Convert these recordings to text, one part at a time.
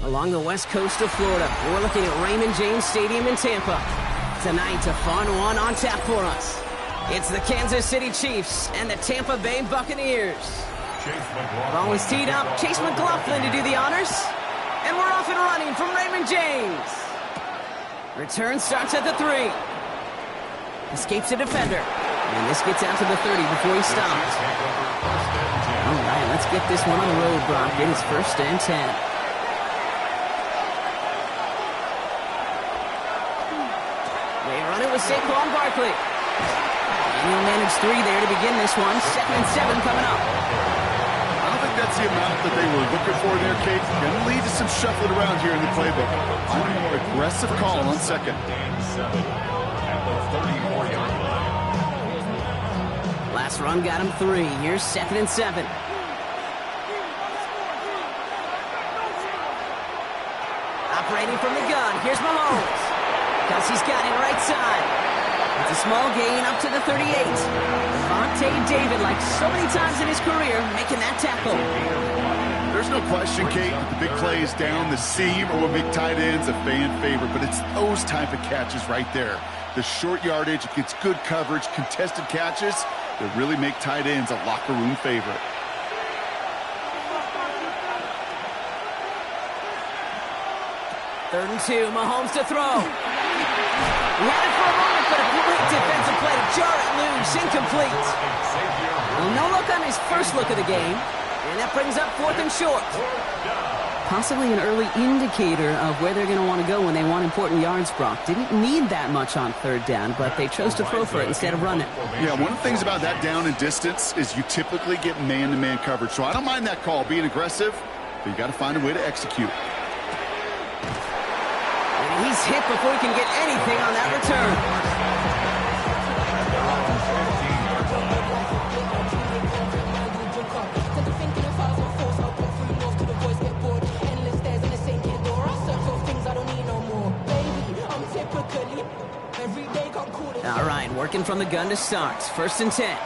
Along the west coast of Florida, we're looking at Raymond James Stadium in Tampa. Tonight, a fun one on tap for us. It's the Kansas City Chiefs and the Tampa Bay Buccaneers. Ball is teed up. Chase McLaughlin to do the honors. And we're off and running from Raymond James. Return starts at the 3. Escapes a defender. And this gets out to the 30 before he stops. All right, let's get this one on the road, Brock. It is 1st and 10. With Saquon Barkley. And he'll manage 3 there to begin this one. 2nd and 7 coming up. I don't think that's the amount that they were looking for there, Kate. Going to lead to some shuffling around here in the playbook. I'm a more aggressive call on 2nd. Last run got him 3. Here's 2nd and 7. Operating from the gun. Here's Mahomes. Kelsey's got it right side. It's a small gain up to the 38. Vontae David, like so many times in his career, making that tackle. There's no question, Kate, that the big plays down the seam or big tight ends a fan favorite, but it's those type of catches right there. The short yardage, it gets good coverage, contested catches that really make tight ends a locker room favorite. Third and 2, Mahomes to throw. He had it for a moment, but a great defensive play to jar it loose, incomplete. Well, no look on his first look of the game, and that brings up 4th and short. Possibly an early indicator of where they're going to want to go when they want important yards, Brock. Didn't need that much on 3rd down, but they chose to throw for it instead of run it. Yeah, one of the things about that down and distance is you typically get man-to-man coverage, so I don't mind that call, being aggressive, but you got to find a way to execute. He's hit before he can get anything on that return. All right, working from the gun to start. 1st and 10.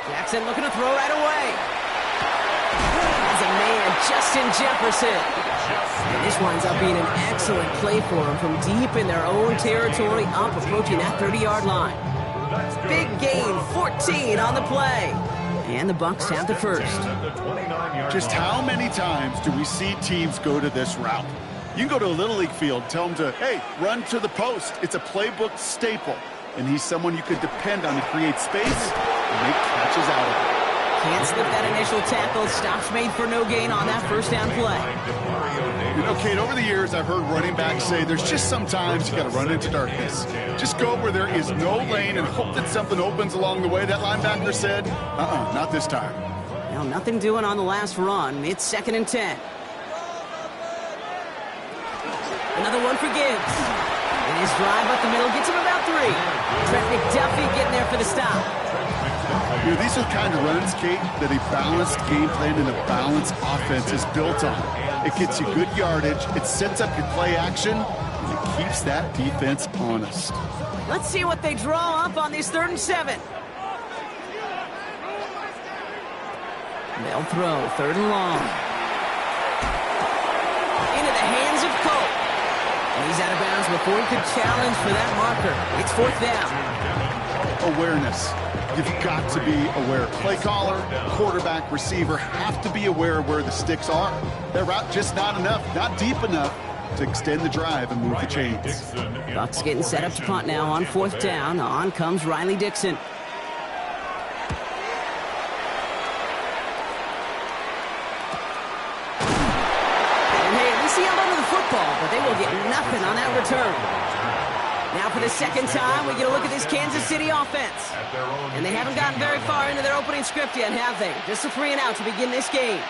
Jackson looking to throw right away. Justin Jefferson. And this winds up being an excellent play for him from deep in their own territory, up approaching that 30-yard line. Big gain, 14 on the play. And the Bucs have the first. Just how many times do we see teams go to this route? You can go to a Little League field, tell them to, hey, run to the post. It's a playbook staple. And he's someone you could depend on to create space and make catches out of it. Can't slip that initial tackle. Stops made for no gain on that 1st down play. You know, Kate, over the years, I've heard running backs say there's just sometimes you got to run into darkness. Just go where there is no lane and hope that something opens along the way. That linebacker said, not this time. Now, nothing doing on the last run. It's 2nd and 10. Another one for Gibbs. And his drive up the middle gets him about 3. Trent McDuffie getting there for the stop. You know, these are the kind of runs, Kate, that a balanced game plan and a balanced offense is built on. It gets you good yardage, it sets up your play action, and it keeps that defense honest. Let's see what they draw up on this 3rd and 7. They'll throw 3rd and long. Into the hands of Cole. And he's out of bounds before he could challenge for that marker. It's 4th down. Awareness. You've got to be aware. Play caller, quarterback, receiver have to be aware of where the sticks are. Their route just not enough, not deep enough to extend the drive and move the chains. Bucs getting set up to punt now on 4th down. On comes Riley Dixon. And hey, at least he held onto the football, but they will get nothing on that return. Now for the 2nd time, we get a look at this Kansas City offense. And they haven't gotten very far into their opening script yet, have they? Just a 3 and out to begin this game.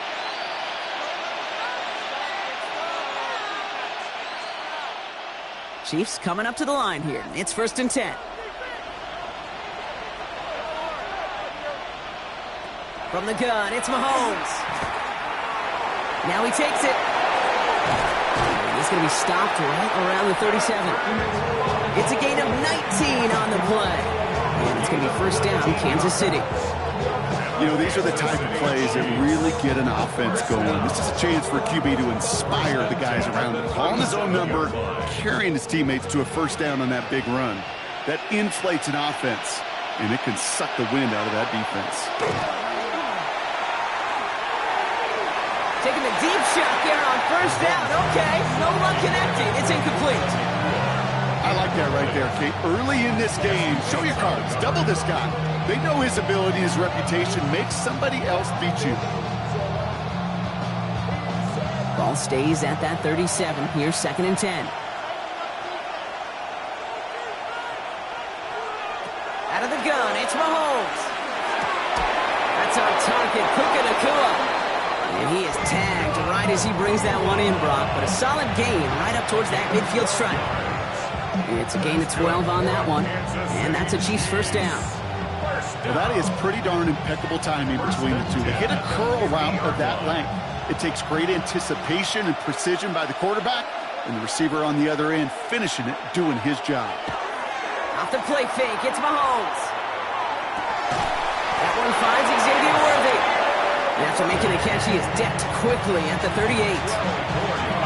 Chiefs coming up to the line here. It's 1st and 10. From the gun, it's Mahomes. Now he takes it. He's going to be stopped right around the 37. It's a gain of 19 on the play. And it's going to be 1st down, Kansas City. You know, these are the type of plays that really get an offense going. This is a chance for a QB to inspire the guys around him. Calling his own number, carrying his teammates to a 1st down on that big run. That inflates an offense, and it can suck the wind out of that defense. Taking the deep shot there on 1st down. Okay, no luck connecting. It's incomplete. I like that right there, Kate. Early in this game, show your cards. Double this guy. They know his ability, his reputation. Make somebody else beat you. Ball stays at that 37. Here's 2nd and 10. Out of the gun, it's Mahomes. That's on target, Puka Nacua. And he is tagged right as he brings that one in, Brock. But a solid gain right up towards that midfield stripe. It's a gain of 12 on that one. And that's a Chiefs 1st down. Well, that is pretty darn impeccable timing between the two. They hit a curl route of that length. It takes great anticipation and precision by the quarterback, and the receiver on the other end finishing it, doing his job. Off the play fake, it's Mahomes. That one finds Xavier Worthy. And after making the catch, he is decked quickly at the 38.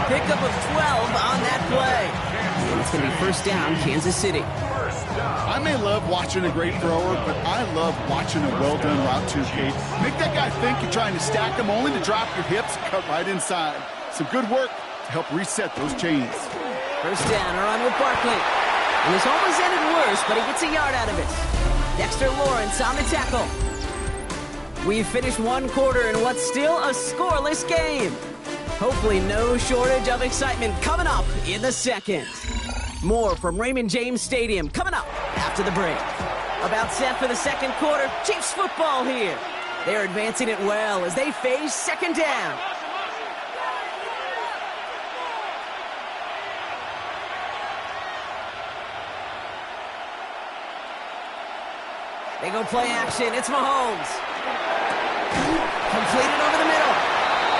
Pickup of 12 on that play. And it's going to be 1st down, Kansas City. I may love watching a great thrower, but I love watching a well-done route too, Kate. Make that guy think you're trying to stack him, only to drop your hips and cut right inside. Some good work to help reset those chains. 1st down, a run with Barkley. And this almost ended worse, but he gets a yard out of it. Dexter Lawrence on the tackle. We've finished 1 quarter in what's still a scoreless game. Hopefully no shortage of excitement coming up in the 2nd. More from Raymond James Stadium coming up after the break. About set for the 2nd quarter, Chiefs football here. They're advancing it well as they face 2nd down. They go play action. It's Mahomes. Completed over the middle.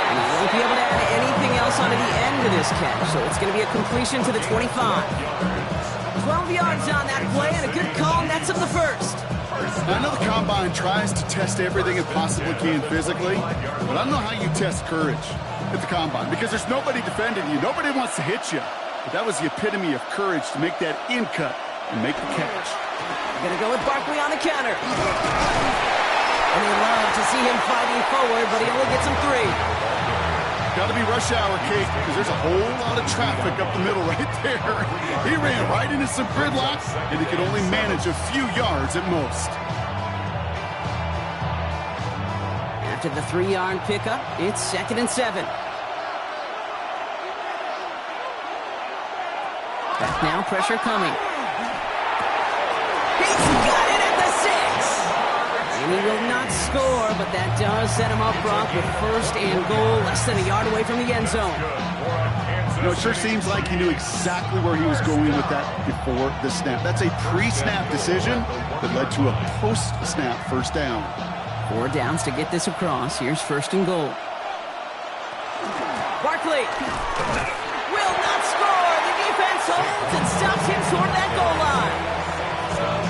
And he won't be able to add anything else onto the end of this catch, so it's going to be a completion to the 25. 12 yards on that play, and a good call nets him the 1st. I know the Combine tries to test everything it possibly can physically, but I don't know how you test courage at the Combine, because there's nobody defending you. Nobody wants to hit you. But that was the epitome of courage to make that in cut and make the catch. We're going to go with Barkley on the counter. And they love to see him fighting forward, but he only gets him 3. Got to be rush hour, Kate, because there's a whole lot of traffic up the middle right there. He ran right into some gridlock, and he could only manage a few yards at most. After the 3-yard pickup, it's 2nd and 7. Back now, pressure coming. He's got it at the 6. And he will not score, but that does set him up, Brock, with 1st and goal, less than a yard away from the end zone. You know, it sure seems like he knew exactly where he was going with that before the snap. That's a pre-snap decision that led to a post-snap 1st down. 4 downs to get this across. Here's 1st and goal. Barkley will not score. The defense holds and stops him toward that goal line.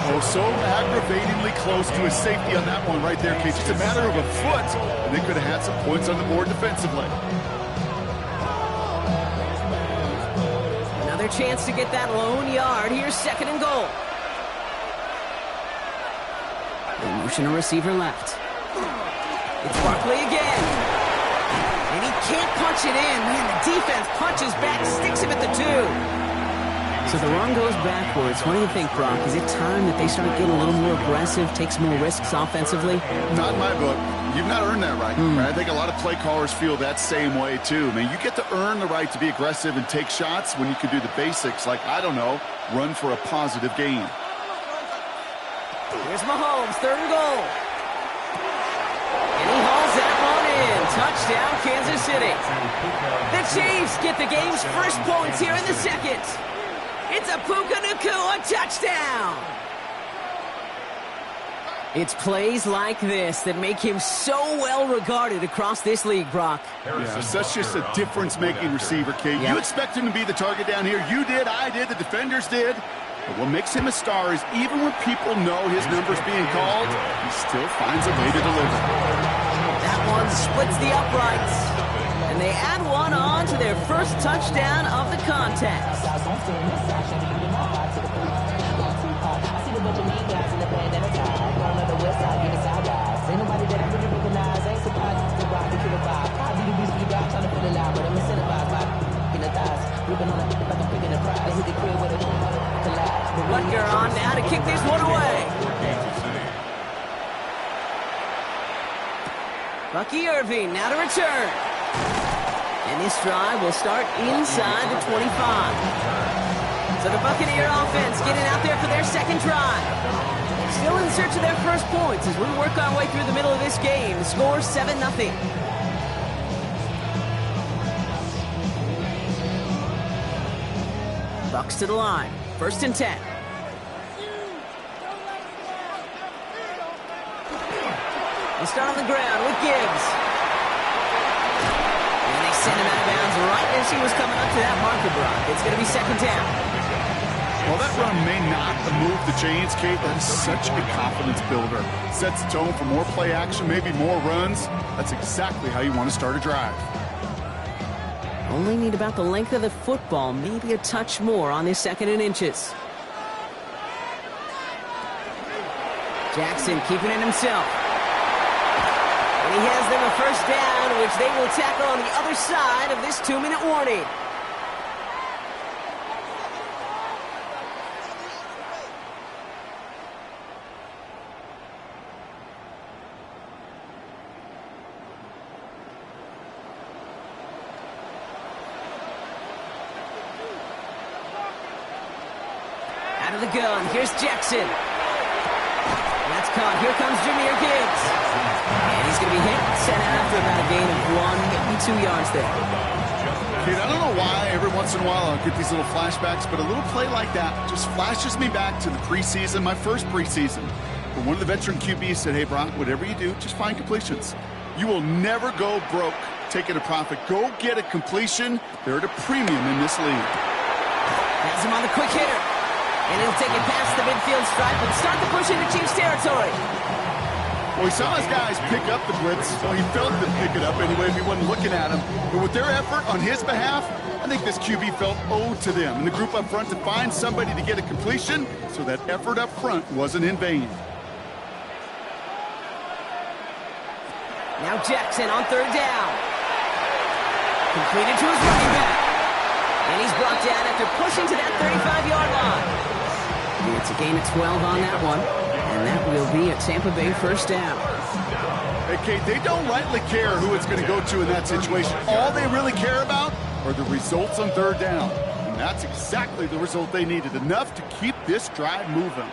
Oh, so aggravatingly close to his safety on that one right there, Kate. Just a matter of a foot, and they could have had some points on the board defensively. Another chance to get that lone yard. Here's 2nd and goal. They motion a receiver left. It's Barkley again. And he can't punch it in. Man, the defense punches back, sticks him at the 2. So the run goes backwards. What do you think, Brock? Is it time that they start getting a little more aggressive, take some more risks offensively? Not in my book. You've not earned that right. I think a lot of play callers feel that same way, too. I mean, you get to earn the right to be aggressive and take shots when you can do the basics, like, I don't know, run for a positive gain. Here's Mahomes, 3rd and goal. And he hauls that one in. Touchdown, Kansas City. The Chiefs get the game's first points here in the 2nd. It's a Puka Nacua touchdown! It's plays like this that make him so well regarded across this league, Brock. Yeah, such just a difference-making receiver, Kate. Yep. You expect him to be the target down here. You did, I did, the defenders did. But what makes him a star is even when people know his number's being called, he still finds a way to deliver. That one splits the uprights. And they add one on to their first touchdown of the contest. Butker on now to kick this one away. Bucky Irving now to return. And this drive will start inside the 25. So the Buccaneer offense getting out there for their second drive. Still in search of their first points as we work our way through the middle of this game. The score 7-0. Bucks to the line. 1st and 10. They start on the ground with Gibbs. And they send him out of bounds right as he was coming up to that marker, Brock. It's going to be 2nd down. Well, that run may not move the chains, Kate. That is such a confidence builder. Sets the tone for more play action, maybe more runs. That's exactly how you want to start a drive. Only need about the length of the football, maybe a touch more on this 2nd and inches. Jackson keeping it himself. And he has them a 1st down, which they will tackle on the other side of this 2-minute warning. Out of the gun, here's Jackson. That's caught. Here comes Jahmyr Gibbs. And he's going to be hit, sent out after about a gain of 1, maybe 2 yards there. Kate, I don't know why every once in a while I'll get these little flashbacks, but a little play like that just flashes me back to the preseason, my first preseason. But one of the veteran QBs said, hey, Brock, whatever you do, just find completions. You will never go broke taking a profit. Go get a completion. They're at a premium in this league. Has him on the quick hitter. And he'll take it past the midfield stripe and start the push into Chiefs territory. Well, he saw his guys pick up the blitz. Well, he felt them pick it up anyway if he wasn't looking at him. But with their effort on his behalf, I think this QB felt owed to them and the group up front to find somebody to get a completion, so that effort up front wasn't in vain. Now Jackson on 3rd down. Completed to his running back. And he's brought down after pushing to that 35-yard line. It's a gain of 12 on that one. And that will be a Tampa Bay 1st down. Hey, Kate, they don't rightly care who it's going to go to in that situation. All they really care about are the results on 3rd down. And that's exactly the result they needed. Enough to keep this drive moving.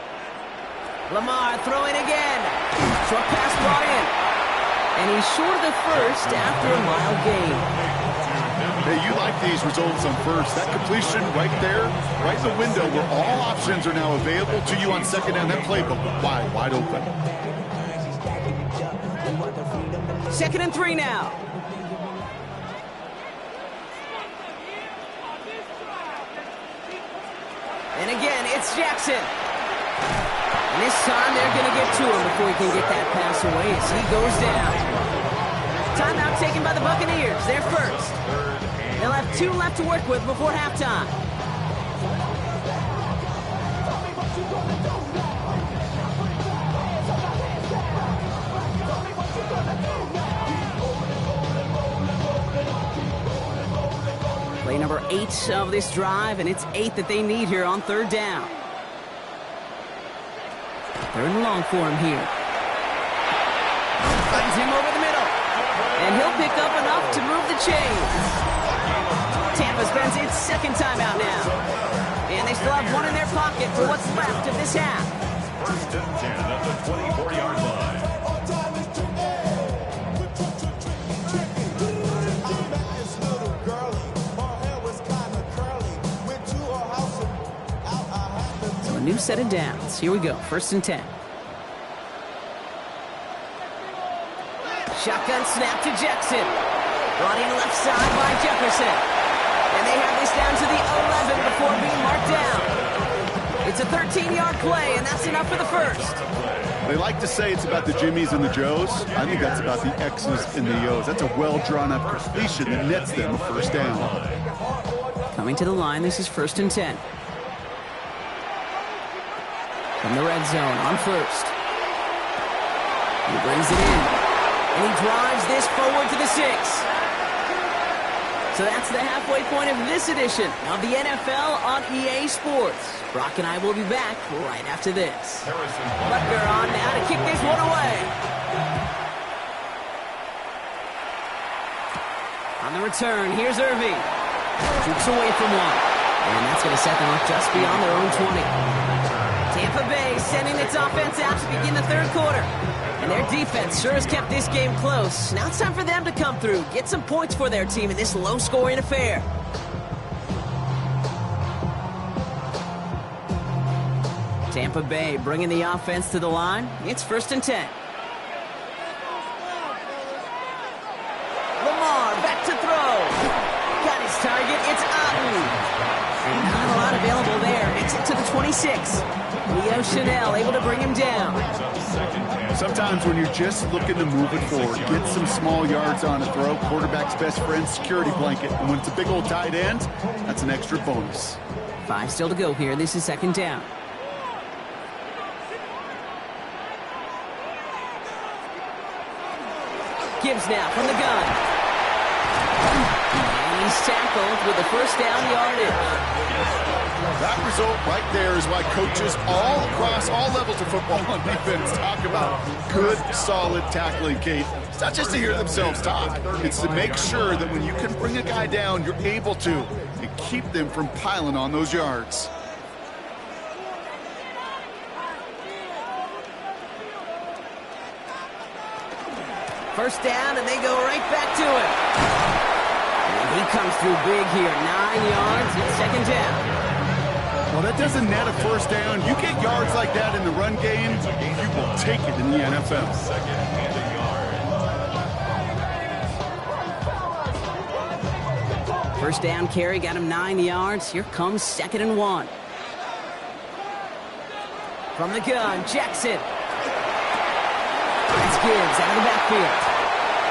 Lamar throwing again. Short pass brought in. And he's short of the 1st after a mile gain. Hey, you like these results on 1st. That completion right there, right in the window where all options are now available to you on 2nd down. That playbook wide open. 2nd and 3 now. And again, it's Jackson. And this time they're going to get to him before he can get that pass away as he goes down. Timeout taken by the Buccaneers. They're 1st. They'll have 2 left to work with before halftime. Play number 8 of this drive, and it's 8 that they need here on 3rd down. 3rd and long for him here. Finds him over the middle. And he'll pick up enough to move the chains. Tampa spends its 2nd timeout now. And they still have 1 in their pocket for what's left of this half. 1st and 10 at the 24-yard line. new set of downs. Here we go, 1st and 10. Shotgun snap to Jackson. Running left side by Jefferson. And they have this down to the 11 before being marked down. It's a 13-yard play, and that's enough for the first. They like to say it's about the Jimmies and the Joes. I think that's about the X's and the O's. That's a well-drawn-up completion that nets them a first down. Coming to the line, this is 1st and 10. From the red zone on 1st. He brings it in. And he drives this forward to the 6. So that's the halfway point of this edition of the NFL on EA Sports. Brock and I will be back right after this. Butker on now to kick this one away. On the return, here's Irving. Shoots away from one. And that's going to set them up just beyond their own 20. Tampa Bay sending its offense out to begin the 3rd quarter. And their defense sure has kept this game close. Now it's time for them to come through, get some points for their team in this low-scoring affair. Tampa Bay bringing the offense to the line. It's 1st and 10. Lamar back to throw. Got his target. It's Otten. And not a lot available there. Makes it to the 26. Leo Chanel able to bring him down. Sometimes when you're just looking to move it forward, get some small yards on a throw, quarterback's best friend, security blanket. And when it's a big old tight end, that's an extra bonus. 5 still to go here. This is 2nd down. Gibbs now from the gun. And he's tackled with the first down yardage. That result right there is why coaches all across all levels of football and defense talk about good, solid tackling, Kate. It's not just to hear themselves talk. It's to make sure that when you can bring a guy down, you're able to, and keep them from piling on those yards. First down, and they go right back to it. And he comes through big here. 9 yards, it's 2nd down. Well, that doesn't net a first down. You get yards like that in the run game, you will take it in the NFL. First down carry, got him 9 yards. Here comes 2nd and 1. From the gun, Jackson. That's Gibbs out of the backfield.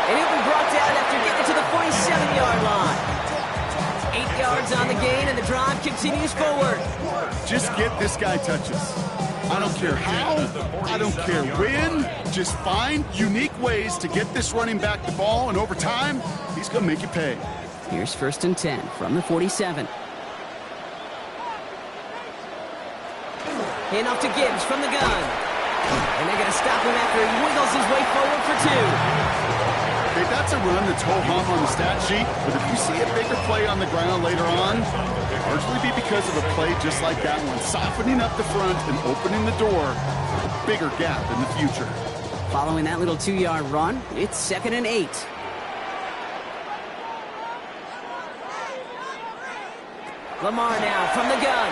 And he'll be brought down after getting to the 47-yard line. 8 yards on the gain, and the drive continues forward. Just get this guy touches. I don't care how, I don't care when. Just find unique ways to get this running back the ball, and over time, he's going to make you pay. Here's 1st and 10 from the 47. Hand off to Gibbs from the gun. And they're going to stop him after he wiggles his way forward for 2. Okay, that's a run that's ho-hum on the stat sheet, but if you see a bigger play on the ground later on, it'll largely be because of a play just like that one, softening up the front and opening the door for a bigger gap in the future. Following that little 2-yard run, it's 2nd and 8. Lamar now from the gun.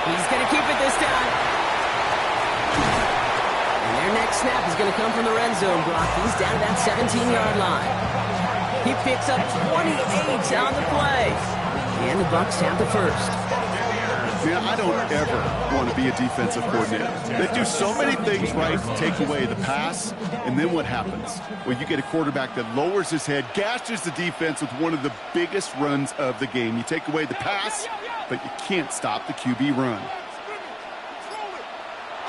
He's going to keep it this time. And their next snap is going to come from the red zone, Brock. He's down to that 17-yard line. He picks up 28 on the play. And the Bucs have the first. Man, I don't ever want to be a defensive coordinator. They do so many things right to take away the pass, and then what happens? Well, you get a quarterback that lowers his head, gashes the defense with one of the biggest runs of the game. You take away the pass, but you can't stop the QB run.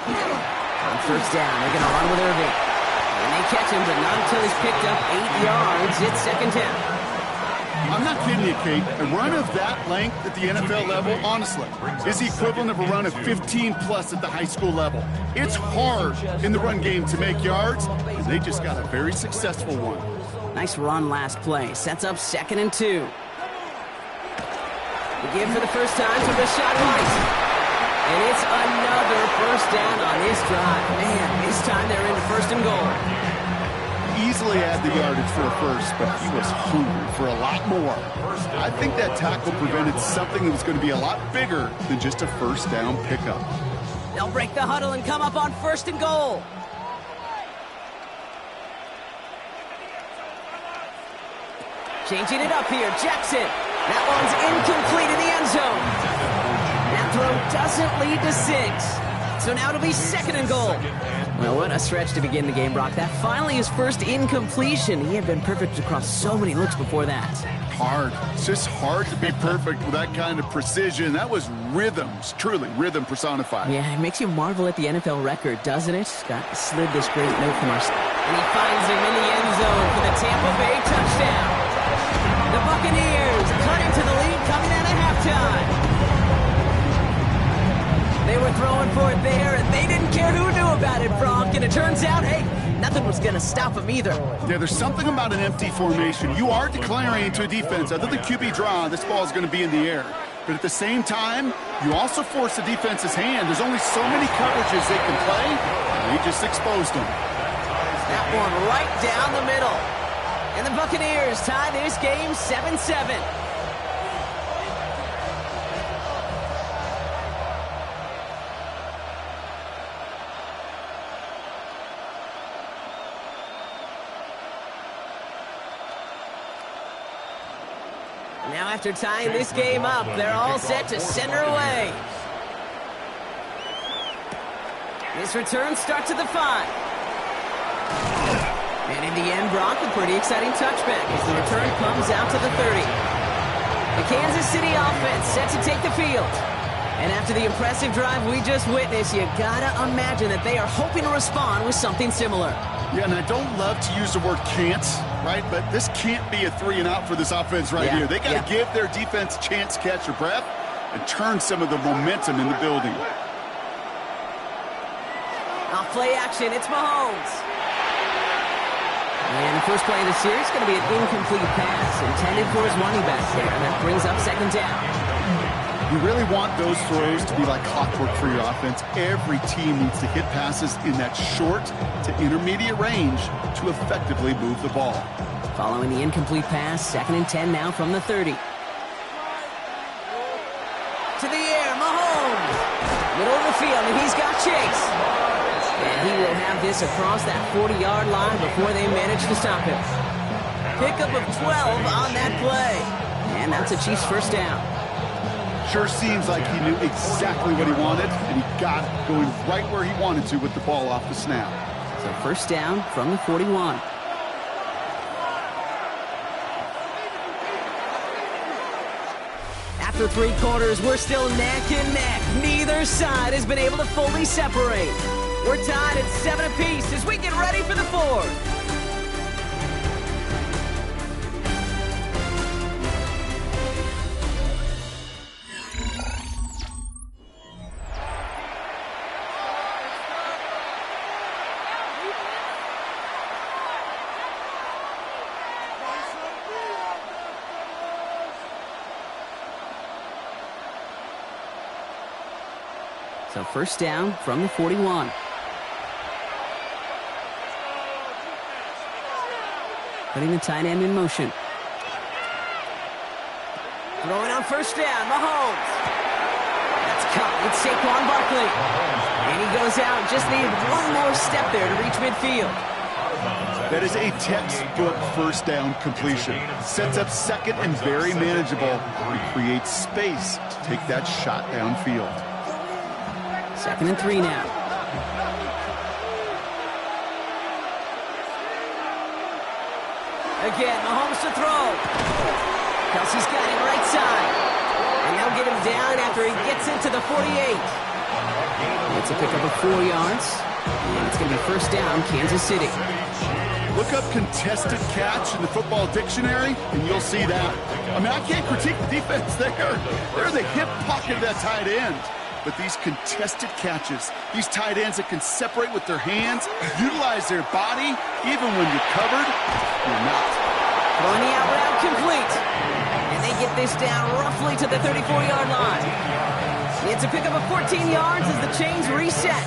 On first down, they're going to run with Irving. And they catch him, but not until he's picked up 8 yards. It's 2nd down. I'm not kidding you, Kate. A run of that length at the NFL level, honestly, is the equivalent of a run of 15-plus at the high school level. It's hard in the run game to make yards, and they just got a very successful one. Nice run last play. Sets up 2nd and 2. The give for the first time to Rashad White. And it's another first down on this drive. Man, this time they're into 1st and goal. easily had the yardage for a first, but he was hungry for a lot more. I think that tackle prevented something that was going to be a lot bigger than just a first down pickup. They'll break the huddle and come up on 1st and goal. Changing it up here, Jackson. That one's incomplete in the end zone. That throw doesn't lead to 6. So now it'll be 2nd and goal. Well, what a stretch to begin the game, Brock. That finally his first incompletion. He had been perfect across so many looks before that. Hard. It's just hard to be perfect with that kind of precision. That was rhythms, truly rhythm personified. Yeah, it makes you marvel at the NFL record, doesn't it? Scott slid this great note from our... And he finds him in the end zone for the Tampa Bay touchdown. The Buccaneers cut into the lead coming out of halftime. They were throwing for it there, and they didn't care who knew about it, Brock. And it turns out, hey, nothing was going to stop them either. Yeah, there's something about an empty formation. You are declaring to a defense, other than QB draw, this ball is going to be in the air. But at the same time, you also force the defense's hand. There's only so many coverages they can play, and he just exposed them. That one right down the middle. And the Buccaneers tie this game 7-7. Now after tying this game up, they're all set to send her away. This return starts at the 5. And in the end, Brock, a pretty exciting touchback as the return comes out to the 30. The Kansas City offense set to take the field. And after the impressive drive we just witnessed, you gotta imagine that they are hoping to respond with something similar. Yeah, and I don't love to use the word can't, right? But this can't be a 3-and-out for this offense right here. They got to give their defense a chance to catch their breath and turn some of the momentum in the building. Off play action, it's Mahomes. And the first play of the series is going to be an incomplete pass intended for his running back there. And that brings up 2nd down. You really want those throws to be like clockwork for your offense. Every team needs to hit passes in that short to intermediate range to effectively move the ball. Following the incomplete pass, 2nd and 10 now from the 30. To the air, Mahomes. Middle of the field, and he's got Chase. And he will have this across that 40-yard line before they manage to stop him. Pickup of 12 on that play. And that's a Chiefs first down. Sure seems like he knew exactly what he wanted, and he got it going right where he wanted to with the ball off the snap. So first down from the 41. After 3 quarters, we're still neck and neck. Neither side has been able to fully separate. We're tied at 7 apiece as we get ready for the 4th. So first down from the 41. Putting the tight end in motion. Throwing on first down, Mahomes. That's caught with Saquon Barkley. And he goes out, just needed one more step there to reach midfield. That is a textbook first down completion. Sets up 2nd and very manageable and creates space to take that shot downfield. 2nd and 3 now. Again, Mahomes to throw. Kelsey's got it right side. And they'll get him down after he gets into the 48. It's a pickup of 4 yards. And it's going to be first down, Kansas City. Look up contested catch in the football dictionary, and you'll see that. I mean, I can't critique the defense there. They're the hip pocket of that tight end. But these contested catches, these tight ends that can separate with their hands, utilize their body, even when you're covered, you're not. Throwing the out route complete. And they get this down roughly to the 34-yard line. It's a pickup of 14 yards as the chains reset.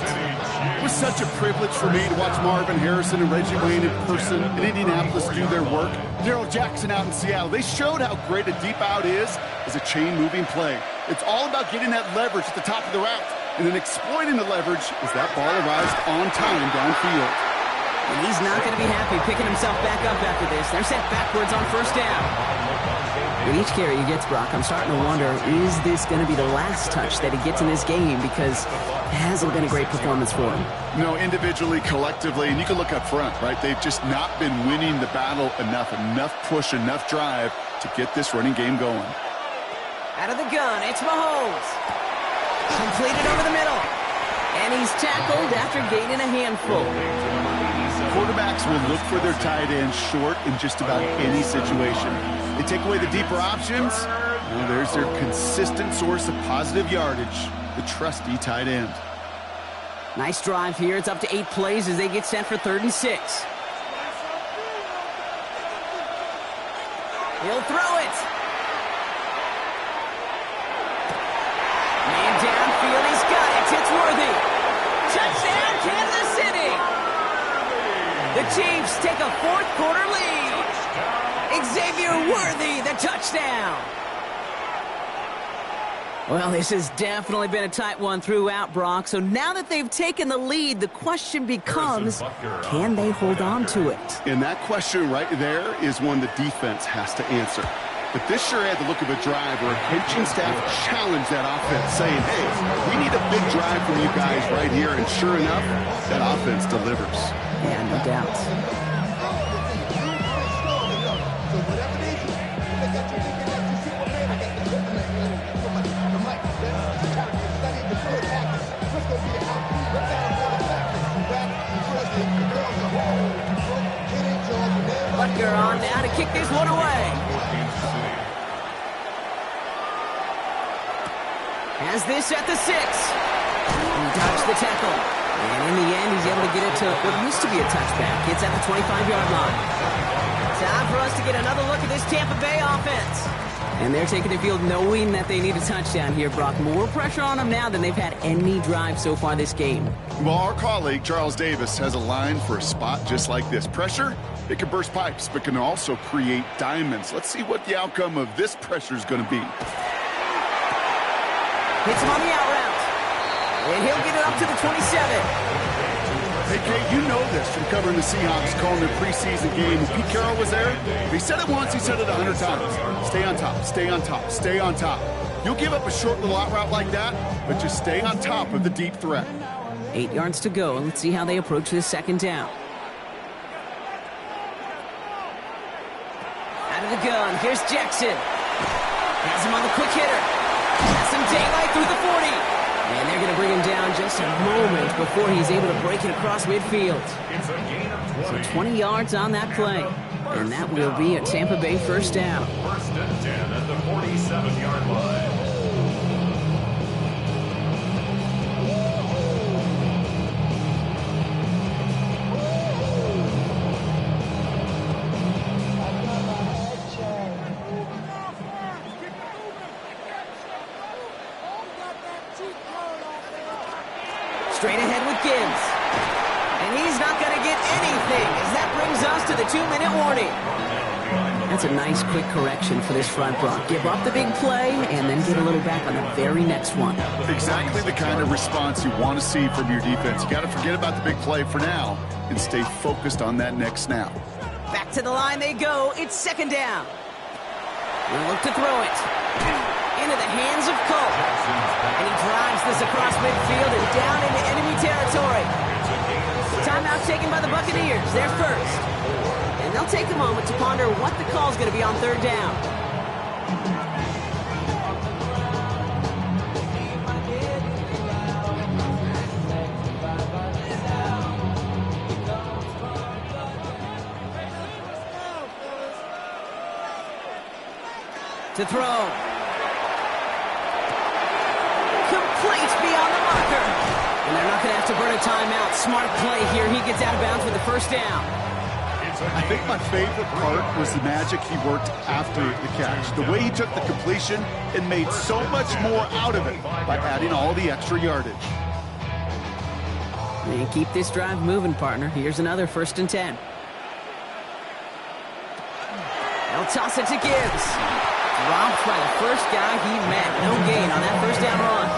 It was such a privilege for me to watch Marvin Harrison and Reggie Wayne in person in Indianapolis do their work. Darrell Jackson out in Seattle. They showed how great a deep out is as a chain-moving play. It's all about getting that leverage at the top of the route and then exploiting the leverage as that ball arrives on time downfield. And he's not going to be happy picking himself back up after this. They're sent backwards on first down. With each carry he gets, Brock, I'm starting to wonder, is this going to be the last touch that he gets in this game? Because it hasn't been a great performance for him. No, individually, collectively, and you can look up front, right? They've just not been winning the battle enough push, enough drive to get this running game going. Out of the gun, it's Mahomes. Completed over the middle. And he's tackled after gaining a handful. Quarterbacks will look for their tight end short in just about any situation. They take away the deeper options. Well, there's their consistent source of positive yardage, the trusty tight end. Nice drive here. It's up to 8 plays as they get set for 3rd and 6. He'll throw it. Man downfield, he's got it. It's Worthy. Touchdown, Kansas City. The Chiefs take a 4th quarter lead. Xavier Worthy, the touchdown. Well, this has definitely been a tight one throughout, Brock. So now that they've taken the lead, the question becomes, can they hold on to it? And that question right there is one the defense has to answer. But this sure had the look of a drive where a coaching staff challenged that offense, saying, hey, we need a big drive from you guys right here. And sure enough, that offense delivers. Yeah, no doubt. Butker on now to kick this one away. Has this at the 6. He dodged the tackle. And in the end, he's able to get it to what used to be a touchback. It's at the 25-yard line. Time for us to get another look at this Tampa Bay offense. And they're taking the field knowing that they need a touchdown here, Brock. More pressure on them now than they've had any drive so far this game. Well, our colleague, Charles Davis, has a line for a spot just like this. Pressure, it can burst pipes, but can also create diamonds. Let's see what the outcome of this pressure is going to be. Hits him on the out route. And he'll get it up to the 27. Hey, Kate, you know this from covering the Seahawks, calling their preseason game. When Pete Carroll was there, if he said it once, he said it 100 times. Stay on top, stay on top, stay on top. You'll give up a short little out route like that, but just stay on top of the deep threat. 8 yards to go. Let's see how they approach this 2nd down. Out of the gun. Here's Jackson. Has him on the quick hitter. Has some daylight through the 40. And they're going to bring him down just a moment before he's able to break it across midfield. So 20 yards on that play. And that will be a Tampa Bay 1st down. 1st and 10 at the 47-yard line. Straight ahead with Gibbs. And he's not going to get anything as that brings us to the 2-minute warning. That's a nice quick correction for this front, Brock. Give up the big play and then get a little back on the very next one. Exactly the kind of response you want to see from your defense. You got to forget about the big play for now and stay focused on that next snap. Back to the line they go. It's 2nd down. We'll look to throw it. Into the hands of Cole. And he drives this across midfield and down into enemy territory. Timeout taken by the Buccaneers. They're first. And they'll take a moment to ponder what the call's going to be on 3rd down. To throw. Complete beyond the marker. And they're not going to have to burn a timeout. Smart play here. He gets out of bounds for the 1st down. I think my favorite part was the magic he worked after the catch. The way he took the completion and made so much more out of it by adding all the extra yardage. And keep this drive moving, partner. Here's another 1st and 10. They'll toss it to Gibbs. Dropped by the first guy he met. No gain on that 1st down run.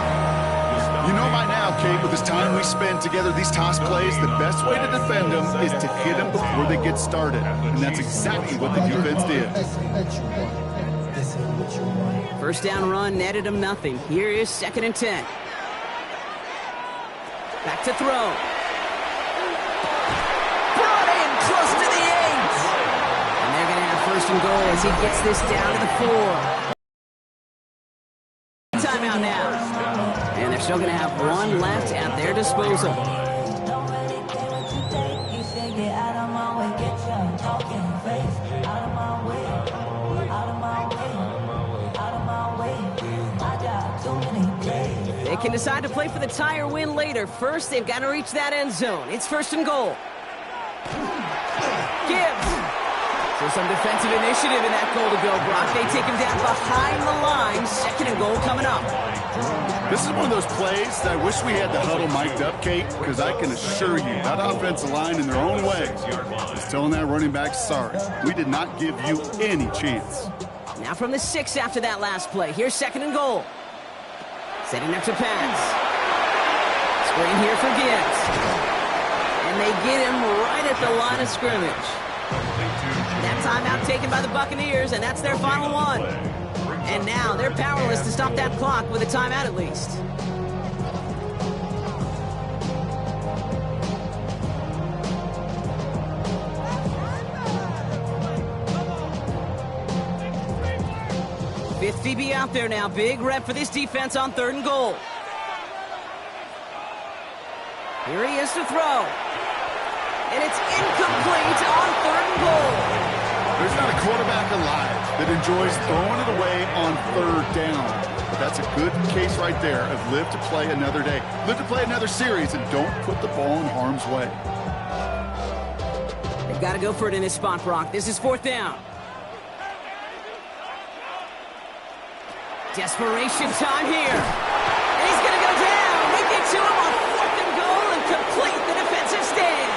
You know by now, Kate, with this time we spend together, these toss plays, the best way to defend them is to hit them before they get started. And that's exactly what the defense did. 1st down run netted him nothing. Here is 2nd and 10. Back to throw. Brought in close to the 8. And they're going to have 1st and goal as he gets this down to the 4. Timeout now. And they're still going to have one left at their disposal. They can decide to play for the tie or win later. First, they've got to reach that end zone. It's 1st and goal. Gibbs. So some defensive initiative in that goal to go, Brock. They take him down behind the line. 2nd and goal coming up. This is one of those plays that I wish we had the huddle mic'd up, Kate, because I can assure you that offensive line in their own way is telling that running back, sorry, we did not give you any chance. Now from the 6 after that last play. Here's 2nd and goal. Setting up to pass. Screen here for Gibbs. And they get him right at the line of scrimmage. That timeout taken by the Buccaneers, and that's their final one. And now they're powerless to stop that clock with a timeout at least. Fifth DB out there now. Big rep for this defense on 3rd and goal. Here he is to throw. And it's incomplete on 3rd and goal. There's not a quarterback alive that enjoys throwing it away on 3rd down. But that's a good case right there of live to play another day. Live to play another series and don't put the ball in harm's way. They've got to go for it in this spot, Brock. This is 4th down. Desperation time here. And he's going to go down. They get to him on 4th and goal and complete the defensive stand.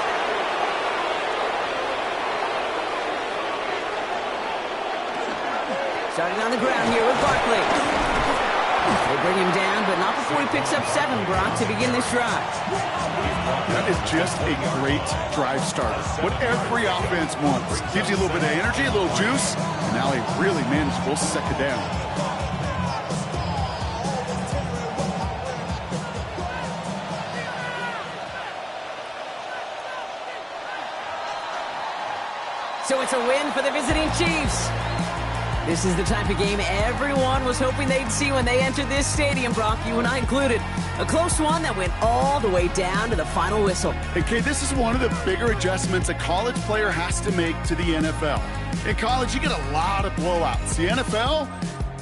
Starting on the ground here with Barkley. They bring him down, but not before he picks up 7, Brock, to begin this drive. That is just a great drive starter. What every offense wants. Gives you a little bit of energy, a little juice, and now a really manageable 2nd down. So it's a win for the visiting Chiefs. This is the type of game everyone was hoping they'd see when they entered this stadium, Brock, you and I included. A close one that went all the way down to the final whistle. Hey, Kate, this is one of the bigger adjustments a college player has to make to the NFL. In college, you get a lot of blowouts. The NFL,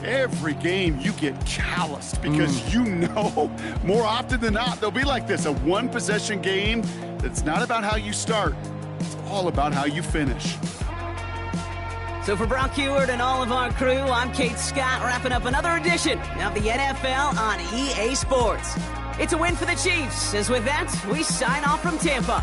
every game you get calloused because you know more often than not they'll be like this, a one-possession game that's not about how you start. It's all about how you finish. So for Brock Huard and all of our crew, I'm Kate Scott, wrapping up another edition of the NFL on EA Sports. It's a win for the Chiefs, as with that, we sign off from Tampa.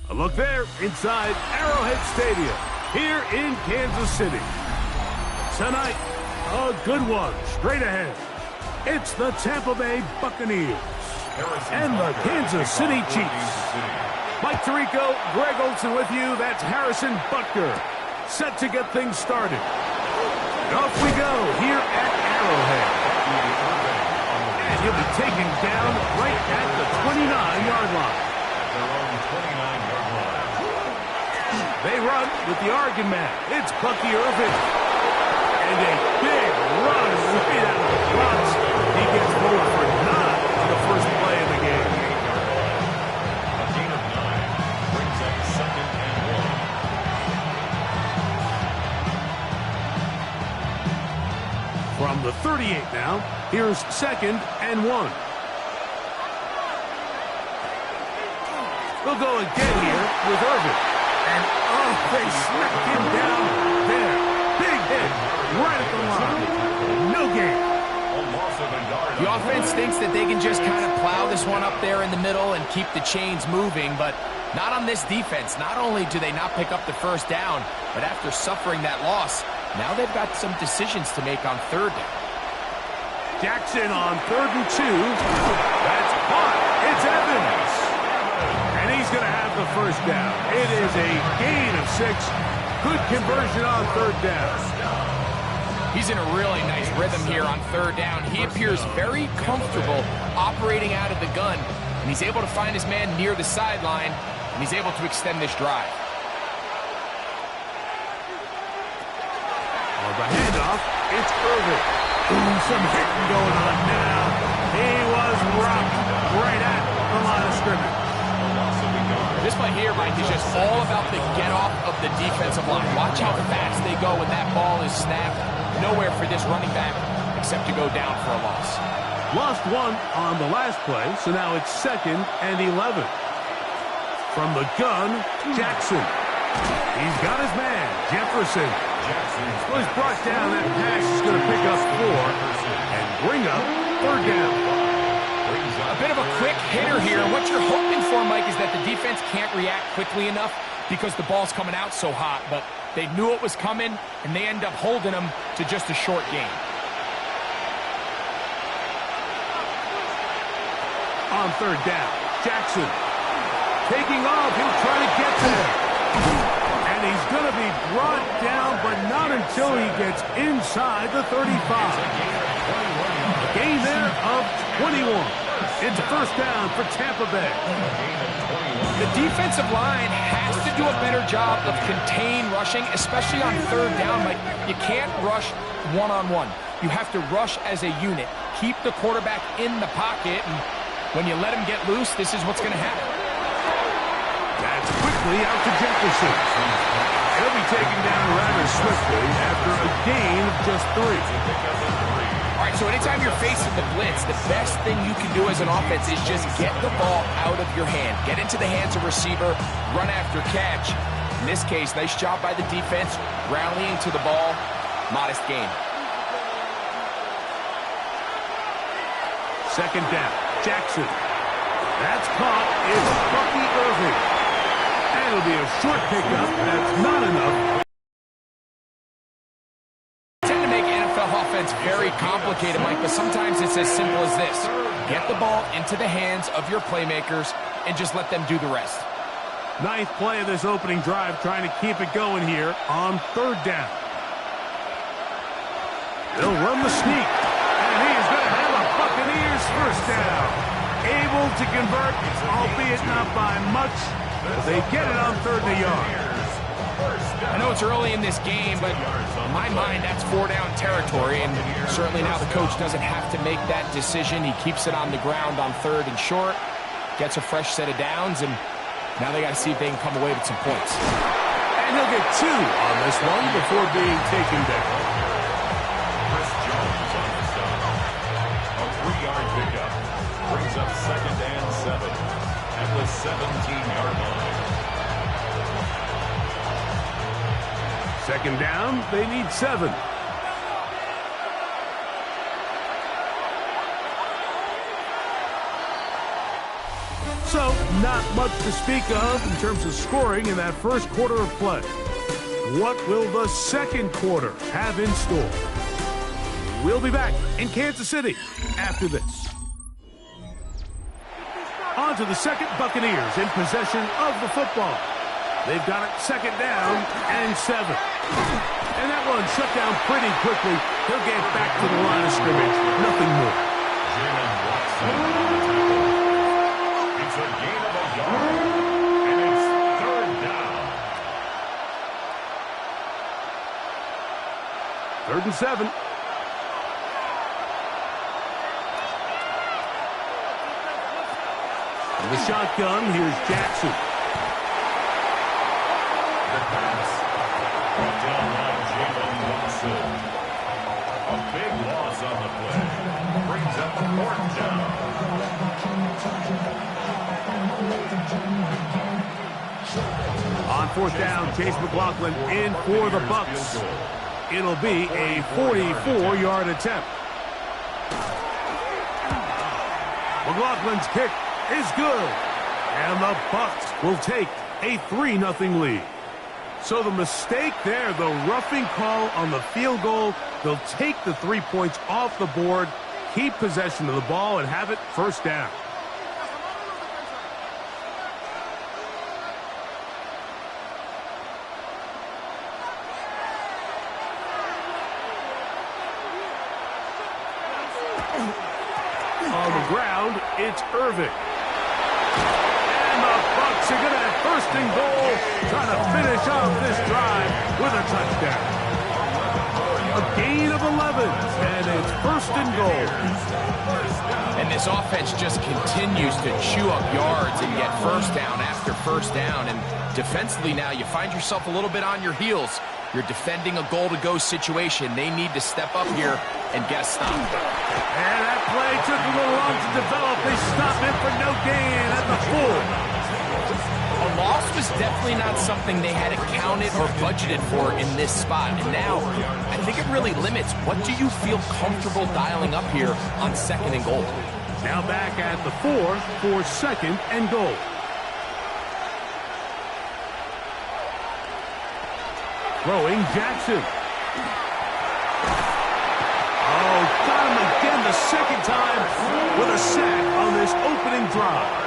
A look there inside Arrowhead Stadium here in Kansas City. Tonight, a good one straight ahead. It's the Tampa Bay Buccaneers and the Kansas City Chiefs. Mike Tirico, Greg Olsen with you. That's Harrison Butker, set to get things started. And off we go here at Arrowhead. And he'll be taken down right at the 29-yard line. They run with the Oregon man. It's Bucky Irving. And a big run right out of the box. He gets forward for 9 on the first play of the game. A gain of 9 brings up 2nd and 1. From the 38 now, here's 2nd and 1. We'll go again here with Irving. And, they smacked him down there. Big hit right at the line. No gain. The offense thinks that they can just kind of plow this one up there in the middle and keep the chains moving, but not on this defense. Not only do they not pick up the first down, but after suffering that loss, now they've got some decisions to make on 3rd down. Jackson on 3rd and 2. That's caught. It's Evans. And he's going to have the first down. It is a gain of 6. Good conversion on 3rd down. He's in a really nice rhythm here on 3rd down. He appears very comfortable operating out of the gun, and he's able to find his man near the sideline, and he's able to extend this drive. On the handoff, it's Irving. Ooh, some hitting going on now. He was rocked right at the line of scrimmage. This play here, Mike, is just all about the get-off of the defensive line. Watch how fast they go when that ball is snapped. Nowhere for this running back except to go down for a loss. Lost 1 on the last play, so now it's 2nd and 11. From the gun, Jackson. He's got his man, Jefferson. Was brought down. That pass is going to pick up 4 and bring up 3rd down. A bit of a quick hitter here. What you're hoping for, Mike, is that the defense can't react quickly enough because the ball's coming out so hot. But they knew it was coming, and they end up holding them to just a short gain. On 3rd down, Jackson taking off. He'll try to get there. And he's going to be brought down, but not until he gets inside the 35. Gain there 21. It's first down for Tampa Bay. The defensive line has to do a better job of contain rushing, especially on third down. Like, you can't rush one-on-one. You have to rush as a unit. Keep the quarterback in the pocket, and when you let him get loose, this is what's going to happen. That's quickly out to Jefferson. He'll be taken down rather swiftly after a gain of just 3. All right, so anytime you're facing the blitz, the best thing you can do as an offense is just get the ball out of your hand. Get into the hands of receiver, run after catch. In this case, nice job by the defense, rallying to the ball, modest gain. Second down, Jackson. That's caught. It's Bucky Irving. And it'll be a short pickup. That's not enough. Offense very complicated, Mike, but sometimes it's as simple as this. Get the ball into the hands of your playmakers and just let them do the rest. Ninth play of this opening drive, trying to keep it going here on third down. They'll run the sneak, and he's going to have a Buccaneers first down. Able to convert, albeit not by much, but they get it on third and a yard. I know it's early in this game, but in my mind, that's 4-down territory, and certainly now the coach doesn't have to make that decision. He keeps it on the ground on third and short, gets a fresh set of downs, and now they got to see if they can come away with some points. And he'll get 2 on this one before being taken down. Chris Jones on the stop. A 3-yard pickup brings up second and 7 at the 17-yard line. Second down, they need 7. So, not much to speak of in terms of scoring in that first quarter of play. What will the second quarter have in store? We'll be back in Kansas City after this. On to the second, Buccaneers in possession of the football. They've got it second down and 7. And that one shut down pretty quickly. He'll get back to the line of scrimmage. Nothing more. Jalen Watson on the tackle. It's a gain of a yard, and it's third down. 3rd and 7. In the shotgun, here's Jackson. Brought down by Jalen Watson. A big loss on the play. Brings up 4th down. On 4th down, Chase McLaughlin in for the Bucs. It'll be a 44-yard attempt. McLaughlin's kick is good. And the Bucs will take a 3-0 lead. So the mistake there, the roughing call on the field goal, they'll take the 3 points off the board, keep possession of the ball, and have it first down. On the ground, it's Irving. And the Bucs are going to have first and goal, trying to finish off this drive with a touchdown. A gain of 11, and it's first and goal. And this offense just continues to chew up yards and get first down after first down. And defensively now, you find yourself a little bit on your heels. You're defending a goal-to-go situation. They need to step up here and get a stop. And that play took a little long to develop. They stop it for no gain at the 4. A loss was definitely not something they had accounted or budgeted for in this spot. And now, I think it really limits what do you feel comfortable dialing up here on 2nd and goal. Now back at the 4 for 2nd and goal. Throwing Jackson. Oh, got him again the second time with a sack on this opening drive.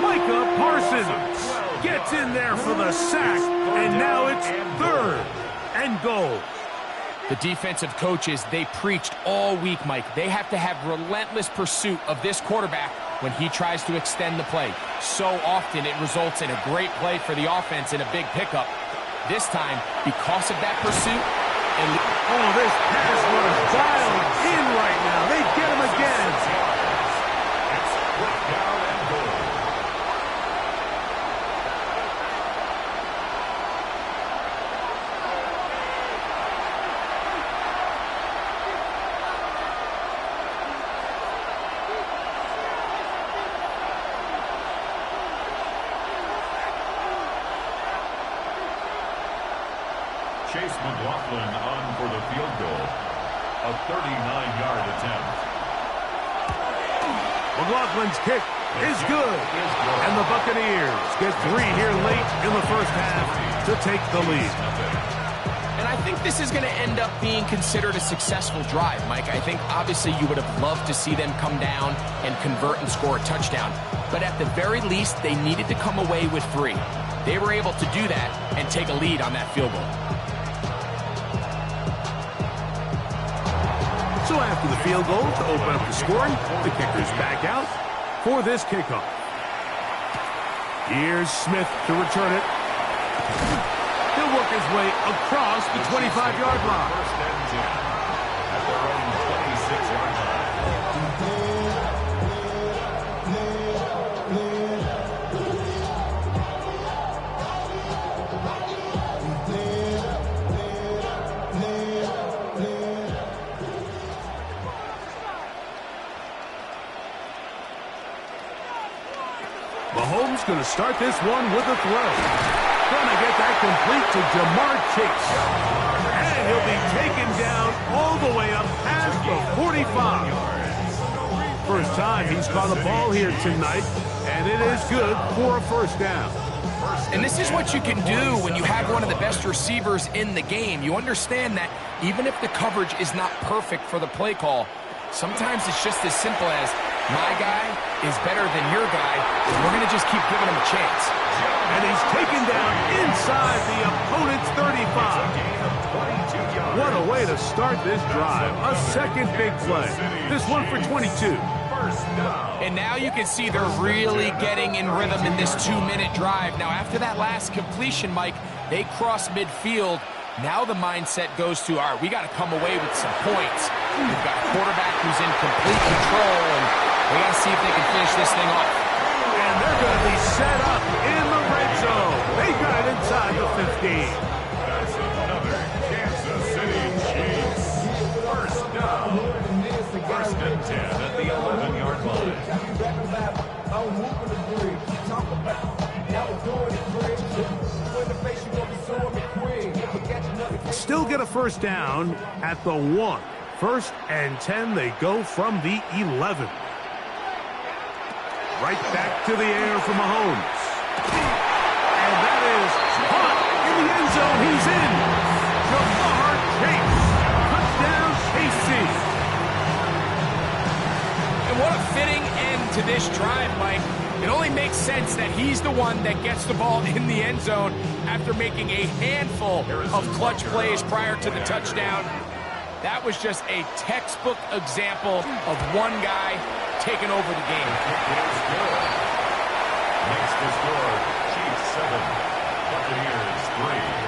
Micah Parsons gets in there for the sack, and now it's 3rd and goal. The defensive coaches, they preached all week, Mike. They have to have relentless pursuit of this quarterback when he tries to extend the play. So often it results in a great play for the offense and a big pickup. This time, because of that pursuut, oh, this pass was dialed in right now. They get him again. It's brought down and goal. Chase McLaughlin on for the field goal. A 39-yard attempt. McLaughlin's kick is good. And the Buccaneers get 3 here late in the first half to take the lead. and I think this is going to end up being considered a successful drive, Mike. I think obviously you would have loved to see them come down and convert and score a touchdown. But at the very least, they needed to come away with 3. They were able to do that and take a lead on that field goal. So after the field goal to open up the scoring, the kicker's back out for this kickoff. Here's Smith to return it. He'll work his way across the 25-yard line. First and 10 at their own 26-yard line. Mahomes going to start this one with a throw. Going to get that complete to Jamar Chase. And he'll be taken down all the way up past the 45. First time he's caught a ball here tonight, and it is good for a first down. And this is what you can do when you have one of the best receivers in the game. You understand that even if the coverage is not perfect for the play call, sometimes it's just as simple as, my guy is better than your guy, and we're going to just keep giving him a chance. And he's taken down inside the opponent's 35. What a way to start this drive. A second big play. This one for 22. And now you can see they're really getting in rhythm in this 2-minute drive. Now, after that last completion, Mike, they cross midfield. Now the mindset goes to, all right, we got to come away with some points. We've got a quarterback who's in complete control, and we got to see if they can finish this thing off. And they're going to be set up in the red zone. They got it inside the 15. That's another Kansas City Chiefs. First down. First and 10 at the 11-yard line. Still get a first down at the 1. First and 10, they go from the 11. Right back to the air for Mahomes. And that is caught in the end zone. He's in. Jamar Chase. Touchdown, KC. And what a fitting end to this drive, Mike. It only makes sense that he's the one that gets the ball in the end zone after making a handful of clutch plays prior to the touchdown. That was just a textbook example of one guy taking over the game. Makes the score Chiefs 7, Buccaneers 3.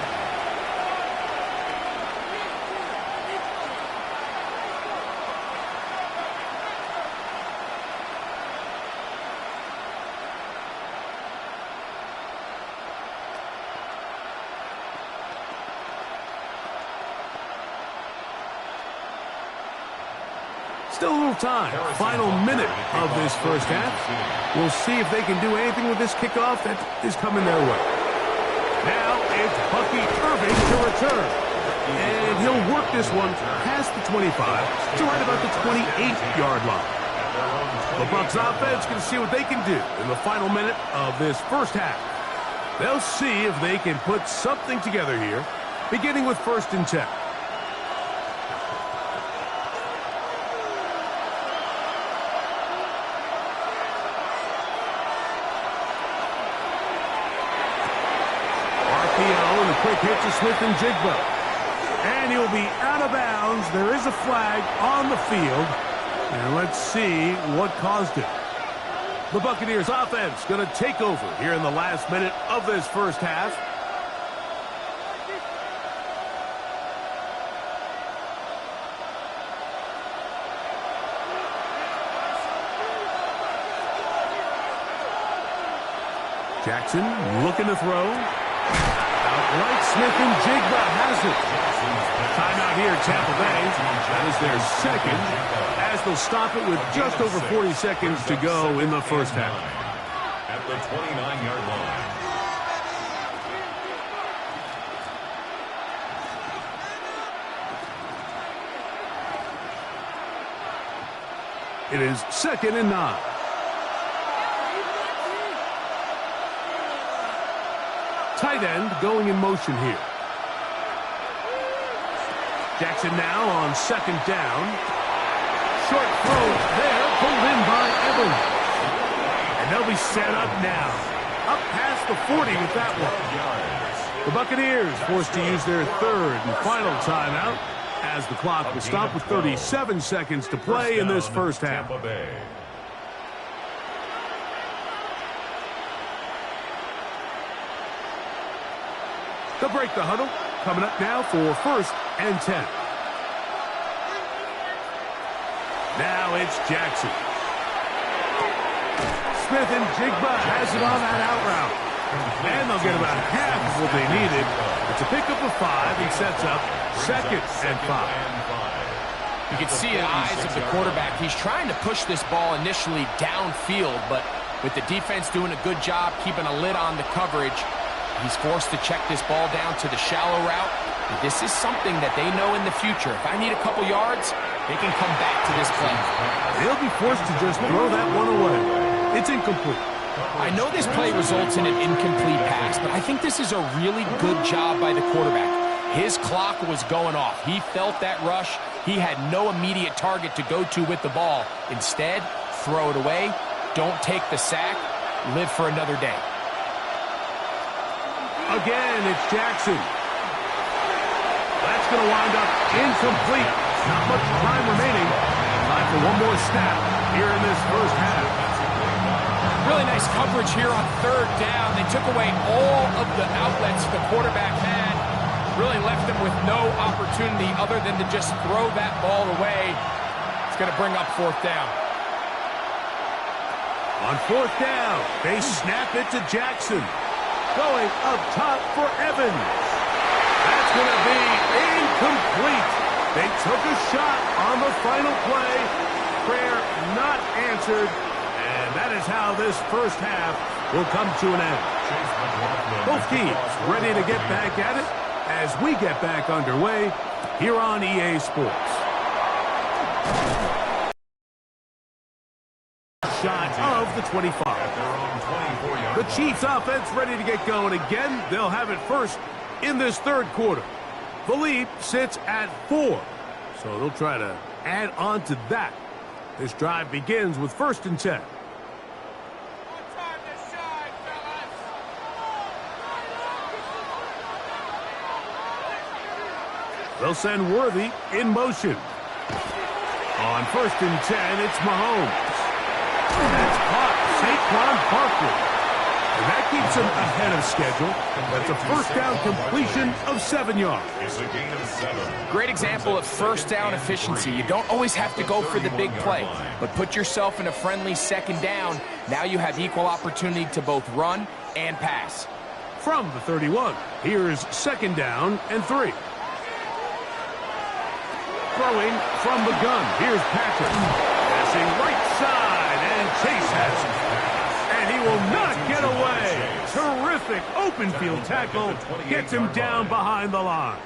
Still a little time. Final minute of this first half. We'll see if they can do anything with this kickoff that is coming their way. Now it's Bucky Irving to return. And he'll work this one past the 25 to right about the 28-yard line. The Bucs offense can see what they can do in the final minute of this first half. They'll see if they can put something together here, beginning with first and 10. Quick hit to Smith and Jigba. And And he'll be out of bounds. There is a flag on the field. And let's see what caused it. The Buccaneers offense going to take over here in the last minute of this first half. Jackson looking to throw. Outright, Smith-Njigba has it. Timeout here, Tampa Bay. That is their second, as they'll stop it with just over 40 seconds to go in the first half. At the 29-yard line. It is 2nd and 9. Tight end going in motion here. Jackson now on 2nd down. Short throw there, pulled in by Evans. And they'll be set up now. Up past the 40 with that one. The Buccaneers forced to use their third and final timeout as the clock will stop with 37 seconds to play in this first half. They'll break the huddle. Coming up now for 1st and 10. Now it's Jackson. Smith-Njigba has it on that out route. And they'll get about half of what they needed. It's a pickup of 5 and sets up 2nd and 5. You can see the eyes of the quarterback. He's trying to push this ball initially downfield, but with the defense doing a good job keeping a lid on the coverage, he's forced to check this ball down to the shallow route. This is something that they know in the future. If I need a couple yards, they can come back to this play. They'll be forced to just throw that one away. It's incomplete. I know this play results in an incomplete pass, but I think this is a really good job by the quarterback. His clock was going off. He felt that rush. He had no immediate target to go to with the ball. Instead, throw it away. Don't take the sack. Live for another day. Again, it's Jackson. That's going to wind up incomplete. Not much time remaining. Time for one more snap here in this first half. Really nice coverage here on 3rd down. They took away all of the outlets the quarterback had. Really left them with no opportunity other than to just throw that ball away. It's going to bring up 4th down. On 4th down, they snap it to Jackson. Going up top for Evans. That's going to be incomplete. They took a shot on the final play. Prayer not answered. And that is how this first half will come to an end. Both teams ready to get back at it as we get back underway here on EA Sports. Shot of the 25. The Chiefs offense ready to get going again. They'll have it first in this 3rd quarter. The lead sits at 4, so they'll try to add on to that. This drive begins with 1st and 10. They'll send Worthy in motion. On 1st and 10, it's Mahomes. That's caught. Saquon Barkley. And that keeps him ahead of schedule. That's a 1st down completion of 7 yards. It's a gain of 7. Great example of 1st down efficiency. You don't always have to go for the big play, but put yourself in a friendly 2nd down. Now you have equal opportunity to both run and pass. From the 31, here's 2nd down and 3. Throwing from the gun, here's Patrick. Passing right side, and Chase has it. And he will not get away. Terrific open field tackle. Gets him down behind the line.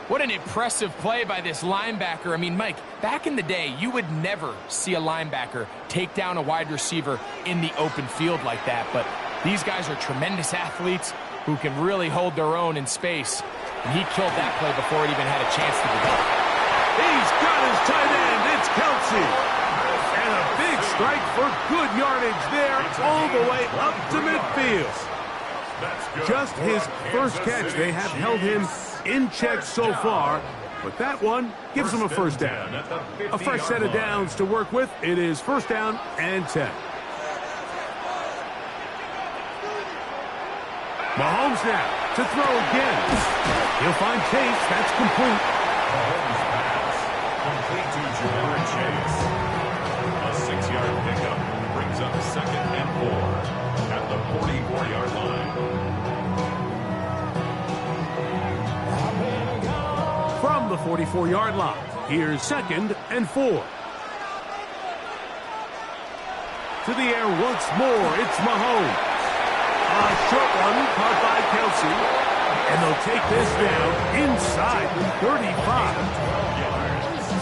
What an impressive play by this linebacker. I mean, Mike, back in the day, you would never see a linebacker take down a wide receiver in the open field like that. But these guys are tremendous athletes who can really hold their own in space. And he killed that play before it even had a chance to develop. He's got his tight end. It's Kelsey. And a big strike for good yardage there all the way up to midfield. Just his first catch. They have held him in check so far, but that one gives them a first down. A fresh set of downs to work with. It is first down and 10. Mahomes now to throw again. He'll find Chase. That's complete. Mahomes pass. Complete to Ja'Marr Chase. A 6-yard pickup brings up second and 4 at the 44-yard line. From the 44-yard line, here's second and 4. To the air once more, it's Mahomes. A short one caught by Kelsey. And they'll take this down inside the 35.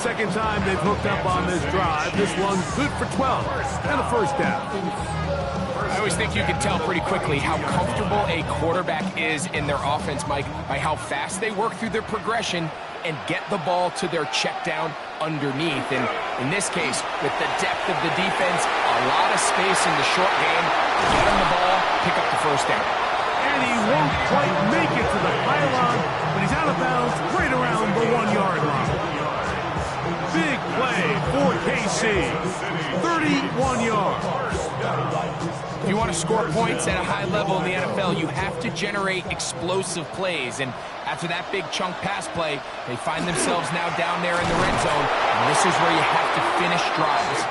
Second time they've hooked up on this drive. This one's good for 12 and a first down. I always think you can tell pretty quickly how comfortable a quarterback is in their offense, Mike, by how fast they work through their progression and get the ball to their check down underneath. And in this case, with the depth of the defense, a lot of space in the short game, get him the ball, pick up the first down. And he won't quite make it to the pylon, but he's out of bounds right around the 1-yard line. Big play for KC. 31 yards. If you want to score points at a high level in the NFL, you have to generate explosive plays. And after that big chunk pass play, they find themselves now down there in the red zone. And this is where you have to finish drives.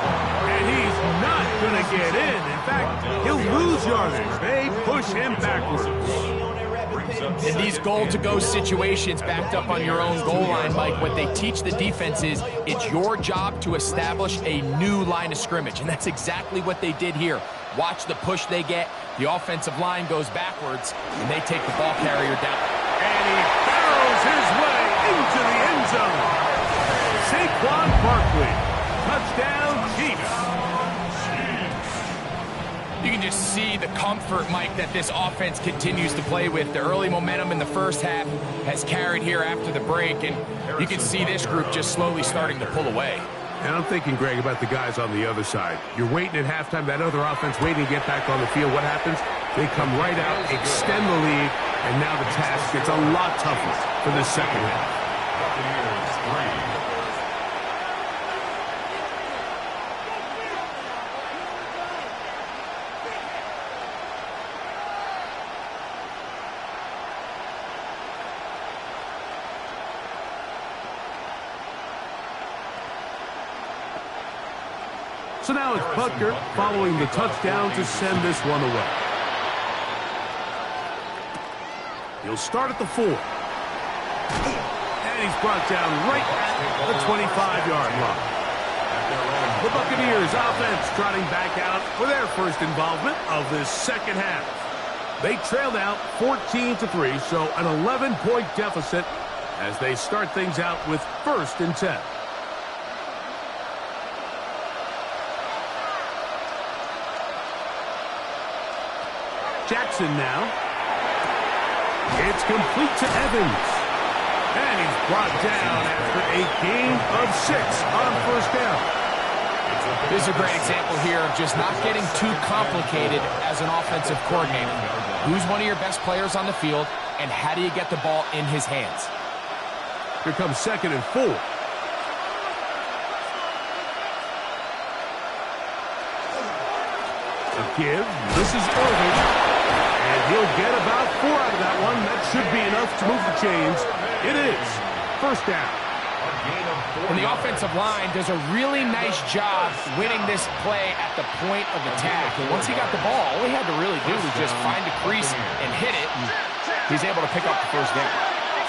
And he's not going to get in. In fact, he'll lose yardage. They push him backwards. In these goal-to-go situations backed up on your own goal line, Mike, what they teach the defense is it's your job to establish a new line of scrimmage. And that's exactly what they did here. Watch the push they get. The offensive line goes backwards, and they take the ball carrier down. And he barrels his way into the end zone. Saquon Barkley. Touchdown, Chiefs. You can just see the comfort, Mike, that this offense continues to play with. The early momentum in the first half has carried here after the break, and you can see this group just slowly starting to pull away. And I'm thinking, Greg, about the guys on the other side. You're waiting at halftime, that other offense waiting to get back on the field. What happens? They come right out, extend the lead, and now the task gets a lot tougher for the second half. So now it's Butker following the touchdown to send this one away. He'll start at the 4. And he's brought down right at the 25-yard line. The Buccaneers offense trotting back out for their first involvement of this second half. They trailed out 14-3, so an 11-point deficit as they start things out with first and 10. Jackson now. It's complete to Evans. And he's brought down after a gain of 6 on first down. This is a great example here of just not getting too complicated as an offensive coordinator. Who's one of your best players on the field, and how do you get the ball in his hands? Here comes second and 4. A give. This is Irving. And he'll get about 4 out of that one. That should be enough to move the chains. It is. First down. And the offensive line does a really nice job winning this play at the point of attack. And once he got the ball, all he had to really do was just find a crease and hit it. And he's able to pick up the first down.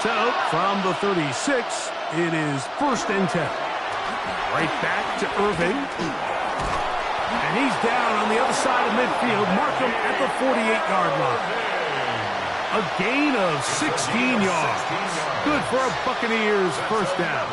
So, from the 36, it is first and 10. Right back to Irving. And he's down on the other side of midfield. Mark him at the 48-yard line. A gain of 16 yards. Good for a Buccaneers first down.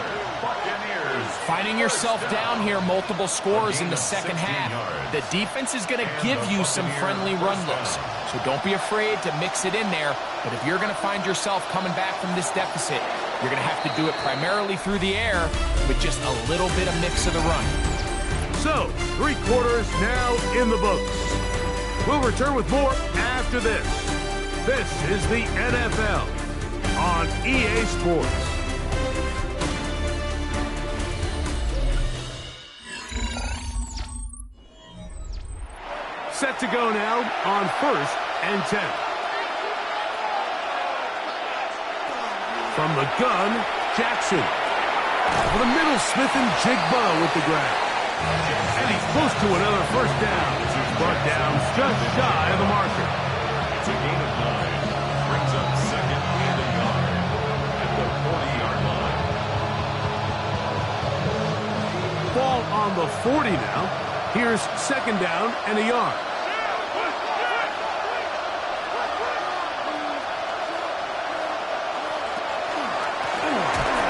Finding yourself down here, multiple scores in the second half. The defense is going to give you some friendly run looks. So don't be afraid to mix it in there. But if you're going to find yourself coming back from this deficit, you're going to have to do it primarily through the air with just a little bit of mix of the run. So, 3 quarters now in the books. We'll return with more after this. This is the NFL on EA Sports. Set to go now on 1st and 10. From the gun, Jackson. For the middle, Smith and Jigba with the grab. And he's close to another first down. He's brought down just shy of the marker. It's a gain of 9. Brings up second and a yard at the 40-yard line. Ball on the 40 now. Here's second down and a yard.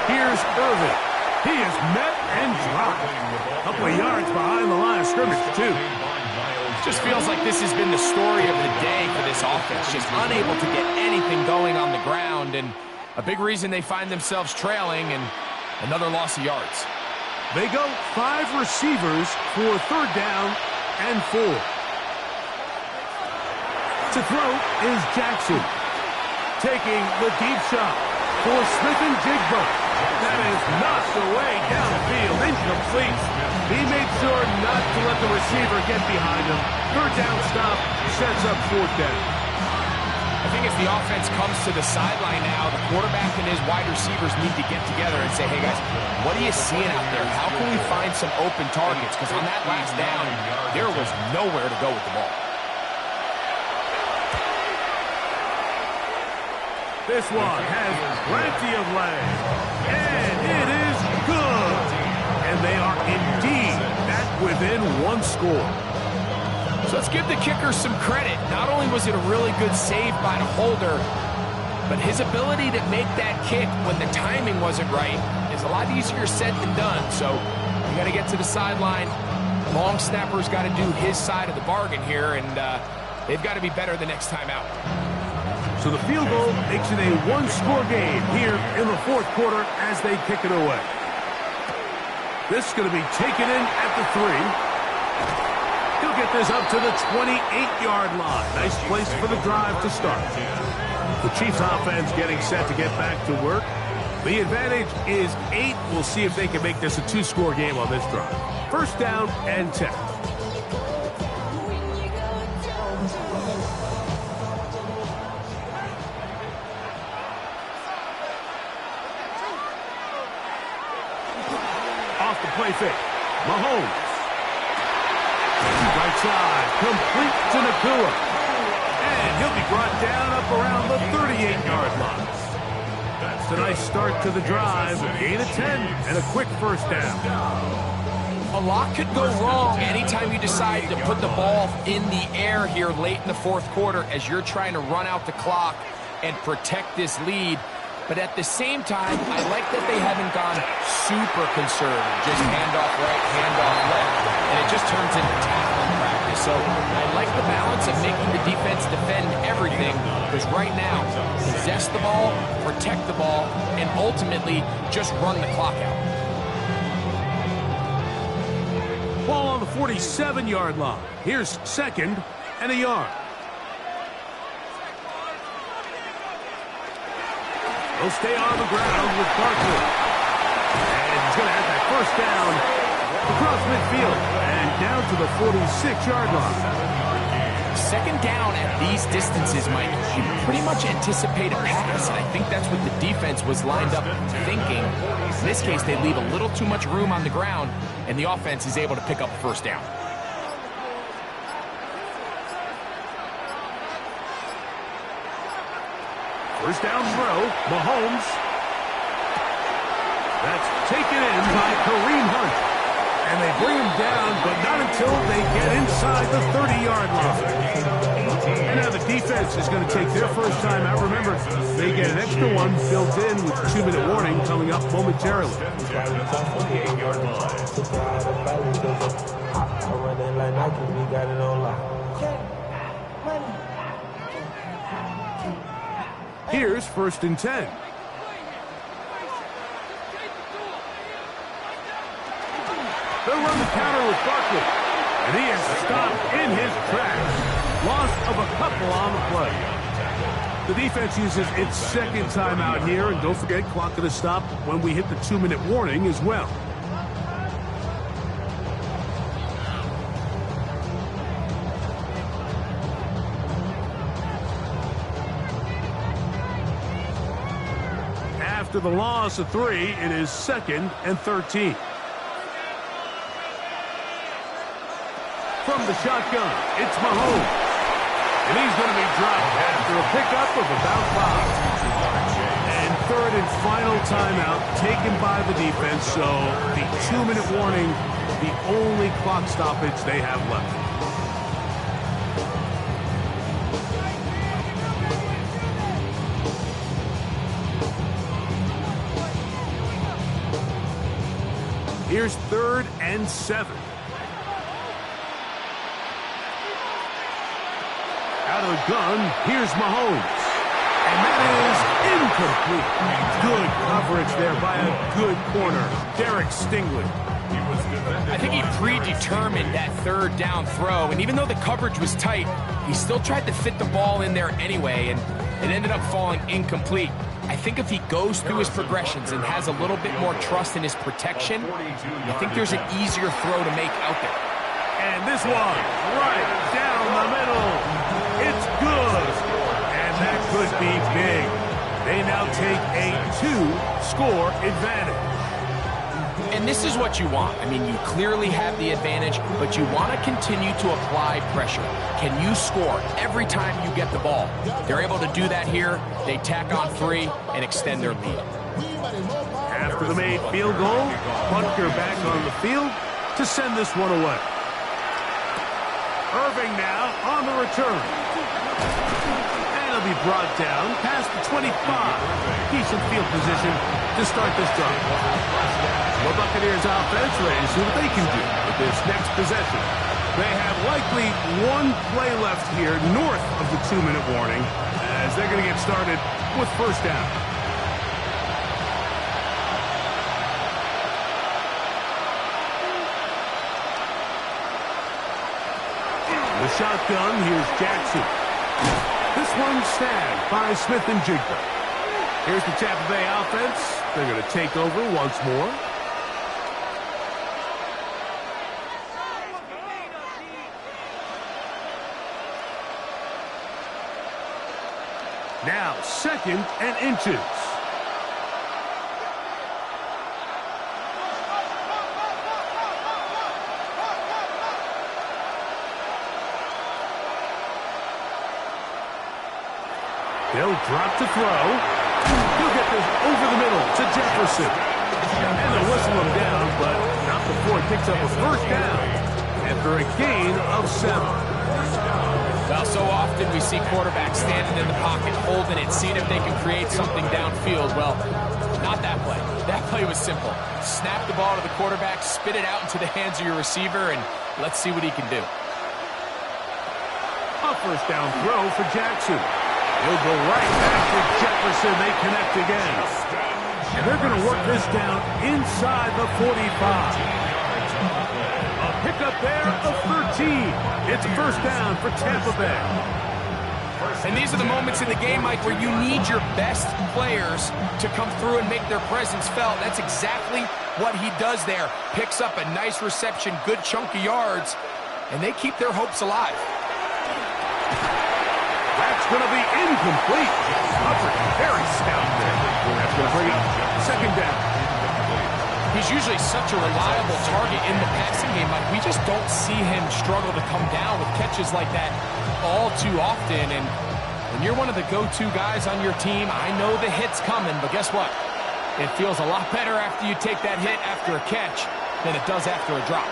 Here's Irvin. He is met and dropped. A couple of yards behind the line of scrimmage, too. Just feels like this has been the story of the day for this offense. Just unable to get anything going on the ground, and a big reason they find themselves trailing and another loss of yards. They go 5 receivers for third down and 4. To throw is Jackson. Taking the deep shot for Smith and Jigba. That is knocked away downfield, incomplete. He made sure not to let the receiver get behind him. Third down stop sets up fourth down. I think as the offense comes to the sideline now, the quarterback and his wide receivers need to get together and say, hey guys, what are you seeing out there? How can we find some open targets? Because on that last down, there was nowhere to go with the ball. This one has plenty of legs, and it is good. And they are indeed back within one score. So let's give the kicker some credit. Not only was it a really good save by the holder, but his ability to make that kick when the timing wasn't right is a lot easier said than done. So you got to get to the sideline. Long snapper's got to do his side of the bargain here, and they've got to be better the next time out. So the field goal makes it a one-score game here in the fourth quarter as they kick it away. This is going to be taken in at the 3. He'll get this up to the 28-yard line. Nice place for the drive to start. The Chiefs offense getting set to get back to work. The advantage is 8. We'll see if they can make this a 2-score game on this drive. First down and 10. Off the play fake. Mahomes. Right side. Complete to Nakua. And he'll be brought down up around the 38-yard line. That's a nice start to the drive. A gain of 10 and a quick first down. A lot could go wrong anytime you decide to put the ball in the air here late in the fourth quarter as you're trying to run out the clock and protect this lead. But at the same time, I like that they haven't gone super conservative. Just handoff right, handoff left. And it just turns into tackling practice. So I like the balance of making the defense defend everything. Because right now, possess the ball, protect the ball, and ultimately just run the clock out. Ball on the 47-yard line. Here's second and a yard. He'll stay on the ground with Barkley. And he's going to have that first down across midfield and down to the 46-yard line. Second down at these distances, Mike, you pretty much anticipate a pass, and I think that's what the defense was lined up thinking. In this case, they leave a little too much room on the ground, and the offense is able to pick up a first down. First down throw, Mahomes. That's taken in by Kareem Hunt. And they bring him down, but not until they get inside the 30-yard line. And now the defense is going to take their first time out. Remember, they get an extra one built in with a 2-minute warning coming up momentarily. Here's first and 10. They'll run the counter with Barkley. And he is stopped in his tracks. Loss of a couple on the play. The defense uses its second timeout here, and don't forget, clock going to stop when we hit the 2-minute warning as well. After the loss of 3, it is 2nd and 13. From the shotgun, it's Mahomes. And he's going to be dropped after a pickup of about 5. And 3rd and final timeout taken by the defense, so the 2-minute warning, the only clock stoppage they have left. Here's 3rd and 7. Out of the gun, here's Mahomes. And that is incomplete. Good coverage there by a good corner, Derek Stingley. I think he predetermined that 3rd down throw, and even though the coverage was tight, he still tried to fit the ball in there anyway, and it ended up falling incomplete. I think if he goes through his progressions and has a little bit more trust in his protection, I think there's an easier throw to make out there. And this one, right down the middle. It's good. And that could be big. They now take a 2-score advantage. And this is what you want. I mean, you clearly have the advantage, but you want to continue to apply pressure. Can you score every time you get the ball? They're able to do that here. They tack on 3 and extend their lead. After the made field goal, Butker back on the field to send this one away. Irving now on the return. And he'll be brought down past the 25. Decent field position to start this drive. The Buccaneers offense ready to see what they can do with this next possession. They have likely 1 play left here north of the 2-minute warning as they're going to get started with 1st down. The shotgun, here's Jackson. This one's snagged by Smith and Jigba. Here's the Tampa Bay offense. They're going to take over once more. Now, 2nd and inches. They'll drop to throw. He'll get this over the middle to Jefferson. And they'll whistle him down, but not before he picks up a 1st down after a gain of 7. Well, so often we see quarterbacks standing in the pocket, holding it, seeing if they can create something downfield. Well, not that play. That play was simple. Snap the ball to the quarterback, spit it out into the hands of your receiver, and let's see what he can do. A 1st down throw for Jackson. He'll go right back to Jefferson. They connect again. And they're going to work this down inside the 45. A pickup there of 13. It's 1st down for Tampa Bay. And these are the moments in the game, Mike, where you need your best players to come through and make their presence felt. That's exactly what he does there. Picks up a nice reception, good chunk of yards, and they keep their hopes alive. That's going to be incomplete. Hubbard, very stout there. That's going to bring up 2nd down. He's usually such a reliable target in the passing game. Like, we just don't see him struggle to come down with catches like that all too often. And when you're one of the go-to guys on your team, I know the hit's coming, but guess what? It feels a lot better after you take that hit after a catch than it does after a drop.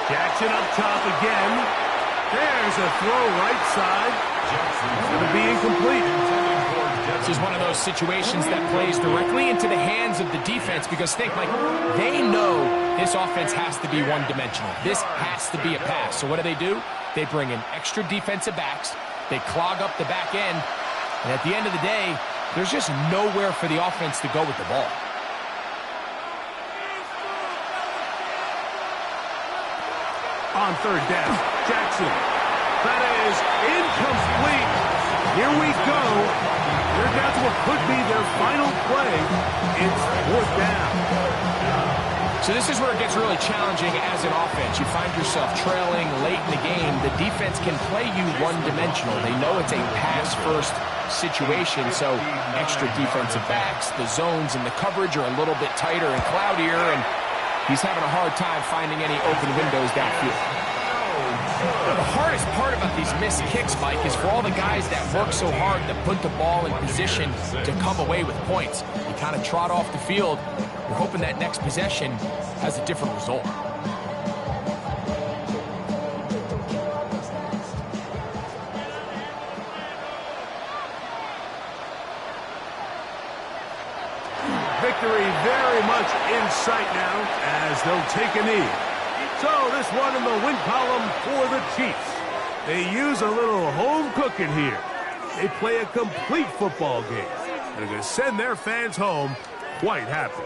Jackson up top again. There's a throw right side. It's going to be incomplete. This is one of those situations that plays directly into the hands of the defense because think, Mike, they know this offense has to be one-dimensional. This has to be a pass. So what do? They bring in extra defensive backs. They clog up the back end. And at the end of the day, there's just nowhere for the offense to go with the ball. On 3rd down, Jackson. That is incomplete. Here we go. They're down to what could be their final play. It's 4th down. So this is where it gets really challenging as an offense. You find yourself trailing late in the game. The defense can play you one-dimensional. They know it's a pass-first situation, so extra defensive backs, the zones and the coverage are a little bit tighter and cloudier, and he's having a hard time finding any open windows downfield. Now, the hardest part about these missed kicks, Mike, is for all the guys that work so hard to put the ball in position to come away with points. You kind of trot off the field. You're hoping that next possession has a different result. Victory very much in sight now as they'll take a knee. So this one in the win column for the Chiefs. They use a little home cooking here. They play a complete football game. And they're going to send their fans home quite happy.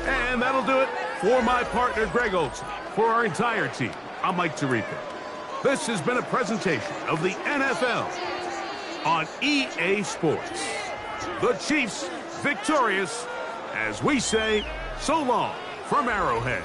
And that'll do it for my partner, Greg Olsen. For our entire team, I'm Mike Tirico. This has been a presentation of the NFL on EA Sports. The Chiefs victorious, as we say, so long from Arrowhead.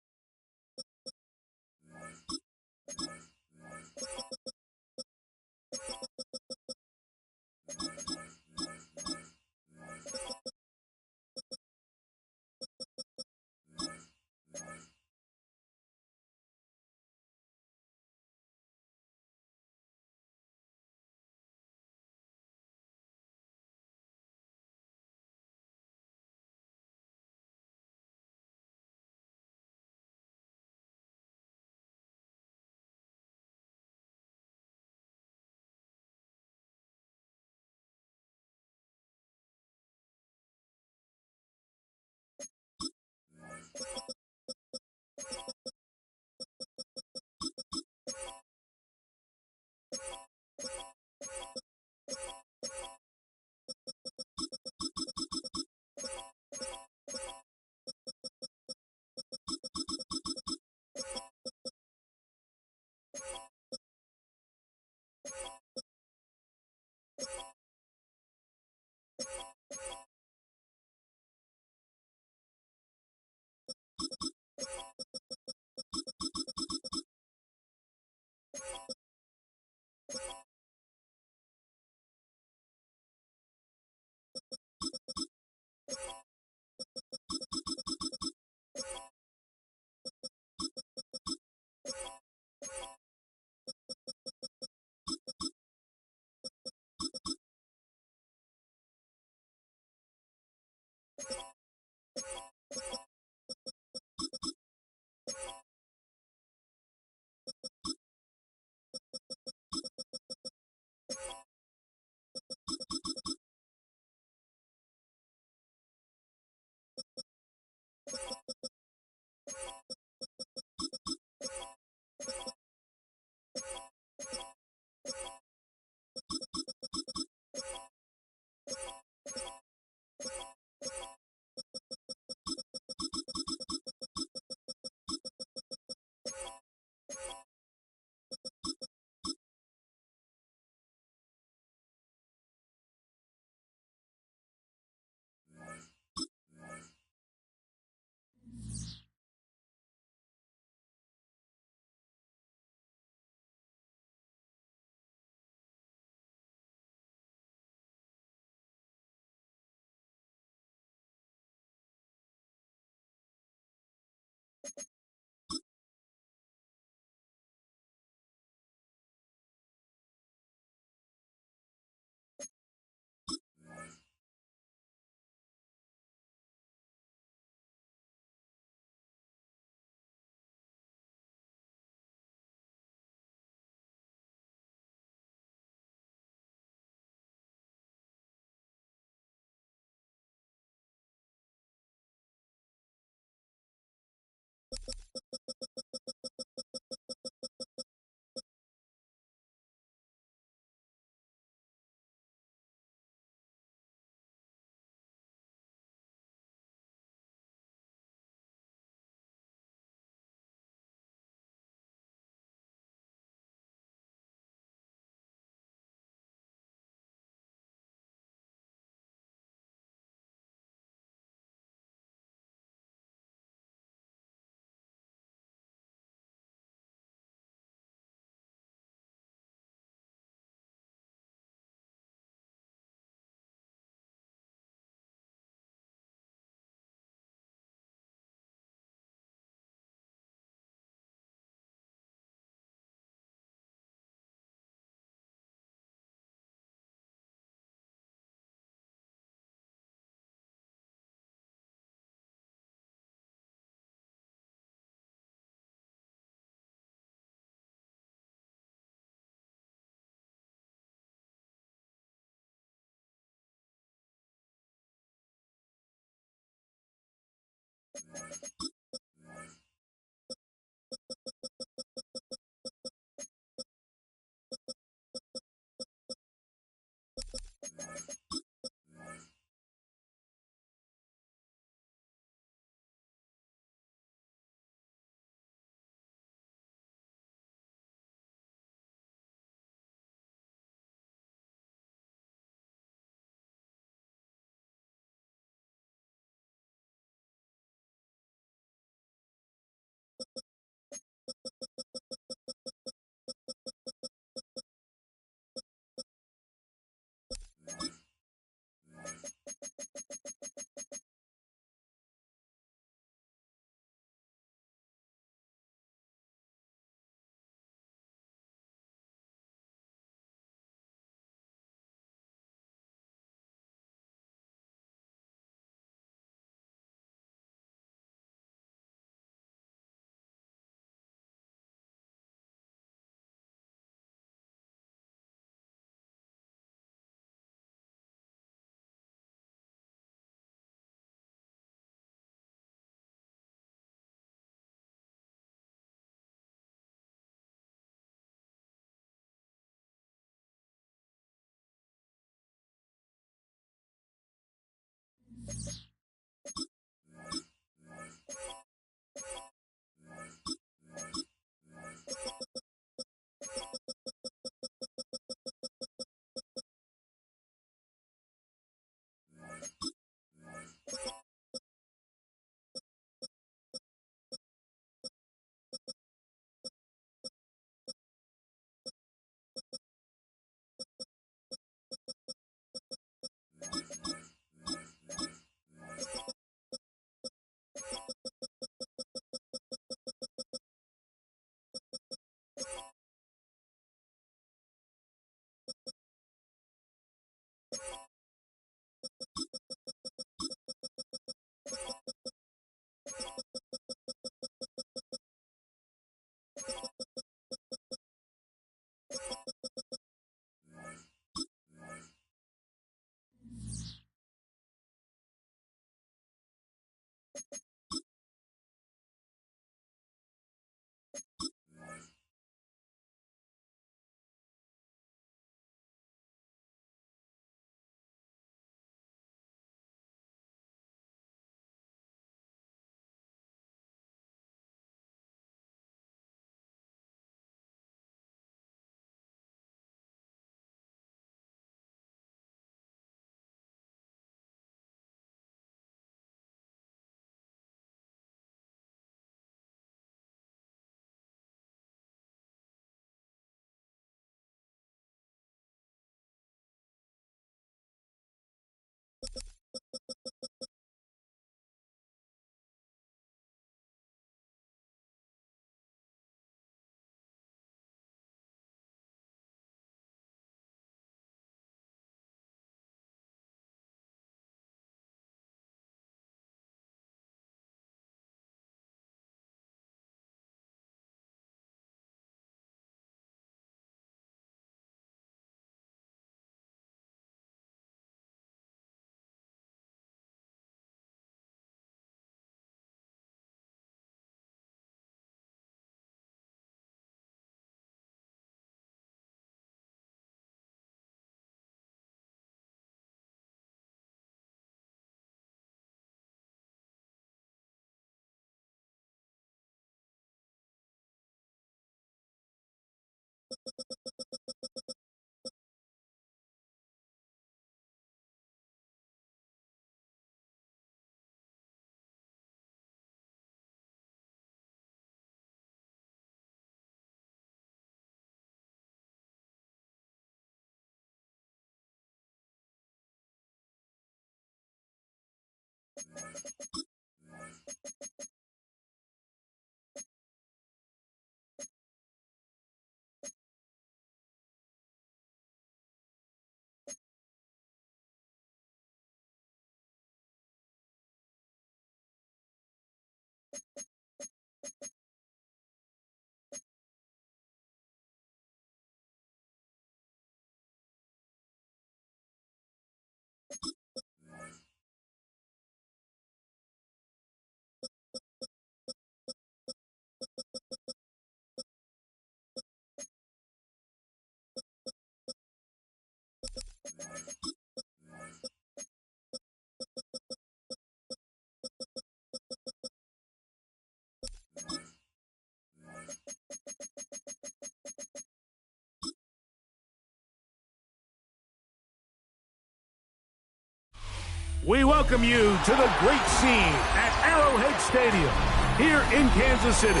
We welcome you to the great scene at Arrowhead Stadium here in Kansas City.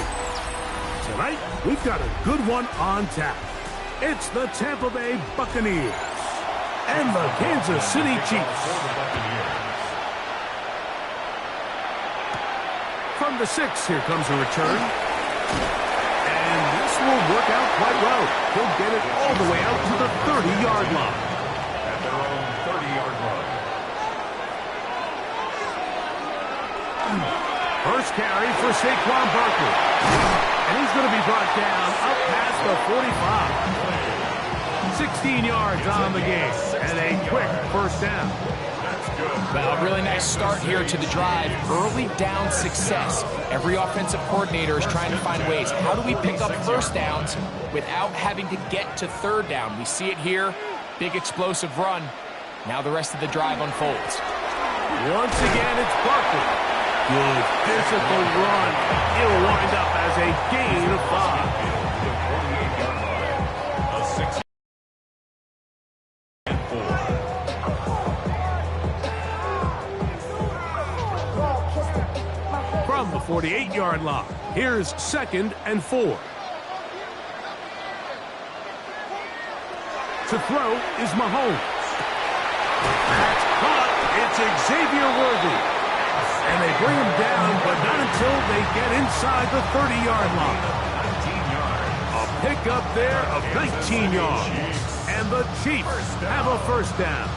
Tonight, we've got a good one on tap. It's the Tampa Bay Buccaneers and the Kansas City Chiefs. From the 6, here comes a return. And this will work out quite well. He'll get it all the way out to the 30-yard line. At their own 30-yard line. First carry for Saquon Barkley. And he's going to be brought down up past the 45. 16 yards on the game. And a quick first down. Well, a really nice start here to the drive. Early down success. Every offensive coordinator is trying to find ways. How do we pick up first downs without having to get to third down? We see it here. Big explosive run. Now the rest of the drive unfolds. Once again, it's Barkley. Good physical run. It'll wind up as a gain of 5. A 6 and 4. From the 48-yard line, here's 2nd and 4. To throw is Mahomes. That's caught. It's Xavier Worthy. And they bring him down, but not until they get inside the 30-yard line. 19 yards. A pickup there of 19 yards. And the Chiefs have a first down.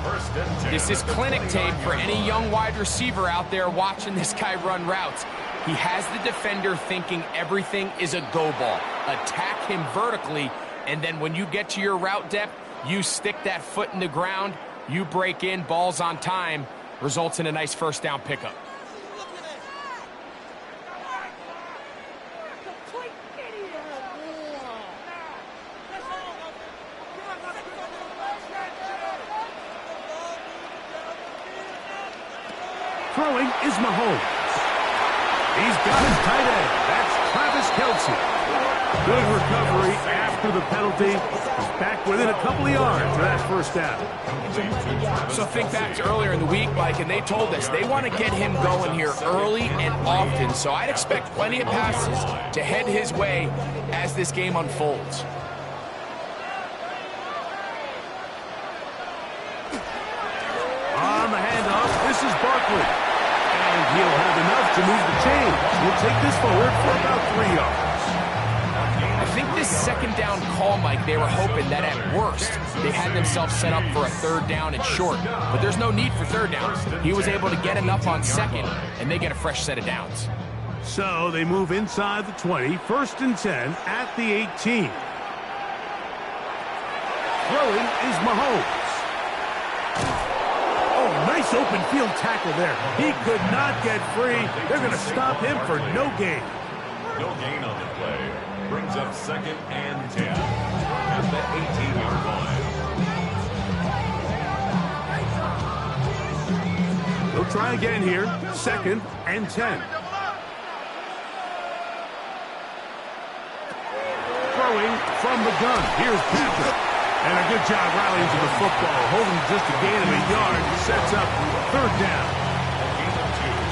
First and 10. This is clinic tape for any young wide receiver out there watching this guy run routes. He has the defender thinking everything is a go ball. Attack him vertically, and then when you get to your route depth, you stick that foot in the ground, you break in, balls on time, results in a nice first down pickup. Throwing is Mahomes. He's got his tight end. That's Travis Kelce. Good recovery after the penalty. He's back within a couple of yards for that first down. So think back to earlier in the week, Mike, and they told us they want to get him going here early and often. So I'd expect plenty of passes to head his way as this game unfolds. On the handoff, this is Barkley. And he'll have enough to move the chains. He'll take this forward for about 3 yards. I think this second down call, Mike, they were hoping that at worst they had themselves set up for a third down and short. But there's no need for third downs. He was able to get enough on second, and they get a fresh set of downs. So they move inside the 20, 1st and 10 at the 18. Throwing is Mahomes. Oh, nice open field tackle there. He could not get free. They're going to stop him for no gain. No gain on the play. Brings up 2nd and 10 at the 18-yard line. They'll try again here. 2nd and 10. Throwing from the gun. Here's Patrick. And a good job rallying to the football. Holding just a gain of a yard. Sets up 3rd down.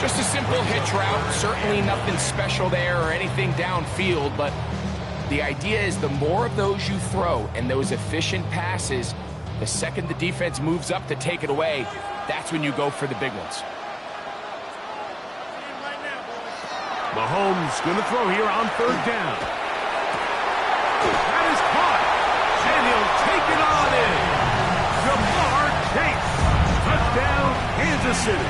Just a simple hitch route. Certainly nothing special there or anything downfield, but the idea is the more of those you throw and those efficient passes, the second the defense moves up to take it away, that's when you go for the big ones. Mahomes going to throw here on third down. That is caught. And he'll take it on in. Ja'Marr Chase. Touchdown, Kansas City.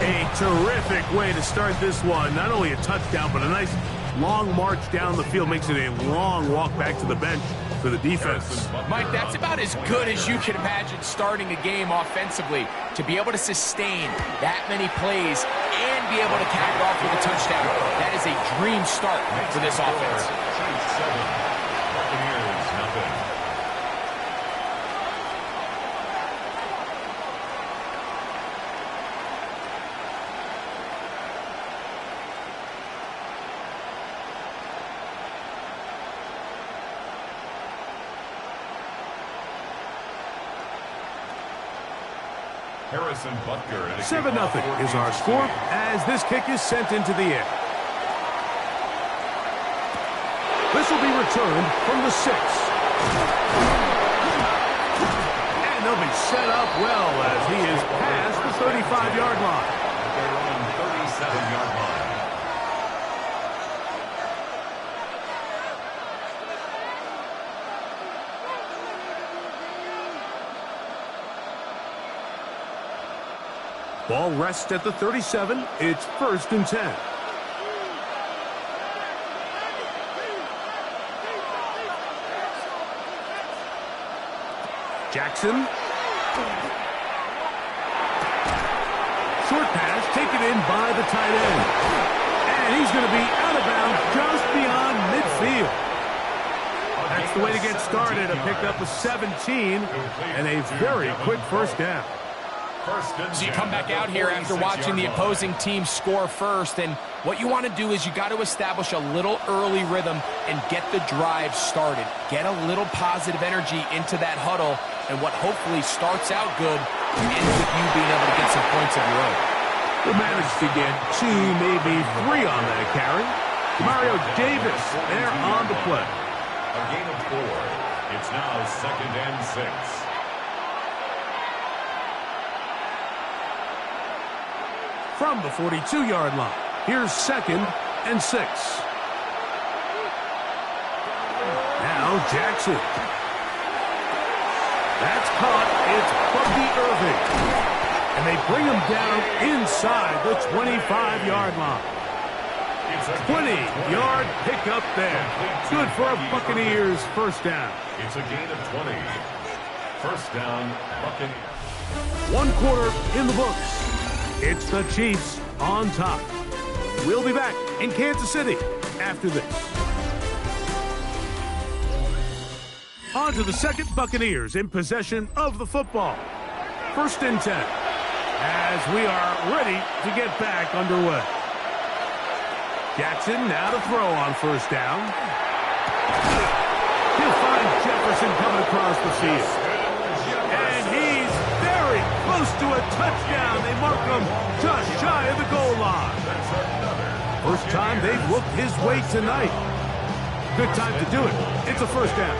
A terrific way to start this one. Not only a touchdown, but a nice long march down the field. Makes it a long walk back to the bench for the defense. Mike, that's about as good as you can imagine starting a game offensively. To be able to sustain that many plays and be able to cap it off with a touchdown, that is a dream start for this offense. Buccaneers, nothing. Harrison Butker. 7-0 is our score as this kick is sent into the air. This will be returned from the 6. And they'll be set up well as he is past the 35-yard line. They're on 37-yard line. Ball rests at the 37. It's 1st and 10. Jackson. Short pass taken in by the tight end. And he's going to be out of bounds just beyond midfield. That's the way to get started. A pickup of 17 and a very quick first down. So you come back out here after watching the opposing team score first, and what you want to do is you got to establish a little early rhythm and get the drive started. Get a little positive energy into that huddle, and what hopefully starts out good ends with you being able to get some points of your own. They managed to get 2, maybe 3 on that carry. Mario Davis there on the play. A gain of 4. It's now 2nd and 6. From the 42-yard line, here's 2nd and 6. Now Jackson. That's caught. It's Bucky Irving. And they bring him down inside the 25-yard line. 20-yard pickup there. Good for a Buccaneers first down. It's a gain of 20. First down, Buccaneers. 1 quarter in the books. It's the Chiefs on top. We'll be back in Kansas City after this. On to the second. Buccaneers in possession of the football. 1st and 10 as we are ready to get back underway. Jackson now to throw on first down. He'll find Jefferson coming across the field. And he's very close to a touchdown. They mark him just shy of the goal line. First time they've looked his way tonight. Good time to do it. It's a first down.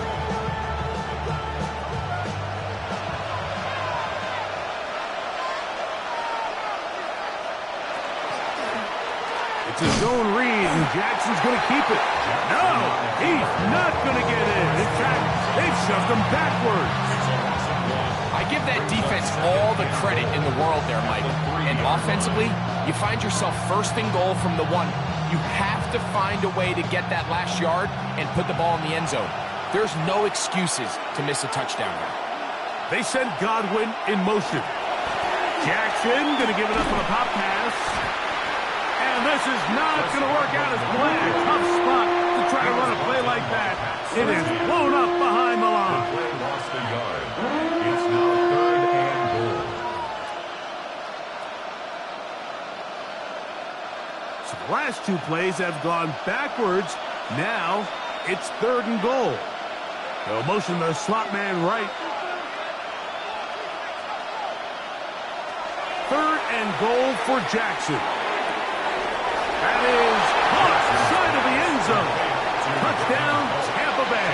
It's a zone read, and Jackson's going to keep it. No, he's not going to get in. In fact, they've shoved him backwards. I give that defense all the credit in the world there, Mike. And offensively, you find yourself 1st and goal from the 1. You have to find a way to get that last yard and put the ball in the end zone. There's no excuses to miss a touchdown here. They send Godwin in motion. Jackson going to give it up on a pop pass. And this is not going to work out as planned. Tough spot to try to run a play like that. It is blown up behind the line. Lost a yard. It's now 3rd and goal. So the last 2 plays have gone backwards. Now it's 3rd and goal. They'll motion the slot man right. 3rd and goal for Jackson. That is caught side of the end zone. Touchdown, Tampa Bay.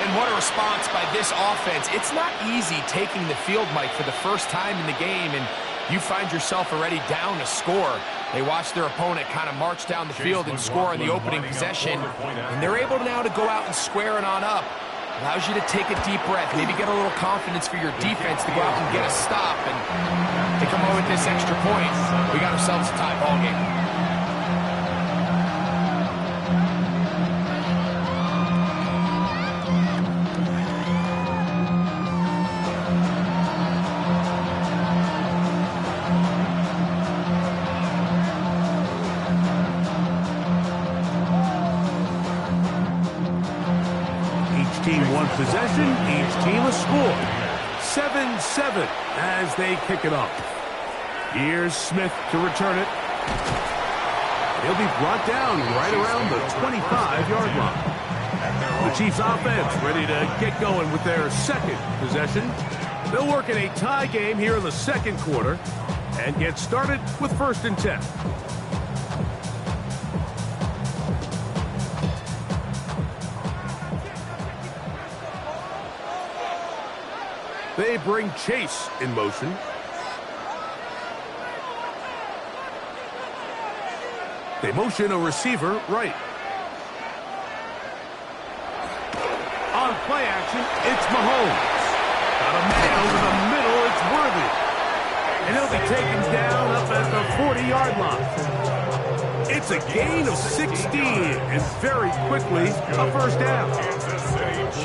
And what a response by this offense. It's not easy taking the field, Mike, for the first time in the game. And you find yourself already down a score. They watch their opponent kind of march down the field and score on the opening possession, and they're able now to go out and square it on up. Allows you to take a deep breath, maybe get a little confidence for your defense to go out and get a stop, and they come away with this extra point. We got ourselves a tie ball game. One possession, each team a score. 7-7 as they kick it off. Here's Smith to return it. He'll be brought down right around the 25-yard line. The Chiefs offense ready to get going with their second possession. They'll work in a tie game here in the second quarter and get started with 1st and 10. They bring Chase in motion. They motion a receiver right. On play action, it's Mahomes. Got a man over the middle, it's Worthy. And he'll be taken down up at the 40-yard line. It's a gain of 16, and very quickly, a 1st down.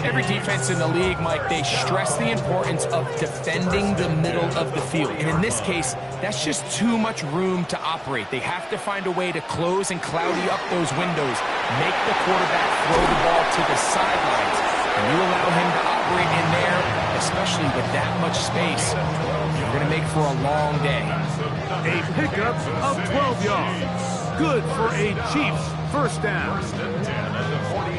Every defense in the league, Mike, they stress the importance of defending the middle of the field. And in this case, that's just too much room to operate. They have to find a way to close and cloudy up those windows, make the quarterback throw the ball to the sidelines. And you allow him to operate in there, especially with that much space, you're going to make for a long day. A pickup of 12 yards. Good for a Chiefs 1st down.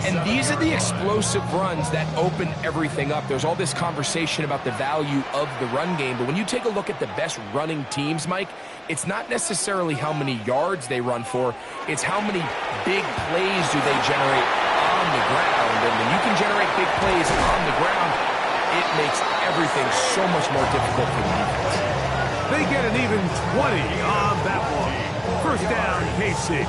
And these are the explosive runs that open everything up. There's all this conversation about the value of the run game, but when you take a look at the best running teams, Mike, it's not necessarily how many yards they run for, it's how many big plays do they generate on the ground. And when you can generate big plays on the ground, it makes everything so much more difficult for the defense. They get an even 20 on that one. 1st down, KC.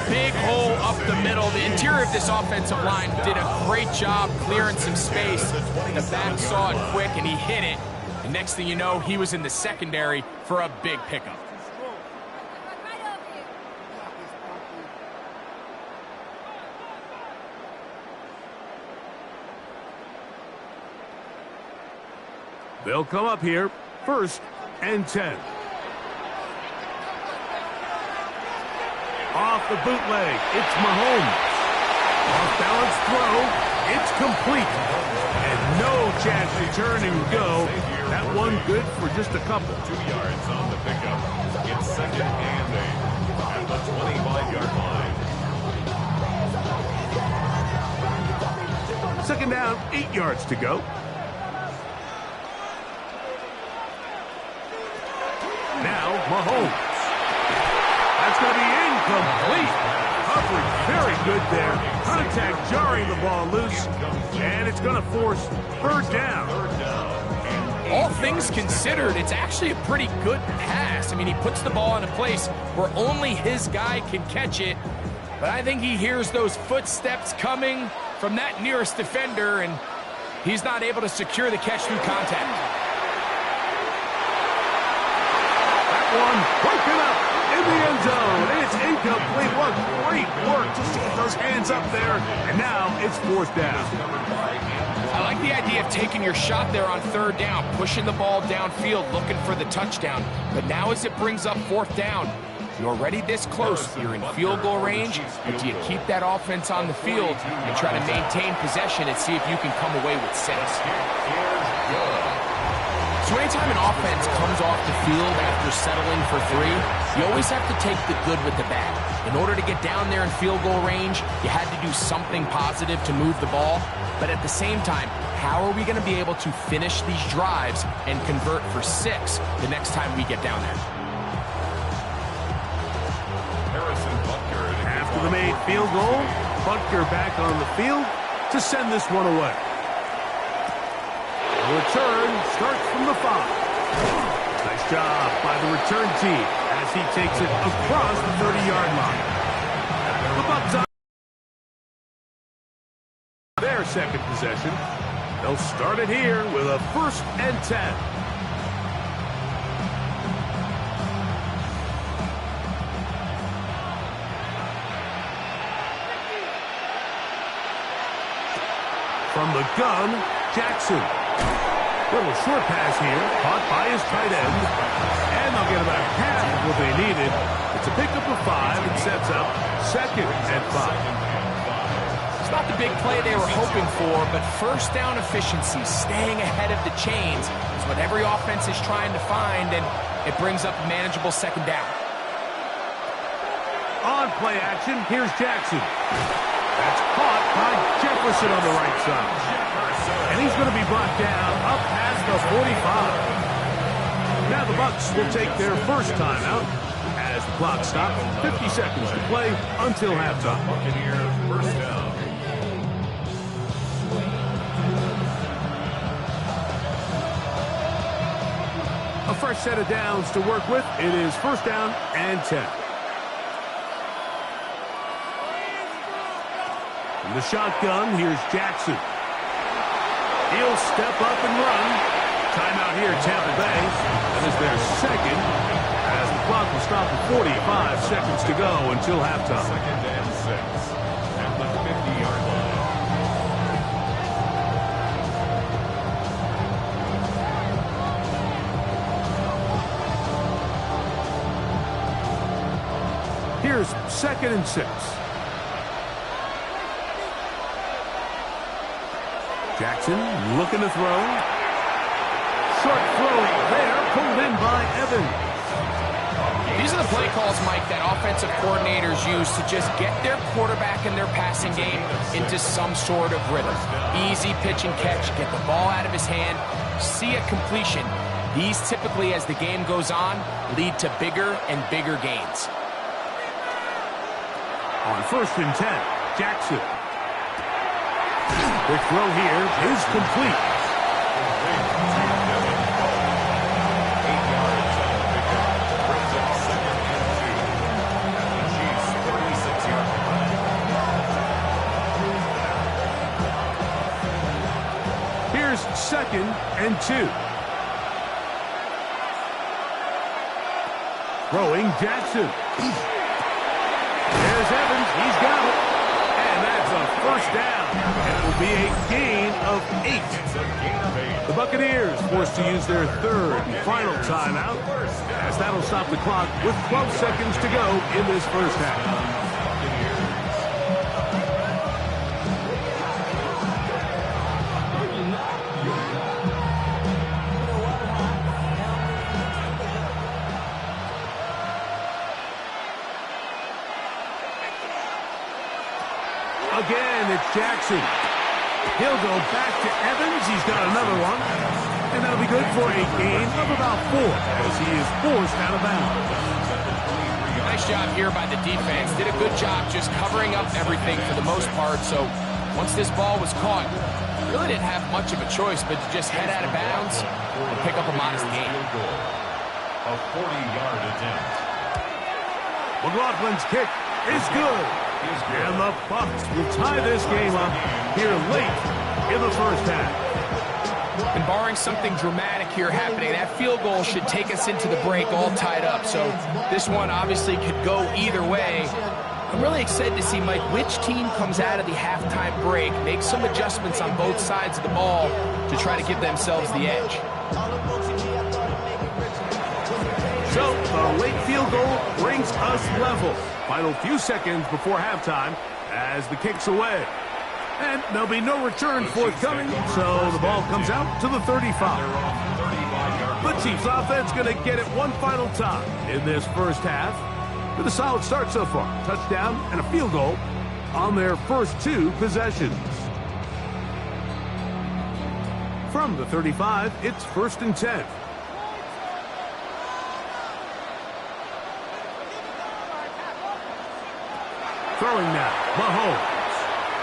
Big hole up the middle. The interior of this offensive line did a great job clearing some space. The back saw it quick, and he hit it. And next thing you know, he was in the secondary for a big pickup. They'll come up here, 1st and 10. Off the bootleg, it's Mahomes. Off-balance throw, it's complete. And no chance to turn and go. That one good for just a couple. 2 yards on the pickup. It's 2nd and 8 at the 25-yard line. 2nd down, 8 yards to go. Now Mahomes. That's going to be incomplete. Coverage very good there. Contact jarring the ball loose. And it's going to force 3rd down. All things considered, it's actually a pretty good pass. I mean, he puts the ball in a place where only his guy can catch it. But I think he hears those footsteps coming from that nearest defender, and he's not able to secure the catch through contact. That one broken up in the end zone. It's incomplete. What great work to get those hands up there. And now it's 4th down. I like the idea of taking your shot there on 3rd down, pushing the ball downfield, looking for the touchdown. But now as it brings up 4th down, you're already this close. You're in field goal range, but do you keep that offense on the field and try to maintain possession and see if you can come away with 6? So anytime an offense comes off the field after settling for 3, you always have to take the good with the bad. In order to get down there in field goal range, you had to do something positive to move the ball. But at the same time, how are we going to be able to finish these drives and convert for 6 the next time we get down there? After the made field goal, Butker back on the field to send this one away. The return starts from the 5. Nice job by the return team as he takes it across the 30-yard line. The Bucs on their second possession. They'll start it here with a 1st and 10. From the gun, Jackson. Little short pass here, caught by his tight end. And they'll get about half of what they needed. It's a pickup of 5 and sets up 2nd and 5. It's not the big play they were hoping for, but first down efficiency, staying ahead of the chains, is what every offense is trying to find, and it brings up a manageable 2nd down. On play action, here's Jackson. That's caught by Jefferson on the right side. And he's going to be brought down up past the 45. Now the Bucs will take their first timeout as the clock stops. 50 seconds to play until halftime. Buccaneers first down. A fresh set of downs to work with. It is 1st down and 10. From the shotgun, here's Jackson. He'll step up and run. Timeout here, Tampa Bay. That is their 2nd, as the clock will stop at 45 seconds to go until halftime. 2nd and 6 at the 50-yard line. Here's 2nd and 6. Jackson looking to throw. Short throw there, pulled in by Evans. These are the play calls, Mike, that offensive coordinators use to just get their quarterback and their passing game into some sort of rhythm. Easy pitch and catch, get the ball out of his hand, see a completion. These typically, as the game goes on, lead to bigger and bigger gains. On 1st and 10, Jackson. Quick throw here is complete. 8 yards on the pickup. Brings up 2nd and 2 at the Chiefs' 36-yard line. Here's 2nd and 2. Throwing Jackson. There's Evans. He's got it. And that's a 1st down. And it will be a gain of 8. It's a gain of 8. The Buccaneers forced to use their 3rd and final timeout, as that'll stop the clock with 12 seconds to go in this first half. Again, it's Jackson. He'll go back to Evans. He's got another one. And that'll be good for a gain of about 4 as he is forced out of bounds. Nice job here by the defense. Did a good job just covering up everything for the most part. So once this ball was caught, really didn't have much of a choice but to just head out of bounds and pick up a modest gain. A 40-yard attempt. McLaughlin's kick is good. And the Bucs will tie this game up here late in the first half. And barring something dramatic here happening, that field goal should take us into the break all tied up. So this one obviously could go either way. I'm really excited to see, Mike, which team comes out of the halftime break, make some adjustments on both sides of the ball to try to give themselves the edge. So the late field goal brings us level. Final few seconds before halftime as the kick's away. And there'll be no return forthcoming, so the ball comes out to the 35. The Chiefs offense going to get it one final time in this first half with a solid start so far. Touchdown and a field goal on their first 2 possessions. From the 35, it's 1st and 10. Throwing now, Mahomes.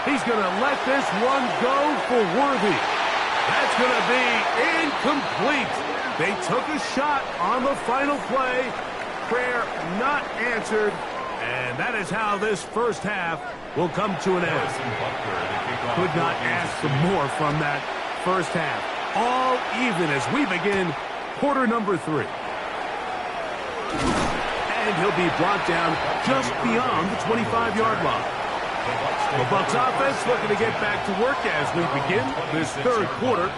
He's going to let this one go for Worthy. That's going to be incomplete. They took a shot on the final play. Prayer not answered. And that is how this first half will come to an end. Could not ask for more from that first half. All even as we begin quarter number 3. And he'll be brought down just beyond the 25-yard line. The Bucs offense looking to get back to work as we begin this third quarter.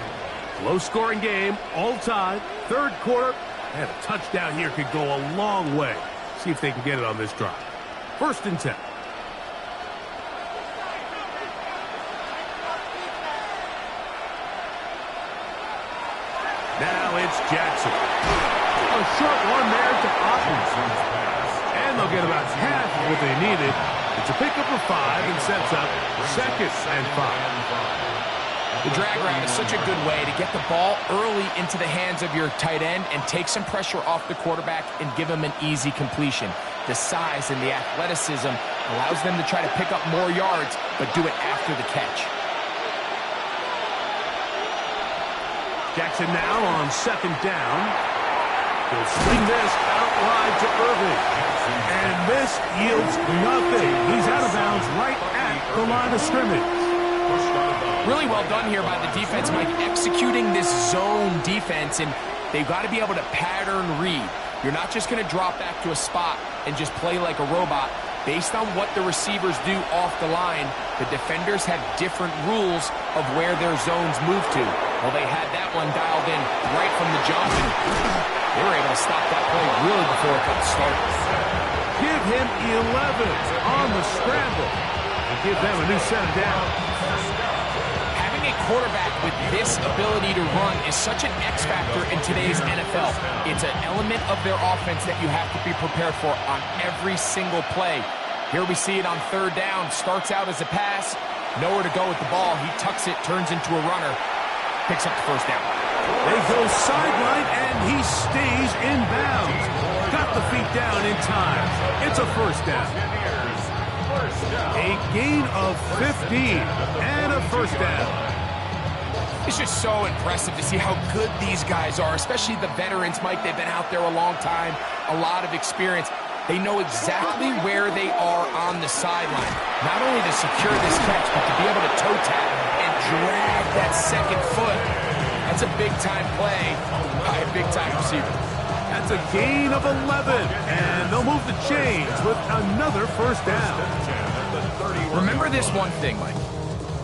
Low-scoring game, all tied. Third quarter, and a touchdown here could go a long way. See if they can get it on this drive. 1st and 10. Now it's Jackson. A short one there to Austin. And they'll get about half of what they needed. It's a pickup of 5 and sets up 2nd and 5. The drag route is such a good way to get the ball early into the hands of your tight end and take some pressure off the quarterback and give him an easy completion. The size and the athleticism allows them to try to pick up more yards, but do it after the catch. Jackson now on 2nd down. He'll swing this out wide to Irving. And this yields nothing. He's out of bounds right at the line of scrimmage. Really well done here by the defense, Mike, executing this zone defense, and they've got to be able to pattern read. You're not just going to drop back to a spot and just play like a robot. Based on what the receivers do off the line, the defenders have different rules of where their zones move to. Well, they had that one dialed in right from the jump, and they were able to stop that play really before it got started. Give him 11 on the scramble and give them a new set of downs. Having a quarterback with this ability to run is such an X factor in today's NFL. It's an element of their offense that you have to be prepared for on every single play. Here we see it on 3rd down. Starts out as a pass. Nowhere to go with the ball. He tucks it, turns into a runner. Picks up the 1st down. They go sideline, and he stays in bounds. Got the feet down in time. It's a 1st down. A gain of 15 and a 1st down. It's just so impressive to see how good these guys are, especially the veterans, Mike. They've been out there a long time, a lot of experience. They know exactly where they are on the sideline. Not only to secure this catch, but to be able to toe tap and drag that 2nd foot. That's a big-time play by a big-time receiver. That's a gain of 11, and they'll move the chains with another 1st down. Remember this one thing, Mike.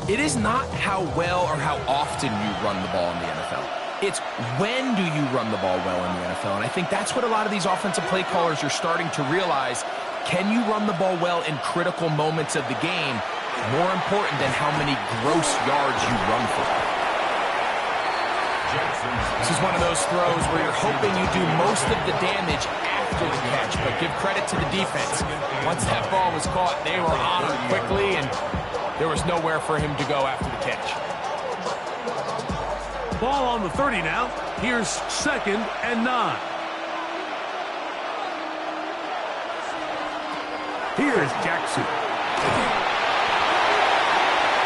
It is not how well or how often you run the ball in the NFL. It's when do you run the ball well in the NFL. And I think that's what a lot of these offensive play callers are starting to realize. Can you run the ball well in critical moments of the game? More important than how many gross yards you run for. This is one of those throws where you're hoping you do most of the damage after the catch, but give credit to the defense. Once that ball was caught, they were on him quickly, and there was nowhere for him to go after the catch. Ball on the 30 now. Here's 2nd and 9. Here's Jackson.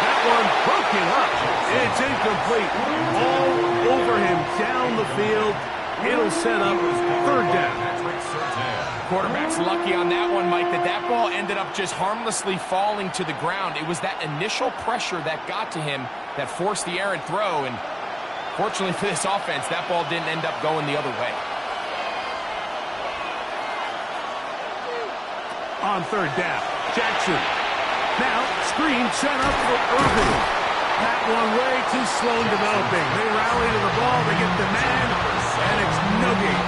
That one broken up. It's incomplete. All over him down the field. It'll set up 3rd down. Quarterback's lucky on that one, Mike, that ball ended up just harmlessly falling to the ground. It was that initial pressure that got to him that forced the errant throw, and fortunately for this offense, that ball didn't end up going the other way. On 3rd down, Jackson. Now, screen set up for Irving. That one way too slow in developing. They rally to the ball, they get the man, and it's no gain.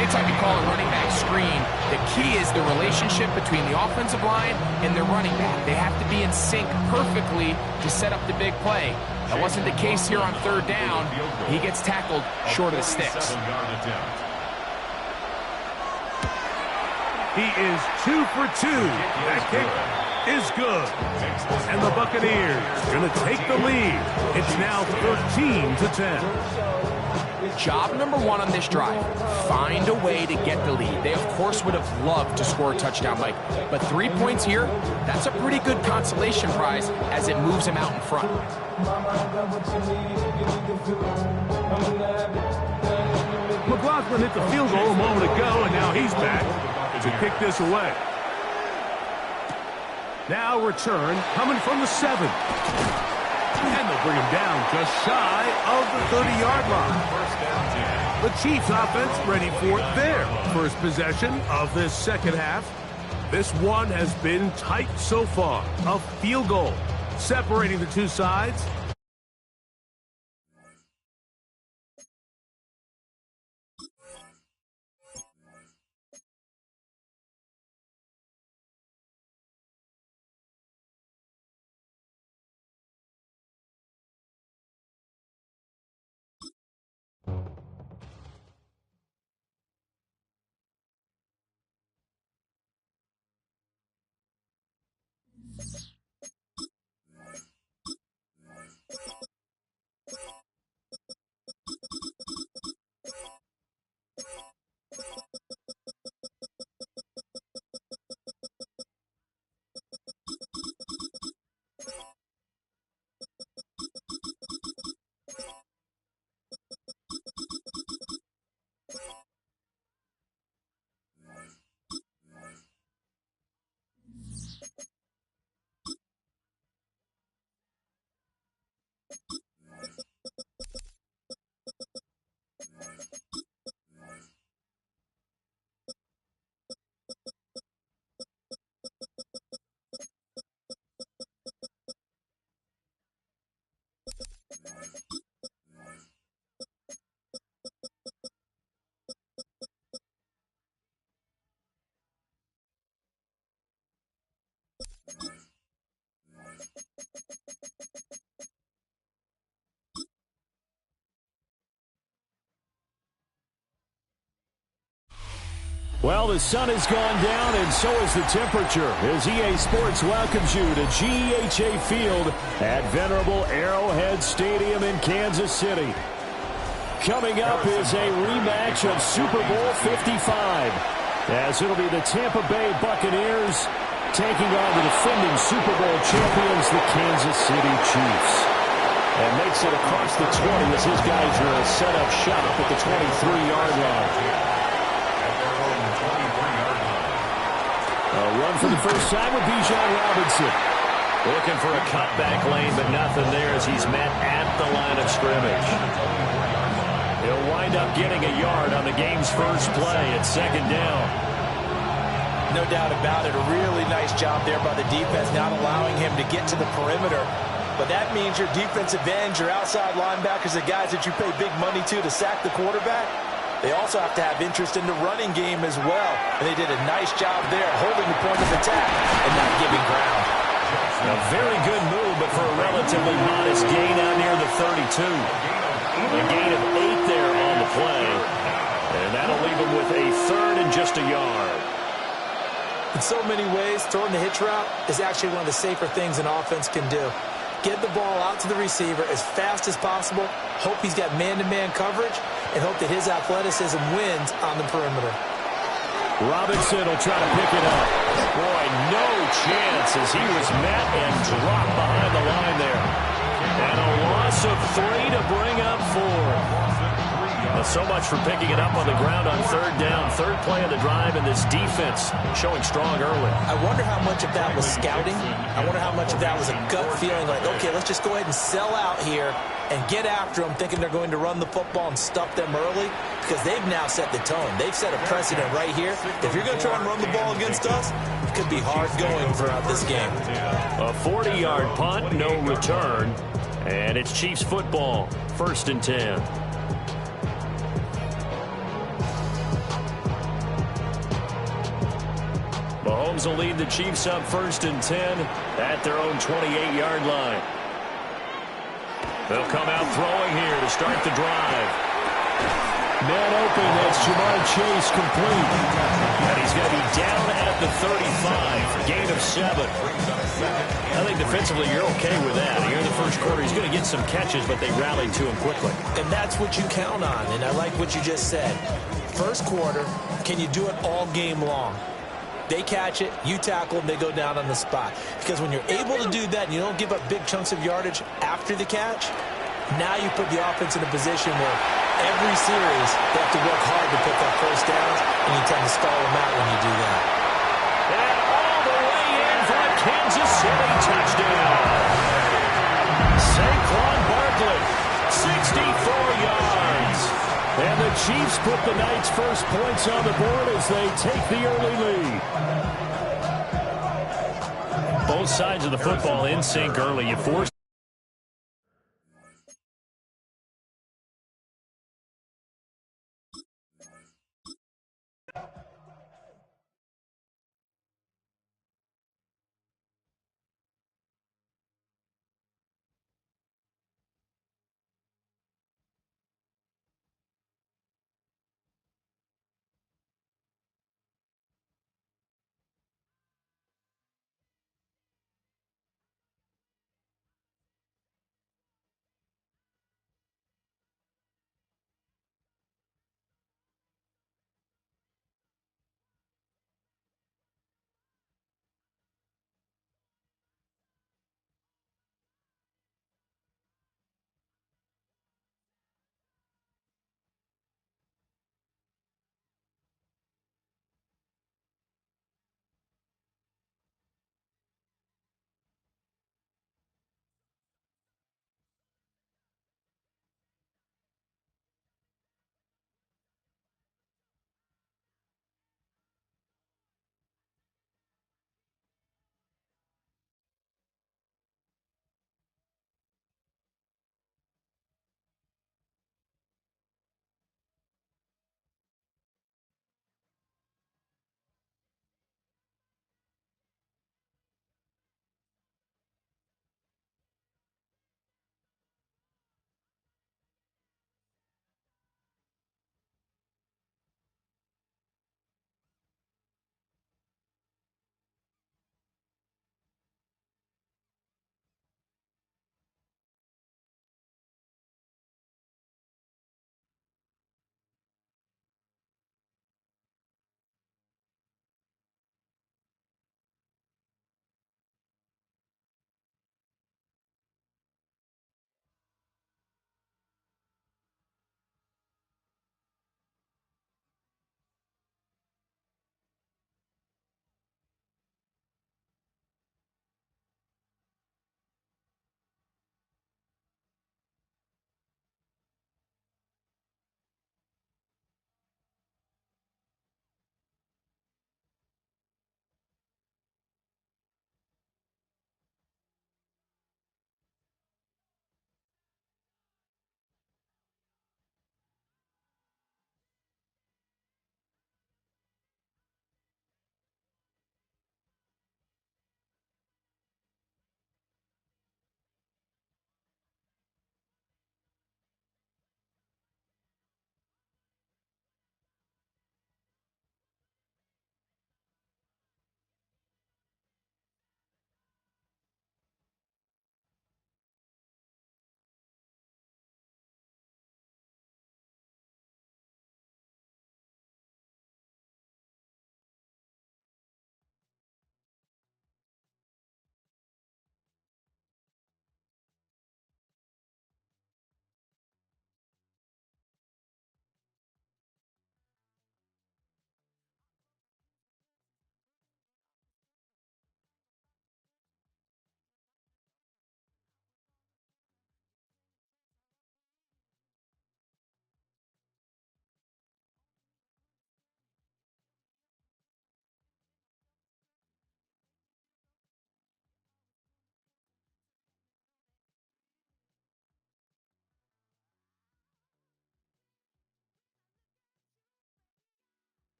Anytime you call a running back screen, the key is the relationship between the offensive line and their running back. They have to be in sync perfectly to set up the big play. That wasn't the case here on 3rd down. He gets tackled short of the sticks. He is 2 for 2. That kick is good. And the Buccaneers going to take the lead. It's now 13-10. Job number one on this drive, find a way to get the lead. They, of course, would have loved to score a touchdown, Mike. But 3 points here, that's a pretty good consolation prize as it moves him out in front. McLaughlin hit the field goal a moment ago, and now he's back to kick this away. Now return coming from the 7. And they'll bring him down just shy of the 30-yard line. The Chiefs offense ready for their first possession of this second half. This one has been tight so far. A field goal separating the two sides. Well, the sun has gone down, and so has the temperature, as EA Sports welcomes you to GEHA Field at venerable Arrowhead Stadium in Kansas City. Coming up is a rematch of Super Bowl 55, as it'll be the Tampa Bay Buccaneers taking on the defending Super Bowl champions, the Kansas City Chiefs. And makes it across the 20 as his guys are set up shop at the 23-yard line. A run for the first time with Bijan Robinson. Looking for a cutback lane, but nothing there as he's met at the line of scrimmage. He'll wind up getting a yard on the game's first play at second down. No doubt about it. A really nice job there by the defense, not allowing him to get to the perimeter. But that means your defensive ends, your outside linebackers, the guys that you pay big money to sack the quarterback, they also have to have interest in the running game as well. And they did a nice job there holding the point of attack and not giving ground. A very good move, but for a relatively modest gain out near the 32. A gain of 8 there on the play. And that'll leave him with a third and just a yard. In so many ways, throwing the hitch route is actually one of the safer things an offense can do. Get the ball out to the receiver as fast as possible, hope he's got man-to-man coverage, and hope that his athleticism wins on the perimeter. Robinson will try to pick it up. Boy, no chance as he was met and dropped behind the line there. And a loss of 3 to bring up 4. So much for picking it up on the ground on third down. Third play of the drive, and this defense showing strong early. I wonder how much of that was scouting. I wonder how much of that was a gut feeling like, okay, let's just go ahead and sell out here and get after them, thinking they're going to run the football and stuff them early, because they've now set the tone. They've set a precedent right here. If you're going to try and run the ball against us, it could be hard going throughout this game. A 40-yard punt, no return, and it's Chiefs football, 1st and 10. Mahomes will lead the Chiefs up 1st and 10 at their own 28-yard line. They'll come out throwing here to start the drive. Man open, that's Jamar Chase complete. And he's going to be down at the 35, gain of 7. I think defensively you're okay with that. Here in the first quarter, he's going to get some catches, but they rallied to him quickly. And that's what you count on, and I like what you just said. First quarter, can you do it all game long? They catch it, you tackle them, they go down on the spot. Because when you're able to do that and you don't give up big chunks of yardage after the catch, now you put the offense in a position where every series they have to work hard to pick up first downs, and you tend to stall them out when you do that. And all the way in for a Kansas City touchdown. Saquon Barkley, 64 yards. And the Chiefs put the Knights' first points on the board as they take the early lead. Both sides of the football in sync early. You force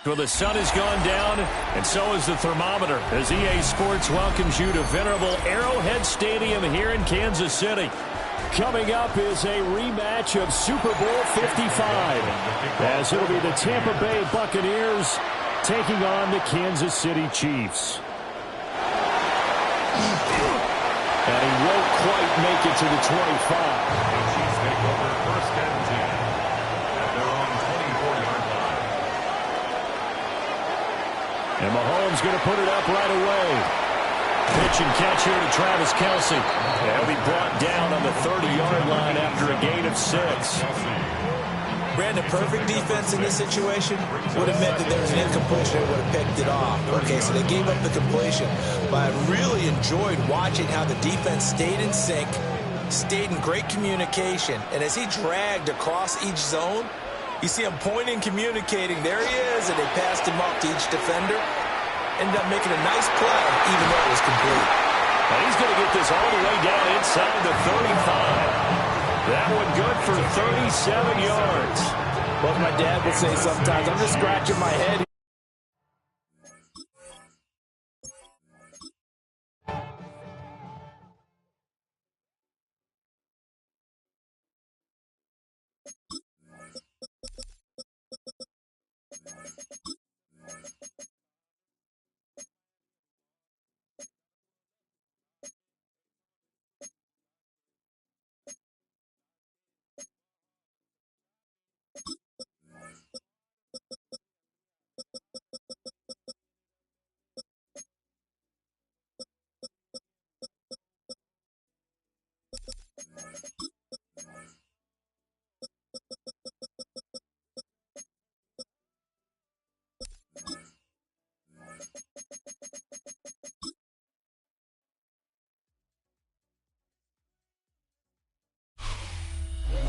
Well, the sun has gone down, and so has the thermometer, as EA Sports welcomes you to venerable Arrowhead Stadium here in Kansas City. Coming up is a rematch of Super Bowl 55, as it'll be the Tampa Bay Buccaneers taking on the Kansas City Chiefs. And he won't quite make it to the 25. The Chiefs take over first and 10 at their own 24-yard line. And Mahomes going to put it up right away. Pitch and catch here to Travis Kelce. He'll be brought down on the 30-yard line after a gain of 6. Brandon, perfect defense in this situation would have meant that there was an incompletion and would have picked it off. Okay, so they gave up the completion. But I really enjoyed watching how the defense stayed in sync, stayed in great communication. And as he dragged across each zone, you see him pointing, communicating. There he is, and they passed him off to each defender. Ended up making a nice play, even though it was complete. And he's going to get this all the way down inside the 35. That one good for 37 yards. What my dad would say sometimes, I'm just scratching my head.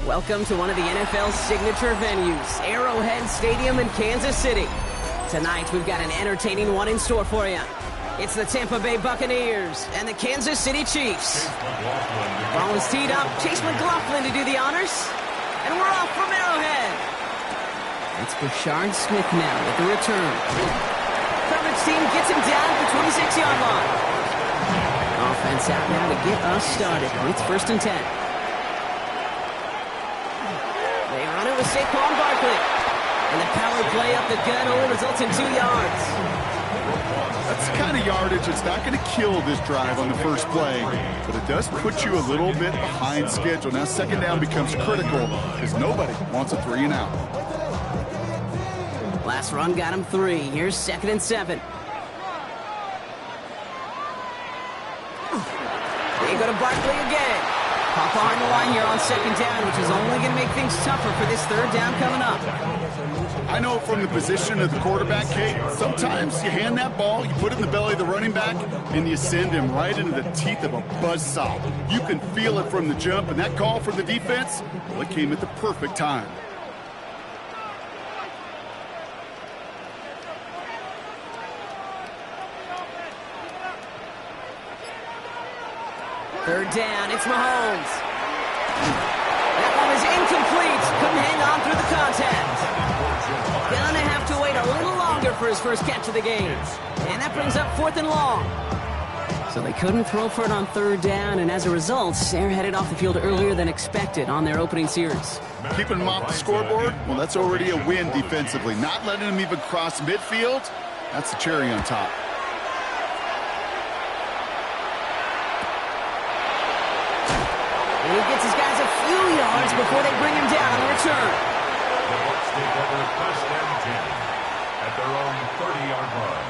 Welcome to one of the NFL's signature venues, Arrowhead Stadium in Kansas City. Tonight, we've got an entertaining one in store for you. It's the Tampa Bay Buccaneers and the Kansas City Chiefs. Ball is teed up. Chase McLaughlin to do the honors. And we're off from Arrowhead. It's Brashard Smith now with the return. Coverage team gets him down at the 26-yard line. Offense out now to get us started. It's first and 10. They run it with Saquon Barkley. And the power play up the gut only results in 2 yards. That's the kind of yardage that's not going to kill this drive on the first play, but it does put you a little bit behind schedule. Now second down becomes critical because nobody wants a 3 and out. Last run got him 3. Here's second and 7. They go to Barkley again. Pop behind the line here on second down, which is only going to make things tougher for this third down coming up. I know from the position of the quarterback, Kate, sometimes you hand that ball, you put it in the belly of the running back, and you send him right into the teeth of a buzzsaw. You can feel it from the jump, and that call from the defense, well, it came at the perfect time. Third down, it's Mahomes. That one is incomplete. Couldn't hang on through the contact. Gonna have to wait a little longer for his first catch of the game. And that brings up 4th and long. So they couldn't throw for it on third down, and as a result, they're headed off the field earlier than expected on their opening series. Keeping them off the scoreboard, well, that's already a win defensively. Not letting them even cross midfield, that's the cherry on top. And he gets his guys a few yards before they bring him down in return. The Bucs take over first and 10 at their own 30-yard line.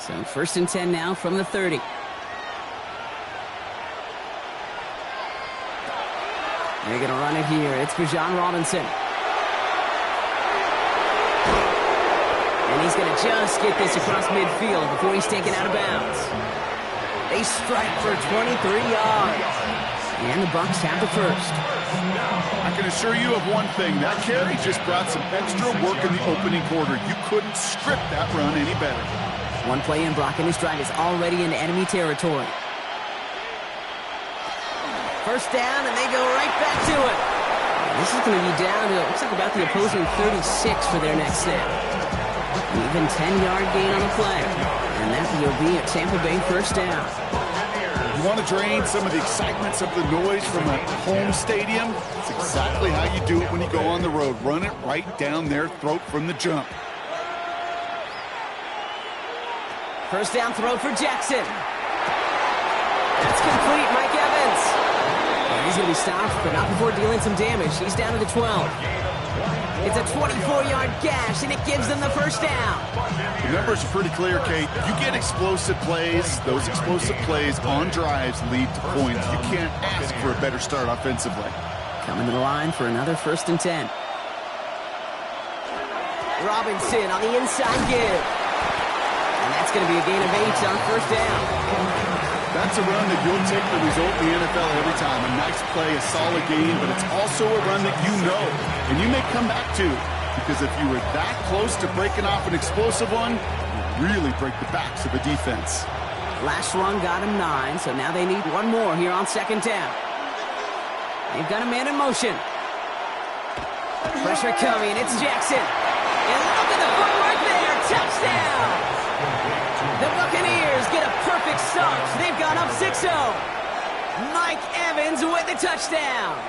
So first and 10 now from the 30. They're going to run it here. It's Bijan Robinson. And he's going to just get this across midfield before he's taken out of bounds. They strike for 23 yards. And the Bucs have the first. I can assure you of one thing. That carry just brought some extra work in the opening quarter. You couldn't script that run any better. One play in, Brock, and his drive is already into enemy territory. First down, and they go right back to it. This is going to be down to, looks like about the opposing 36 for their next snap. An even 10-yard gain on the play. And that will be a Tampa Bay first down. You want to drain some of the excitements of the noise from a home stadium? It's exactly how you do it when you go on the road. Run it right down their throat from the jump. First down throw for Jackson. That's complete, Mike Evans. And he's going to be stopped, but not before dealing some damage. He's down to the 12. It's a 24-yard gash, and it gives them the first down. The numbers are pretty clear, Kate. You get explosive plays. Those explosive plays on drives lead to points. You can't ask for a better start offensively. Coming to the line for another 1st and 10. Robinson on the inside give. And that's going to be a gain of 8 on first down. That's a run that you'll take the result in the NFL every time. A nice play, a solid game, but it's also a run that you know and you may come back to, because if you were that close to breaking off an explosive one, you really break the backs of a defense. Last run got him 9, so now they need one more here on 2nd down. They've got a man in motion. Pressure coming, it's Jackson. And look at the footwork there, touchdown! The Buccaneers get a perfect start. They've gone up 6-0. Mike Evans with the touchdown.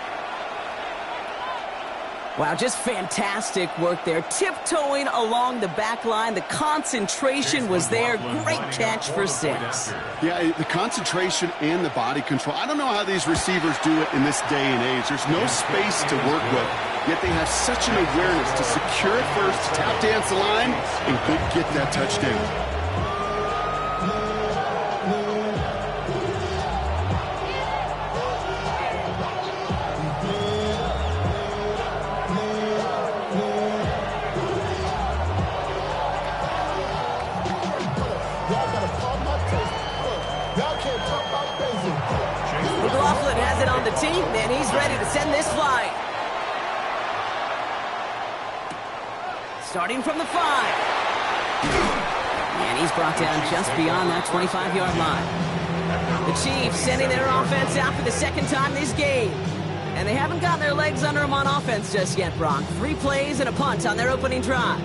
Wow, just fantastic work there. Tiptoeing along the back line. The concentration was there. Great catch for 6. Yeah, the concentration and the body control. I don't know how these receivers do it in this day and age. There's no space to work with, yet they have such an awareness to secure it first, tap dance the line, and get that touchdown. McLaughlin has it on the team, and he's ready to send this flight. Starting from the 5. And he's brought down just beyond that 25-yard line. The Chiefs sending their offense out for the 2nd time this game. And they haven't gotten their legs under them on offense just yet, Brock. 3 plays and a punt on their opening drive.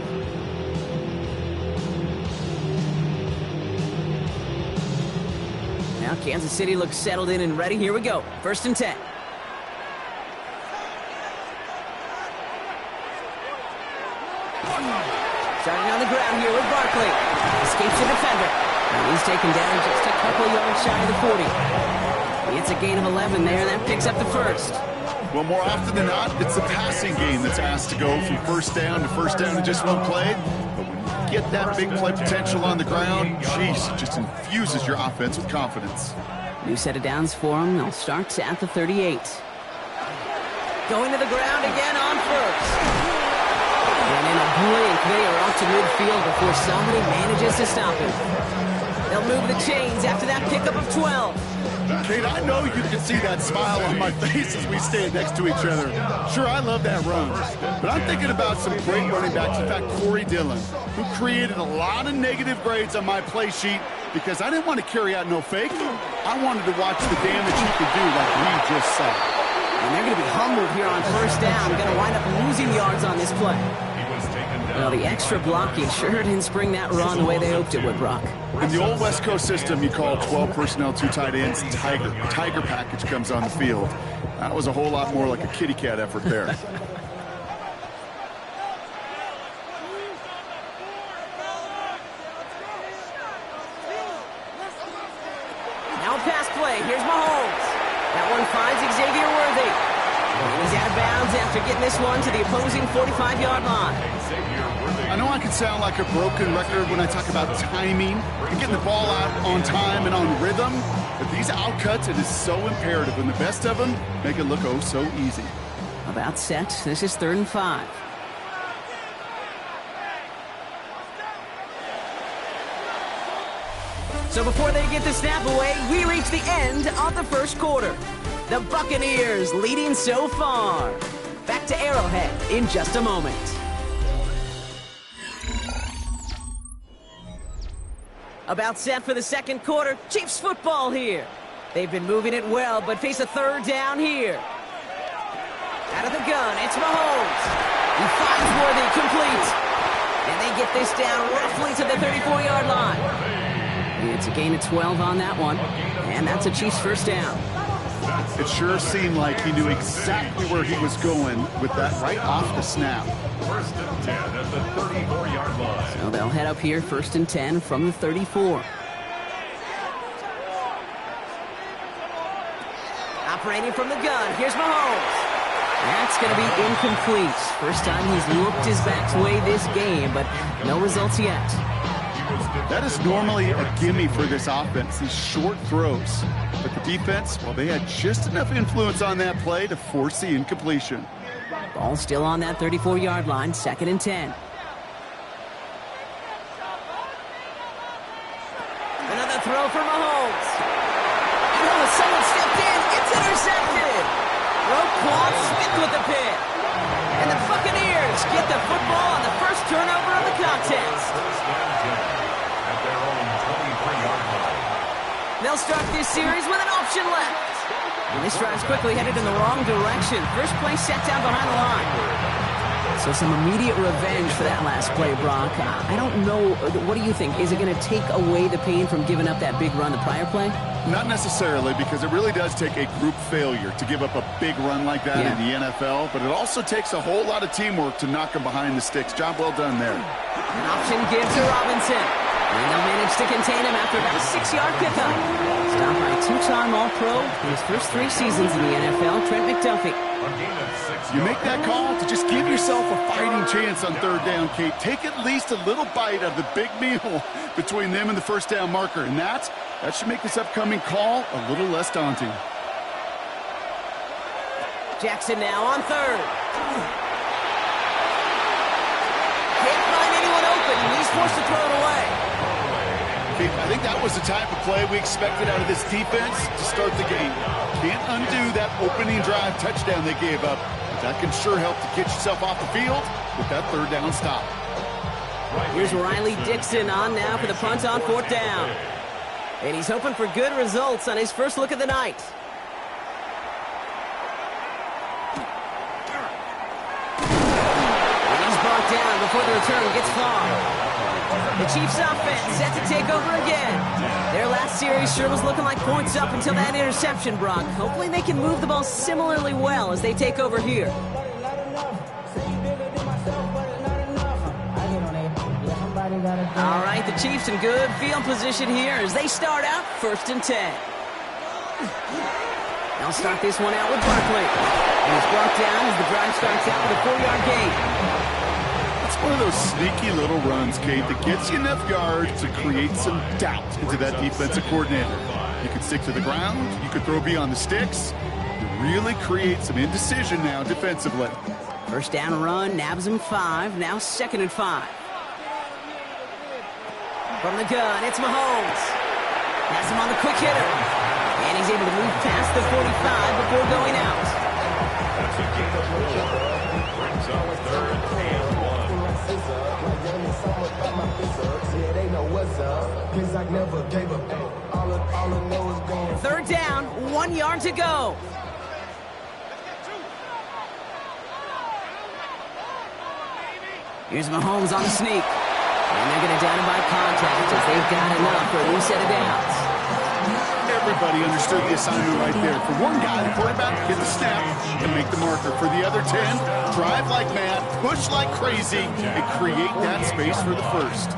Now Kansas City looks settled in and ready. Here we go. 1st and 10. Starting on the ground here with Barkley. Escapes the defender. And he's taken down just a couple yards shy of the 40. It's a gain of 11 there. That picks up the 1st. Well, more often than not, it's the passing game that's asked to go from first down to just one play. But when you get that big play potential on the ground, geez, it just infuses your offense with confidence. New set of downs for them. They'll start at the 38. Going to the ground again on 1st. And in a blink, they are off to midfield before somebody manages to stop him. They'll move the chains after that pickup of 12. Kate, I know you can see that smile on my face as we stand next to each other. Sure, I love that run. But I'm thinking about some great running backs. In fact, Corey Dillon, who created a lot of negative grades on my play sheet because I didn't want to carry out no fake. I wanted to watch the damage he could do like we just saw. And they're going to be humbled here on 1st down. Going to wind up losing yards on this play. Well, the extra blocking sure didn't spring that run the way they hoped it would, Brock. In the old West Coast system, you call 12 personnel, 2 tight ends, Tiger. The Tiger package comes on the field. That was a whole lot more like a kitty cat effort there. Now pass play. Here's Mahomes. That one finds Xavier Worthy. And he's out of bounds after getting this one to the opposing 45-yard line. I know I can sound like a broken record when I talk about timing and getting the ball out on time and on rhythm, but these outcuts, it is so imperative, and the best of them make it look oh so easy. About set. This is 3rd and 5. So before they get the snap away, we reach the end of the 1st quarter. The Buccaneers leading so far. Back to Arrowhead in just a moment. About set for the 2nd quarter. Chiefs football here. They've been moving it well, but face a third down here. Out of the gun, it's Mahomes. He finds Worthy, complete. And they get this down roughly to the 34-yard line. It's a gain of 12 on that one, and that's a Chiefs first down. It sure seemed like he knew exactly where he was going with that right off the snap. First and 10 at the 34-yard line. So they'll head up here, first and 10 from the 34. Operating from the gun, here's Mahomes. That's going to be incomplete. First time he's looked his back way this game, but no results yet. That is normally a gimme for this offense, these short throws. But the defense, well, they had just enough influence on that play to force the incompletion. Ball still on that 34-yard line, second and 10. Another throw for Mahomes. Oh, someone stepped in. It's intercepted. Roquan Smith with the pick. And the Buccaneers get the football on the first turnover of the contest. At their own 23-yard line. They'll start this series with an option left. And this drive's quickly headed in the wrong direction. First play set down behind the line. So some immediate revenge for that last play, Brock. I don't know. What do you think? Is it going to take away the pain from giving up that big run the prior play? Not necessarily, because it really does take a group failure to give up a big run like that in the NFL, but it also takes a whole lot of teamwork to knock them behind the sticks. Job well done there. An option give to Robinson. And they'll manage to contain him after about a 6-yard pickup. Stopped by two-time All-Pro in his first 3 seasons in the NFL, Trent McDuffie. You make that call to just give yourself a fighting chance on third down, Kate. Take at least a little bite of the big meal between them and the first down marker, and that should make this upcoming call a little less daunting. Jackson now on third. Can't find anyone open, and he's forced to throw it away. I think that was the type of play we expected out of this defense to start the game. Can't undo that opening drive touchdown they gave up. But that can sure help to get yourself off the field with that third down stop. Here's Riley Dixon on now for the punt on fourth down. And he's hoping for good results on his first look of the night. And he's brought down before the return gets far. The Chiefs offense set to take over again. Their last series sure was looking like points up until that interception, Brock. Hopefully they can move the ball similarly well as they take over here. All right, the Chiefs in good field position here as they start out first and 10. They'll start this one out with Barkley. And he's brought down as the drive starts out with a 4-yard gain. It's one of those sneaky little runs, Kate, that gets you enough yards to create some doubt into that defensive coordinator. You can stick to the ground, you can throw beyond the sticks, you really create some indecision now defensively. First down run, nabs him 5, now second and 5. From the gun, it's Mahomes. Has him on the quick hitter. And he's able to move past the 45 before going out. That's a gain of 4. Brings up third and 1. Third down, 1 yard to go. Here's Mahomes on the sneak. And they're going to down him by contact as they've got enough for a new set of downs. Everybody understood the assignment right there. For one guy, the quarterback, get the snap and make the marker. For the other 10, drive like mad, push like crazy, and create that space for the first.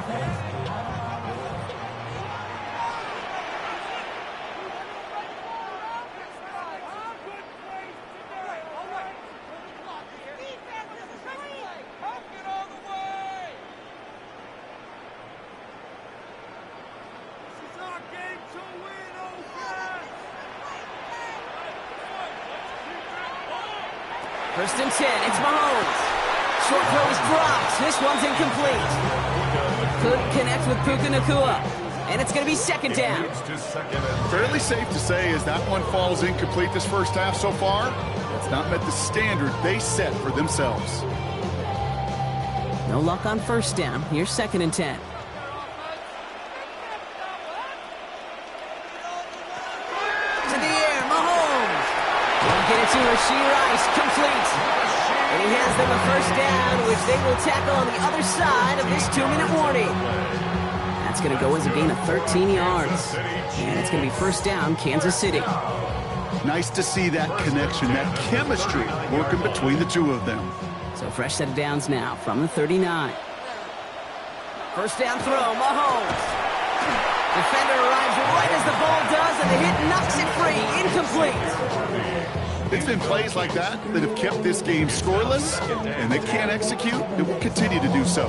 First and 10, it's Mahomes. Short throw is dropped. This one's incomplete. Couldn't connect with Puka Nacua. And it's going to be second down. Fairly safe to say as that one falls incomplete this first half so far, it's not met the standard they set for themselves. No luck on first down. Here's second and 10. to Rashee Rice, complete. And he has them a first down, which they will tackle on the other side of this 2-minute warning. That's going to go as a gain of 13 yards. And it's going to be first down, Kansas City. Nice to see that connection, that chemistry working between the two of them. So fresh set of downs now from the 39. First down throw, Mahomes. Defender arrives right as the ball does, and the hit knocks it free, incomplete. It's been plays like that that have kept this game scoreless, and they can't execute. It will continue to do so.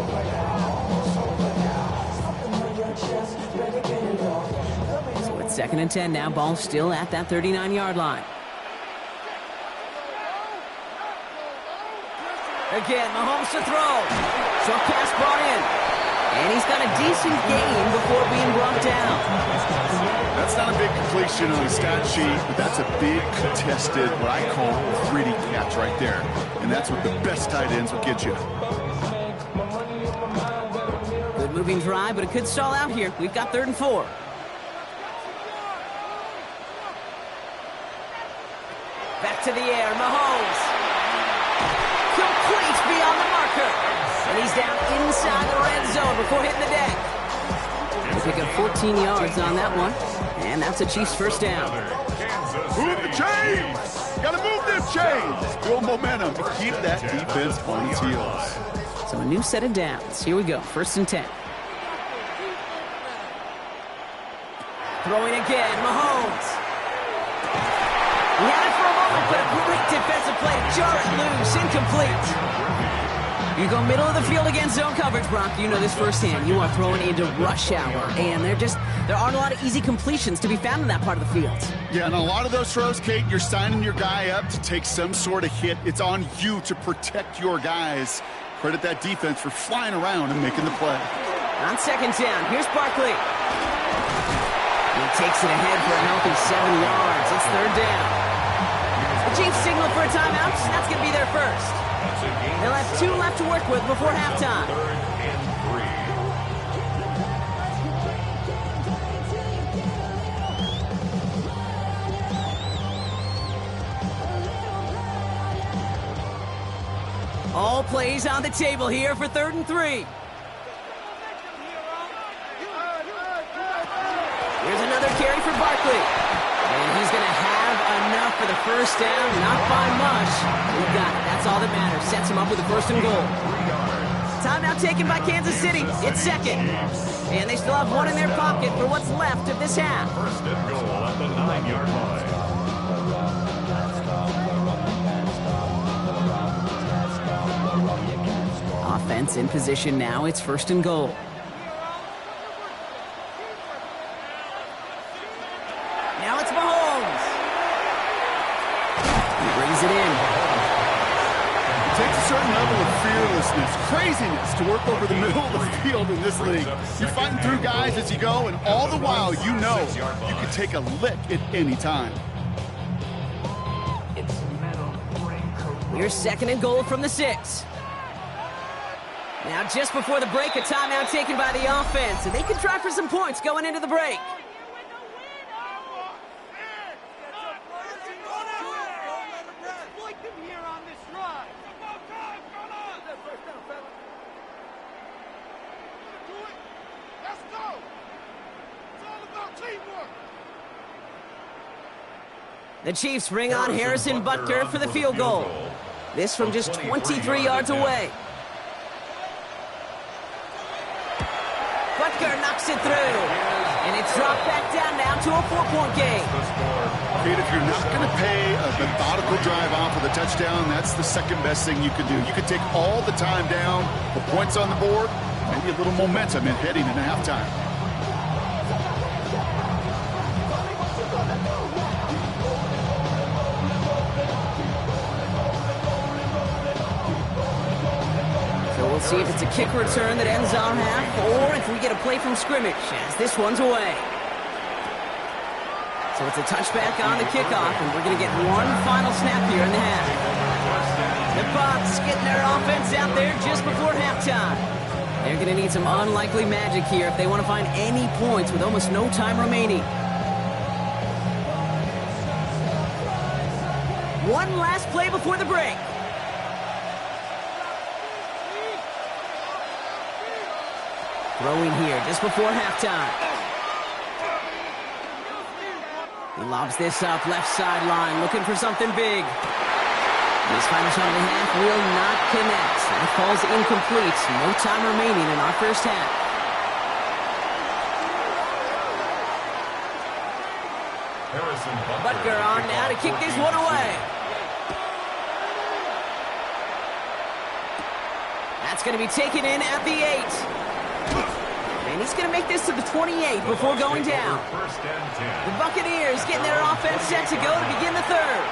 So it's 2nd and 10 now. Ball still at that 39-yard line. Again, Mahomes to throw. Short pass brought in. And he's got a decent gain before being brought down. That's not a big completion on the stat sheet, but that's a big contested, what I call gritty catch right there. And that's what the best tight ends will get you. Good moving drive, but it could stall out here. We've got 3rd and 4. Back to the air, Mahomes. Complete beyond the marker. And he's down inside the red zone before hitting the deck. They pick up 14 yards on that one. And that's a Chiefs first down. Move the chains! Gotta move them chains! Build momentum to keep that defense on its heels. So a new set of downs. Here we go, 1st and 10. Throwing again, Mahomes. He had it for a moment, but a great defensive play to jar it loose, incomplete. You go middle of the field against zone coverage, Brock. You know this firsthand. You are throwing into rush hour, and there aren't a lot of easy completions to be found in that part of the field. Yeah, and a lot of those throws, Kate, you're signing your guy up to take some sort of hit. It's on you to protect your guys. Credit that defense for flying around and making the play. On 2nd down, here's Barkley. He takes it ahead for a healthy 7 yards. It's 3rd down. The Chiefs signal for a timeout. That's going to be their first. They'll have 2 left to work with before halftime. 3rd and 3. All plays on the table here for 3rd and 3. Here's another carry for Barkley. And he's going to have enough for the first down, not by much. We've got it. That's all that matters. Sets him up with a 1st and goal. Timeout taken by Kansas City. It's 2nd. And they still have 1 in their pocket for what's left of this half. 1st and goal at the 9-yard line. Offense in position now. It's 1st and goal. Now it's Mahomes. He brings it in. It takes a certain level of fearlessness, craziness to work over the middle of the field in this league. You're fighting through guys as you go, and all the while you know you can take a lick at any time. Here's 2nd and goal from the 6. Now just before the break, a timeout taken by the offense, and they can try for some points going into the break. The Chiefs bring on Harrison Butker for the field goal. This from just 23 yards away. Butker knocks it through. And it's dropped back down now to a 4-point game. Kate, if you're not going to pay a methodical drive off with a touchdown, that's the second best thing you can do. You can take all the time down, put points on the board, maybe a little momentum in heading into halftime. We'll see if it's a kick return that ends our half, or if we get a play from scrimmage, as this one's away. So it's a touchback on the kickoff, and we're going to get one final snap here in the half. The Bucs getting their offense out there just before halftime. They're going to need some unlikely magic here if they want to find any points with almost no time remaining. One last play before the break. Throwing here just before halftime. He lobs this up left sideline, looking for something big. This final shot of the half will not connect. That falls incomplete. No time remaining in our first half. Butker on now to kick this one away. That's going to be taken in at the 8. And he's going to make this to the 28 before going down. The Buccaneers getting their offense set to go to begin the third.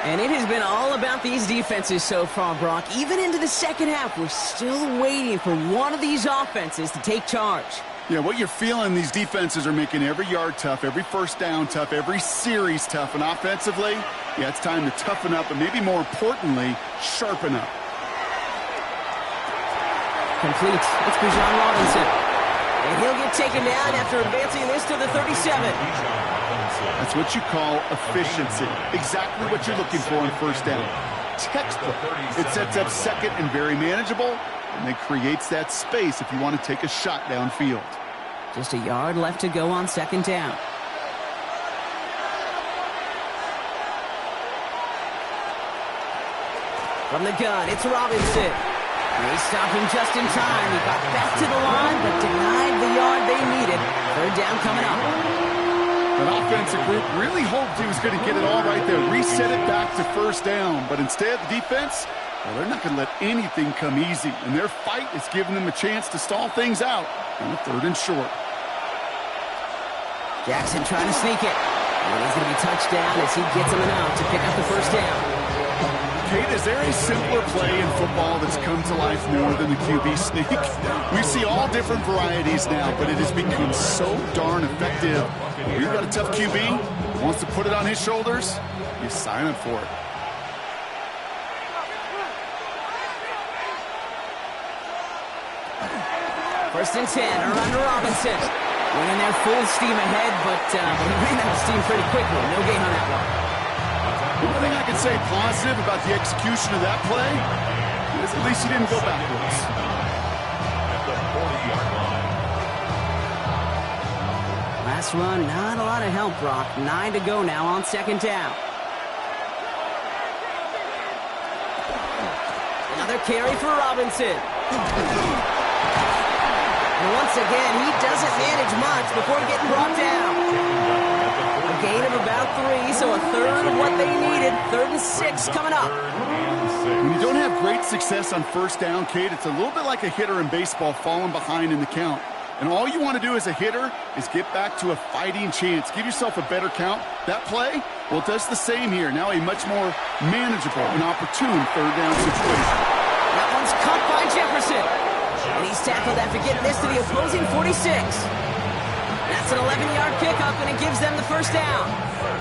And it has been all about these defenses so far, Brock. Even into the second half, we're still waiting for one of these offenses to take charge. Yeah, what you're feeling, these defenses are making every yard tough, every first down tough, every series tough. And offensively, yeah, it's time to toughen up, and maybe more importantly, sharpen up. Complete. It's Bijan Robinson. And he'll get taken down after advancing this to the 37. That's what you call efficiency. Exactly what you're looking for in first down. Textbook. It sets up second and very manageable, and then creates that space if you want to take a shot downfield. Just a yard left to go on second down. From the gun, it's Robinson. They stopped him just in time. He got back to the line, but denied the yard they needed. Third down coming up. An offensive group really hoped he was going to get it all right there, reset it back to first down. But instead, the defense, well, they're not going to let anything come easy. And their fight is giving them a chance to stall things out on the third and short. Jackson trying to sneak it. And he's going to be touched down as he gets him enough to pick up the first down. Kate, is there a simpler play in football that's come to life more than the QB sneak? We see all different varieties now, but it has become so darn effective. When you've got a tough QB who wants to put it on his shoulders, you sign up for it. First and 10, around to Robinson. Went in there full steam ahead, but he ran out of steam pretty quickly. No gain on that one. One thing I can say positive about the execution of that play is at least he didn't go backwards. At the 40-yard line. Last run, not a lot of help, Brock. 9 to go now on second down. Another carry for Robinson. And once again, he doesn't manage much before getting brought down. A gain of about 3, so a third of what they needed. 3rd and 6 coming up. When you don't have great success on first down, Kate, it's a little bit like a hitter in baseball falling behind in the count. And all you want to do as a hitter is get back to a fighting chance. Give yourself a better count. That play, well, it does the same here. Now a much more manageable and opportune third down situation. That one's caught by Jefferson. And he's tackled after getting this to the opposing 46. That's an 11-yard pickup, and it gives them the first down.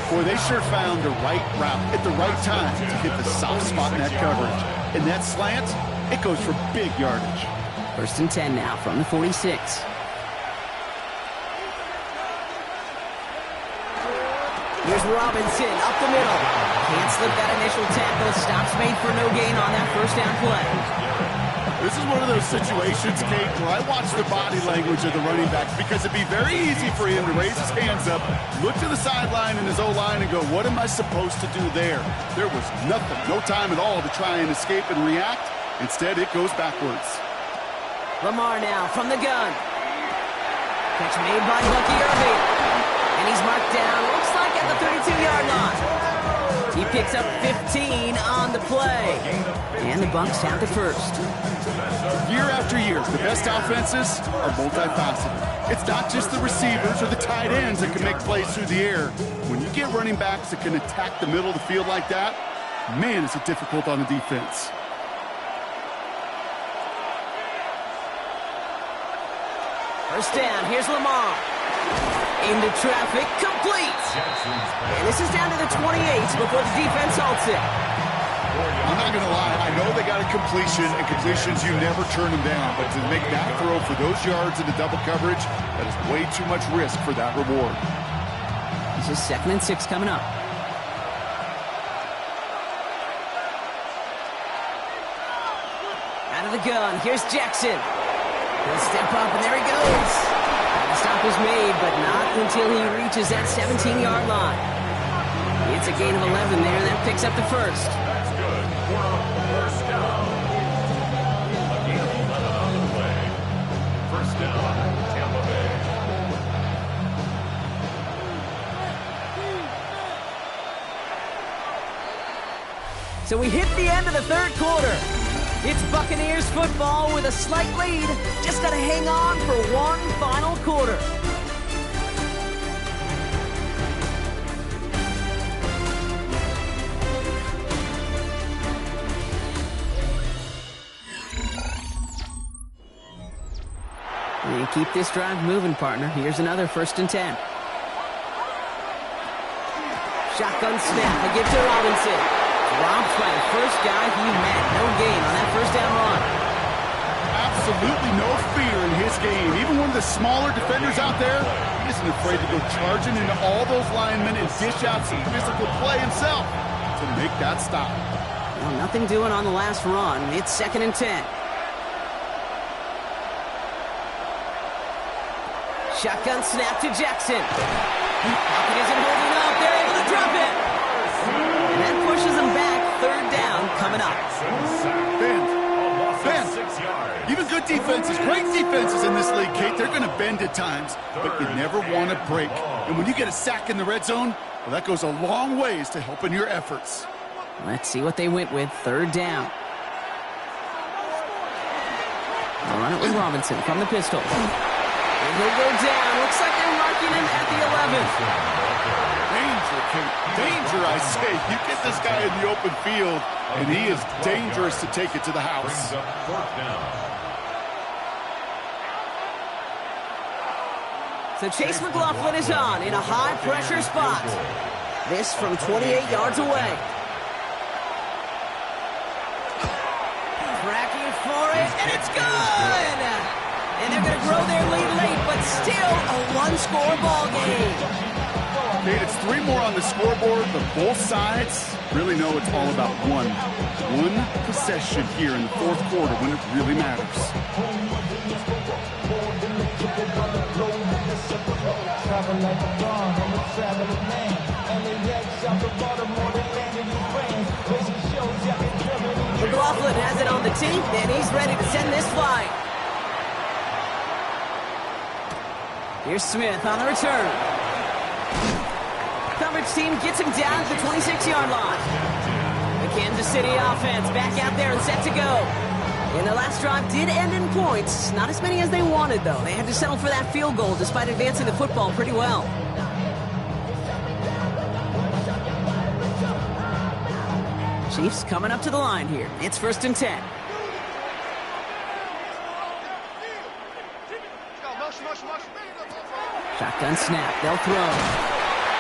Boy, they sure found the right route at the right time to hit the soft spot in that coverage. And that slant, it goes for big yardage. First and 10 now from the 46. Here's Robinson up the middle. Can't slip that initial tackle. Stops made for no gain on that first down play. This is one of those situations, Kate, where I watch the body language of the running backs because it'd be very easy for him to raise his hands up, look to the sideline in his O-line and go, what am I supposed to do there? There was nothing, no time at all to try and escape and react. Instead, it goes backwards. Lamar now from the gun. Catch made by Bucky Irving. And he's marked down, looks like at the 32-yard line. He picks up 15 on the play. And the Bucs have the first. Year after year, the best offenses are multifaceted. It's not just the receivers or the tight ends that can make plays through the air. When you get running backs that can attack the middle of the field like that, man, is it difficult on the defense. First down, here's Lamar. Into traffic, complete. And this is down to the 28 before the defense halts it. I'm not going to lie, I know they got a completion, and completions, you never turn them down. But to make that throw for those yards into double coverage, that is way too much risk for that reward. This is 2nd and 6 coming up. Out of the gun, here's Jackson. He'll step up, and there he goes. The stop is made, but not until he reaches that 17-yard line. It's a gain of 11 there, and that picks up the first. That's good for a first down. A gain of 11 on the play. First down, Tampa Bay. So we hit the end of the third quarter. It's Buccaneers football with a slight lead. Just got to hang on for one final quarter. And keep this drive moving, partner. Here's another 1st and 10. Shotgun snap. A give to Robinson. Robbed by the first guy he met. No gain on that first down run. Absolutely no fear in his game. Even one of the smaller defenders out there, he isn't afraid to go charging into all those linemen and dish out some physical play himself to make that stop. Well, nothing doing on the last run. It's 2nd and 10. Shotgun snap to Jackson. Pocket isn't holding up. They're able to drop it. And that pushes them back. 3rd down coming up. Ben, even good defenses, great defenses in this league, Kate, they're going to bend at times, but you never want to break. And when you get a sack in the red zone, well, that goes a long ways to helping your efforts. Let's see what they went with. 3rd down. They'll run it with Robinson from the pistol. And he'll go down. Looks like they're marking him at the 11th. Danger, Kate. Danger, I say. You get this guy in the open field, and he is dangerous to take it to the house. So Chase McLaughlin is on in a high-pressure spot. This from 28 yards away. Tracking for it, and it's good! And they're going to grow their lead late, but still a one-score ball game. Kate, it's 3 more on the scoreboard, but both sides really know it's all about one possession here in the 4th quarter when it really matters. McLaughlin has it on the tee, and he's ready to send this flying. Here's Smith on the return. Coverage team gets him down to the 26-yard line. The Kansas City offense back out there and set to go. And the last drive did end in points. Not as many as they wanted, though. They had to settle for that field goal despite advancing the football pretty well. Chiefs coming up to the line here. It's 1st and 10. Shotgun snap. They'll throw.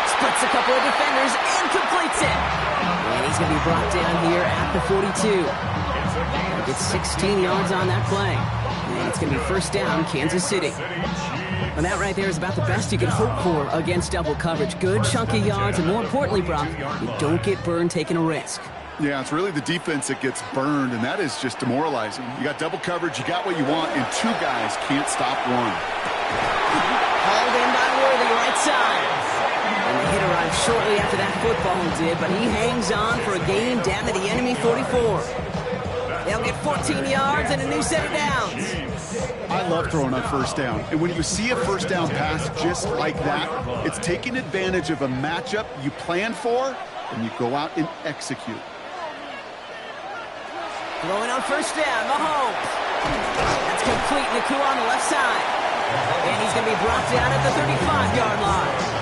Splits a couple of defenders and completes it. And he's going to be brought down here at the 42. Gets 16 yards on that play. And it's going to be 1st down, Kansas City. And that right there is about the best you can hope for against double coverage. Good chunky yards, and more importantly, Brock, you don't get burned taking a risk. Yeah, it's really the defense that gets burned, and that is just demoralizing. You got double coverage, you got what you want, and 2 guys can't stop one. Hauled in by Worthy, right side. And the hit arrived shortly after that football did, but he hangs on for a gain down to the enemy 44. They'll get 14 yards and a new set of downs. I love throwing on 1st down. And when you see a 1st down pass just like that, it's taking advantage of a matchup you plan for, and you go out and execute. Throwing on 1st down, Mahomes. That's complete. Nakua on the left side. And he's going to be brought down at the 35-yard line.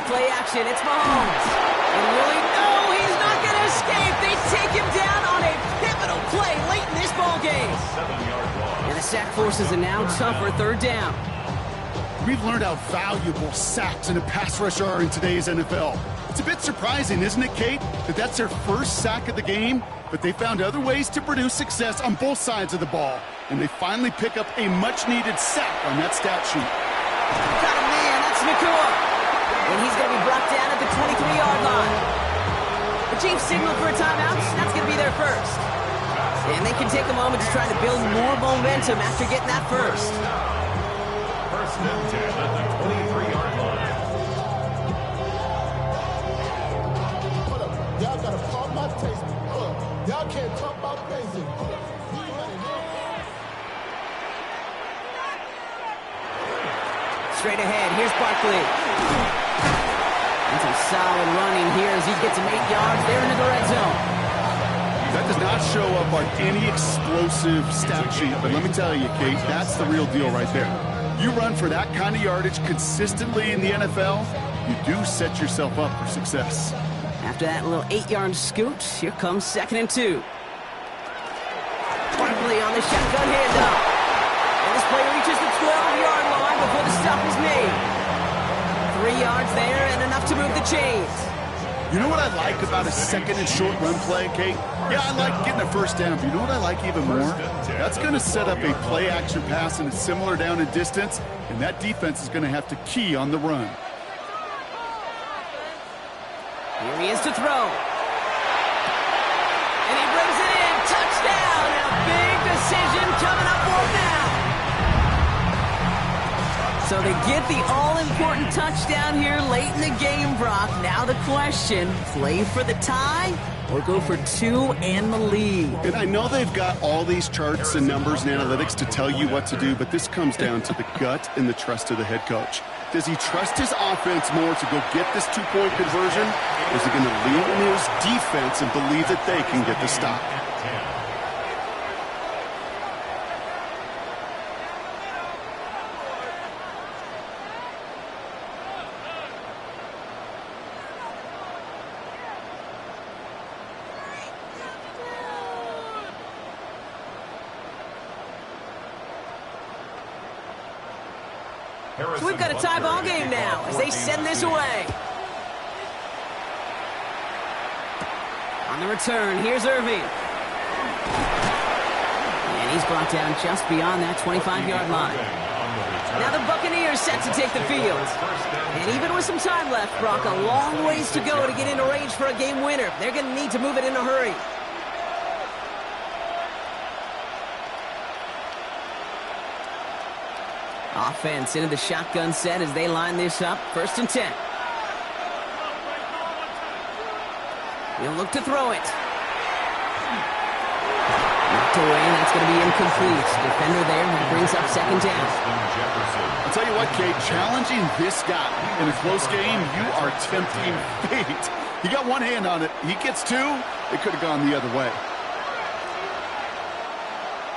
play action. It's Mahomes. And really, no, he's not going to escape. They take him down on a pivotal play late in this ball game. And the sack forces a now tougher third down. We've learned how valuable sacks in a pass rush are in today's NFL. It's a bit surprising, isn't it, Kate, that that's their first sack of the game, but they found other ways to produce success on both sides of the ball, and they finally pick up a much-needed sack on that stat sheet. Got a man, that's Nacua. And he's going to be brought down at the 23-yard line. The Chiefs signal for a timeout. That's going to be their first. And they can take a moment to try to build more momentum after getting that first. First and 10 at the 23-yard line. Hold up. Y'all got to pump my taste. Hold up. Y'all can't talk about basic. Hold up. Straight ahead, here's Barkley. And some solid running here as he gets him 8 yards there into the red zone. That does not show up on any explosive stat sheet, but let me tell you, Kate, that's the real deal right there. You run for that kind of yardage consistently in the NFL, you do set yourself up for success. After that little 8-yard scoot, here comes 2nd and 2. Barkley on the shotgun handoff. And this play reaches the 12-yard line before the stop is made. 3 yards there and enough to move the chains. You know what I like about a 2nd and short run play, Kate? Yeah, I like getting a first down, but you know what I like even more? That's going to set up a play-action pass in a similar down and distance, and that defense is going to have to key on the run. Here he is to throw. And he brings it in. Touchdown! And a big decision coming up for him now. So they get the all-important touchdown here late in the game, Brock. Now the question, play for the tie or go for 2 and the lead? And I know they've got all these charts and numbers and analytics to tell you what to do, but this comes down to the gut and the trust of the head coach. Does he trust his offense more to go get this 2-point conversion? Or is he going to lean in his defense and believe that they can get the stop? So we've got a tie ball game now as they send this away. On the return, here's Irving. And he's brought down just beyond that 25-yard line. Now the Buccaneers set to take the field. And even with some time left, Brock, a long ways to go to get into range for a game winner. They're going to need to move it in a hurry. Offense into the shotgun set as they line this up. 1st and 10. He'll look to throw it. Knocked away, and that's going to be incomplete. Defender there, and brings up 2nd down. I'll tell you what, Kate, challenging this guy in a close game, you are tempting fate. He got one hand on it. He gets 2. It could have gone the other way.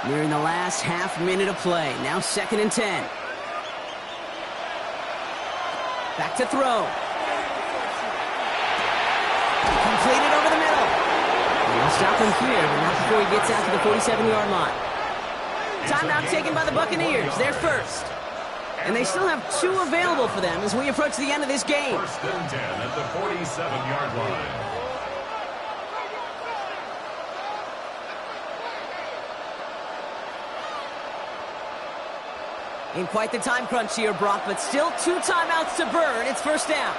Nearing the last half minute of play. Now 2nd and 10. Back to throw. Completed over the middle. And they'll stop him here, but not before he gets out to the 47-yard line. Timeout taken by the Buccaneers. They're first. And they still have 2 available for them as we approach the end of this game. 1st and 10 at the 47-yard line. In quite the time crunch here, Brock, but still 2 timeouts to burn. It's 1st down.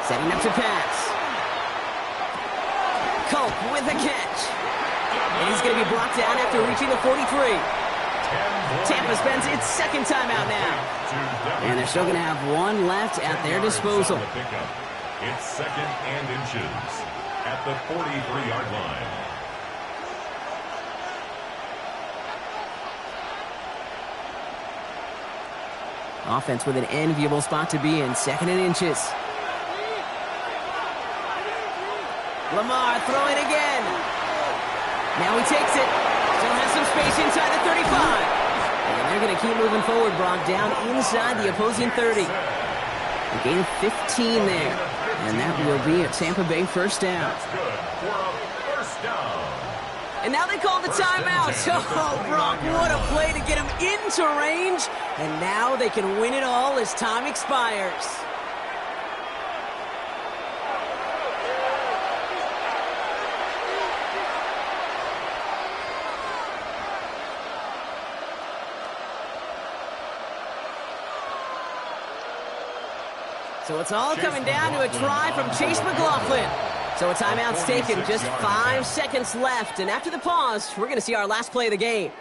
Setting up to pass. Culp with a catch. And he's going to be brought down after reaching the 43. Tampa spends its 2nd timeout now. And they're still going to have 1 left at their disposal. It's 2nd and inches at the 43-yard line. Offense with an enviable spot to be in. 2nd and inches. Lamar throwing again. Now he takes it. Still has some space inside the 35. And they're going to keep moving forward, Brock, down inside the opposing 30. A gain of 15 there. And that will be a Tampa Bay first down. That's good for a first down. And now they call the timeout. Oh, Brock, what a play to get him into range. And now they can win it all as time expires. So it's all coming down to a try from Chase McLaughlin. So a timeout's taken, just 5 seconds left. And after the pause, we're going to see our last play of the game.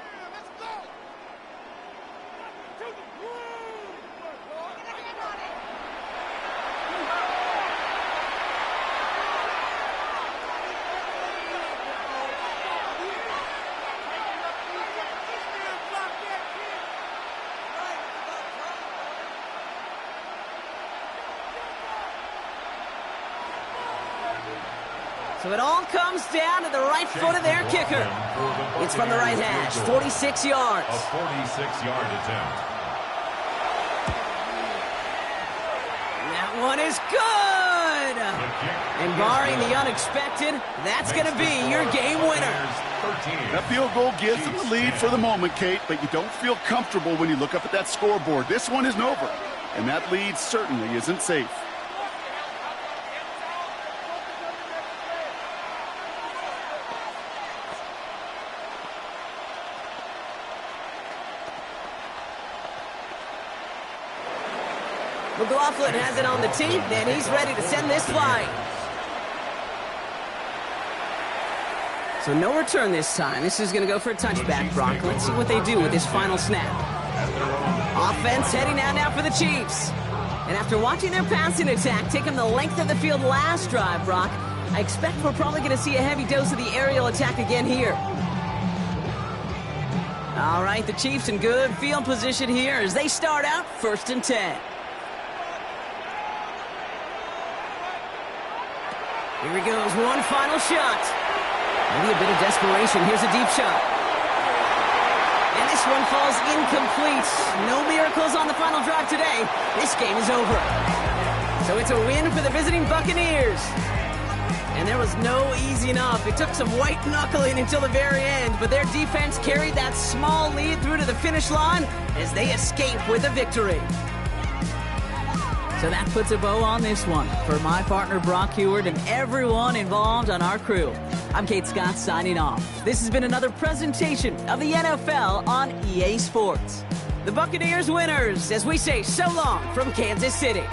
So it all comes down to the right foot of their kicker. It's from the right hash, 46 yards. A 46-yard attempt. That one is good. And barring the unexpected, that's going to be your game winner. That field goal gives them the lead for the moment, Kate, but you don't feel comfortable when you look up at that scoreboard. This one isn't over, and that lead certainly isn't safe. McLaughlin has it on the tee, and he's ready to send this flying. So no return this time. This is going to go for a touchback, Brock. Let's see what they do with this final snap. Offense heading out now for the Chiefs. And after watching their passing attack take them the length of the field last drive, Brock, I expect we're probably going to see a heavy dose of the aerial attack again here. All right, the Chiefs in good field position here as they start out 1st and 10. Here he goes, one final shot. Maybe a bit of desperation. Here's a deep shot. And this one falls incomplete. No miracles on the final drive today. This game is over. So it's a win for the visiting Buccaneers. And there was no easing up. It took some white knuckling until the very end, but their defense carried that small lead through to the finish line as they escape with a victory. So that puts a bow on this one. For my partner Brock Huard and everyone involved on our crew, I'm Kate Scott signing off. This has been another presentation of the NFL on EA Sports. The Buccaneers winners as we say so long from Kansas City.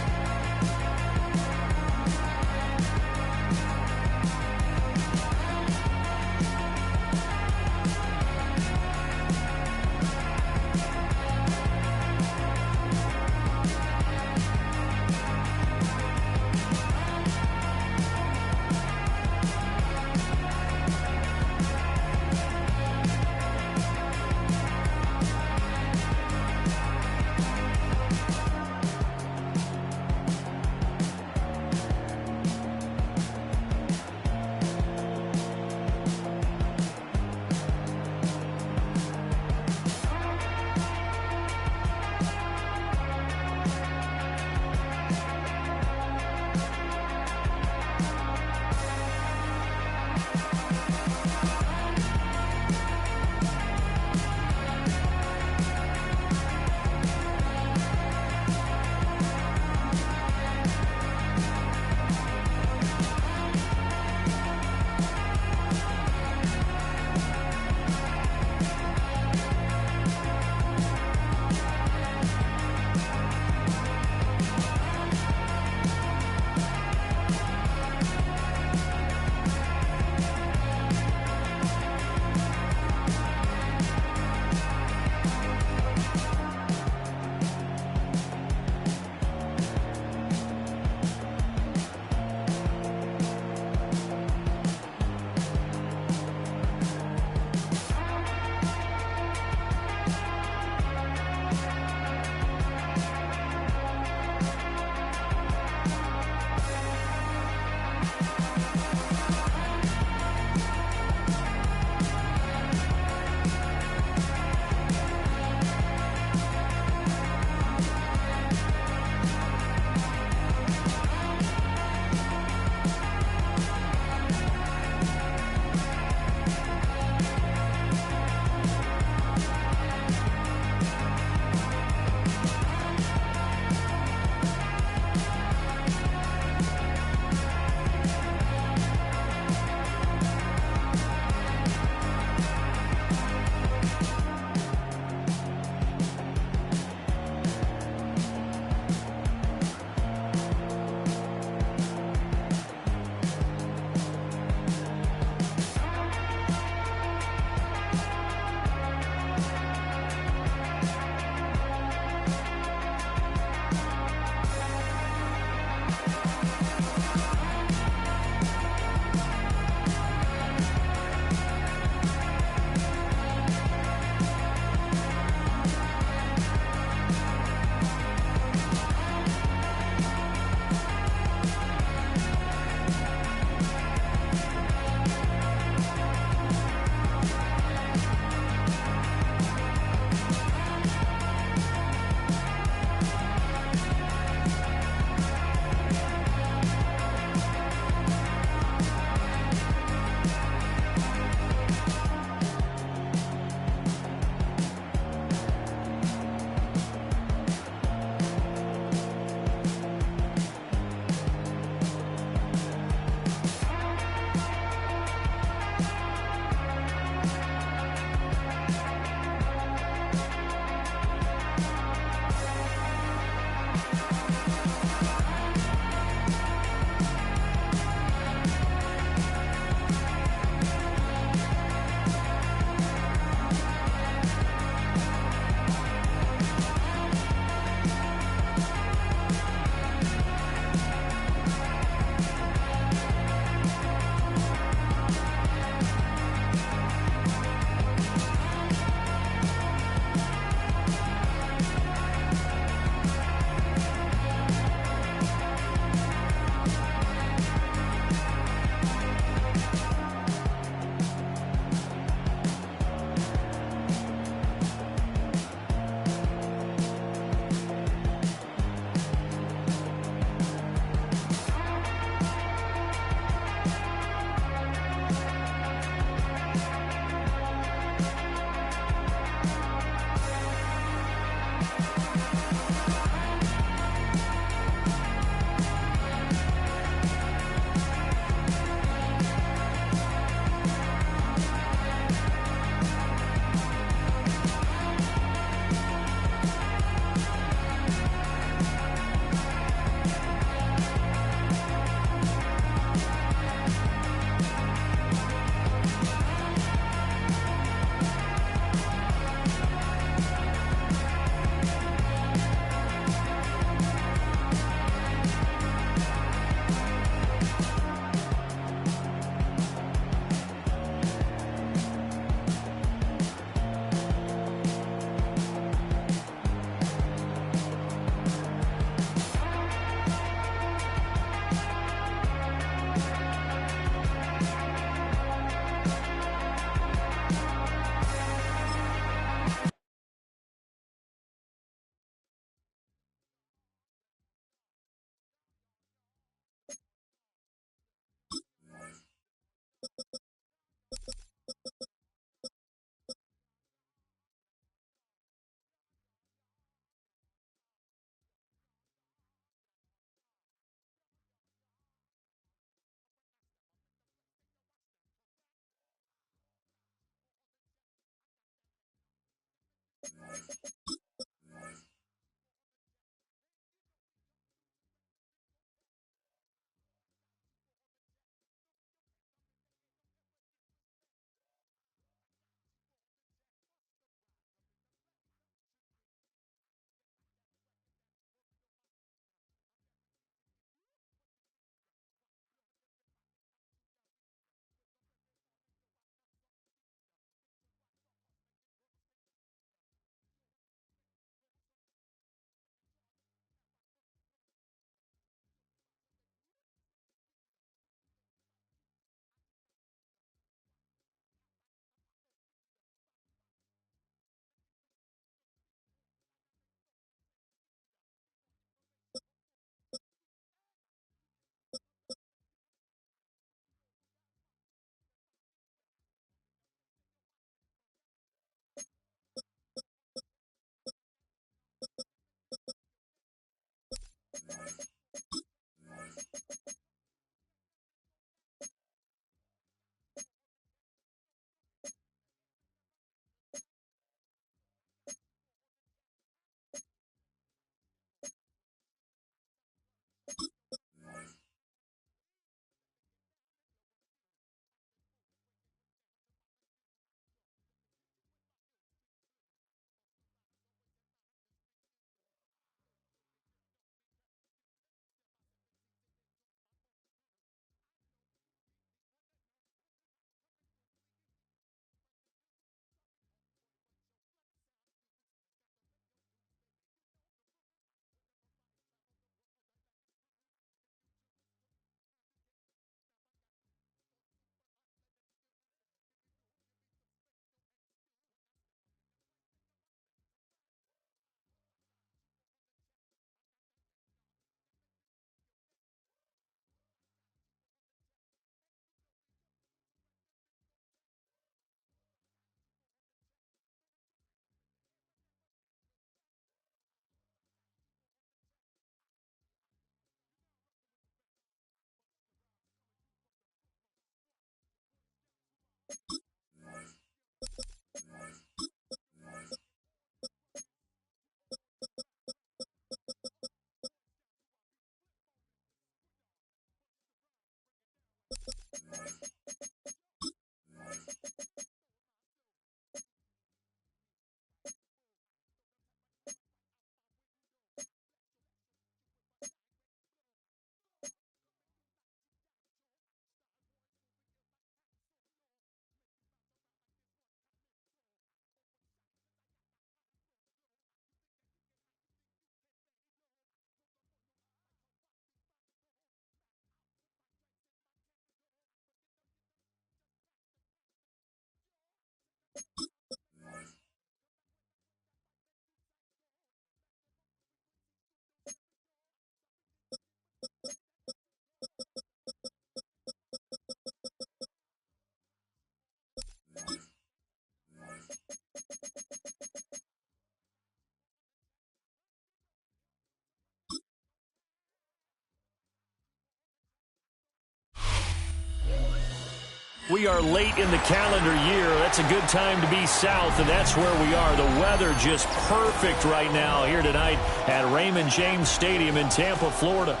We are late in the calendar year. That's a good time to be south, and that's where we are. The weather just perfect right now here tonight at Raymond James Stadium in Tampa, Florida.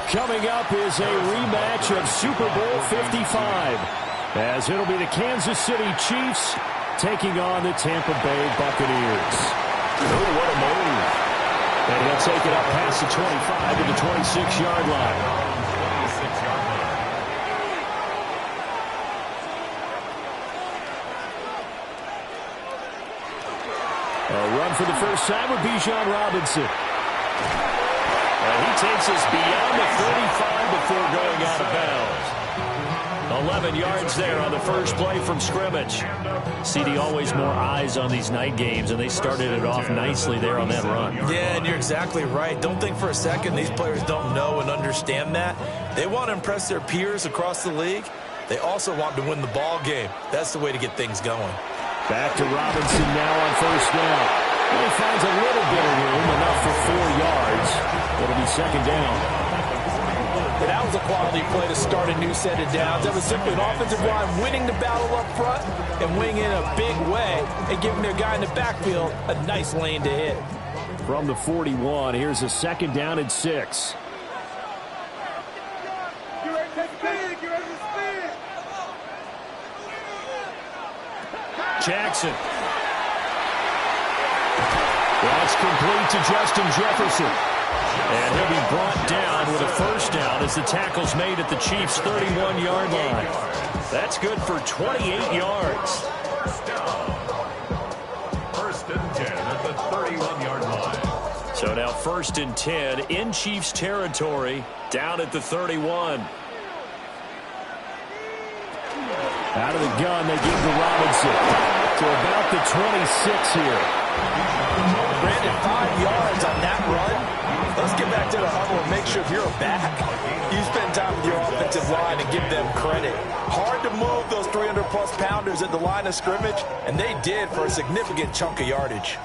Coming up is a rematch of Super Bowl 55, as it'll be the Kansas City Chiefs taking on the Tampa Bay Buccaneers. Oh, what a move. And he'll take it up past the 25 to the 26-yard line. A run for the first time with Bijan Robinson. And he takes us beyond the 35 before going out of bounds. 11 yards there on the first play from scrimmage. CD, always more eyes on these night games, and they started it off nicely there on that run. Yeah, and you're exactly right. Don't think for a second these players don't know and understand that. They want to impress their peers across the league. They also want to win the ball game. That's the way to get things going. Back to Robinson now on first down. He finds a little bit of room, enough for 4 yards. It'll be second down. And that was a quality play to start a new set of downs. That was simply an offensive line winning the battle up front and winning in a big way and giving their guy in the backfield a nice lane to hit. From the 41, here's a 2nd down and 6. Jackson. That's complete to Justin Jefferson. And he'll be brought down with a 1st down as the tackle's made at the Chiefs' 31-yard line. That's good for 28 yards. First and 10 at the 31-yard line. So now 1st and 10 in Chiefs territory, down at the 31. Out of the gun, they give to Robinson. To about the 26 here. Brandon, 5 yards on that run. Let's get back to the huddle and make sure if you're a back, you spend time with your offensive line and give them credit. Hard to move those 300-plus pounders at the line of scrimmage, and they did for a significant chunk of yardage.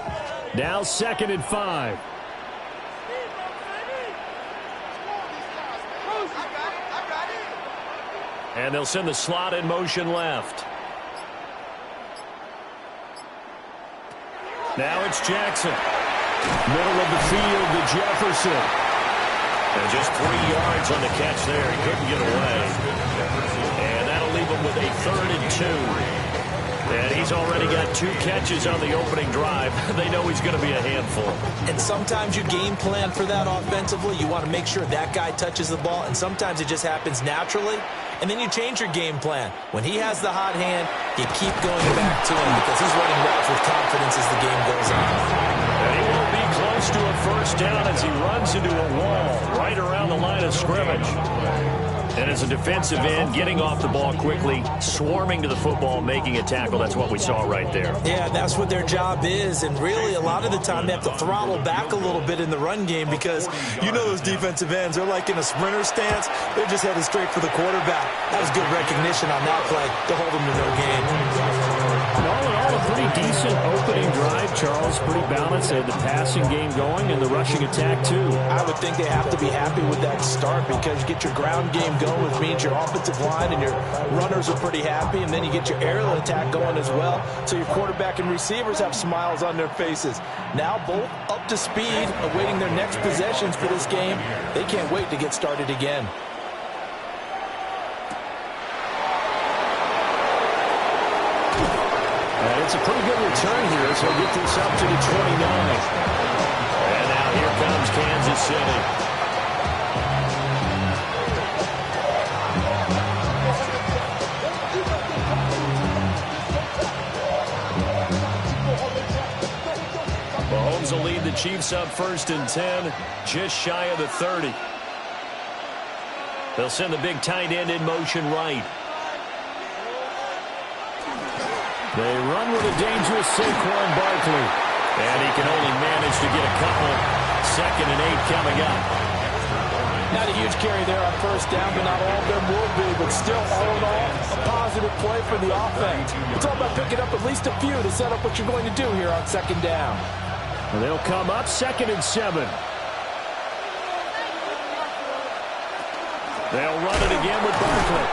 Now 2nd and 5. And they'll send the slot in motion left. Now it's Jackson. Middle of the field to Jefferson. And just 3 yards on the catch there. He couldn't get away. And that'll leave him with a 3rd and 2. And he's already got 2 catches on the opening drive. They know he's going to be a handful. And sometimes you game plan for that offensively. You want to make sure that guy touches the ball. And sometimes it just happens naturally. And then you change your game plan. When he has the hot hand, you keep going back to him because he's running routes with confidence as the game goes on. And he won't be close to a 1st down as he runs into a wall right around the line of scrimmage. And as a defensive end, getting off the ball quickly, swarming to the football, making a tackle. That's what we saw right there. Yeah, that's what their job is. And really, a lot of the time, they have to throttle back a little bit in the run game because you know those defensive ends, they're like in a sprinter stance. They're just headed straight for the quarterback. That was good recognition on that play to hold them to no gain. All in all, a pretty decent opening drive, Charles. Pretty balanced. They had the passing game going and the rushing attack, too. I would think they have to be happy with that start because you get your ground game going, which means your offensive line and your runners are pretty happy, and then you get your aerial attack going as well, so your quarterback and receivers have smiles on their faces. Now both up to speed, awaiting their next possessions for this game. They can't wait to get started again. And it's a pretty good return here, so we'll get this up to the 29. And now here comes Kansas City. Mahomes will lead the Chiefs up 1st and 10, just shy of the 30. They'll send the big tight end in motion right. They run with a dangerous Saquon Barkley. And he can only manage to get a couple. 2nd and 8 coming up. Not a huge carry there on 1st down, but not all of them will be. But still, all in all, a positive play for the offense. It's all about picking up at least a few to set up what you're going to do here on 2nd down. Well, they'll come up 2nd and 7. They'll run it again with Barkley.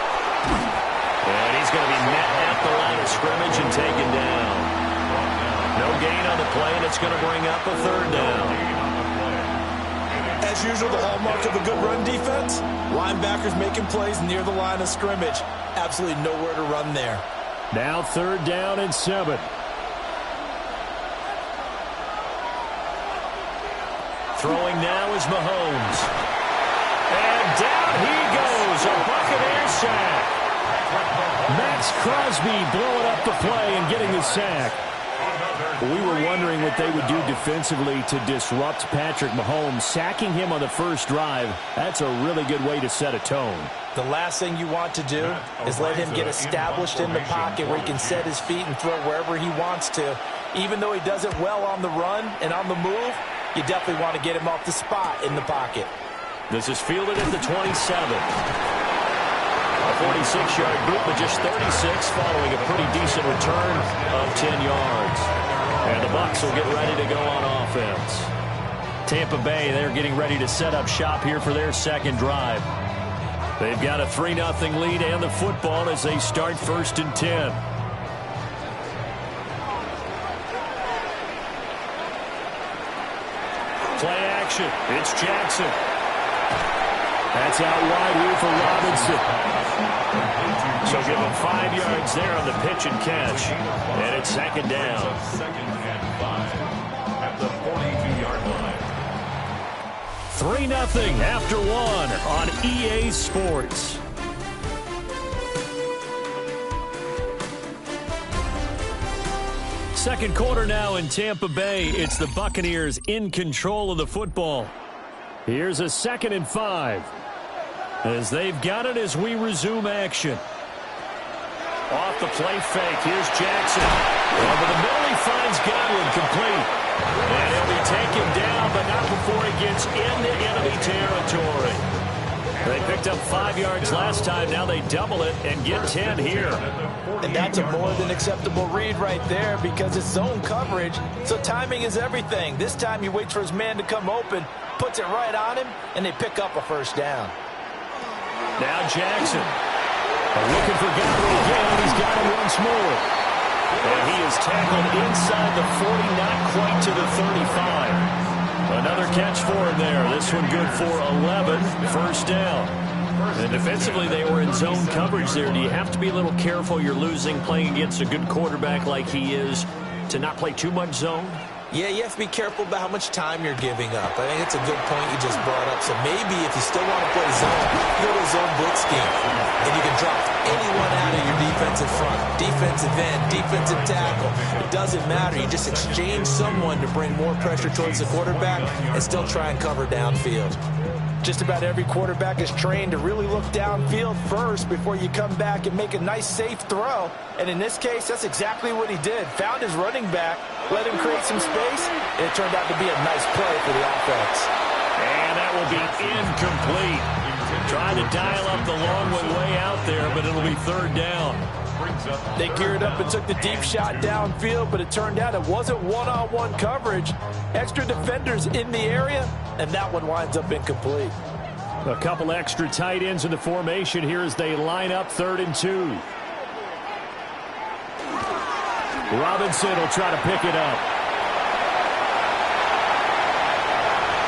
And he's going to be met at the line of scrimmage and taken down. No gain on the play, and it's going to bring up a 3rd down. As usual, the hallmark of a good run defense, linebackers making plays near the line of scrimmage. Absolutely nowhere to run there. Now 3rd down and 7. Throwing now is Mahomes. And down he goes, a Buccaneer sack. Max Crosby blowing up the play and getting the sack. We were wondering what they would do defensively to disrupt Patrick Mahomes. Sacking him on the 1st drive, that's a really good way to set a tone. The last thing you want to do is let him get established in the pocket where he can set his feet and throw wherever he wants to. Even though he does it well on the run and on the move, you definitely want to get him off the spot in the pocket. This is fielded at the 27. A 46-yard boot, but just 36 following a pretty decent return of 10 yards. And the Bucs will get ready to go on offense. Tampa Bay, they're getting ready to set up shop here for their 2nd drive. They've got a 3-0 lead and the football as they start 1st and 10. Play action. It's Jackson. That's out wide here for Robinson. So give him 5 yards there on the pitch and catch. And it's 2nd down. 2nd and 5 at the 42-yard line. 3-0 after 1 on EA Sports. Second quarter now in Tampa Bay. It's the Buccaneers in control of the football. Here's a 2nd and 5. As they've got it as we resume action. Off the play fake. Here's Jackson. Over the middle, he finds Godwin complete. And he'll be taken down, but not before he gets into enemy territory. They picked up 5 yards last time. Now they double it and get 10 here. And that's a more than acceptable read right there because it's zone coverage, so timing is everything. This time he waits for his man to come open, puts it right on him, and they pick up a 1st down. Now Jackson. Looking for Godwin again, and he's got him once more. And he is tackled inside the 40, not quite to the 35. Another catch for him there. This one good for 11, 1st down. And defensively, they were in zone coverage there. Do you have to be a little careful? You're losing, playing against a good quarterback like he is, to not play too much zone? Yeah, you have to be careful about how much time you're giving up. I think it's a good point you just brought up. So maybe if you still want to play zone, you go to zone blitz scheme. And you can drop anyone out of your defensive front. Defensive end, defensive tackle. It doesn't matter. You just exchange someone to bring more pressure towards the quarterback and still try and cover downfield. Just about every quarterback is trained to really look downfield first before you come back and make a nice, safe throw. And in this case, that's exactly what he did. Found his running back, let him create some space, and it turned out to be a nice play for the offense. And that will be incomplete. Trying to dial up the long way out there, but it'll be 3rd down. They geared up and took the deep shot downfield, but it turned out it wasn't one-on-one coverage. Extra defenders in the area, and that one winds up incomplete. A couple extra tight ends in the formation here as they line up 3rd and 2. Robinson will try to pick it up.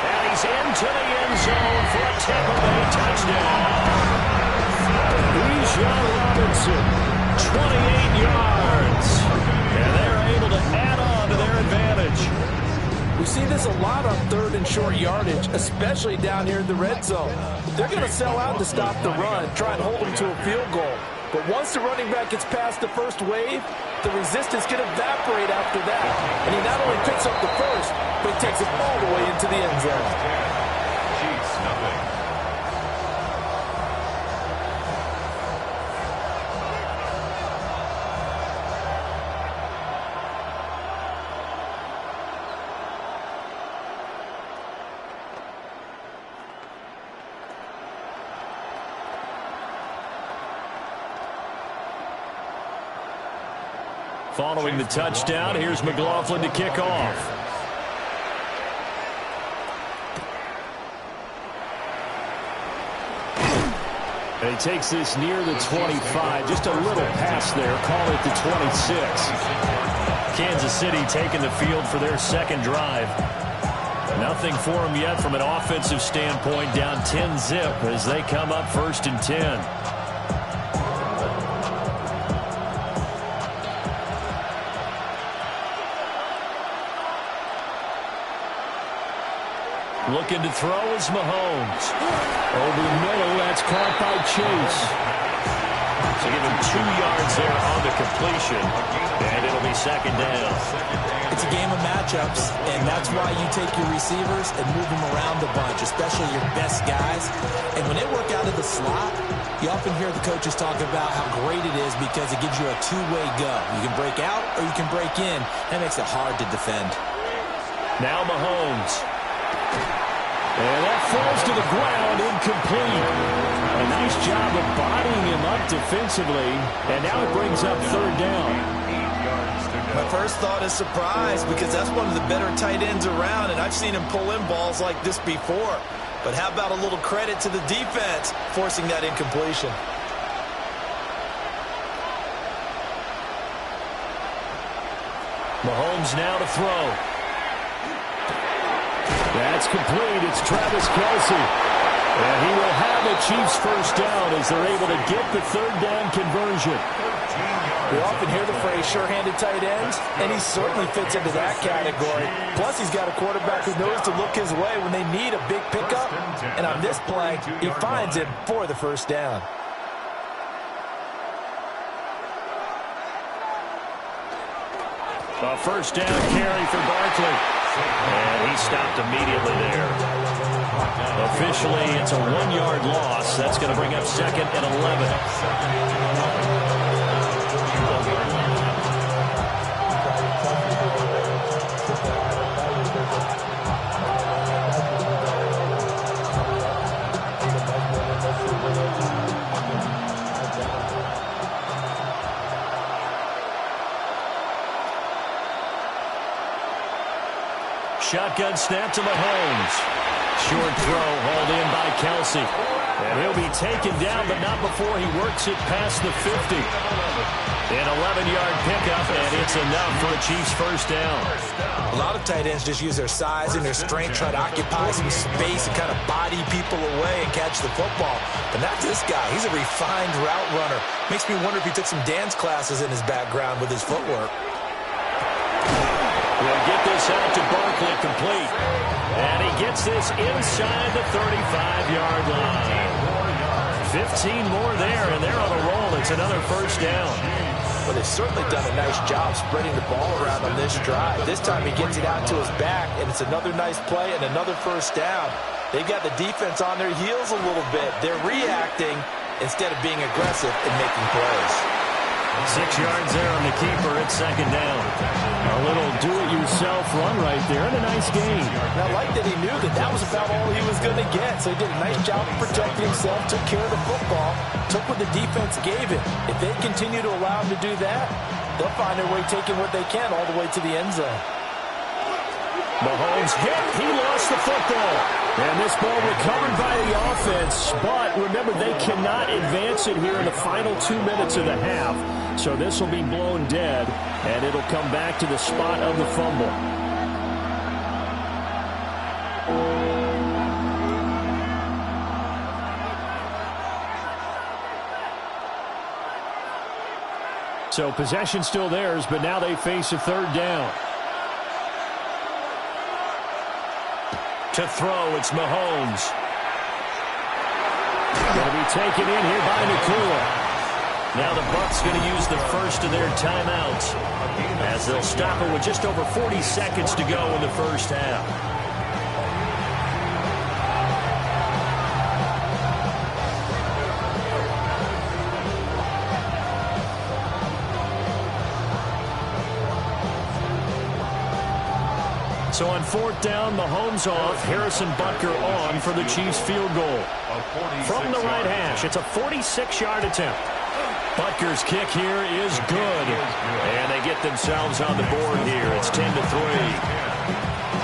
And he's into the end zone for a Tampa Bay touchdown. Bijan Robinson. 28 yards, and they're able to add on to their advantage. We see this a lot on 3rd and short yardage, especially down here in the red zone. They're going to sell out to stop the run, try and hold them to a field goal. But once the running back gets past the first wave, the resistance can evaporate after that. And he not only picks up the first, but he takes it all the way into the end zone. Chiefs, nothing. Following the touchdown, here's McLaughlin to kick off. And he takes this near the 25. Just a little pass there. Call it the 26. Kansas City taking the field for their 2nd drive. Nothing for them yet from an offensive standpoint. Down 10-zip as they come up 1st and 10. Looking to throw is Mahomes. Over the middle, that's caught by Chase. So give him 2 yards there on the completion, and it'll be 2nd down. It's a game of matchups, and that's why you take your receivers and move them around a bunch, especially your best guys. And when they work out of the slot, you often hear the coaches talk about how great it is because it gives you a two-way go. You can break out or you can break in. That makes it hard to defend. Now Mahomes. And that falls to the ground, incomplete. A nice job of bodying him up defensively, and now it brings up 3rd down. My first thought is surprise because that's one of the better tight ends around, and I've seen him pull in balls like this before. But how about a little credit to the defense forcing that incompletion? Mahomes now to throw. That's complete. It's Travis Kelce. And he will have a Chiefs first down as they're able to get the third down conversion. We often hear the phrase sure-handed tight ends, and he certainly fits into that category. Plus, he's got a quarterback who knows to look his way when they need a big pickup. And on this play, he finds him for the first down. A first down carry for Barkley. And he stopped immediately there. Officially, it's a 1-yard loss. That's going to bring up 2nd and 11. Shotgun snap to Mahomes. Short throw hauled in by Kelce. And he'll be taken down, but not before he works it past the 50. An 11-yard pickup, and it's enough for a Chiefs first down. A lot of tight ends just use their size and their strength, try to occupy some space and kind of body people away and catch the football. But not this guy. He's a refined route runner. Makes me wonder if he took some dance classes in his background with his footwork. We'll get this out to Barkley, complete. And he gets this inside the 35-yard line. 15 more there, and they're on a roll. It's another first down. Well, they've certainly done a nice job spreading the ball around on this drive. This time he gets it out to his back, and it's another nice play and another first down. They've got the defense on their heels a little bit. They're reacting instead of being aggressive and making plays. 6 yards there on the keeper. It's 2nd down. A little do-it-yourself run right there, and a nice gain. And I like that he knew that that was about all he was going to get. So he did a nice job of protecting himself, took care of the football, took what the defense gave him. If they continue to allow him to do that, they'll find their way taking what they can all the way to the end zone. Mahomes hit. He lost the football. And this ball recovered by the offense. But remember, they cannot advance it here in the final 2 minutes of the half. So this will be blown dead, and it'll come back to the spot of the fumble. So possession still theirs, but now they face a third down. To throw, it's Mahomes. Going to be taken in here by Nakua. Now the Bucs going to use the first of their timeouts as they'll stop it with just over 40 seconds to go in the first half. So on 4th down, Mahomes off, Harrison Butker on for the Chiefs field goal. From the right hash, it's a 46-yard attempt. Butker's kick here is good. And they get themselves on the board here. It's 10-3.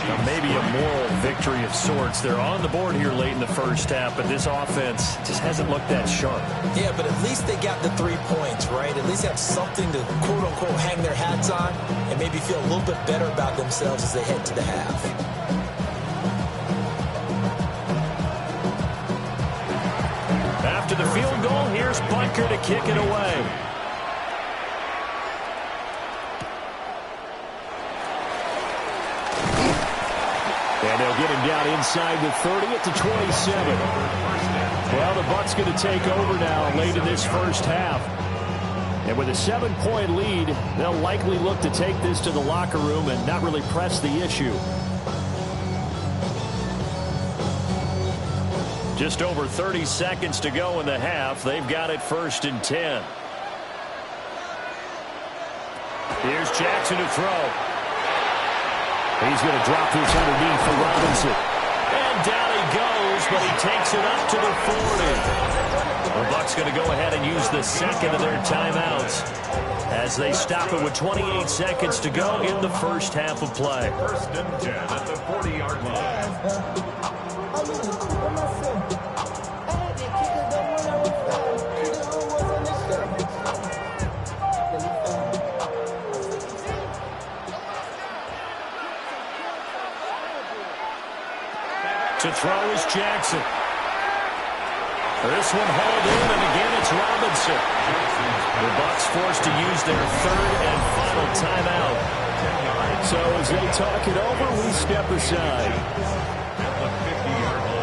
Now maybe a moral victory of sorts. They're on the board here late in the first half, but this offense just hasn't looked that sharp. Yeah, but at least they got the 3 points, right? At least have something to, quote-unquote, hang their hats on and maybe feel a little bit better about themselves as they head to the half. After the field goal, here's Butker to kick it away. And they'll get him down inside the 30 at the 27. Well, the Bucs going to take over now late in this first half. And with a 7-point lead, they'll likely look to take this to the locker room and not really press the issue. Just over 30 seconds to go in the half. They've got it 1st and 10. Here's Jackson to throw. He's going to drop this underneath for Robinson. And down he goes, but he takes it up to the 40. The Bucs going to go ahead and use the second of their timeouts as they stop it with 28 seconds to go in the first half of play. 1st and 10 at the 40-yard line. To throw is Jackson. This one hauled in, and again it's Robinson. The Bucs forced to use their third and final timeout. So as they talk it over, we step aside. At the 50-yard line.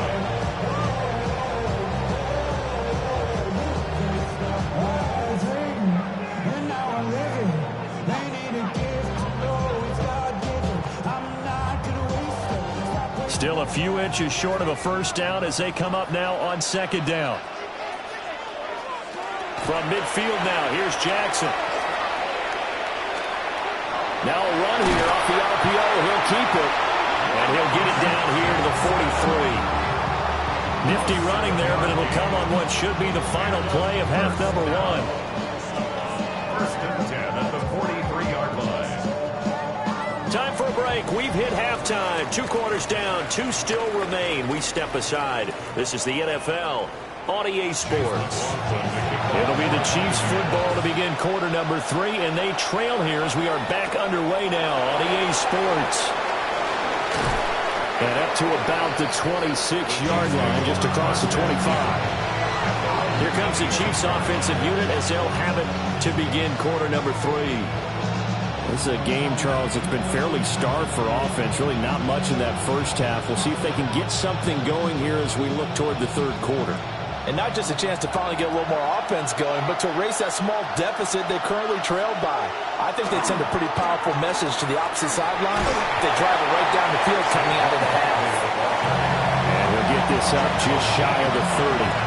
Still a few inches short of a first down as they come up now on second down. From midfield now, here's Jackson. Now a run here off the RPO. He'll keep it. And he'll get it down here to the 43. Nifty running there, but it'll come on what should be the final play of half number one. First and 10 at the 43-yard line. Time for a break. We've hit halftime. 2 quarters down. 2 still remain. We step aside. This is the NFL on EA Sports. It'll be the Chiefs football to begin quarter number 3, and they trail here as we are back underway now on EA Sports. And up to about the 26-yard line, just across the 25. Here comes the Chiefs offensive unit as they'll have it to begin quarter number 3. This is a game, Charles, that's been fairly starved for offense. Really not much in that first half. We'll see if they can get something going here as we look toward the third quarter. And not just a chance to finally get a little more offense going, but to erase that small deficit they currently trailed by. I think they'd send a pretty powerful message to the opposite sideline. They drive it right down the field coming out of the half. And we'll get this up just shy of the 30.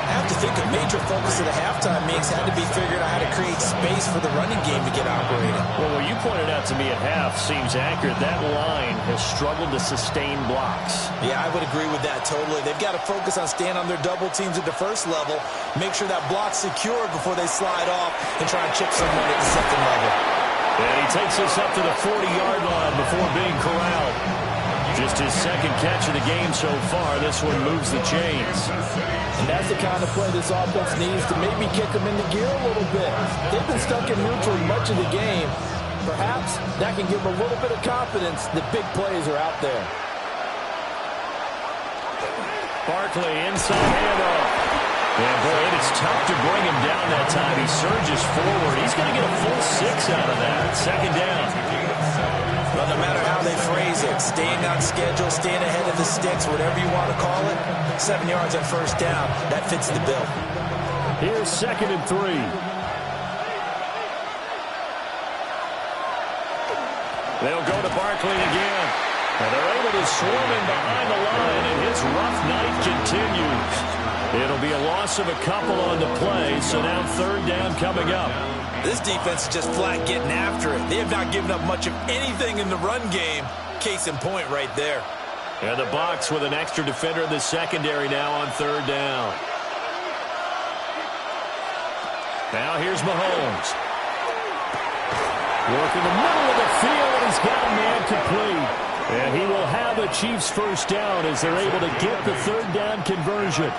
I have to think a major focus of the halftime mix had to be figuring out how to create space for the running game to get operating. Well, what you pointed out to me at half seems accurate. That line has struggled to sustain blocks. Yeah, I would agree with that totally. They've got to focus on staying on their double teams at the first level, make sure that block's secured before they slide off and try and chip someone at the second level. And he takes us up to the 40-yard line before being corralled. Just his second catch of the game so far. This one moves the chains. And that's the kind of play this offense needs to maybe kick them into gear a little bit. They've been stuck in neutral much of the game. Perhaps that can give them a little bit of confidence that big plays are out there. Barkley inside handoff. And boy, it is tough to bring him down that time. He surges forward. He's going to get a full 6 out of that. Second down. But no matter how they phrase it, staying on schedule, staying ahead of the sticks, whatever you want to call it, 7 yards on first down, that fits the bill. Here's second and 3. They'll go to Barkley again. And they're able to swarm him behind the line, and his rough night continues. It'll be a loss of a couple on the play, so now third down coming up. This defense is just flat getting after it. They have not given up much of anything in the run game. Case in point right there. And the Bucs with an extra defender in the secondary now on third down. Now here's Mahomes. Working the middle of the field, and he's got a man complete. And he will have a Chiefs first down as they're able to get the third down conversion.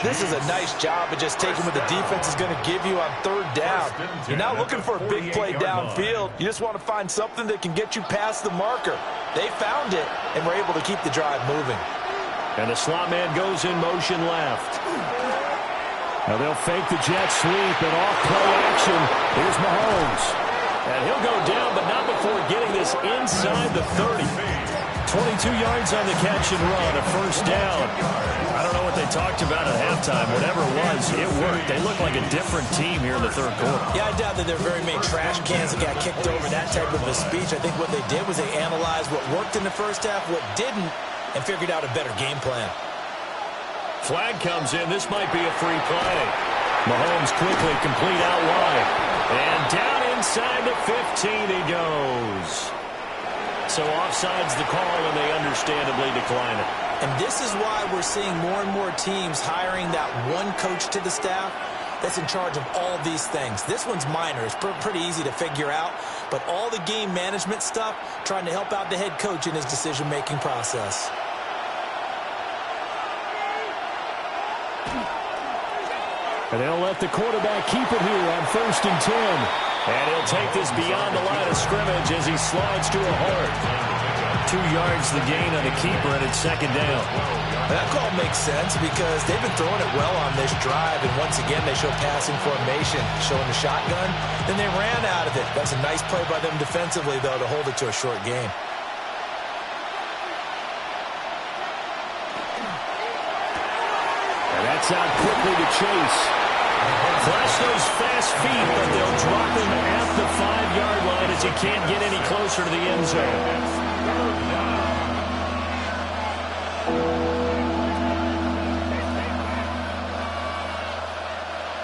This is a nice job of just taking what the defense is going to give you on third down. You're not looking for a big play downfield. You just want to find something that can get you past the marker. They found it, and were able to keep the drive moving. And the slot man goes in motion left. Now they'll fake the jet sweep and off play action. Here's Mahomes. And he'll go down, but not before getting this inside the 30. 22 yards on the catch and run, a first down. I don't know what they talked about at halftime. Whatever it was, it worked. They look like a different team here in the third quarter. Yeah, I doubt that there are very many trash cans that got kicked over, that type of a speech. I think what they did was they analyzed what worked in the first half, what didn't, and figured out a better game plan. Flag comes in. This might be a free play. Mahomes quickly complete out wide. And down inside the 15 he goes. So offside's the call, and they understandably decline it. And this is why we're seeing more and more teams hiring that one coach to the staff that's in charge of all these things. This one's minor. It's pretty easy to figure out. But all the game management stuff, trying to help out the head coach in his decision-making process. And they'll let the quarterback keep it here on 1st and 10. And he'll take this beyond the line of scrimmage as he slides to a halt. 2 yards the gain on the keeper, and it's 2nd down. That call makes sense because they've been throwing it well on this drive, and once again they show passing formation, showing the shotgun, then they ran out of it. That's a nice play by them defensively, though, to hold it to a short game. And that's out quickly to Chase. Flash those fast feet, but they'll drop him at the 5-yard line as he can't get any closer to the end zone.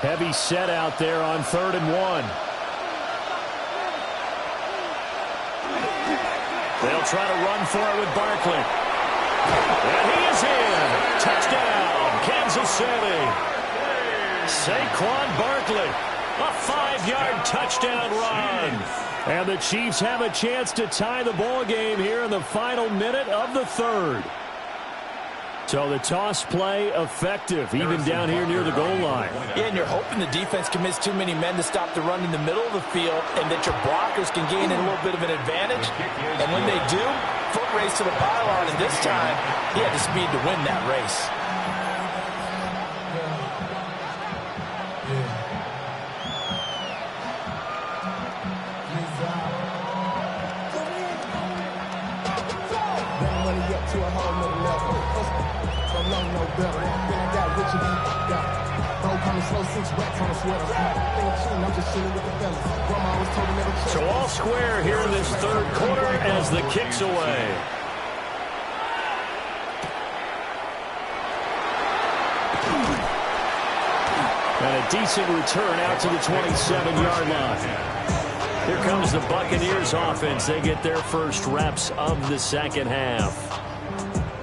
Heavy set out there on 3rd and 1. They'll try to run for it with Barkley. And he is in. Touchdown, Kansas City. Saquon Barkley, a 5-yard touchdown run. And the Chiefs have a chance to tie the ball game here in the final minute of the 3rd. So the toss play effective, even down here near the goal line. Yeah, and you're hoping the defense commits too many men to stop the run in the middle of the field and that your blockers can gain a little bit of an advantage. And when they do, foot race to the pylon, and this time, he had the speed to win that race. So all square here in this 3rd quarter as the kick's away. And a decent return out to the 27-yard line. Here comes the Buccaneers offense. They get their first reps of the 2nd half.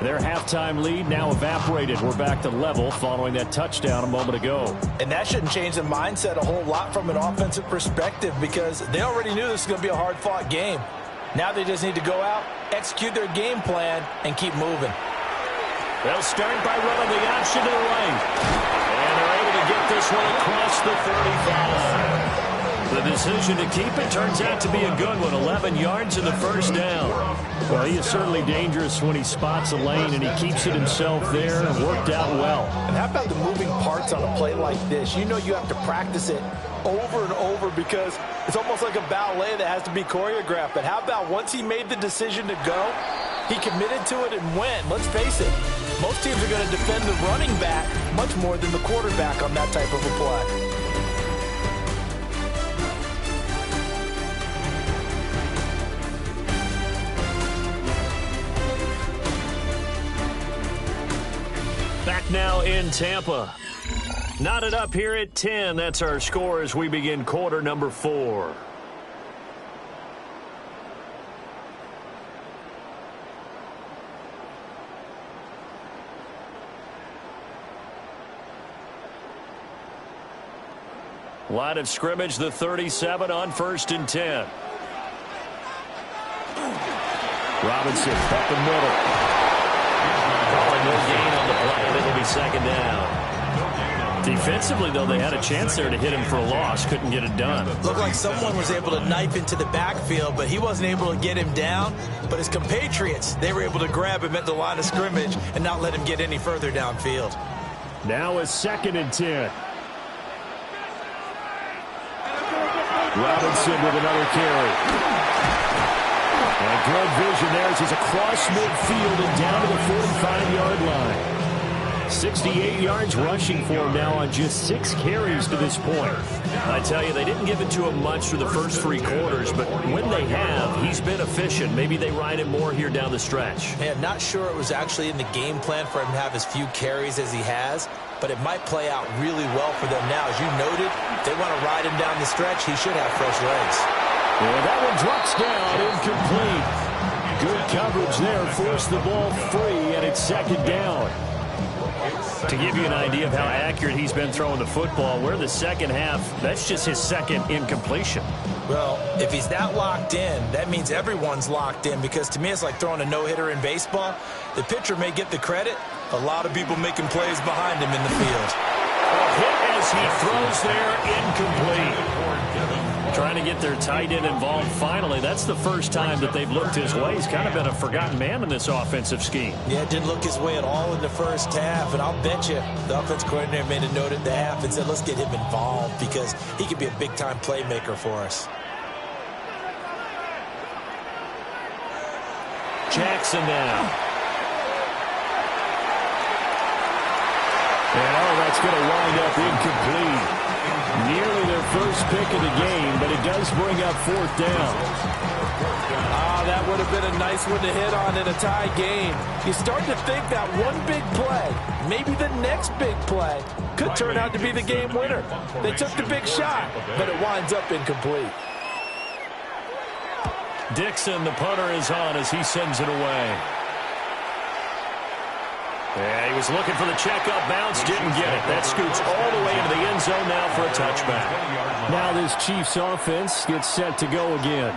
Their halftime lead now evaporated. We're back to level following that touchdown a moment ago. And that shouldn't change the mindset a whole lot from an offensive perspective because they already knew this was going to be a hard-fought game. Now they just need to go out, execute their game plan, and keep moving. They'll start by running the option to the right. And they're able to get this one across the 35. The decision to keep it turns out to be a good one. 11 yards in the first down. Well, he is certainly dangerous when he spots a lane, and he keeps it himself there and worked out well. And how about the moving parts on a play like this? You know you have to practice it over and over because it's almost like a ballet that has to be choreographed. But how about once he made the decision to go, he committed to it and went. Let's face it, most teams are going to defend the running back much more than the quarterback on that type of a play. Back now in Tampa. Knotted up here at 10. That's our score as we begin quarter number 4. Line of scrimmage, the 37 on 1st and 10. Robinson up the middle. No gain on the play, and it'll be 2nd down. Defensively, though, they had a chance there to hit him for a loss. Couldn't get it done. Looked like someone was able to knife into the backfield, but he wasn't able to get him down. But his compatriots, they were able to grab him at the line of scrimmage and not let him get any further downfield. Now it's 2nd and 10. Robinson with another carry. And good vision there as he's across midfield and down to the 45-yard line. 68 yards rushing for him now on just 6 carries to this point. I tell you, they didn't give it to him much for the first 3 quarters, but when they have, he's been efficient. Maybe they ride him more here down the stretch. Man, not sure it was actually in the game plan for him to have as few carries as he has, but it might play out really well for them now. As you noted, if they want to ride him down the stretch, he should have fresh legs. Yeah, that one drops down, incomplete. Good coverage there, forced the ball free, and it's 2nd down. To give you an idea of how accurate he's been throwing the football, we're in the 2nd half. That's just his 2nd incompletion. Well, if he's that locked in, that means everyone's locked in, because to me it's like throwing a no-hitter in baseball. The pitcher may get the credit, a lot of people making plays behind him in the field. A hit as he throws there, incomplete. Trying to get their tight end involved finally. That's the first time that they've looked his way. He's kind of been a forgotten man in this offensive scheme. Yeah, didn't look his way at all in the first half. And I'll bet you the offense coordinator made a note at the half and said, let's get him involved because he could be a big-time playmaker for us. Jackson now. And that's going to wind up incomplete. Nearly their first pick of the game, but it does bring up fourth down. That would have been a nice one to hit on in a tie game. You start to think that one big play, maybe the next big play, could turn out to be the game winner. They took the big shot, but it winds up incomplete. Dixon, the punter, is on as he sends it away. Yeah, he was looking for the checkup bounce, didn't get it. That scoots all the way into the end zone now for a touchback. Now this Chiefs offense gets set to go again.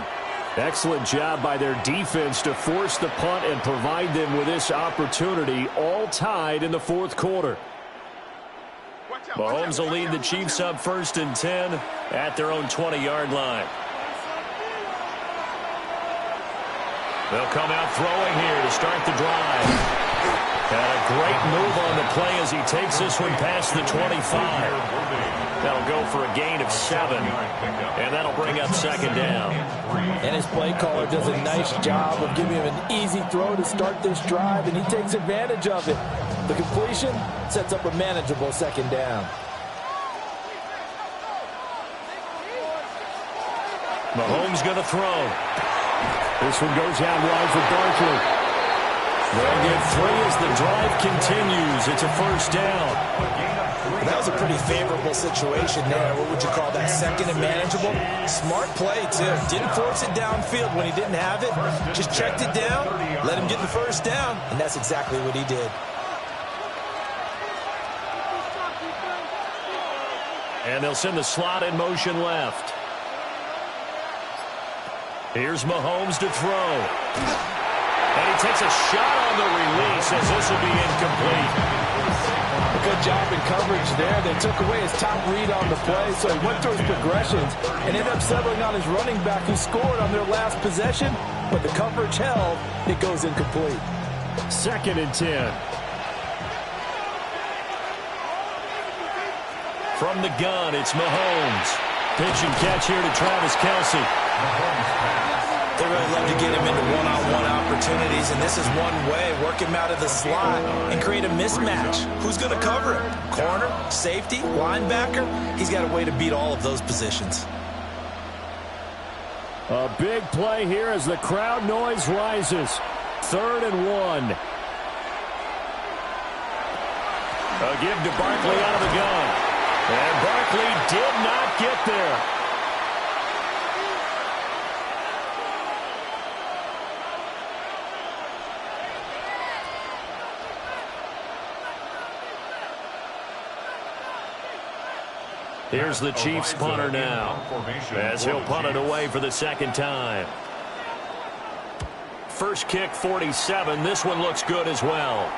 Excellent job by their defense to force the punt and provide them with this opportunity, all tied in the fourth quarter. Mahomes will lead the Chiefs up 1st and 10 at their own 20-yard line. They'll come out throwing here to start the drive. And a great move on the play as he takes this one past the 25. That'll go for a gain of 7. And that'll bring up 2nd down. And his play caller does a nice job of giving him an easy throw to start this drive, and he takes advantage of it. The completion sets up a manageable 2nd down. Mahomes going to throw. This one goes out wide for Barkley. They'll get 3 as the drive continues. It's a 1st down. That was a pretty favorable situation there. What would you call that? 2nd and manageable? Smart play, too. Didn't force it downfield when he didn't have it. Just checked it down, let him get the 1st down, and that's exactly what he did. And they'll send the slot in motion left. Here's Mahomes to throw. And he takes a shot on the release as this will be incomplete. A good job in coverage there. They took away his top read on the play, so he went through his progressions and ended up settling on his running back who scored on their last possession, but the coverage held. It goes incomplete. 2nd and 10. From the gun, it's Mahomes. Pitch and catch here to Travis Kelce. They really love to get him into one-on-one opportunities, and this is one way. Work him out of the slot and create a mismatch. Who's going to cover him? Corner, safety, linebacker? He's got a way to beat all of those positions. A big play here as the crowd noise rises. 3rd and 1. A give to Barkley out of the gun. And Barkley did not get there. Here's the Chiefs punter now, as he'll punt it away for the 2nd time. First kick, 47. This one looks good as well.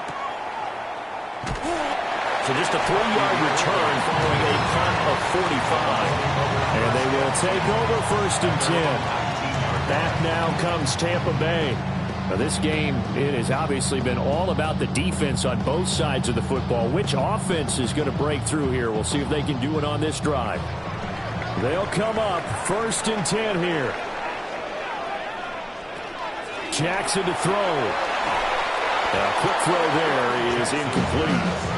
So just a 3-yard return following a punt of 45. And they will take over 1st and 10. Back now comes Tampa Bay. Now this game, it has obviously been all about the defense on both sides of the football. Which offense is going to break through here? We'll see if they can do it on this drive. They'll come up 1st and 10 here. Jackson to throw. A quick throw there is incomplete.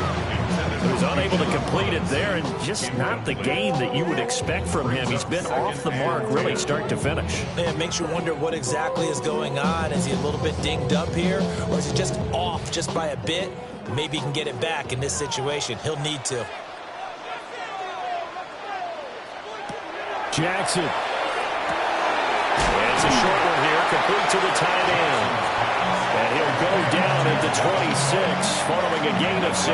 He was unable to complete it there, and just not the game that you would expect from him. He's been off the mark really start to finish. It makes you wonder what exactly is going on. Is he a little bit dinged up here, or is he just off just by a bit? Maybe he can get it back in this situation. He'll need to. Jackson. And it's a short one here, complete to the tight end. And he'll go down at the 26, following a gain of 6.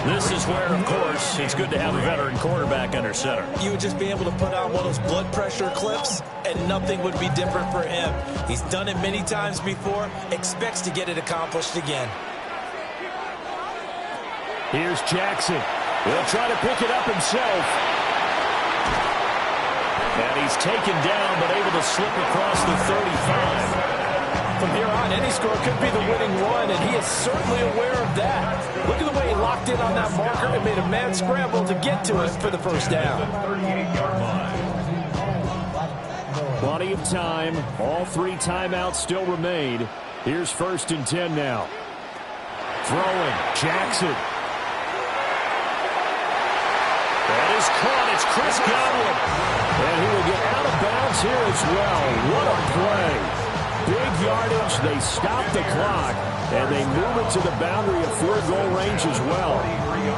This is where, of course, it's good to have a veteran quarterback under center. You would just be able to put on one of those blood pressure clips, and nothing would be different for him. He's done it many times before, expects to get it accomplished again. Here's Jackson. He'll try to pick it up himself. And he's taken down, but able to slip across the 35. From here on, any score could be the winning one, and he is certainly aware of that. Look at the way he locked in on that marker and made a mad scramble to get to it for the first down. 38-yard line. Plenty of time. All 3 timeouts still remain. Here's 1st and 10 now. Throwing. Jackson. That is caught. It's Chris Godwin. And he will get out of bounds here as well. What a play. Big yardage. They stop the clock. And they move it to the boundary of field goal range as well.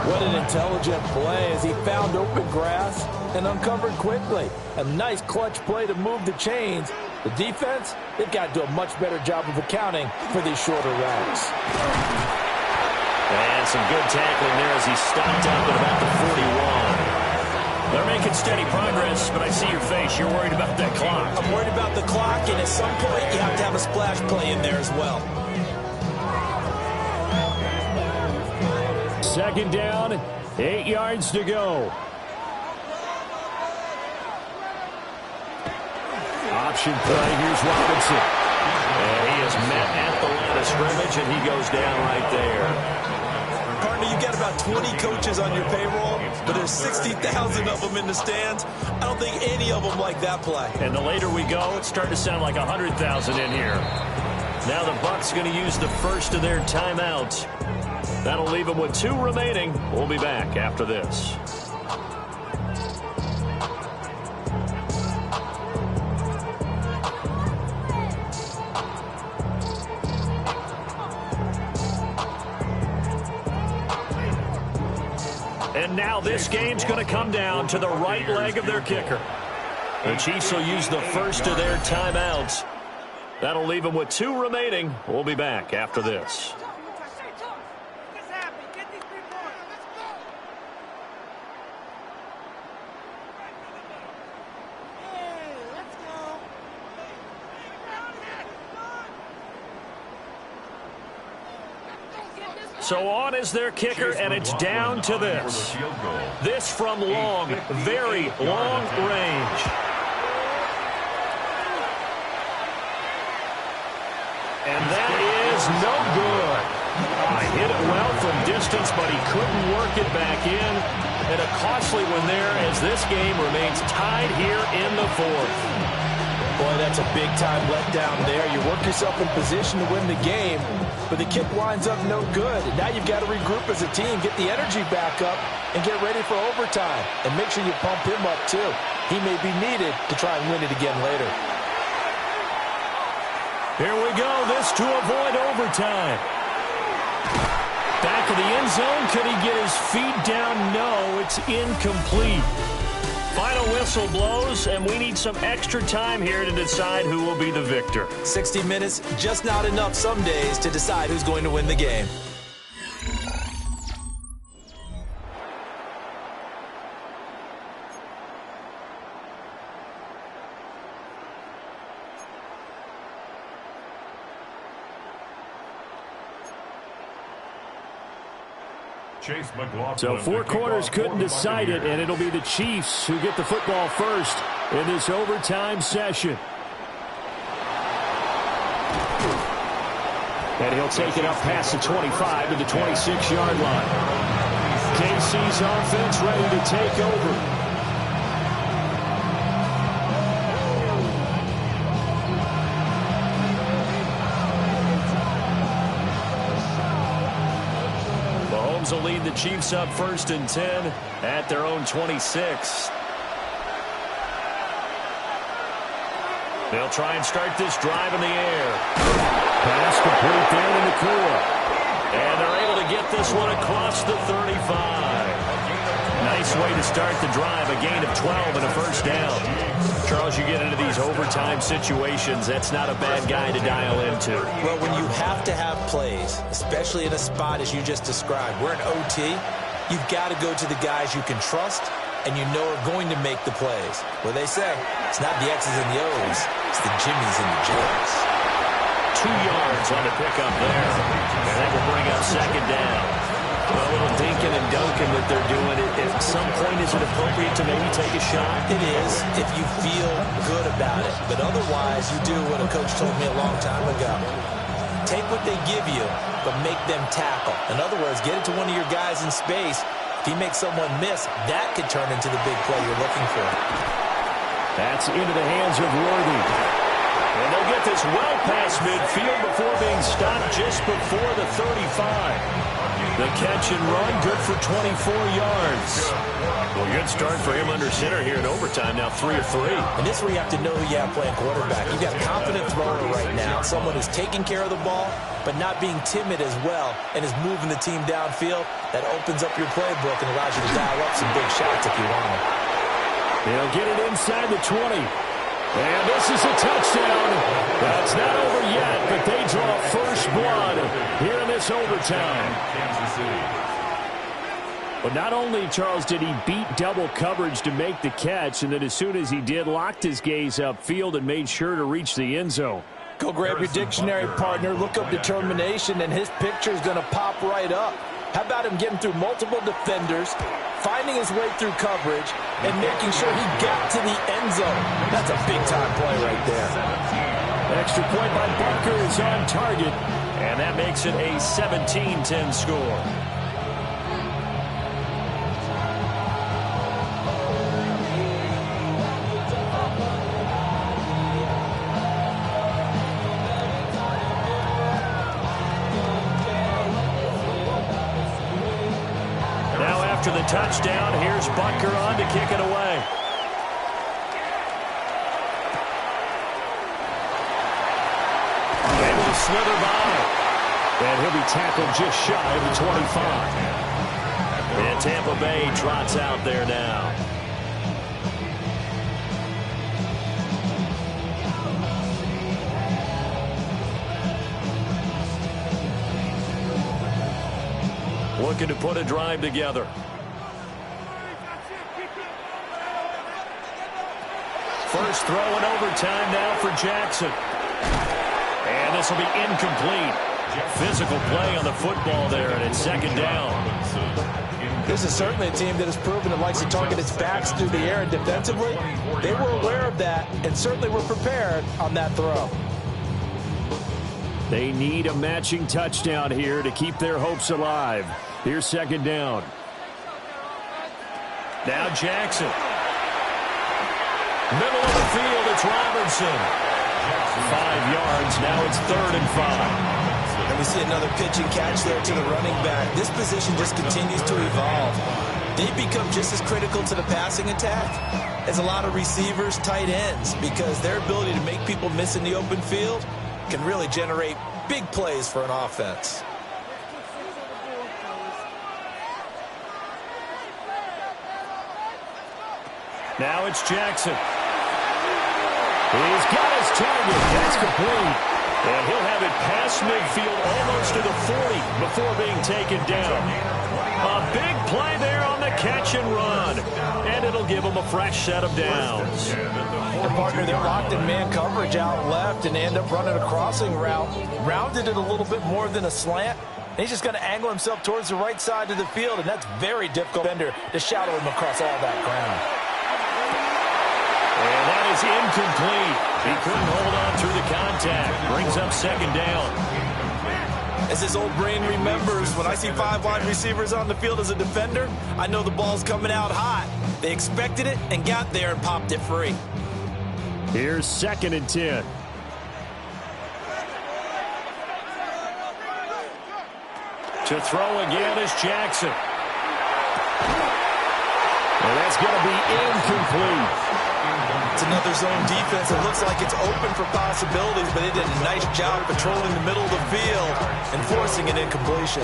What an intelligent play as he found open grass and uncovered quickly. A nice clutch play to move the chains. The defense, they've got to do a much better job of accounting for these shorter routes. And some good tackling there as he stopped up at about the 41. They're making steady progress, but I see your face. You're worried about that clock. I'm worried about the clock, and at some point you have to have a splash play in there as well. 2nd down, 8 yards to go. Option play, here's Robinson. And he is met at the line of scrimmage, and he goes down right there. Partner, you got about 20 coaches on your payroll, but there's 60,000 of them in the stands. I don't think any of them like that play. And the later we go, it's starting to sound like 100,000 in here. Now the Bucs going to use the first of their timeouts. That'll leave them with 2 remaining. We'll be back after this. And now this game's going to come down to the right leg of their kicker. The Chiefs will use the first of their timeouts. That'll leave them with 2 remaining. We'll be back after this. So on is their kicker, and it's down to this. This from long, very long range. And that is no good. Hit it well from distance, but he couldn't work it back in. And a costly one there as this game remains tied here in the 4th. Boy, that's a big-time letdown there. You work yourself in position to win the game, but the kick winds up no good. And now you've got to regroup as a team, get the energy back up, and get ready for overtime. And make sure you pump him up, too. He may be needed to try and win it again later. Here we go. This to avoid overtime. Back of the end zone. Could he get his feet down? No, it's incomplete. Final whistle blows, and we need some extra time here to decide who will be the victor. 60 minutes, just not enough some days to decide who's going to win the game. So 4 quarters couldn't decide it, and it'll be the Chiefs who get the football first in this overtime session. And he'll take it up past the 25 to the 26-yard line. KC's offense ready to take over. Will lead the Chiefs up 1st and 10 at their own 26. They'll try and start this drive in the air. Pass complete down in the core. And they're able to get this one across the 35. Nice way to start the drive, a gain of 12 and a first down. Charles, you get into these overtime situations, that's not a bad guy to dial into. Well, when you have to have plays, especially in a spot as you just described, we're in OT, you've got to go to the guys you can trust and you know are going to make the plays. Well, they say it's not the X's and the O's, it's the Jimmies and the Joes. 2 yards on the pickup there. And that will bring up 2nd down. Well, a little dinking and dunking that they're doing. At some point, is it appropriate to maybe take a shot? It is, if you feel good about it. But otherwise, you do what a coach told me a long time ago. Take what they give you, but make them tackle. In other words, get it to one of your guys in space. If he makes someone miss, that could turn into the big play you're looking for. That's into the hands of Worthy. And they'll get this well past midfield before being stopped just before the 35. The catch and run, good for 24 yards. Well, good start for him under center here in overtime. Now 3 of 3. And this is where you have to know who you have playing quarterback. You've got a confident thrower right now, someone who's taking care of the ball, but not being timid as well, and is moving the team downfield. That opens up your playbook and allows you to dial up some big shots if you want them. They'll get it inside the 20. And this is a touchdown. That's not over yet, but they draw first blood here in this overtime. Kansas City. But not only, Charles, did he beat double coverage to make the catch, and then as soon as he did, locked his gaze upfield and made sure to reach the end zone. Go grab your dictionary, partner, look up determination, and his picture is going to pop right up. How about him getting through multiple defenders, finding his way through coverage, and making sure he got to the end zone? That's a big-time play right there. Extra point by Barker is on target, and that makes it a 17-10 score. After the touchdown, here's Butker on to kick it away. They will slither by. And he'll be tackled just shy of the 25. And Tampa Bay trots out there now. Looking to put a drive together. First throw in overtime now for Jackson. And this will be incomplete. Physical play on the football there, and it's second down. This is certainly a team that has proven it likes to target its backs through the air, and defensively, they were aware of that and certainly were prepared on that throw. They need a matching touchdown here to keep their hopes alive. Here's second down. Now Jackson. Middle of the field, it's Robinson. 5 yards, now it's 3rd and 5. And we see another pitch and catch there to the running back. This position just continues to evolve. They become just as critical to the passing attack as a lot of receivers, tight ends, because their ability to make people miss in the open field can really generate big plays for an offense. Now it's Jackson. He's got his target. That's complete. And he'll have it past midfield almost to the 40 before being taken down. A big play there on the catch and run. And it'll give him a fresh set of downs. And partner, they're locked in man coverage out left, and they end up running a crossing route. Rounded it a little bit more than a slant. And he's just going to angle himself towards the right side of the field, and that's very difficult to shadow him across all that ground. And that is incomplete. He couldn't hold on through the contact. Brings up second down. As his old brain remembers, when I see 5 wide receivers on the field as a defender, I know the ball's coming out hot. They expected it and got there and popped it free. Here's 2nd and 10. To throw again is Jackson. And that's going to be incomplete. It's another zone defense. It looks like it's open for possibilities, but they did a nice job patrolling the middle of the field and forcing an incompletion.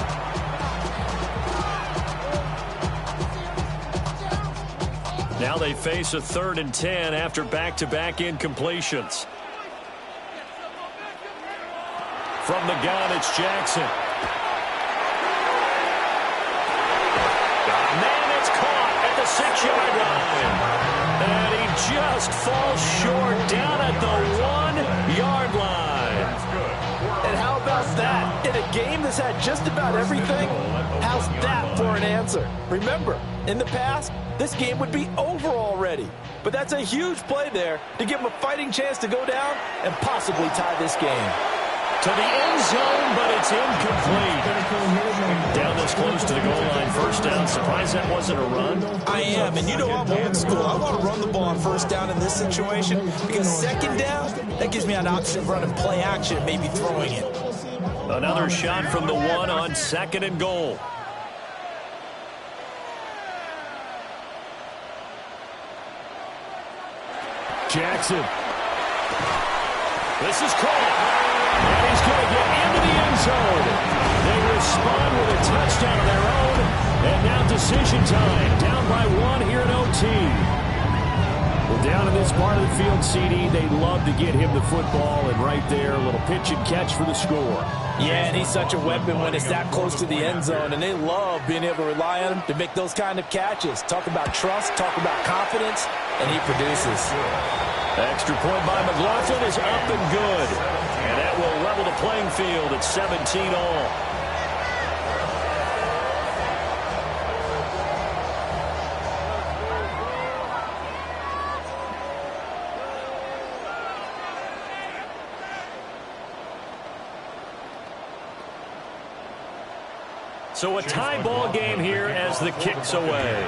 Now they face a 3rd and 10 after back-to-back incompletions. From the gun, it's Jackson. Man, it's caught at the 6-yard line. And he just falls short down at the 1-yard line. And how about that? In a A game that's had just about everything? How's that for an answer? Remember, in the past, this game would be over already. But that's a huge play there to give them a fighting chance to go down and possibly tie this game. To the end zone, but it's incomplete. Down this close to the goal line, first down. Surprised that wasn't a run? I am, and you know I'm old school. I want to run the ball on first down in this situation because second down, that gives me an option of running play action, maybe throwing it. Another shot from the one on second and goal. Jackson. This is caught. And he's going to get into the end zone. They respond with a touchdown of their own. And now decision time. Down by one here in OT. Well, down in this part of the field, CD, they love to get him the football. And right there, a little pitch and catch for the score. Yeah, and he's such a weapon when it's that close to the end zone. And they love being able to rely on him to make those kind of catches. Talk about trust, talk about confidence, and he produces. Extra point by McLaughlin is up and good. And that will level the playing field at 17 all. So a tie ball game here as the kick's away.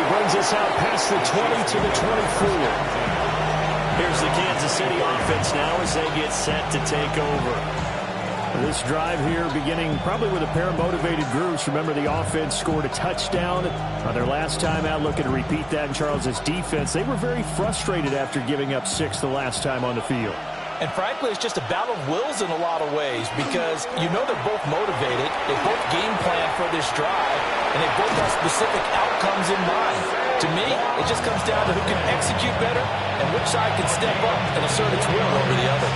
Brings us out past the 20 to the 24. Here's the Kansas City offense now as they get set to take over. This drive here beginning probably with a pair of motivated groups. Remember, the offense scored a touchdown on their last time out, looking to repeat that in Charles's defense. They were very frustrated after giving up 6 the last time on the field. And frankly, it's just a battle of wills in a lot of ways because you know they're both motivated. They both game plan for this drive, and they both have specific outcomes in mind. To me, it just comes down to who can execute better and which side can step up and assert its will over the other.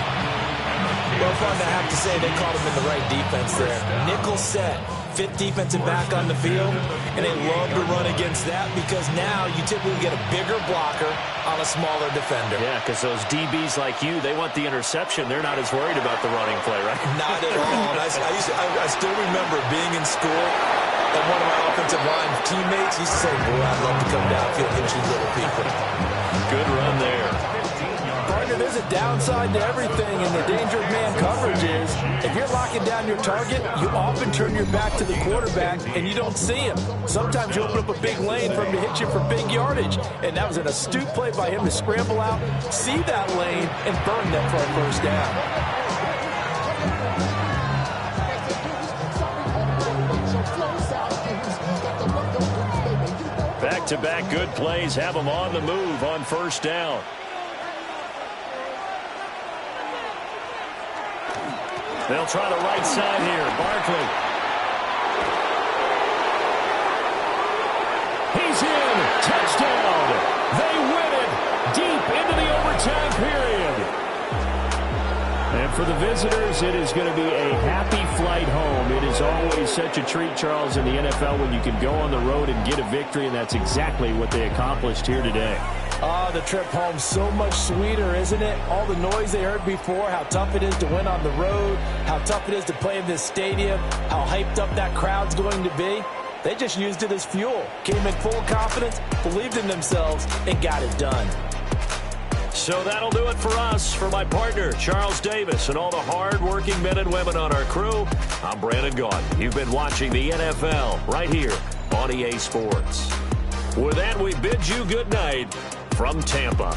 Well, fun to have to say they caught him in the right defense there. Nickel set, fifth defensive back on the field, and they love to run against that because now you typically get a bigger blocker on a smaller defender. Yeah, because those DBs like you, they want the interception. They're not as worried about the running play, right? Not at all. I still remember being in school, and one of my offensive line teammates used to say, boy, I'd love to come downfield and hit you little people. Good run there. Partner, there's a downside to everything, and the danger of man coverage is if you're locking down your target, you often turn your back to the quarterback, and you don't see him. Sometimes you open up a big lane for him to hit you for big yardage, and that was an astute play by him to scramble out, see that lane, and burn them for a first down. Back-to-back good plays have them on the move on first down. They'll try the right side here. Barkley. He's in. Touchdown. They win it deep into the overtime period. And for the visitors, it is going to be a happy flight home. It is always such a treat, Charles, in the NFL when you can go on the road and get a victory, and that's exactly what they accomplished here today. The trip home so much sweeter, isn't it? All the noise they heard before, how tough it is to win on the road, how tough it is to play in this stadium, how hyped up that crowd's going to be. They just used it as fuel, came in full confidence, believed in themselves, and got it done. So that'll do it for us. For my partner, Charles Davis, and all the hard-working men and women on our crew, I'm Brandon Gaudin. You've been watching the NFL right here on EA Sports. With that, we bid you good night from Tampa.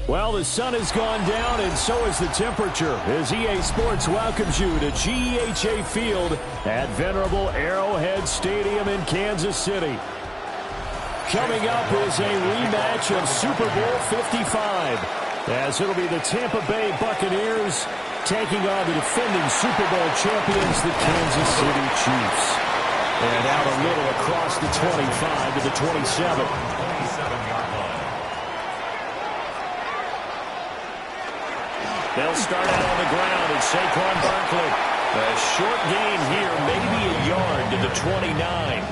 Well, the sun has gone down, and so has the temperature, as EA Sports welcomes you to GEHA Field at venerable Arrowhead Stadium in Kansas City. Coming up is a rematch of Super Bowl 55, as it'll be the Tampa Bay Buccaneers taking on the defending Super Bowl champions, the Kansas City Chiefs. And out a little across the 25 to the 27. They'll start out on the ground, and Saquon Barkley. A short gain here, maybe a yard to the 29.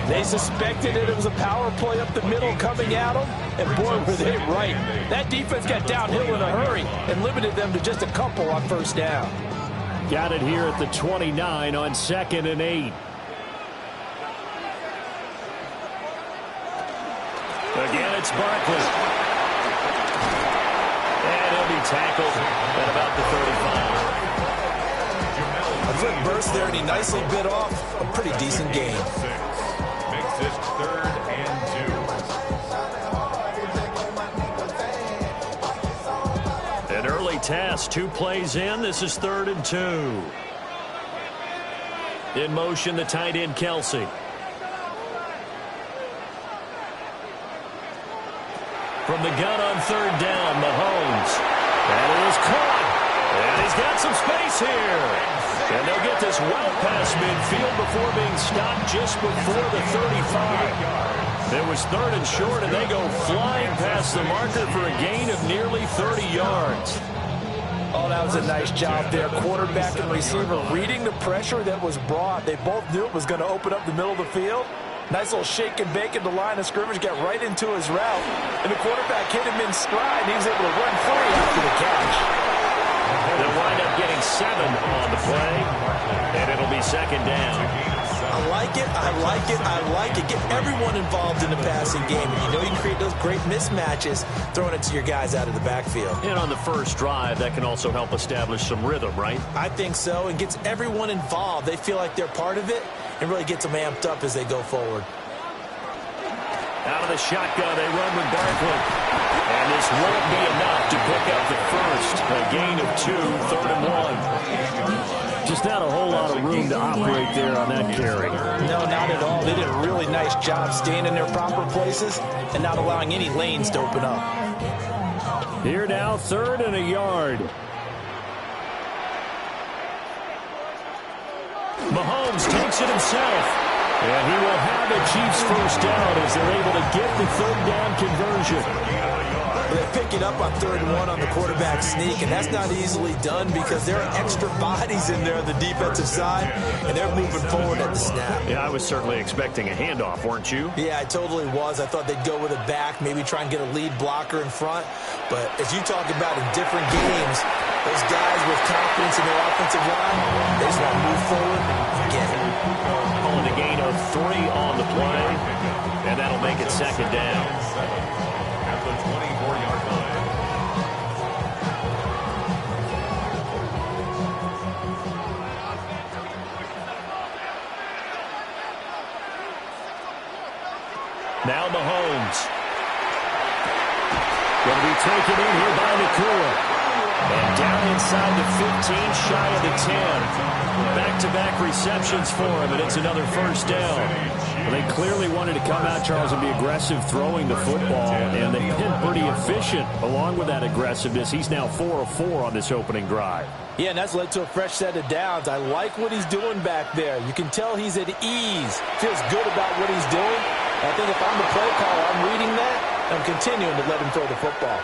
They suspected it was a power play up the middle coming at them, and boy, were they right. That defense got downhill in a hurry and limited them to just a couple on first down. Got it here at the 29 on 2nd and 8. Again, it's Barkley. And he'll be tackled at about the 35. A quick burst there, and he nicely bit off a pretty decent gain. Makes it 3rd and 2. An early task, 2 plays in. This is 3rd and 2. In motion, the tight end, Kelsey. From the gun on 3rd down, Mahomes. And it is caught. And he's got some space here. And they'll get this well past midfield before being stopped just before the 35. It was 3rd and short, and they go flying past the marker for a gain of nearly 30 yards. Oh, that was a nice job there. Quarterback and receiver reading the pressure that was brought. They both knew it was going to open up the middle of the field. Nice little shake and bake at the line of scrimmage, got right into his route. And the quarterback hit him in stride, and he was able to run free after the catch. They'll wind up getting 7 on the play, and it'll be 2nd down. I like it, I like it, I like it. Get everyone involved in the passing game. And you know you can create those great mismatches throwing it to your guys out of the backfield. And on the first drive, that can also help establish some rhythm, right? I think so, and gets everyone involved. They feel like they're part of it, and really gets them amped up as they go forward. Out of the shotgun, they run with Barkley. And this won't be enough to pick up the first. A gain of 2, 3rd and 1. Just not a whole lot of room to operate there on that carry. No, not at all. They did a really nice job staying in their proper places and not allowing any lanes to open up. Here now, 3rd and a yard. Mahomes takes it himself. And he will have the Chiefs first down as they're able to get the 3rd down conversion. They pick it up on 3rd and 1 on the quarterback sneak, and that's not easily done because there are extra bodies in there on the defensive side, and they're moving forward at the snap. Yeah, I was certainly expecting a handoff, weren't you? Yeah, I totally was. I thought they'd go with a back, maybe try and get a lead blocker in front. But as you talk about in different games, those guys with confidence in their offensive line, they just want to move forward and get it. Calling a gain of 3 on the play, and that'll make it 2nd down. At the 24-yard line. Now Mahomes. Going to be taken in here by Nakua. And down inside the 15, shy of the 10. Back-to-back receptions for him, and it's another first down. Well, they clearly wanted to come out, Charles, and be aggressive throwing the football, and they've been pretty efficient along with that aggressiveness. He's now 4 of 4 on this opening drive. Yeah, and that's led to a fresh set of downs. I like what he's doing back there. You can tell he's at ease. Feels good about what he's doing. I think if I'm the play caller, I'm reading that. I'm continuing to let him throw the football.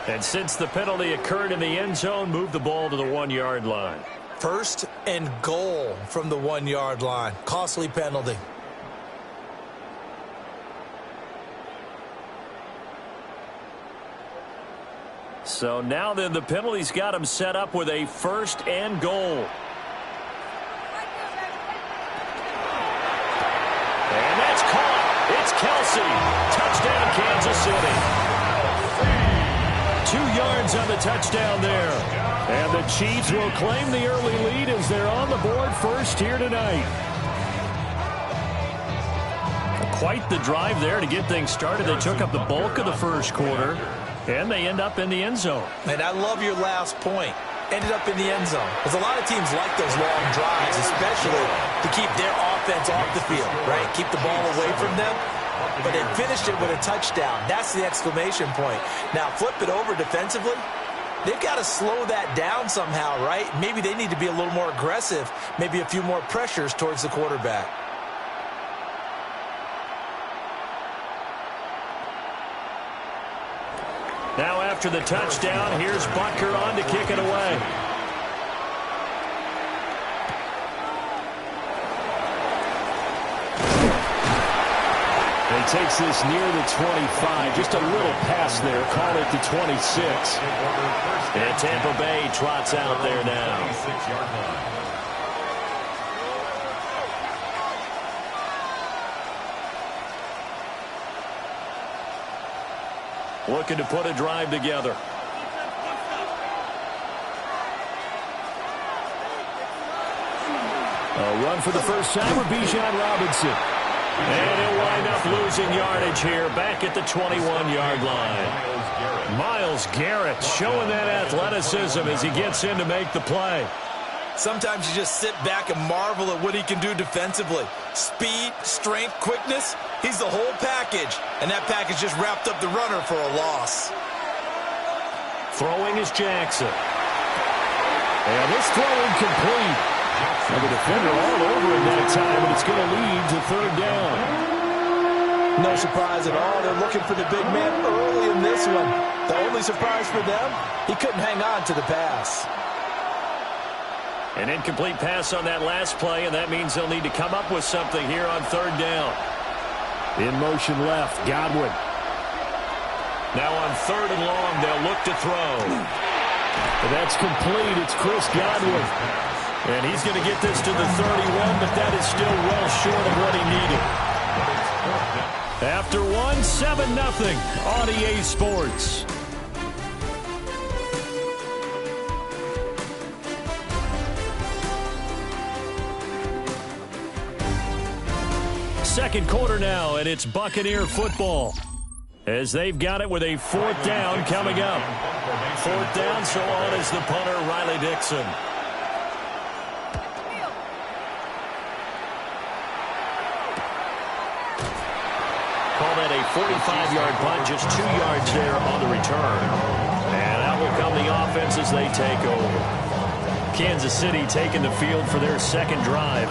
And since the penalty occurred in the end zone, move the ball to the 1-yard line. First and goal from the 1-yard line. Costly penalty. So now then, the penalty's got him set up with a first and goal. And that's caught. It's Kelsey. Touchdown, Kansas City. 2 yards on the touchdown there. And the Chiefs will claim the early lead as they're on the board first here tonight. Quite the drive there to get things started. They took up the bulk of the first quarter, and they end up in the end zone. And I love your last point. Ended up in the end zone. Because a lot of teams like those long drives, especially to keep their offense off the field, right? Keep the ball away from them. But they finished it with a touchdown. That's the exclamation point. Now, flip it over defensively. They've got to slow that down somehow, right? Maybe they need to be a little more aggressive, maybe a few more pressures towards the quarterback. Now after the touchdown, here's Butker on to kick it away. He takes this near the 25. Just a little pass there. Call it the 26. And Tampa Bay trots out there now. Looking to put a drive together. A run for the first time with Bijan Robinson. And he'll wind up losing yardage here back at the 21-yard line. Myles Garrett showing that athleticism as he gets in to make the play. Sometimes you just sit back and marvel at what he can do defensively. Speed, strength, quickness. He's the whole package. And that package just wrapped up the runner for a loss. Throwing is Jackson. And this throw incomplete. And the defender all over him that time, and it's going to lead to third down. No surprise at all. They're looking for the big man early in this one. The only surprise for them, he couldn't hang on to the pass. An incomplete pass on that last play, and that means they'll need to come up with something here on third down. In motion left, Godwin. Now on third and long, they'll look to throw. And that's complete. It's Chris Godwin. And he's going to get this to the 31, but that is still well short of what he needed. After one, 7-0 on EA Sports. Second quarter now, and it's Buccaneer football. As they've got it with a fourth down coming up. Fourth down, so on is the punter, Riley Dixon. Call that a 45-yard punt, just 2 yards there on the return. And out will come the offense as they take over. Kansas City taking the field for their second drive.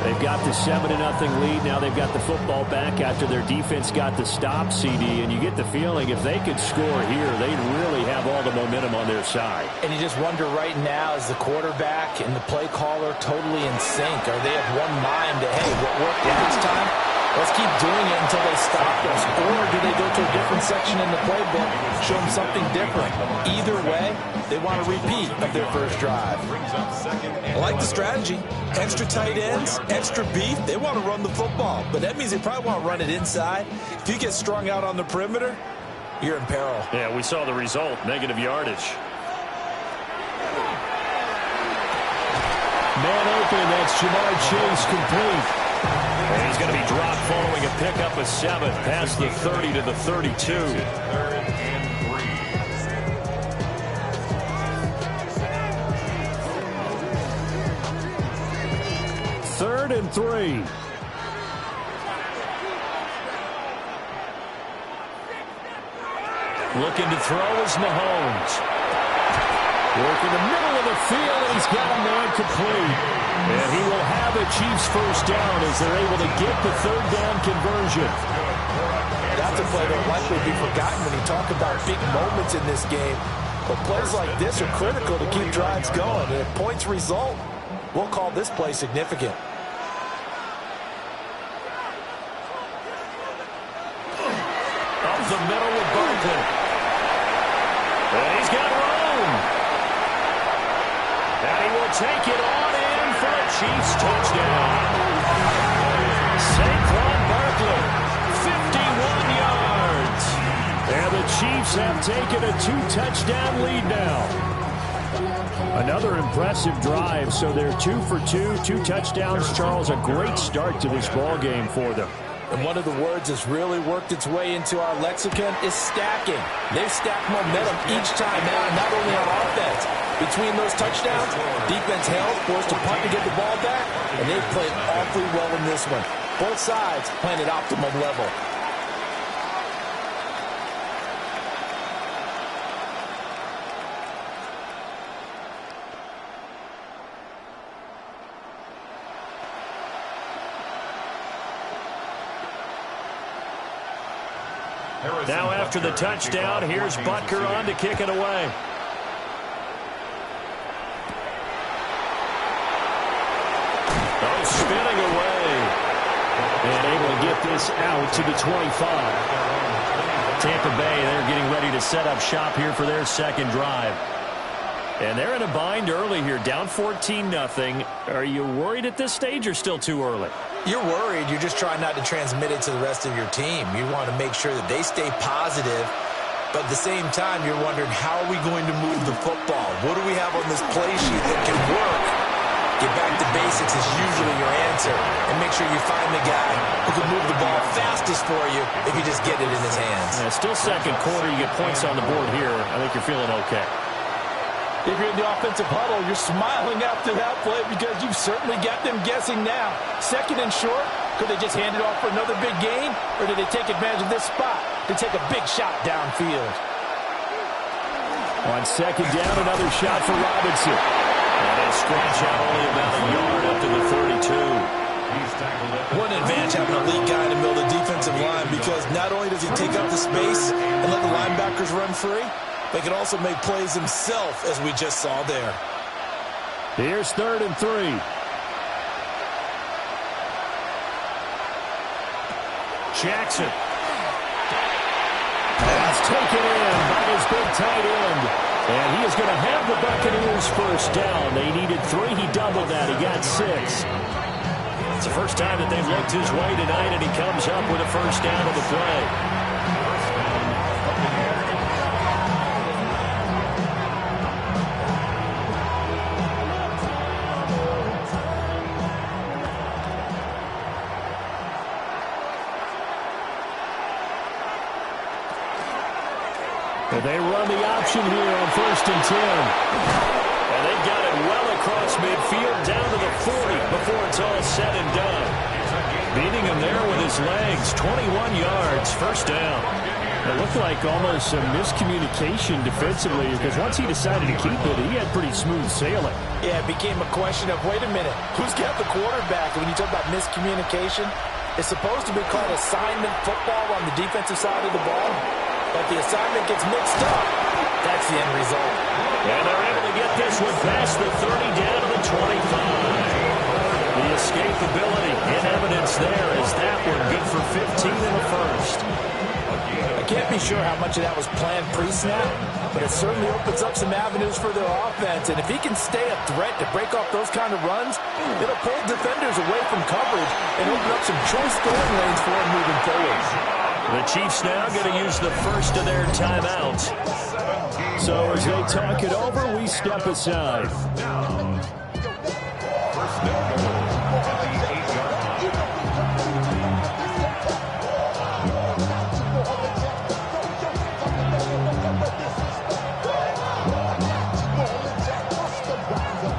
They've got the 7-0 lead. Now they've got the football back after their defense got the stop, CD. And you get the feeling if they could score here, they'd really have all the momentum on their side. And you just wonder right now, is the quarterback and the play caller totally in sync? Are they of one mind that, hey, what worked last time? Let's keep doing it until they stop us. Or do they go to a different section in the playbook, show them something different? Either way, they want a repeat of their first drive. I like the strategy. Extra tight ends, extra beef. They want to run the football, but that means they probably want to run it inside. If you get strung out on the perimeter, you're in peril. Yeah, we saw the result, negative yardage. Man open, that's Jamar Chase complete. And he's going to be dropped following a pickup of 7 past the 30 to the 32. 3rd and 3. Looking to throw is Mahomes. Working the middle of the field, and he's got a man complete. And he will have a Chiefs first down as they're able to get the 3rd down conversion. That's a play that will likely be forgotten when you talk about big moments in this game. But plays like this are critical to keep drives going. And if points result, we'll call this play significant. Up the middle with Barkley. And he's got room. And he will take it on in for a Chiefs touchdown. Saquon Barkley, 51 yards. And the Chiefs have taken a 2-touchdown lead now. Another impressive drive, so they're 2 for 2, 2 touchdowns. Charles, a great start to this ball game for them. And one of the words that's really worked its way into our lexicon is stacking. They've stacked momentum each time out, not only on offense. Between those touchdowns, defense held, forced to punt to get the ball back, and they've played awfully well in this one. Both sides playing at optimum level. Now after the touchdown, here's Butker on to kick it away. Oh, spinning away. And able to get this out to the 25. Tampa Bay, they're getting ready to set up shop here for their second drive. And they're in a bind early here, down 14-0. Are you worried at this stage or still too early? You're worried. You're just trying not to transmit it to the rest of your team. You want to make sure that they stay positive, but at the same time, you're wondering, how are we going to move the football? What do we have on this play sheet that can work? Get back to basics is usually your answer, and make sure you find the guy who can move the ball fastest for you if you just get it in his hands. Yeah, still second quarter. You get points on the board here. I think you're feeling okay. If you're in the offensive huddle, you're smiling after that play because you've certainly got them guessing now. Second and short, could they just hand it off for another big gain, or did they take advantage of this spot to take a big shot downfield? On second down, another shot for Robinson. And they stretch out only about a yard up to the 32. One advantage having a lead guy in the middle of the defensive line, because not only does he take up the space and let the linebackers run free, they can also make plays himself, as we just saw there. Here's 3rd and 3. Jackson. That's taken in by his big tight end. And he is going to have the Buccaneers first down. They needed 3. He doubled that. He got 6. It's the first time that they've looked his way tonight, and he comes up with a first down of the play. They run the option here on 1st and 10. And they've got it well across midfield down to the 40 before it's all said and done. Beating him there with his legs, 21 yards, first down. It looked like almost some miscommunication defensively, because once he decided to keep it, he had pretty smooth sailing. Yeah, it became a question of, wait a minute, who's got the quarterback? When you talk about miscommunication, it's supposed to be called assignment football on the defensive side of the ball. But the assignment gets mixed up. That's the end result. And they're able to get this one past the 30 down to the 25. The escapability in evidence there as that one good for 15 in the first. I can't be sure how much of that was planned pre-snap, but it certainly opens up some avenues for their offense. And if he can stay a threat to break off those kind of runs, it'll pull defenders away from coverage and open up some choice throwing lanes for him moving forward. The Chiefs now going to use the first of their timeouts. So as they talk it over, we step aside.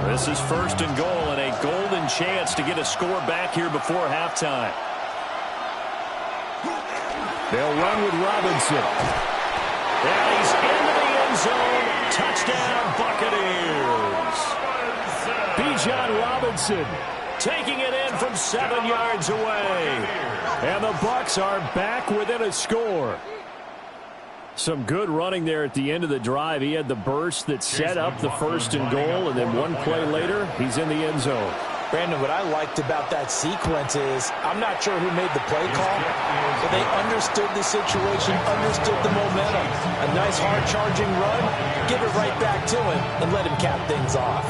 This is 1st and goal in a Golden chance to get a score back here before halftime. They'll run with Robinson. And he's into the end zone. Touchdown, Buccaneers. Bijan Robinson taking it in from 7 yards away. And the Bucs are back within a score. Some good running there at the end of the drive. He had the burst that set up the 1st and goal, and then one play later, he's in the end zone. Brandon, what I liked about that sequence is I'm not sure who made the play call, but they understood the situation, understood the momentum. A nice hard-charging run, give it right back to him, and let him cap things off.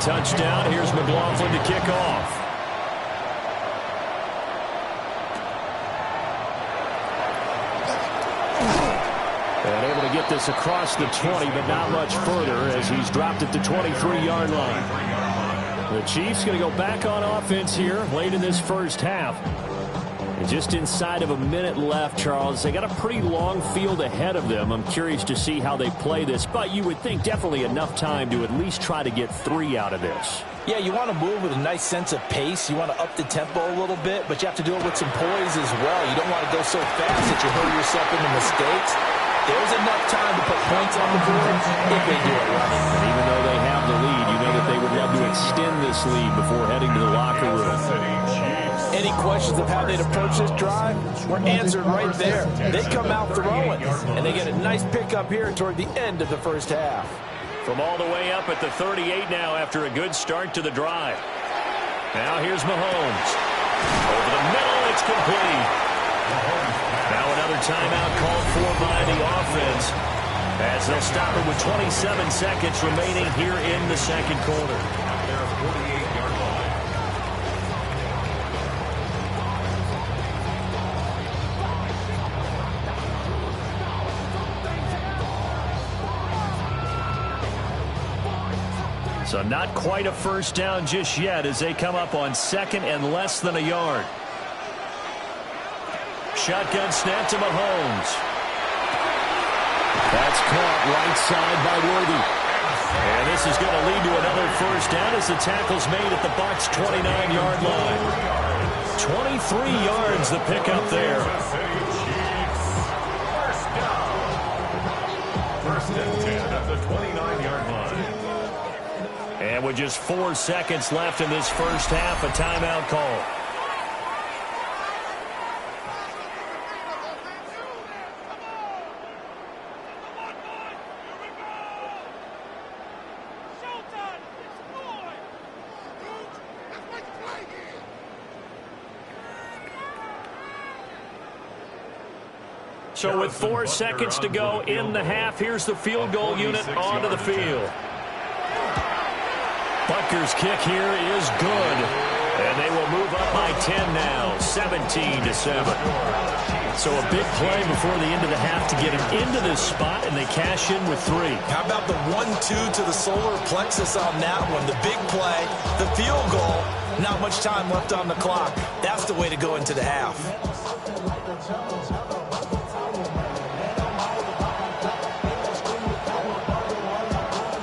Touchdown. Here's McLaughlin to kick off. And able to get this across the 20, but not much further as he's dropped at the 23-yard line. The Chiefs going to go back on offense here late in this first half. And just inside of a minute left, Charles. They got a pretty long field ahead of them. I'm curious to see how they play this, but you would think definitely enough time to at least try to get 3 out of this. Yeah, you want to move with a nice sense of pace. You want to up the tempo a little bit, but you have to do it with some poise as well. You don't want to go so fast that you hurt yourself into mistakes. There's enough time to put points on the board if they do it right. And even though they have the lead, you know that they would love to extend this lead before heading to the locker room. Any questions of how they'd approach this drive were answered right there. They come out throwing, and they get a nice pickup here toward the end of the first half. From all the way up at the 38 now after a good start to the drive. Now here's Mahomes. Over the middle, it's complete. Now another timeout called for by the offense as they'll stop it with 27 seconds remaining here in the second quarter. Their 48-yard line. So not quite a first down just yet as they come up on 2nd and less than a yard. Shotgun snap to Mahomes. That's caught right side by Worthy. And this is going to lead to another first down as the tackle's made at the Bucs' 29-yard line. 23 yards the pickup there. First and 10 at the 29-yard line. And with just 4 seconds left in this first half, a timeout call. So with 4 seconds to go in the half, here's the field goal unit onto the field. Butker's kick here is good. And they will move up by 10 now, 17-7. So a big play before the end of the half to get him into this spot, and they cash in with 3. How about the 1-2 to the solar plexus on that one? The big play, the field goal, not much time left on the clock. That's the way to go into the half.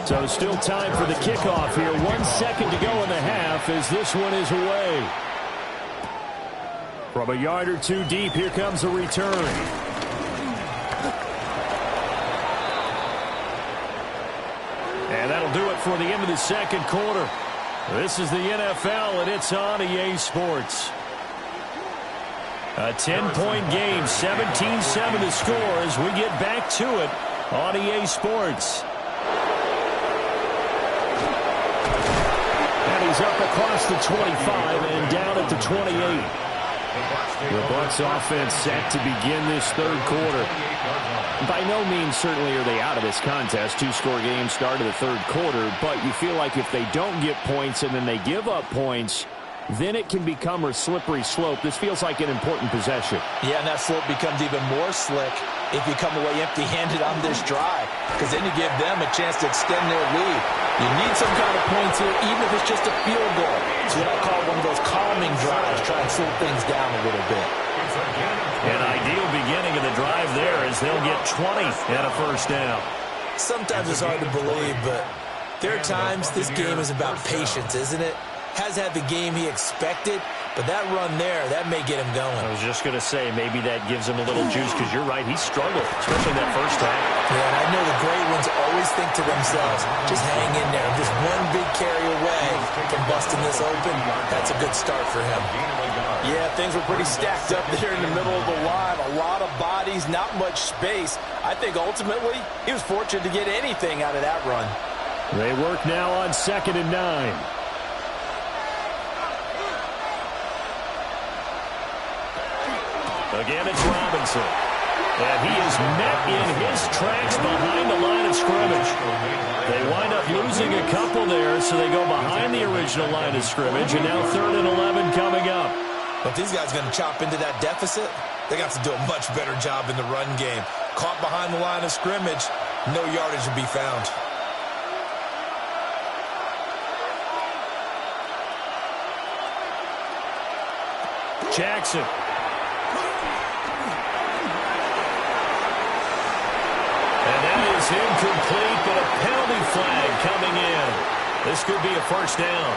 So still time for the kickoff here. 1 second to go in the half as this one is away. From a yard or two deep, here comes a return. And that'll do it for the end of the second quarter. This is the NFL, and it's on EA Sports. A 10-point game, 17-7 to score as we get back to it on EA Sports. He's up across the 25 and down at the 28. The Bucs offense set to begin this third quarter. By no means certainly are they out of this contest. 2-score game start of the third quarter, but you feel like if they don't get points and then they give up points, then it can become a slippery slope. This feels like an important possession. Yeah, and that slope becomes even more slick if you come away empty-handed on this drive, because then you give them a chance to extend their lead. You need some kind of points here, even if it's just a field goal. It's what I call one of those calming drives, try and slow things down a little bit. An ideal beginning of the drive there as they'll get 20 and a first down. Sometimes it's hard to believe, but there are times this game is about patience, isn't it? Has had the game he expected, but that run there, that may get him going. I was just going to say, maybe that gives him a little juice, because you're right, he struggled, especially that first time. Yeah, and I know the great ones always think to themselves, just hang in there. Just one big carry away from busting this open. That's a good start for him. Yeah, things were pretty stacked up there in the middle of the line. A lot of bodies, not much space. I think ultimately he was fortunate to get anything out of that run. They work now on 2nd and 9. Again, it's Robinson. And he is met in his tracks behind the line of scrimmage. They wind up losing a couple there, so they go behind the original line of scrimmage, and now 3rd and 11 coming up. But these guys are going to chop into that deficit. They got to do a much better job in the run game. Caught behind the line of scrimmage, no yardage to be found. Jackson. And that is incomplete, but a penalty flag coming in. This could be a first down.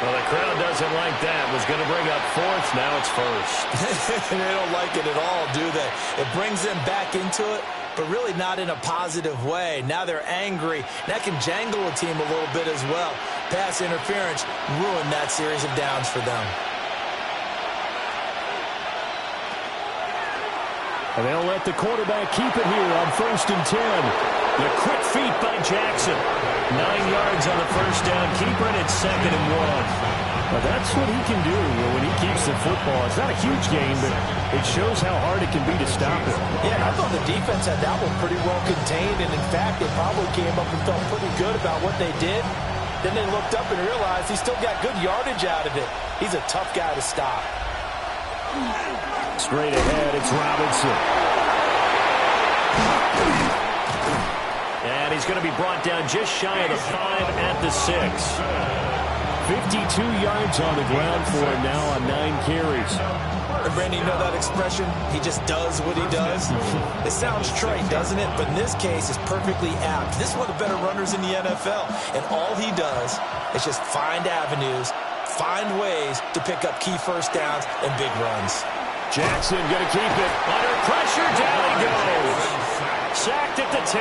Well, the crowd doesn't like that. Was going to bring up 4th. Now it's 1st. They don't like it at all, do they? It brings them back into it, but really not in a positive way. Now they're angry. That can jangle a team a little bit as well. Pass interference ruined that series of downs for them. And they'll let the quarterback keep it here on 1st and 10. The quick feet by Jackson. 9 yards on the first down. Keeper, and it's 2nd and 1. Well, that's what he can do when he keeps the football. It's not a huge gain, but it shows how hard it can be to stop it. Yeah, I thought the defense had that one pretty well contained, and in fact, they probably came up and felt pretty good about what they did. Then they looked up and realized he still got good yardage out of it. He's a tough guy to stop. Straight ahead, it's Robinson. And he's going to be brought down just shy of the 5 at the 6. 52 yards on the ground for him now on 9 carries. And Randy, you know that expression? He just does what he does. It sounds trite, doesn't it? But in this case, it's perfectly apt. This is one of the better runners in the NFL. And all he does is just find avenues, find ways to pick up key first downs and big runs. Jackson going to keep it. Under pressure, down he goes. Sacked at the 10.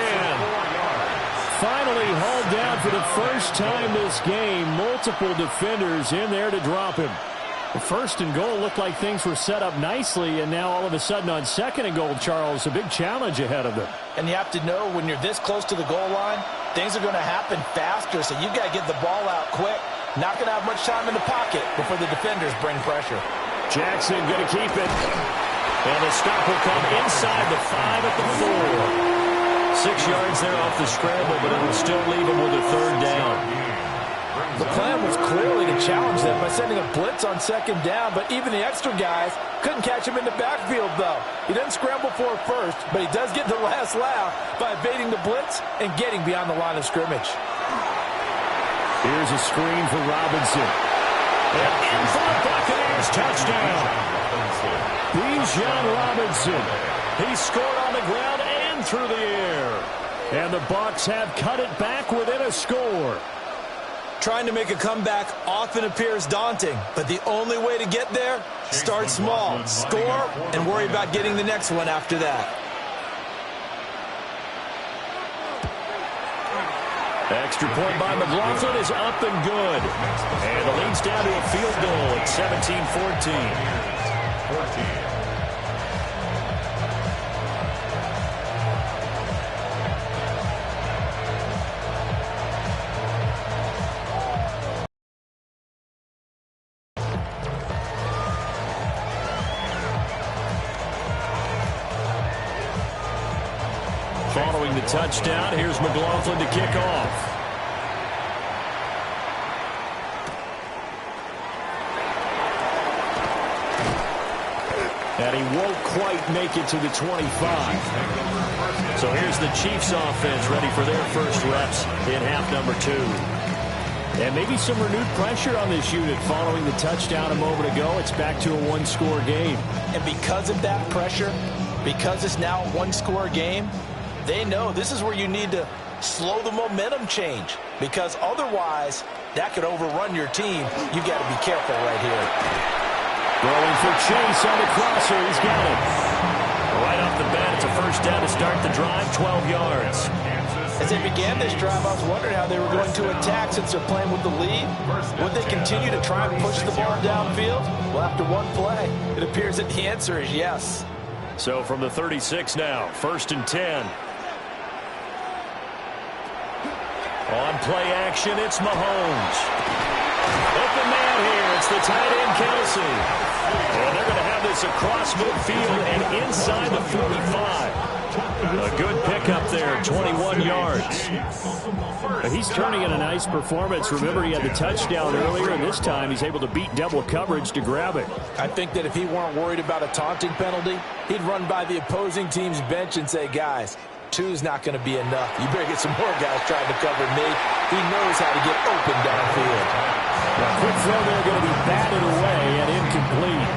Finally hauled down for the first time this game. Multiple defenders in there to drop him. The 1st and goal looked like things were set up nicely, and now all of a sudden on 2nd and goal, Charles, a big challenge ahead of them. And you have to know when you're this close to the goal line, things are going to happen faster, so you've got to get the ball out quick. Not going to have much time in the pocket before the defenders bring pressure. Jackson going to keep it. And the stop will come inside the 5 at the 4. 6 yards there off the scramble, but it will still leave him with a 3rd down. The plan was clearly to challenge them by sending a blitz on 2nd down, but even the extra guys couldn't catch him in the backfield, though. He doesn't scramble for it first, but he does get the last laugh by evading the blitz and getting beyond the line of scrimmage. Here's a screen for Robinson. And in for the Buccaneers touchdown. Bijan Robinson. He scored on the ground and through the air. And the Bucs have cut it back within a score. Trying to make a comeback often appears daunting, but the only way to get there, start small, score, and worry about getting the next one after that. Extra point by McLaughlin is up and good. And the lead's down to a field goal at 17-14. Following the touchdown, here's McLaughlin to kick off. And he won't quite make it to the 25. So here's the Chiefs offense ready for their first reps in half number 2. And maybe some renewed pressure on this unit following the touchdown a moment ago. It's back to a one-score game. And because of that pressure, because it's now a one-score game, they know this is where you need to slow the momentum change, because otherwise that could overrun your team. You got to be careful right here. Going for Chase on the crosser. He's got it. Right off the bat, it's a first down to start the drive, 12 yards. As they began this drive, I was wondering how they were going to attack since they're playing with the lead. Would they continue to try and push the ball downfield? Well, after one play, it appears that the answer is yes. So from the 36 now, 1st and 10. On play action, it's Mahomes. Open man here. It's the tight end, Kelsey. And they're going to have this across midfield and inside the 45. A good pickup there, 21 yards. But he's turning in a nice performance. Remember, he had the touchdown earlier, and this time he's able to beat double coverage to grab it. I think that if he weren't worried about a taunting penalty, he'd run by the opposing team's bench and say, guys, 2's not going to be enough. You better get some more guys trying to cover me. He knows how to get open downfield. A quick throw there going to be batted away and incomplete.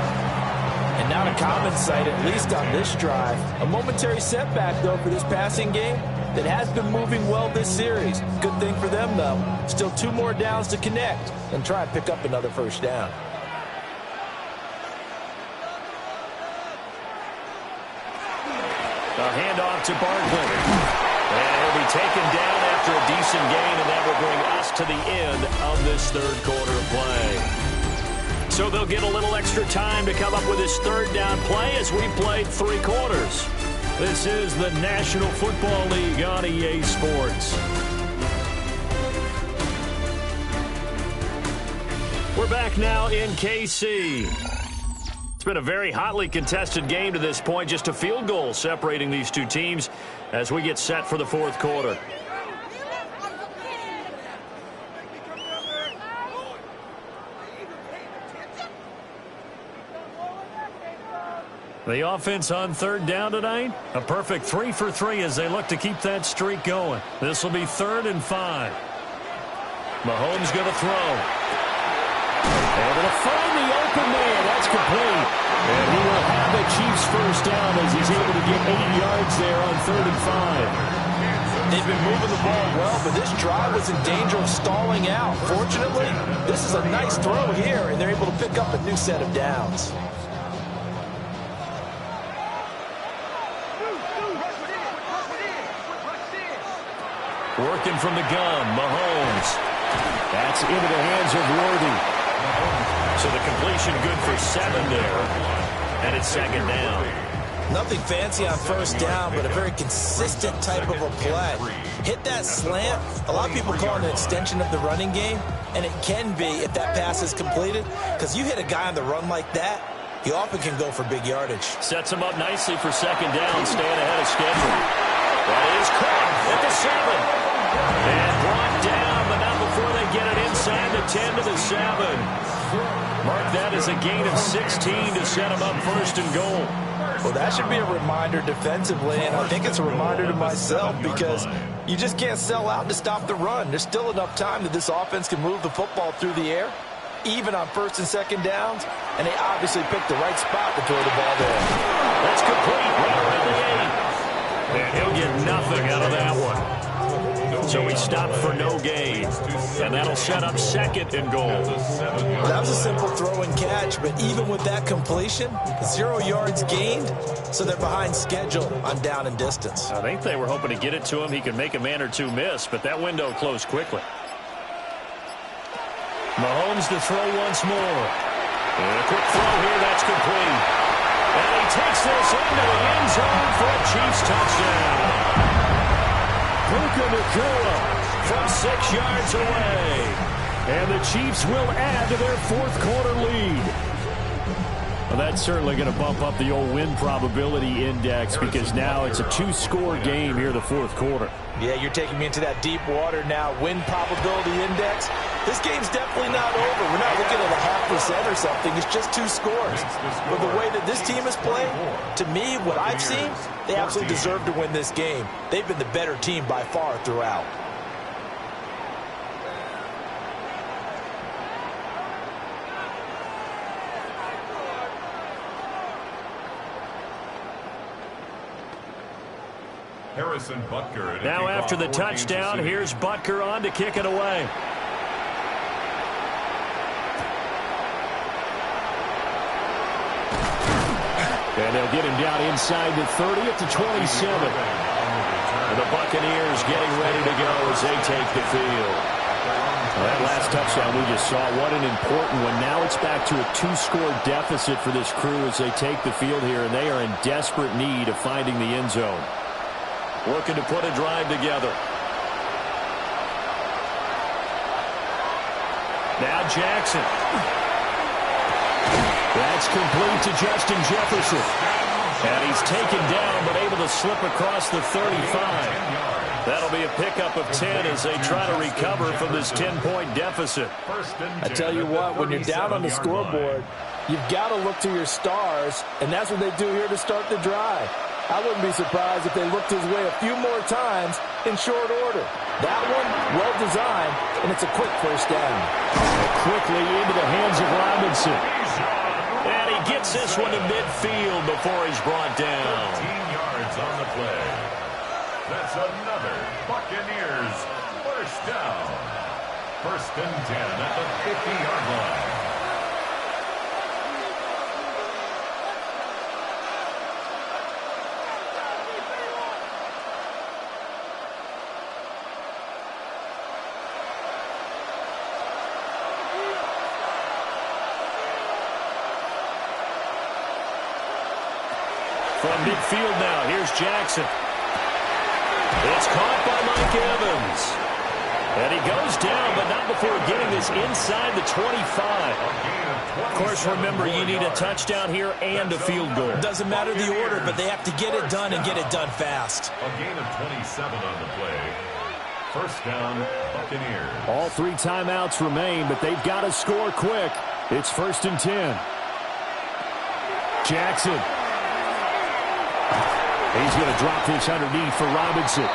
And not a common sight, at least on this drive. A momentary setback, though, for this passing game that has been moving well this series. Good thing for them, though. Still 2 more downs to connect and try and pick up another first down. A handoff to Barkley. And he'll be taken down after a decent gain, and that will bring us to the end of this third quarter of play. So they'll get a little extra time to come up with this third down play as we played 3 quarters. This is the National Football League on EA Sports. We're back now in KC. It's been a very hotly contested game to this point. Just a field goal separating these two teams as we get set for the fourth quarter. The offense on third down tonight, a perfect 3 for 3 as they look to keep that streak going. This will be 3rd and 5. Mahomes going to throw. Able to find the open man. That's complete. And he will have the Chiefs first down as he's able to get 8 yards there on 3rd and 5. They've been moving the ball well, but this drive was in danger of stalling out. Fortunately, this is a nice throw here, and they're able to pick up a new set of downs. Working from the gun, Mahomes. That's into the hands of Worthy. So the completion good for 7 there. And it's 2nd down. Nothing fancy on first down, but a very consistent type of a play. Hit that slant. A lot of people call it an extension of the running game, and it can be if that pass is completed, because you hit a guy on the run like that, he often can go for big yardage. Sets him up nicely for 2nd down, staying ahead of schedule. That is caught at the 7. And brought down, but not before they get it inside the 10 to the 7. Mark that as a gain of 16 to set them up 1st and goal. Well, that should be a reminder defensively, and I think it's a reminder to myself because you just can't sell out to stop the run. There's still enough time that this offense can move the football through the air, even on 1st and 2nd downs, and they obviously picked the right spot to throw the ball there. That's complete, right around the 8. And he'll get nothing out of that one. So he stopped for no gain. And that'll set up 2nd and goal. That was a simple throw and catch, but even with that completion, 0 yards gained, so they're behind schedule on down and distance. I think they were hoping to get it to him. He could make a man or 2 miss, but that window closed quickly. Mahomes to throw once more. And a quick throw here, that's complete. And he takes this into the end zone for a Chiefs touchdown. Puka Nacua from 6 yards away. And the Chiefs will add to their 4th quarter lead. Well, that's certainly going to bump up the old win probability index because now it's a 2-score game here in the 4th quarter. Yeah, you're taking me into that deep water now. Win probability index. This game's definitely not over. We're not looking at a 0.5% 20% or something. It's just 2 scores. But the way that this team has played, to me, what I've seen, they absolutely deserve to win this game. They've been the better team by far throughout. Harrison Butker. Now after the touchdown, here's Butker on to kick it away. And they'll get him down inside the 30 at the 27. And the Buccaneers getting ready to go as they take the field. Well, that last touchdown we just saw, what an important one. Now it's back to a 2-score deficit for this crew as they take the field here, and they are in desperate need of finding the end zone. Looking to put a drive together. Now Jackson. That's complete to Justin Jefferson. And he's taken down but able to slip across the 35. That'll be a pickup of 10 as they try to recover from this 10-point deficit. I tell you what, when you're down on the scoreboard, you've got to look to your stars, and that's what they do here to start the drive. I wouldn't be surprised if they looked his way a few more times in short order. That one, well designed, and it's a quick first down. Quickly into the hands of Robinson. And he gets this one to midfield before he's brought down. 13 yards on the play. That's another Buccaneers first down. 1st and 10 at the 50-yard line. From midfield now, here's Jackson. It's caught by Mike Evans. And he goes down, but not before getting this inside the 25. Of course, remember, you need a touchdown here and a field goal. Doesn't matter the order, but they have to get it done and get it done fast. A gain of 27 on the play. First down, Buccaneers. All 3 timeouts remain, but they've got to score quick. It's 1st and 10. Jackson. He's going to drop this underneath for Robinson.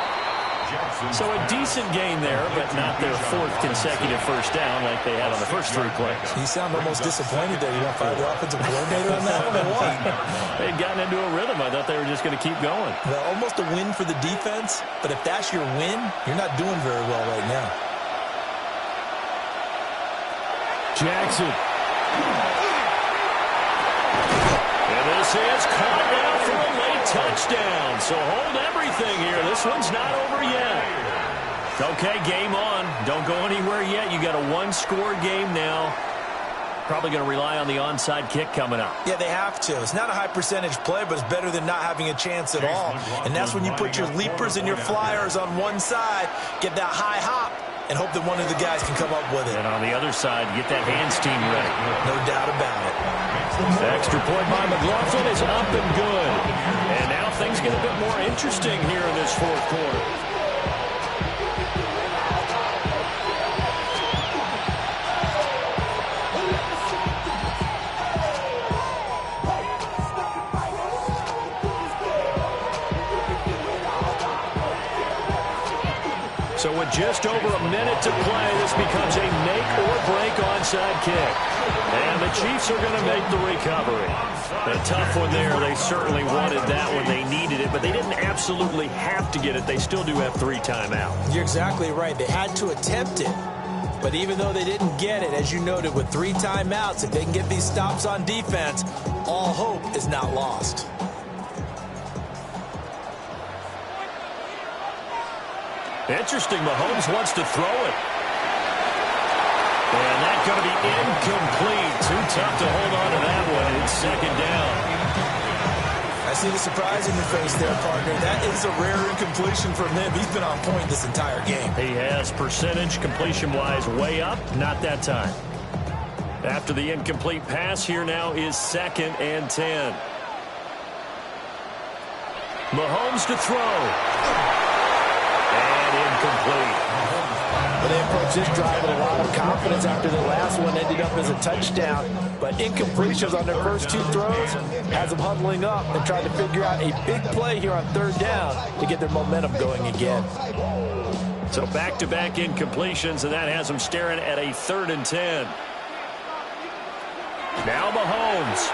So a decent gain there, but not their 4th consecutive first down like they had on the first 3 plays. You sound almost disappointed that you don't fire the offensive coordinator on that one, or what? They'd gotten into a rhythm. I thought they were just going to keep going. Well, almost a win for the defense, but if that's your win, you're not doing very well right now. Jackson. And this is caught now for a late touchdown. So hold everything here. This one's not over yet. Okay, game on. Don't go anywhere yet. You got a 1-score game now. Probably going to rely on the onside kick coming up. Yeah, they have to. It's not a high percentage play, but it's better than not having a chance at all. And that's when you put your leapers and your flyers on one side, get that high hop, and hope that one of the guys can come up with it. And on the other side, get that hands team ready. No doubt about it. The extra point by McLaughlin is up and good. And now things get a bit more interesting here in this 4th quarter. So with just over a minute to play, this becomes a make-or-break onside kick. And the Chiefs are going to make the recovery. A tough one there. They certainly wanted that when they needed it, but they didn't absolutely have to get it. They still do have 3 timeouts. You're exactly right. They had to attempt it. But even though they didn't get it, as you noted, with 3 timeouts, if they can get these stops on defense, all hope is not lost. Interesting, Mahomes wants to throw it. And that's going to be incomplete. Too tough to hold on to that one. It's 2nd down. I see the surprise in your face there, partner. That is a rare incompletion from him. He's been on point this entire game. He has percentage completion-wise way up. Not that time. After the incomplete pass, here now is 2nd and 10. Mahomes to throw. And incomplete. Well, they approached this drive with a lot of confidence after the last one ended up as a touchdown. But incompletions on their first 2 throws has them huddling up and trying to figure out a big play here on 3rd down to get their momentum going again. So back-to-back incompletions, and that has them staring at a 3rd and 10. Now Mahomes.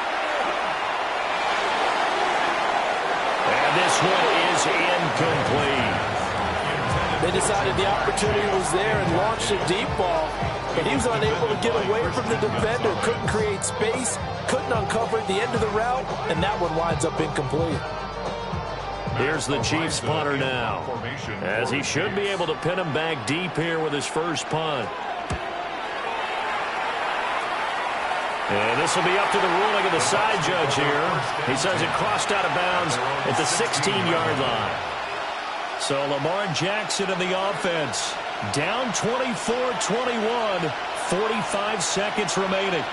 And this one is incomplete. They decided the opportunity was there and launched a deep ball, but he was unable to get away from the defender, couldn't create space, couldn't uncover the end of the route, and that one winds up incomplete. Here's the Chiefs punter now, as he should be able to pin him back deep here with his first punt. And this will be up to the ruling of the side judge here. He says it crossed out of bounds at the 16-yard line. So Lamar Jackson in the offense, down 24-21, 45 seconds remaining.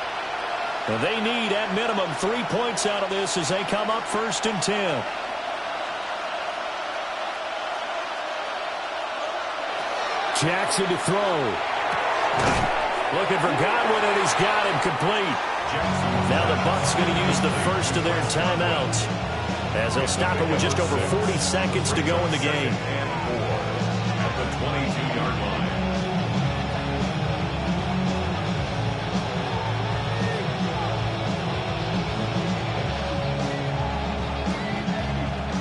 And they need, at minimum, 3 points out of this as they come up 1st and 10. Jackson to throw. Looking for Godwin, and he's got him complete. Now the Bucs going to use the first of their timeouts, as they'll stop it with just over 40 seconds to go in the game. At the 22-yard line.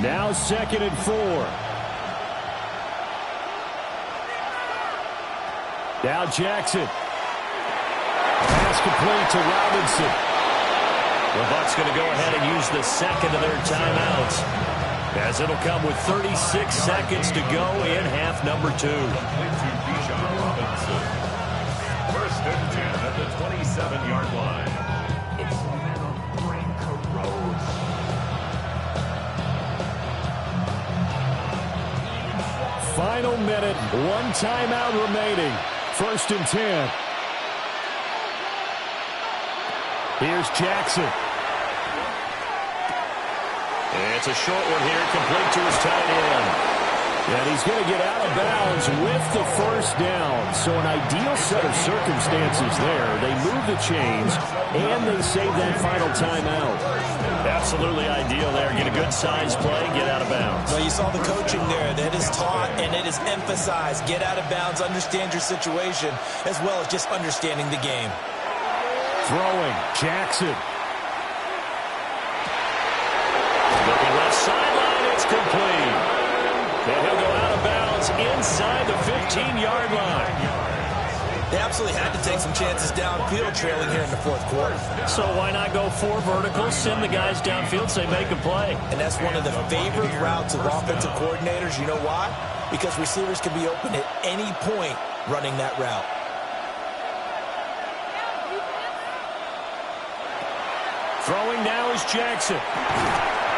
Now 2nd and 4. Now Jackson. Pass complete to Robinson. The Bucs going to go ahead and use the second of their timeouts, as it'll come with 36 seconds to go in half number 2. Complete to Bijan Robinson. 1st and 10 at the 27-yard line. Final minute, 1 timeout remaining. 1st and 10. Here's Jackson. It's a short one here, complete to his tight end. And he's going to get out of bounds with the first down. So an ideal set of circumstances there. They move the chains, and they save that final timeout. Absolutely ideal there. Get a good size play, get out of bounds. Well, you saw the coaching there. That is taught and it is emphasized. Get out of bounds, understand your situation, as well as just understanding the game. Throwing, Jackson. Looking left sideline, it's complete. And he'll go out of bounds inside the 15-yard line. They absolutely had to take some chances downfield trailing here in the 4th quarter. So why not go 4 verticals, send the guys downfield, say make a play. And that's one of the favorite routes of offensive coordinators. You know why? Because receivers can be open at any point running that route. Throwing now is Jackson.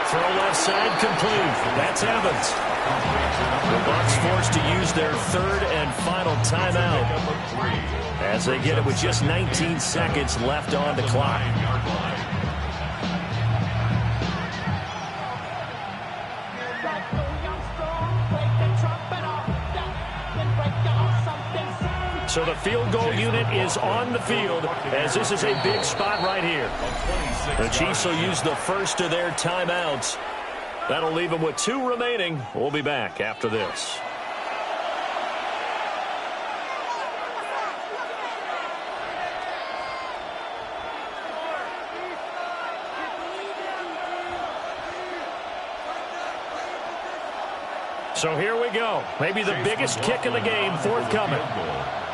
Throw left side complete. That's Evans. The Bucs forced to use their 3rd and final timeout, as they get it with just 19 seconds left on the clock. So the field goal unit is on the field, as this is a big spot right here. The Chiefs will use the first of their timeouts. That'll leave them with 2 remaining. We'll be back after this. So here we go. Maybe the biggest kick in the game forthcoming.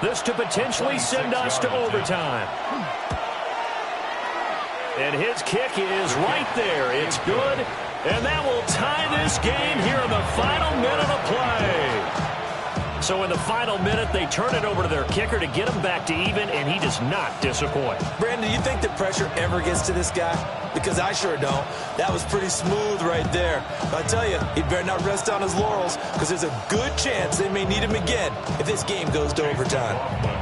This to potentially send us to overtime. And his kick is right there. It's good. And that will tie this game here in the final minute of play. So in the final minute, they turn it over to their kicker to get him back to even, and he does not disappoint. Brandon, do you think the pressure ever gets to this guy? Because I sure don't. That was pretty smooth right there. But I tell you, he better not rest on his laurels, because there's a good chance they may need him again if this game goes to overtime.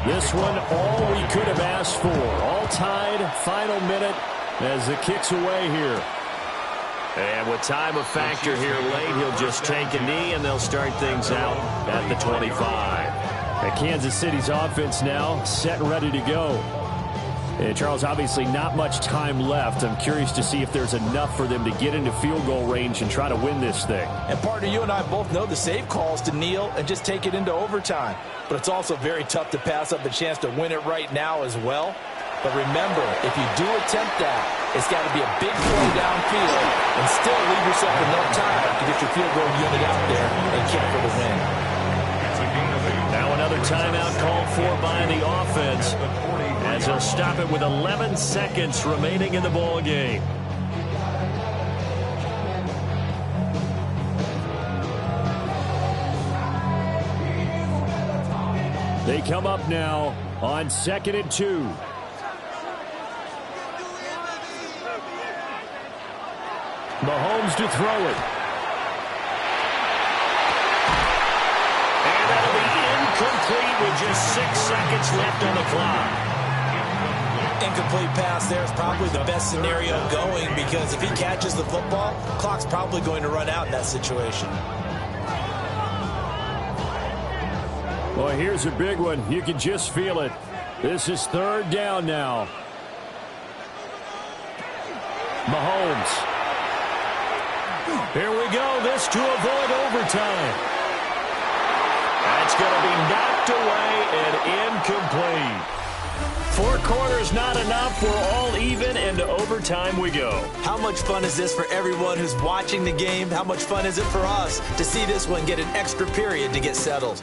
This one, all we could have asked for. All tied, final minute, as the kick's away here. And with time a factor here late, he'll just take a knee, and they'll start things out at the 25. And Kansas City's offense now set and ready to go. And Charles, obviously not much time left. I'm curious to see if there's enough for them to get into field goal range and try to win this thing. And partner, you and I both know the safe calls to kneel and just take it into overtime. But it's also very tough to pass up a chance to win it right now as well. But remember, if you do attempt that, it's got to be a big throw downfield and still leave yourself enough time to get your field goal unit out there and kick for the win. Now another timeout called for by the offense, as he'll stop it with 11 seconds remaining in the ball game. They come up now on 2nd and 2. Mahomes to throw it. And that'll be incomplete with just 6 seconds left on the clock. Incomplete pass there is probably the best scenario going, because if he catches the football, clock's probably going to run out in that situation. Well, here's a big one. You can just feel it. This is 3rd down now. Mahomes. Here we go. This to avoid overtime. That's going to be knocked away and incomplete. 4 quarters not enough. We're all even, and to overtime we go. How much fun is this for everyone who's watching the game? How much fun is it for us to see this one get an extra period to get settled?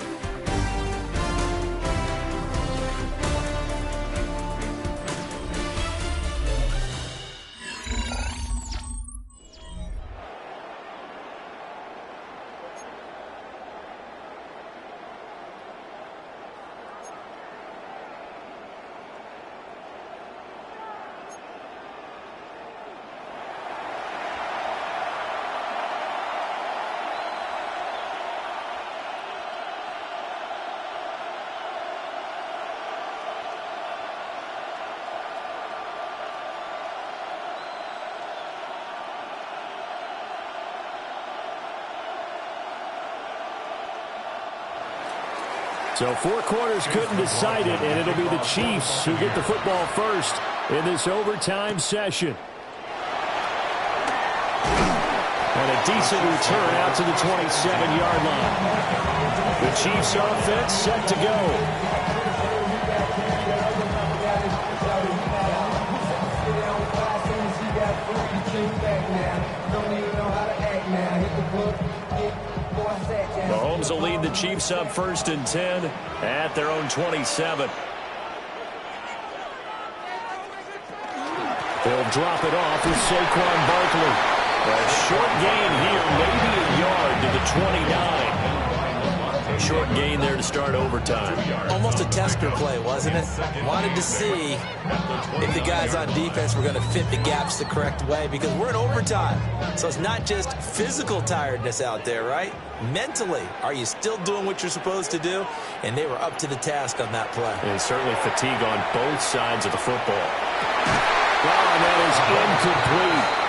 So 4 quarters couldn't decide it, and it'll be the Chiefs who get the football first in this overtime session. And a decent return out to the 27-yard line. The Chiefs offense set to go. Mahomes will lead the Chiefs up 1st and 10 at their own 27. They'll drop it off with Saquon Barkley. A short gain here, maybe a yard to the 29. Short gain there to start overtime. Almost a tester play, wasn't it? Wanted to see if the guys on defense were going to fit the gaps the correct way, because we're in overtime. So it's not just physical tiredness out there, right? Mentally, are you still doing what you're supposed to do? And they were up to the task on that play. And certainly fatigue on both sides of the football. Well, and that is incomplete.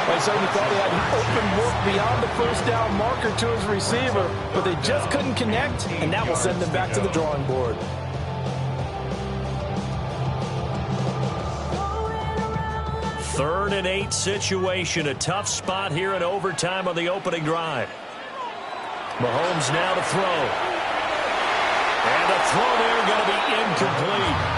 They certainly thought he had an open look beyond the first down marker to his receiver, but they just couldn't connect, and that will send them back to the drawing board. Third and 8 situation, a tough spot here in overtime on the opening drive. Mahomes now to throw. And a throw there going to be incomplete.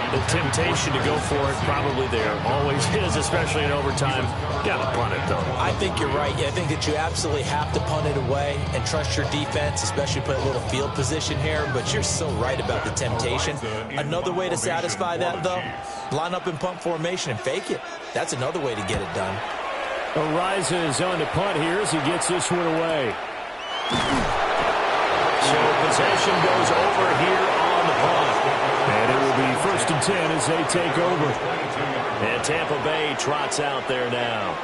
The temptation to go for it probably there. Always is, especially in overtime. Got to punt it, though. I think you're right. I think that you absolutely have to punt it away and trust your defense, especially put a little field position here. But you're so right about the temptation. Another way to satisfy that, though, line up in punt formation and fake it. That's another way to get it done. Ariza is on to punt here as he gets this one away. So possession goes over here on the punt. And it will be 1st and 10 as they take over. And Tampa Bay trots out there now.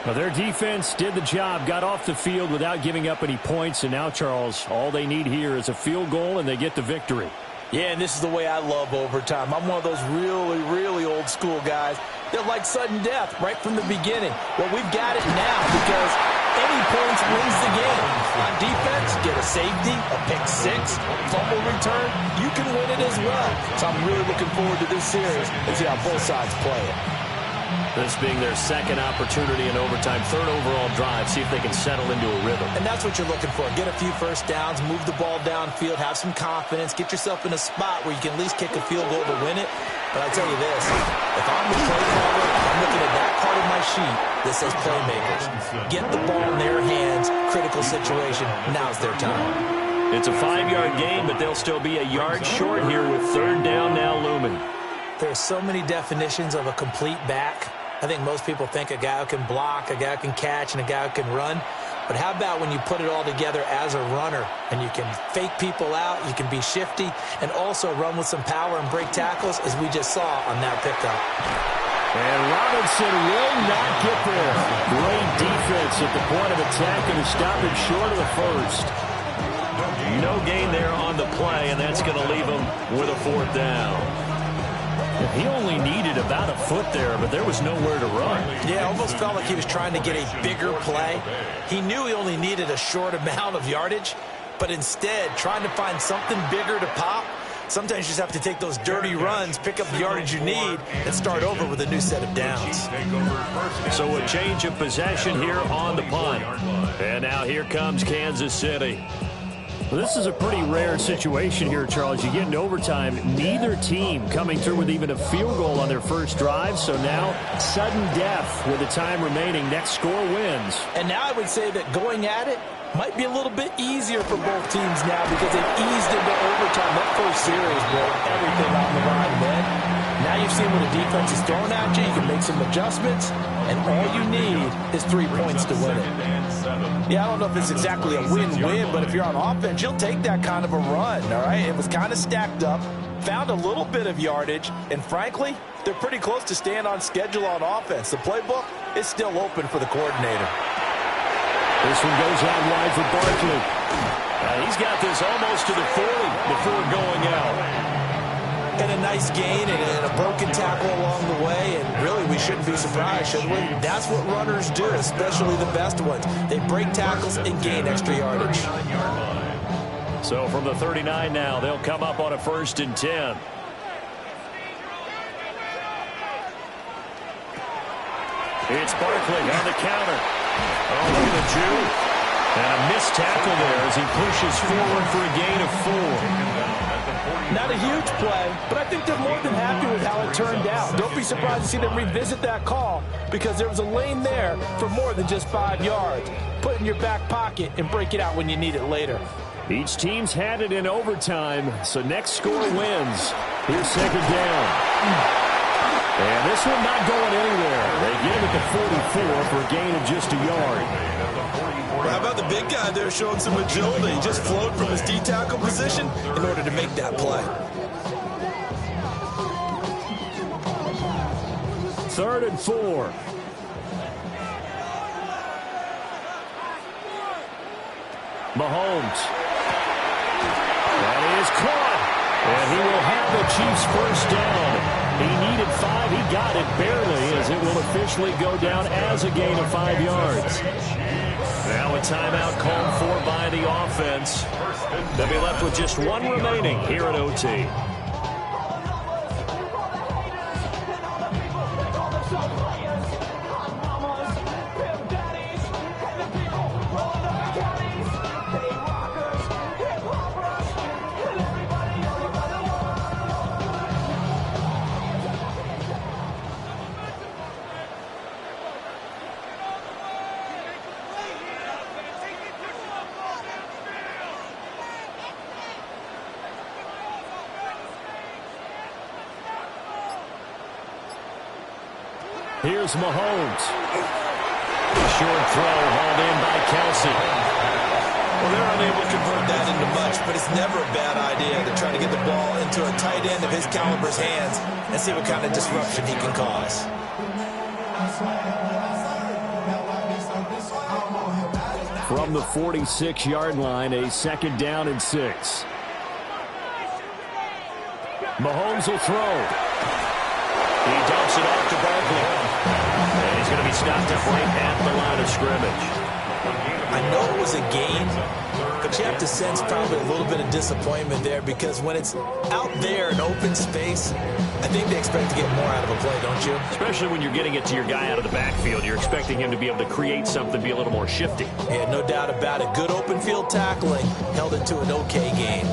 Well, their defense did the job, got off the field without giving up any points. And now, Charles, all they need here is a field goal, and they get the victory. Yeah, and this is the way I love overtime. I'm one of those really, really old school guys that like sudden death right from the beginning. Well, we've got it now because Any points wins the game. On defense, get a safety, a pick six, fumble return, you can win it as well. So I'm really looking forward to this series and see how both sides play it. This being their second opportunity in overtime, third overall drive, see if they can settle into a rhythm. And that's what you're looking for. Get a few first downs, move the ball downfield, have some confidence, get yourself in a spot where you can at least kick a field goal to win it. But I tell you this, if I'm the play caller, I'm looking at that part of my sheet that says playmakers. Get the ball in their hands, critical situation, now's their time. It's a 5-yard gain, but they'll still be a yard short here with third down now looming. There are so many definitions of a complete back. I think most people think a guy who can block, a guy who can catch, and a guy who can run. But how about when you put it all together as a runner and you can fake people out, you can be shifty, and also run with some power and break tackles, as we just saw on that pickup. And Robinson will not get there. Great defense at the point of attack and to stop him short of the first. No gain there on the play, and that's going to leave him with a fourth down. He only needed about a foot there, but there was nowhere to run. Yeah, almost felt like he was trying to get a bigger play. He knew he only needed a short amount of yardage, but instead, trying to find something bigger to pop, sometimes you just have to take those dirty runs, pick up the yardage you need, and start over with a new set of downs. So a change of possession here on the punt. And now here comes Kansas City. Well, this is a pretty rare situation here, Charles. You get into overtime, neither team coming through with even a field goal on their first drive. So now, sudden death with the time remaining. Next score wins. And now I would say that going at it might be a little bit easier for both teams now because they've eased into overtime. That first series brought everything on the line then. Now you've seen what the defense is throwing at you. You can make some adjustments, and all you need is 3 points to win it. Yeah, I don't know if it's exactly a win-win, but if you're on offense, you'll take that kind of a run, all right? It was kind of stacked up, found a little bit of yardage, and frankly, they're pretty close to staying on schedule on offense. The playbook is still open for the coordinator. This one goes out wide for Barkley. He's got this almost to the 40 before going out. And a nice gain and a broken tackle along the way, and really we shouldn't be surprised, should we? That's what runners do, especially the best ones. They break tackles and gain extra yardage. So from the 39 now, they'll come up on a 1st and 10. It's Barkley on the counter. Oh, look at the Jew. And a missed tackle there as he pushes forward for a gain of 4. Not a huge play, but I think they're more than happy with how it turned out. Don't be surprised to see them revisit that call because there was a lane there for more than just 5 yards. Put it in your back pocket and break it out when you need it later. Each team's had it in overtime, so next score wins. Here's second down. And this one not going anywhere. They get him at the 44 for a gain of just a yard. How about the big guy there showing some agility? He just flowed from his D-tackle position in order to make that play. 3rd and 4. Mahomes. And he is caught. And he will have the Chiefs' first down. He needed 5. He got it barely as it will officially go down as a gain of 5 yards. Now a timeout called for by the offense. They'll be left with just one remaining here at OT. Here's Mahomes. Short throw hauled in by Kelsey. Well, they're unable to convert that into much, but it's never a bad idea to try to get the ball into a tight end of his caliber's hands and see what kind of disruption he can cause. From the 46-yard line, a 2nd down and 6. Mahomes will throw. He dumps it off to Barkley. And he's going to be stopped up right at the line of scrimmage. I know it was a gain, but you have to sense probably a little bit of disappointment there because when it's out there in open space, I think they expect to get more out of a play, don't you? Especially when you're getting it to your guy out of the backfield. You're expecting him to be able to create something, be a little more shifty. Yeah, no doubt about it. Good open field tackling held it to an okay gain.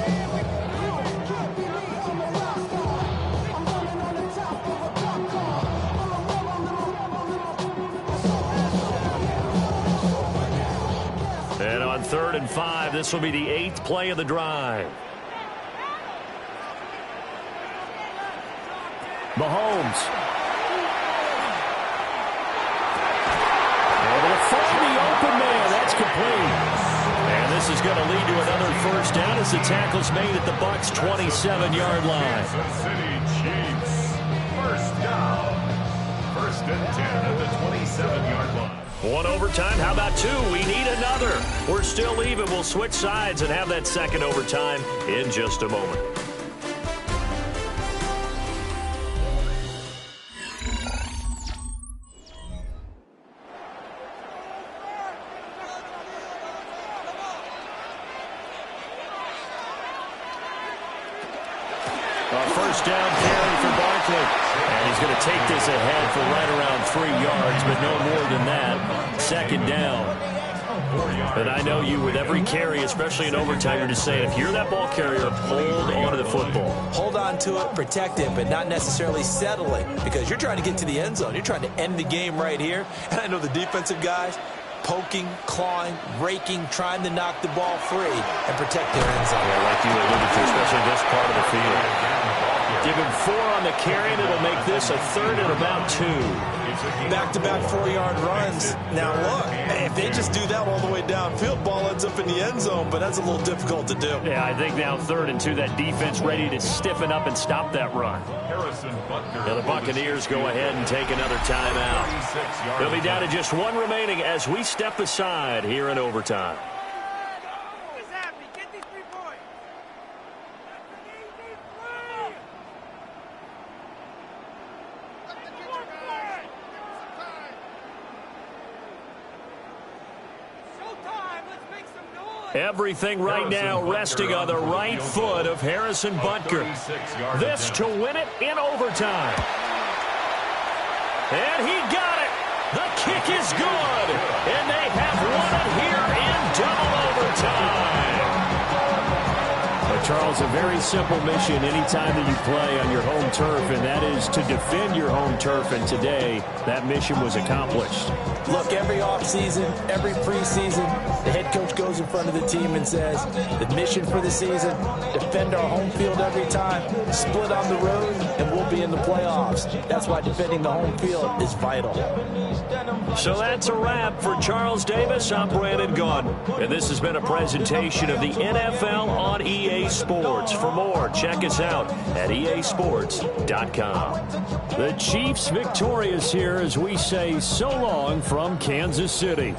And on 3rd and 5, this will be the 8th play of the drive. Mahomes. Able to find the open man. That's complete. And this is going to lead to another first down as the tackle's made at the Bucs' 27-yard line. Kansas City Chiefs. First down. 1st and 10 at the 27-yard line. One overtime. How about two? We need another. We're still even. We'll switch sides and have that second overtime in just a moment. First down carry for Barkley. And he's going to take this ahead for right around 3 yards, but no more than that. 2nd down. And I know you, with every carry, especially in overtime, you're just saying, if you're that ball carrier, hold on to the football. Hold on to it, protect it, but not necessarily settling because you're trying to get to the end zone. You're trying to end the game right here. And I know the defensive guys poking, clawing, raking, trying to knock the ball free and protect their end zone. Yeah, like you alluded to, especially this part of the field. Give him 4 on the carry, and it'll make this a 3rd and about 2. Back-to-back 4-yard runs. Now, look, if they just do that all the way downfield, ball ends up in the end zone, but that's a little difficult to do. Yeah, I think now 3rd and 2, that defense ready to stiffen up and stop that run. Now the Buccaneers go ahead and take another timeout. They'll be down to just 1 remaining as we step aside here in overtime. Everything right now resting on the right foot of Harrison Butker. This to win it in overtime. And he got it. The kick is good. And they have won it here in double overtime. But Charles, a very simple mission anytime that you play on your home turf, and that is to defend your home turf. And today, that mission was accomplished. Look, every offseason, every preseason, the head coach goes in front of the team and says, the mission for the season, defend our home field every time, split on the road, and we'll be in the playoffs. That's why defending the home field is vital. So that's a wrap for Charles Davis. I'm Brandon Gunn. And this has been a presentation of the NFL on EA Sports. For more, check us out at easports.com. The Chiefs victorious here as we say so long from Kansas City.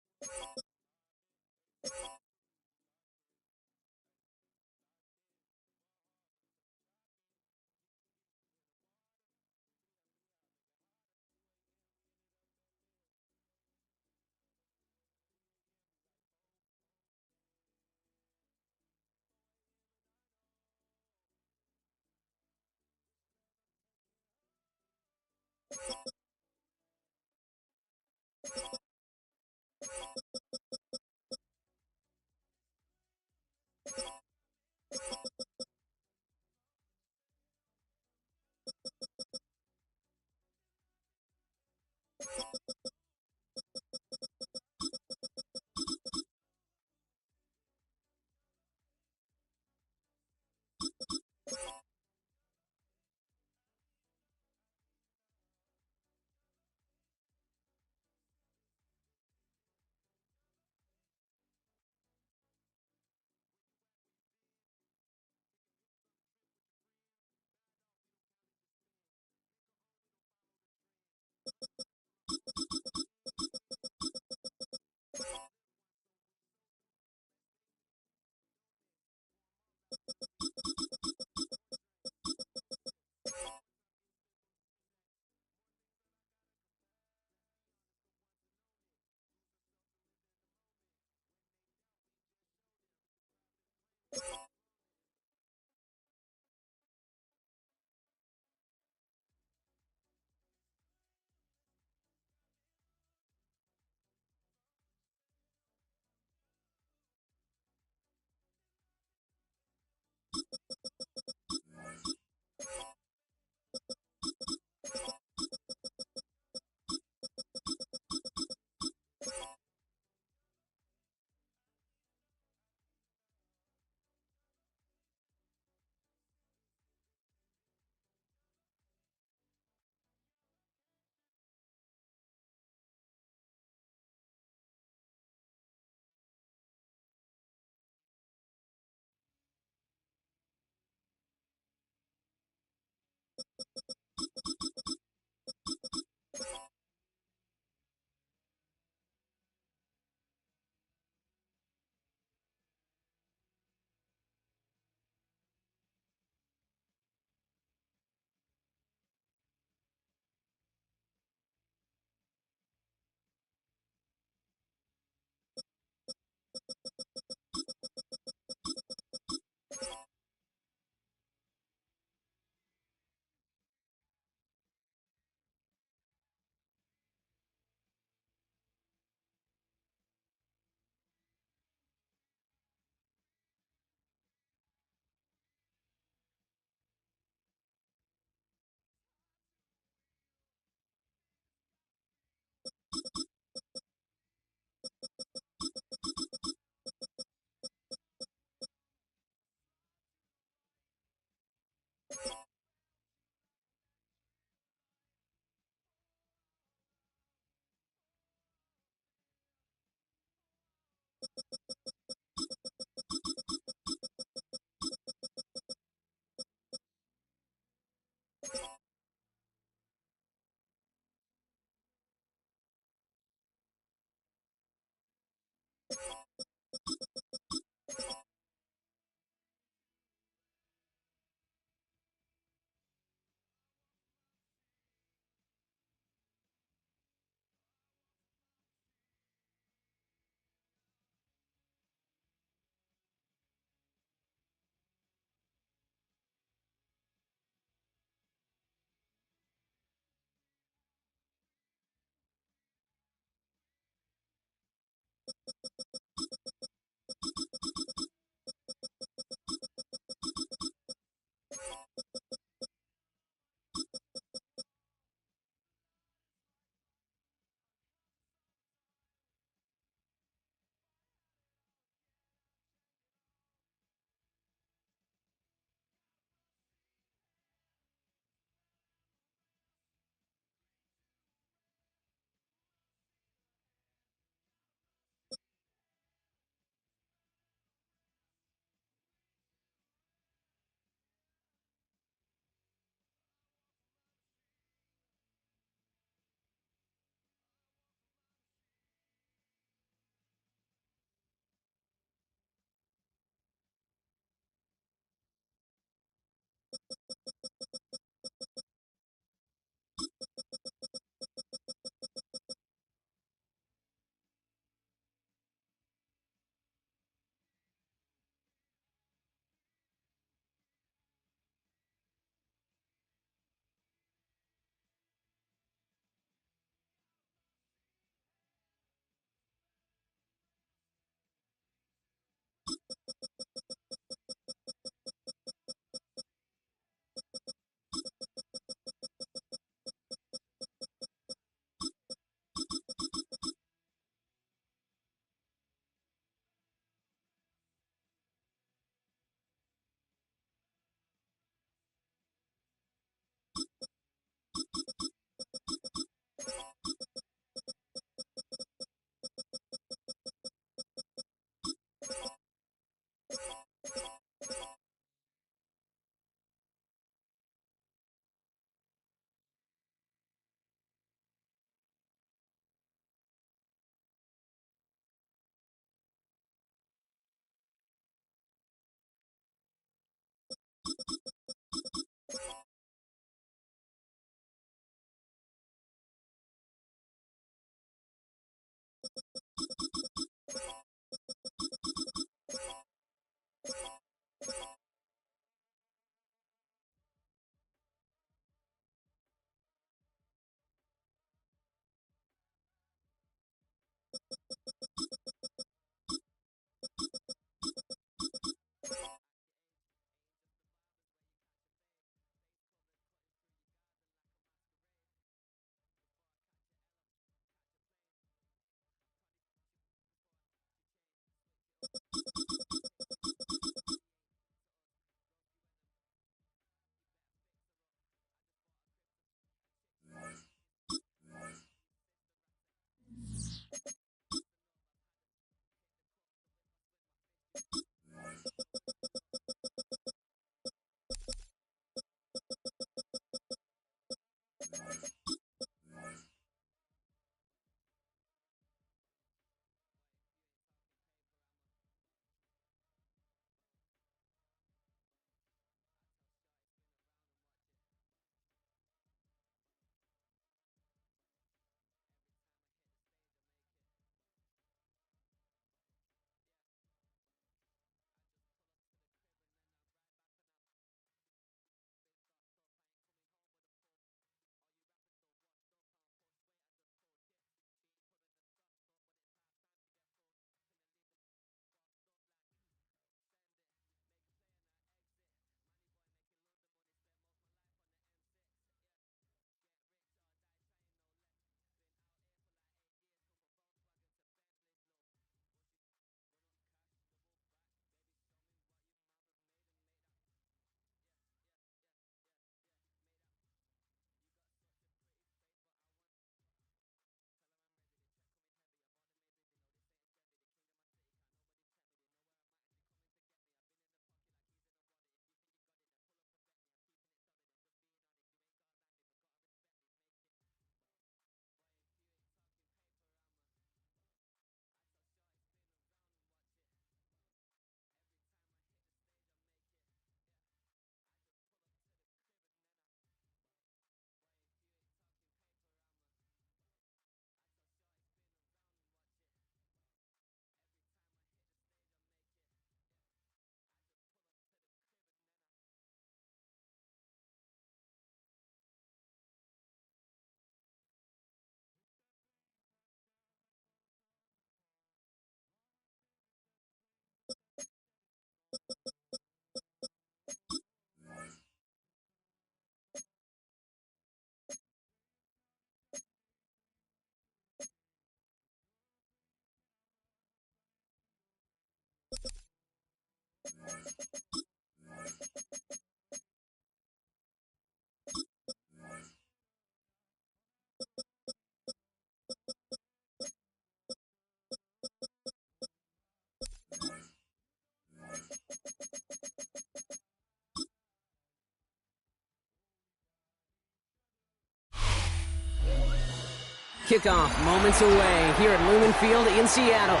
Kickoff moments away here at Lumen Field in Seattle.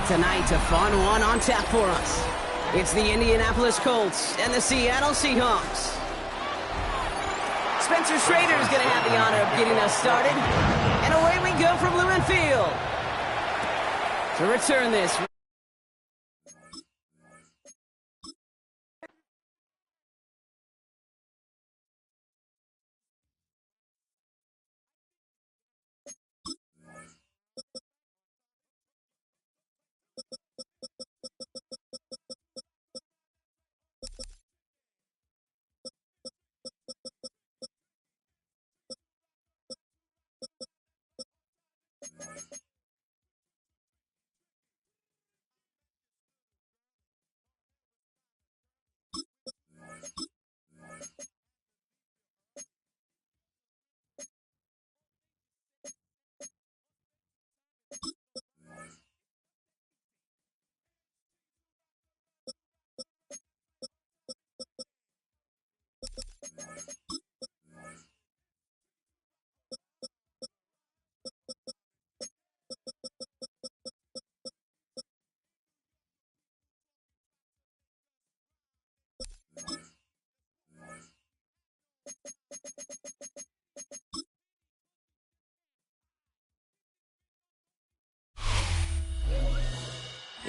Tonight, a fun one on tap for us. It's the Indianapolis Colts and the Seattle Seahawks. Spencer Schrader is going to have the honor of getting us started. And away we go from Lumen Field. To return this.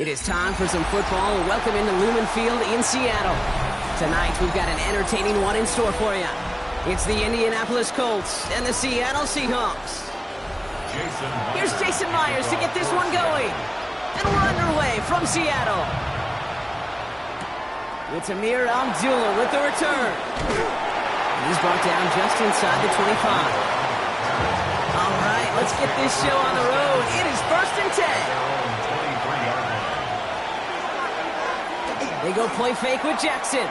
It is time for some football. Welcome into Lumen Field in Seattle. Tonight, we've got an entertaining one in store for you. It's the Indianapolis Colts and the Seattle Seahawks. Here's Jason Myers to get this one going. And we're underway from Seattle. It's Amir Abdullah with the return. And he's brought down just inside the 25. All right, let's get this show on the road. It is 1st and 10. They go play fake with Jackson.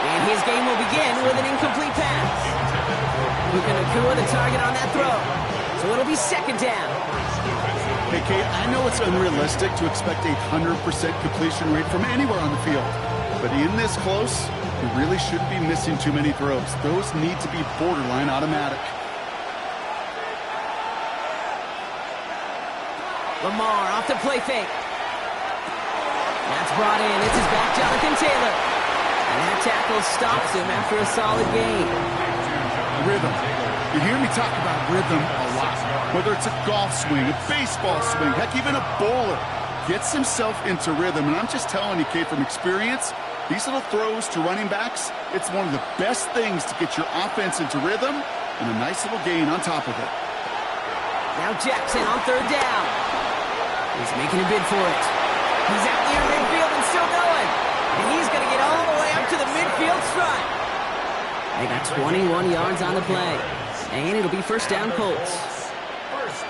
And his game will begin with an incomplete pass. Puka Nacua the target on that throw. So it'll be 2nd down. Hey, Kate, I know it's unrealistic to expect a 100% completion rate from anywhere on the field. But in this close, you really shouldn't be missing too many throws. Those need to be borderline automatic. Lamar off the play fake. That's brought in. It's his back, Jonathan Taylor. And that tackle stops him after a solid gain. Rhythm. You hear me talk about rhythm a lot. Whether it's a golf swing, a baseball swing, heck, even a bowler gets himself into rhythm. And I'm just telling you, Kate, from experience, these little throws to running backs, it's one of the best things to get your offense into rhythm and a nice little gain on top of it. Now Jackson on 3rd down. He's making a bid for it. He's out near midfield and still going. And he's going to get all the way up to the midfield stripe. They got 21 yards on the play. And it'll be 1st down Colts.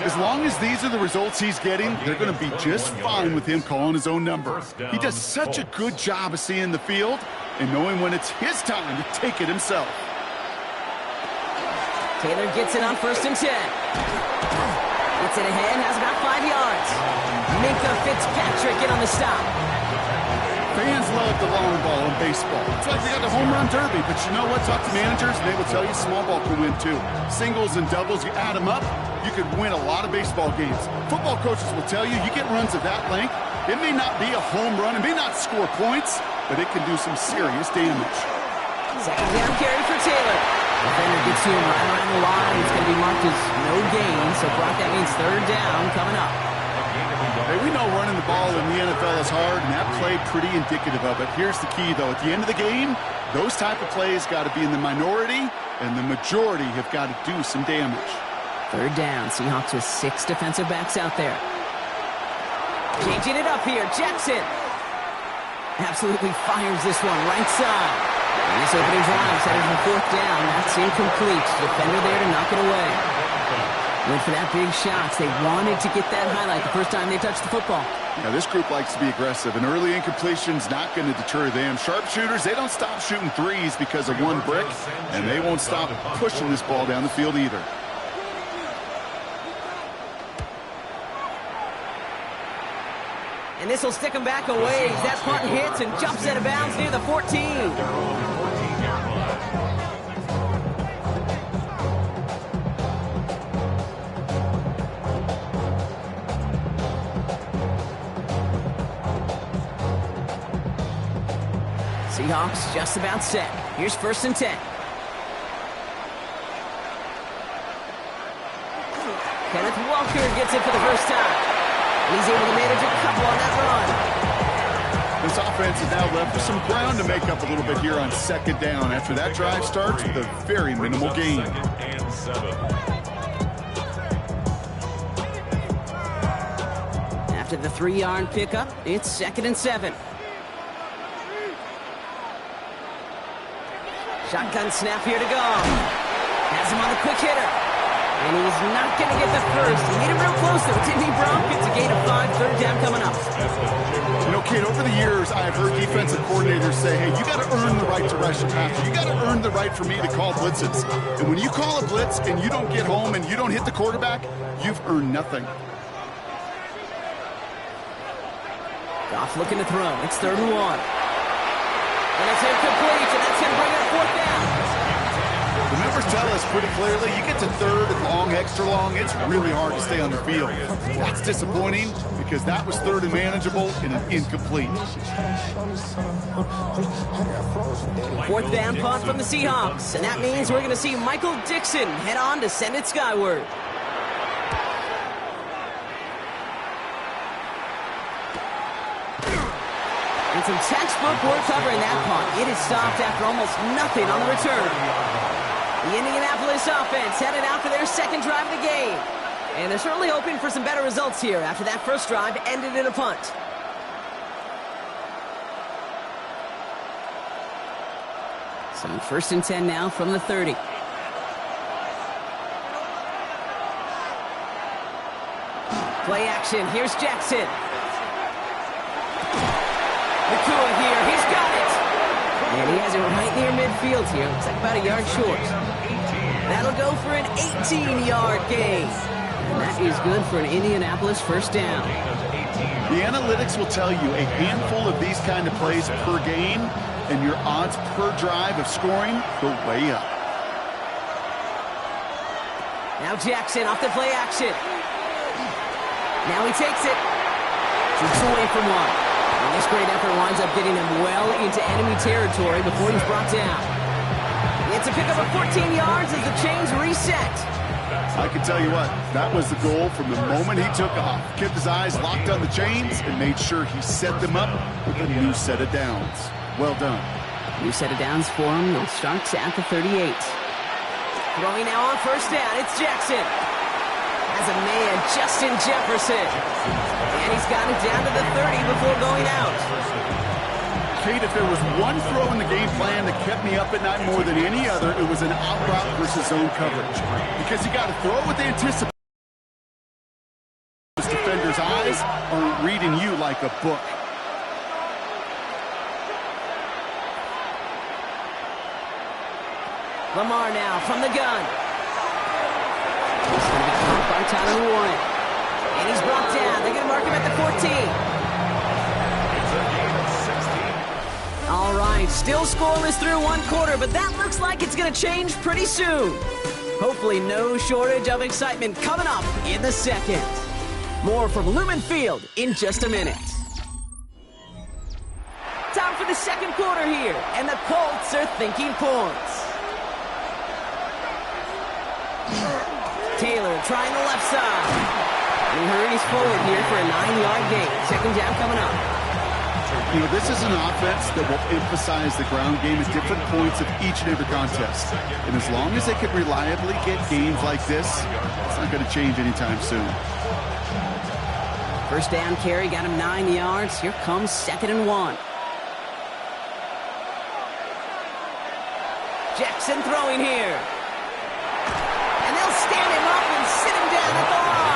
As long as these are the results he's getting, they're going to be just fine with him calling his own number. He does such a good job of seeing the field and knowing when it's his time to take it himself. Taylor gets it on 1st and 10. Gets it ahead, has about 5 yards. Minka Fitzpatrick in on the stop. Fans love the long ball in baseball. It's like they got the home run derby, but you know what? Talk to managers, and they will tell you small ball can win too. Singles and doubles, you add them up, you could win a lot of baseball games. Football coaches will tell you, you get runs of that length, it may not be a home run, it may not score points, but it can do some serious damage. 2nd down carry for Taylor. Defender gets to him right around the line. It's going to be marked as no gain. So, Brock, that means 3rd down coming up. Hey, we know running the ball in the NFL is hard, and that play pretty indicative of it. Here's the key, though. At the end of the game, those type of plays got to be in the minority, and the majority have got to do some damage. 3rd down. Seahawks with 6 defensive backs out there. Changing it up here. Jackson absolutely fires this one right side. And this opening drive set it for 4th down. That's incomplete. Defender there to knock it away. Went for that big shot. They wanted to get that highlight the first time they touched the football. Now, this group likes to be aggressive. An early incompletion's not going to deter them. Sharpshooters, they don't stop shooting threes because of one brick, and they won't stop pushing this ball down the field either. And this will stick him back a ways. That punt hits and jumps out of bounds near the 14. Seahawks just about set. Here's 1st and 10. Kenneth Walker gets it for the first time. And he's able to manage a couple on that run. This offense is now left with some ground to make up a little bit here on 2nd down after that drive starts with a very minimal gain. 2nd and 7. After the 3-yard pickup, it's 2nd and 7. Shotgun snap here to go. Has him on the quick hitter. And he's not going to get the first. He made him real close, though, didn't he, Bronk? It's a gain of 5, 3rd down coming up. You know, Kate, over the years, I've heard defensive coordinators say, hey, you got to earn the right to rush the passer. You got to earn the right for me to call blitzes. And when you call a blitz and you don't get home and you don't hit the quarterback, you've earned nothing. Goff looking to throw. It's 3rd and 1. And it's incomplete, and that's going to bring it 4th down. The numbers tell us pretty clearly, you get to 3rd and long, extra long, it's really hard to stay on the field. That's disappointing because that was 3rd and manageable and an incomplete. 4th down punt from the Seahawks, and that means we're going to see Michael Dixon head on to send it skyward. And some textbook work covering that punt. It is stopped after almost nothing on the return. The Indianapolis offense headed out for their 2nd drive of the game. And they're certainly hoping for some better results here after that first drive ended in a punt. So 1st and 10 now from the 30. Play action. Here's Jackson. Nakua here. He's got it. And he has it right near midfield here. Looks like about a yard short. That'll go for an 18-yard gain. And that is good for an Indianapolis 1st down. The analytics will tell you a handful of these kind of plays per game, and your odds per drive of scoring go way up. Now Jackson off the play action. Now he takes it. Shoots away from one. And this great effort winds up getting him well into enemy territory before he's brought down. It's a pickup of 14 yards as the chains reset. I can tell you what, that was the goal from the moment he took off. Kept his eyes locked on the chains and made sure he set them up with a new set of downs. Well done. New set of downs for him. He'll start at the 38. Throwing now on 1st down. It's Jackson. Has a man, Justin Jefferson. And he's got it down to the 30 before going out. Kate, if there was one throw in the game plan that kept me up at night more than any other, it was an out route versus zone coverage. Because you got to throw with anticipation. Defender's eyes aren't reading you like a book. Lamar now from the gun. He's going to be caught by Tyler Warren. And he's brought down. They're going to mark him at the 14. All right, still scoreless through 1 quarter, but that looks like it's going to change pretty soon. Hopefully no shortage of excitement coming up in the 2nd. More from Lumen Field in just a minute. Time for the 2nd quarter here, and the Colts are thinking points. Taylor trying the left side. And he hurries forward here for a 9-yard gain. 2nd down coming up. You know, this is an offense that will emphasize the ground game at different points of each and every contest. And as long as they can reliably get games like this, it's not going to change anytime soon. 1st down carry got him 9 yards. Here comes 2nd and 1. Jackson throwing here. And they'll stand him up and sit him down at the line.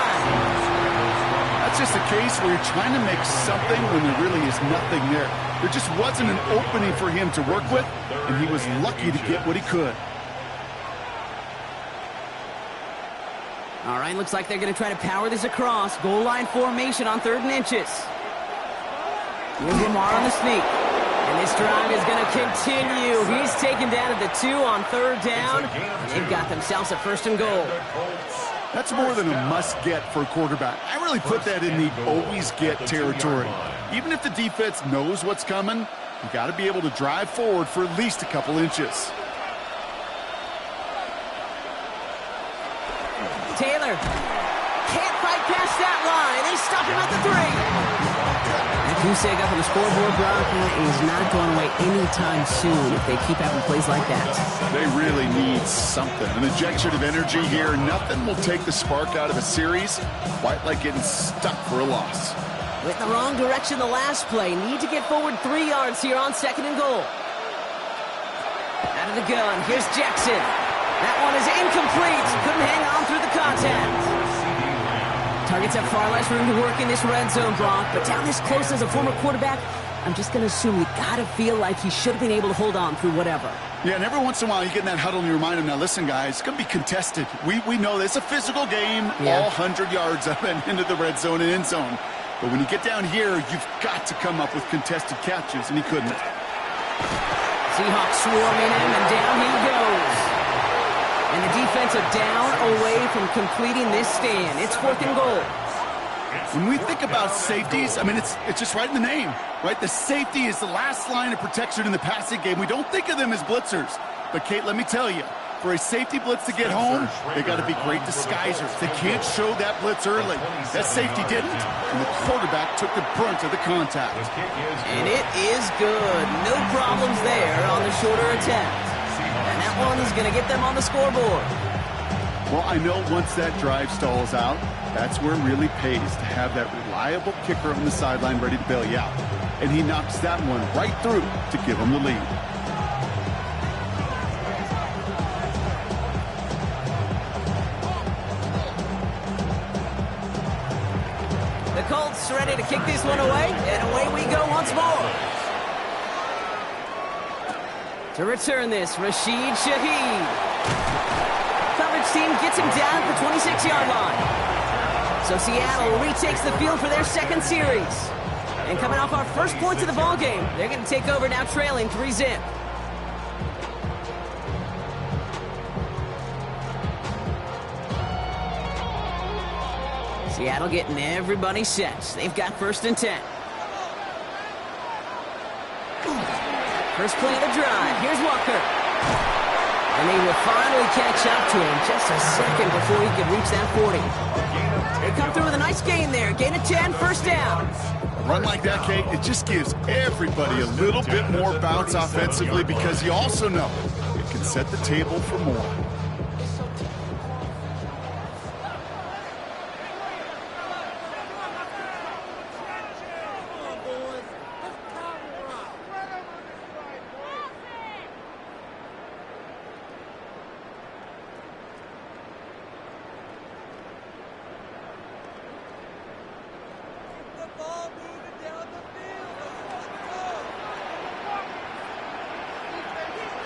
That's just a case where you're trying to make something when there really is nothing there. There just wasn't an opening for him to work with, and he was lucky to get what he could. All right, looks like they're going to try to power this across. Goal line formation on 3rd and inches. Here's Lamar on the sneak. And this drive is going to continue. He's taken down at the 2 on 3rd down. They've got themselves a 1st and goal. That's more than a must-get for a quarterback. I really put that in the always-get territory. Even if the defense knows what's coming, You got to be able to drive forward for at least a couple inches. Taylor can't fight past that line. They stop him at the 3. That goose egg up on the scoreboard, Brock, is not going away anytime soon if they keep having plays like that. They really need something. An injection of energy here. Nothing will take the spark out of a series quite like getting stuck for a loss. Went in the wrong direction the last play. Need to get forward 3 yards here on 2nd and goal. Out of the gun. Here's Jackson. That one is incomplete. Couldn't hang on through the contact. Targets have far less room to work in this red zone, Brock. But down this close as a former quarterback, I'm just going to assume you got to feel like he should have been able to hold on through whatever. Yeah, and every once in a while you get in that huddle and you remind him, now listen, guys, it's going to be contested. We know this. It's a physical game, all 100 yards up and into the red zone and end zone. But when you get down here, you've got to come up with contested catches, and he couldn't. Seahawks swarming him, and down he goes. And the defensive down away from completing this stand. It's 4th and goal. When we think about safeties, I mean, it's just right in the name, right? The safety is the last line of protection in the passing game. We don't think of them as blitzers. But, Kate, let me tell you, for a safety blitz to get home, they got to be great disguisers. They can't show that blitz early. That safety didn't, and the quarterback took the brunt of the contact. And it is good. No problems there on the shorter attempt. And that one is going to get them on the scoreboard. Well, I know once that drive stalls out, that's where it really pays to have that reliable kicker on the sideline ready to bail you out. And he knocks that one right through to give them the lead. The Colts ready to kick this one away, and away we go once more. To return this, Rashid Shaheed. Coverage team gets him down at the 26-yard line. So Seattle retakes the field for their 2nd series. And coming off our first points of the ball game, they're going to take over now trailing 3-zip. Seattle getting everybody set. They've got 1st and 10. First play of the drive. Here's Walker. And they will finally catch up to him just a second before he could reach that 40. They come through with a nice gain there. Gain of 10, 1st down. A run like that, Kate, it just gives everybody a little bit more bounce offensively because you also know it can set the table for more.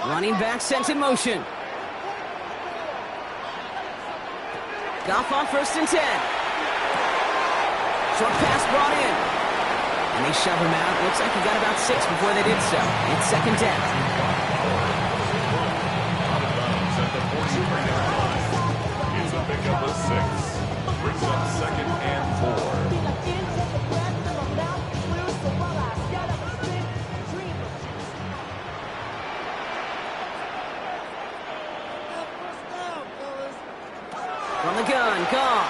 Running back sent in motion. Goff on 1st and 10. Short pass brought in. And they shove him out. Looks like he got about 6 before they did so. It's 2nd down. Out of bounds at the 43-yard line. It's a pickup of 6. Brings up 2nd and 4. From the gun, Goff.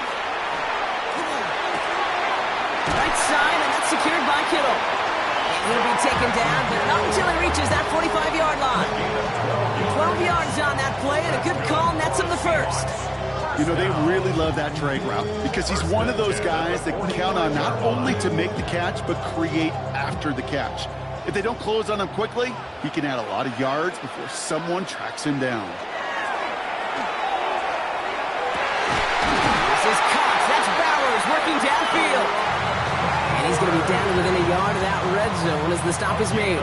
Right side, and that's secured by Kittle. And he'll be taken down, but not until he reaches that 45-yard line. 12 yards on that play, and a good call nets him the 1st. You know, they really love that drag route because he's one of those guys that can count on not only to make the catch, but create after the catch. If they don't close on him quickly, he can add a lot of yards before someone tracks him down. This is Cox. That's Bowers working downfield. And he's going to be down within a yard of that red zone as the stop is made.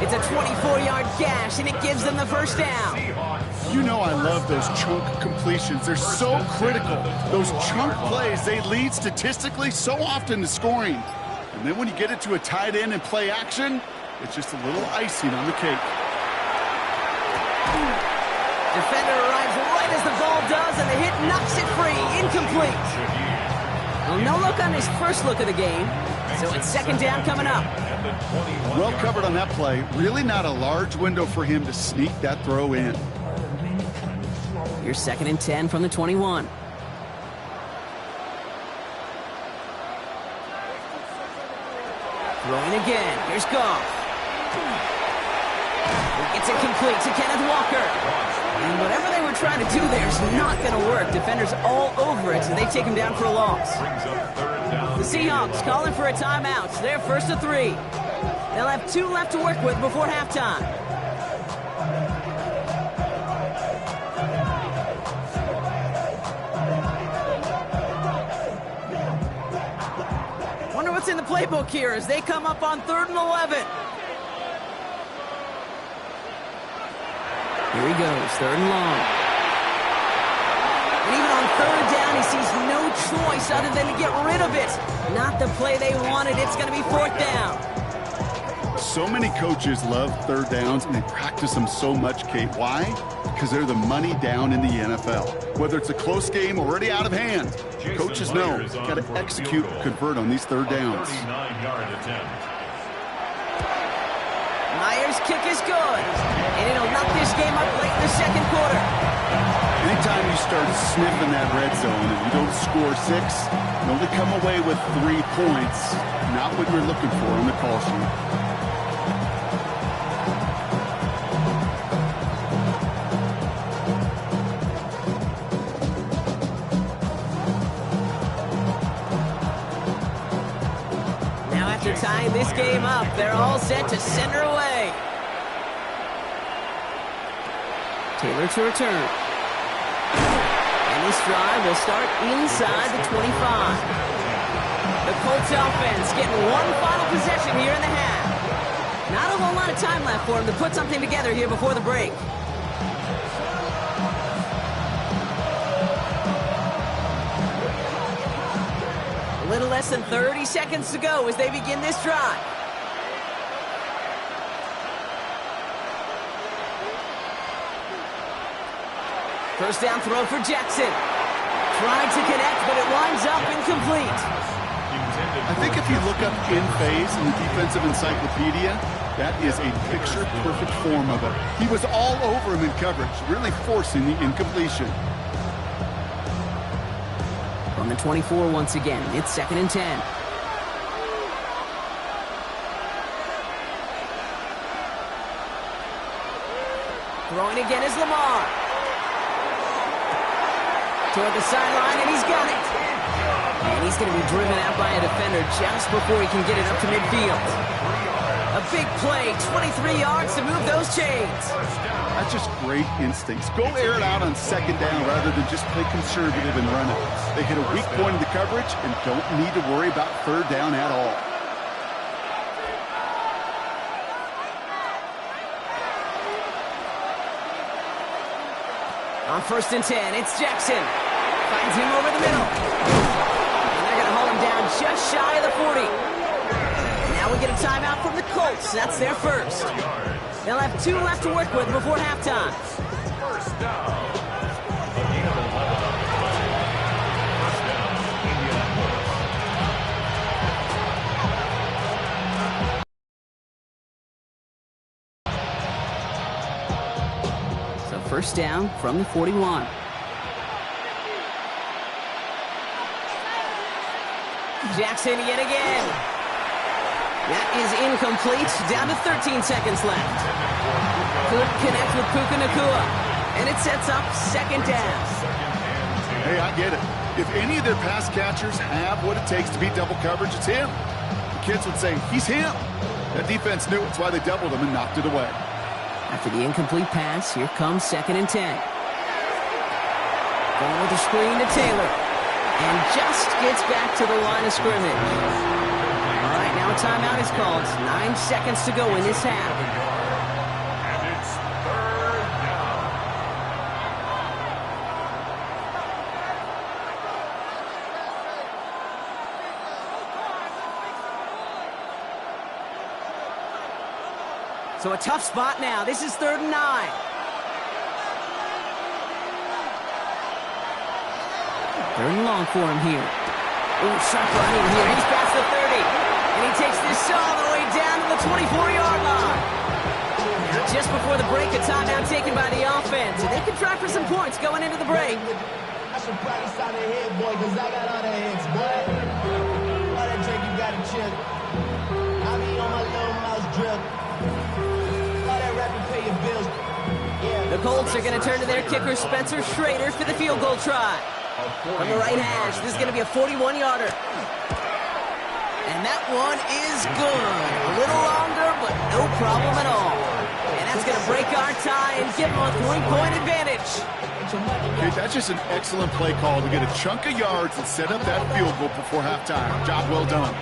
It's a 24-yard gash, and it gives them the 1st down. You know I love those chunk completions. They're so critical. Those chunk plays, they lead statistically so often to scoring. And then when you get it to a tight end and play action, it's just a little icing on the cake. Defender arrives right as the ball does, and the hit knocks it free. Incomplete. Well, no look on his first look of the game. So it's second down coming up. Well covered on that play. Really not a large window for him to sneak that throw in. Here's second and 10 from the 21. Throwing again. Here's Goff. It's incomplete to Kenneth Walker. And whatever they were trying to do there is not going to work. Defenders all over it, so they take him down for a loss. The Seahawks calling for a timeout. They're first to 3. They'll have 2 left to work with before halftime. Wonder what's in the playbook here as they come up on 3rd and 11. Here he goes, 3rd and long. And even on 3rd down, he sees no choice other than to get rid of it. Not the play they wanted. It's going to be 4th down. So many coaches love 3rd downs, and they practice them so much, Kate. Why? Because they're the money down in the NFL. Whether it's a close game already out of hand, coaches know you've got to execute, convert on these 3rd downs. Myers' kick is good, and it'll knock this game up late in the second quarter. Anytime you start sniffing that red zone and you don't score 6, you only come away with 3 points. Not what you're looking for on the call sheet. Tying this game up, they're all set to send her away. Taylor to return. And this drive will start inside the 25. The Colts offense getting one final possession here in the half. Not a whole lot of time left for them to put something together here before the break. A little less than 30 seconds to go as they begin this drive. First down throw for Jackson. Tried to connect, but it winds up incomplete. I think if you look up in phase in the defensive encyclopedia, that is a picture-perfect form of it. He was all over him in coverage, really forcing the incompletion. From the 24 once again, it's second and 10. Throwing again is Lamar. Toward the sideline, and he's got it. And he's going to be driven out by a defender just before he can get it up to midfield. A big play, 23 yards to move those chains. That's just great instincts. Go air it out on 2nd down rather than just play conservative and run it. They hit a weak point in the coverage and don't need to worry about 3rd down at all. On 1st and 10, it's Jackson. Finds him over the middle. And they're going to haul him down just shy of the 40. Now we get a timeout from the Colts. That's their first. They'll have 2 left to work with before halftime. First down. So first down from the 41. Jackson yet again. That is incomplete. Down to 13 seconds left. Could connect with Puka Nacua. And it sets up 2nd down. Hey, I get it. If any of their pass catchers have what it takes to beat double coverage, it's him. The kids would say, he's him. That defense knew it's why they doubled him and knocked it away. After the incomplete pass, here comes 2nd and 10. Going with a screen to Taylor. And just gets back to the line of scrimmage. All right, now a timeout is called. 9 seconds to go in this half. And it's 3rd down. So a tough spot now. This is 3rd and 9. Third and long for him here. Ooh, sharp running here. He's past the 30. And he takes this all the way down to the 24-yard line. Now, just before the break, a timeout taken by the offense. And they can try for some points going into the break. I should practice on the head, boy, because I got all the heads, boy. All that drink you got to chill. I be on my little mouse drip. All that rapping, pay your bills. Yeah. The Colts are going to turn to their kicker, Spencer Schrader, for the field goal try. From the right hash, this is going to be a 41-yarder. And that one is good. A little longer, but no problem at all. And that's going to break our tie and give them a 3-point advantage. Okay, that's just an excellent play call to get a chunk of yards and set up that field goal before halftime. Job well done.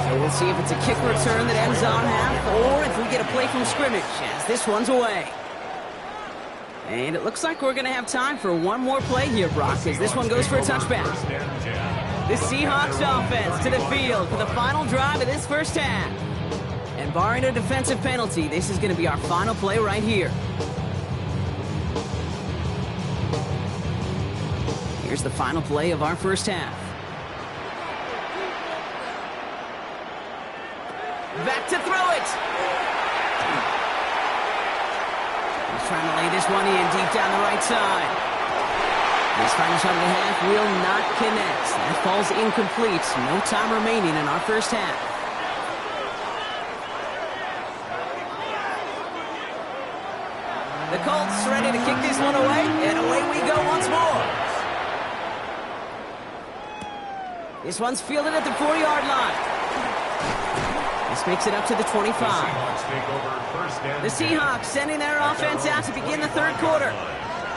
So we'll see if it's a kick return that ends on half, or if we get a play from scrimmage, as this one's away. And it looks like we're going to have time for one more play here, Brock, as this one goes for a touchback. The Seahawks offense to the field for the final drive of this first half. And barring a defensive penalty, this is going to be our final play right here. Here's the final play of our first half. Back to throw it. He's trying to lay this one in deep down the right side. This final shot of the half will not connect. That falls incomplete. No time remaining in our first half. The Colts ready to kick this one away, and away we go once more. This one's fielded at the 4-yard line. This makes it up to the 25. The Seahawks sending their offense out to begin the third quarter.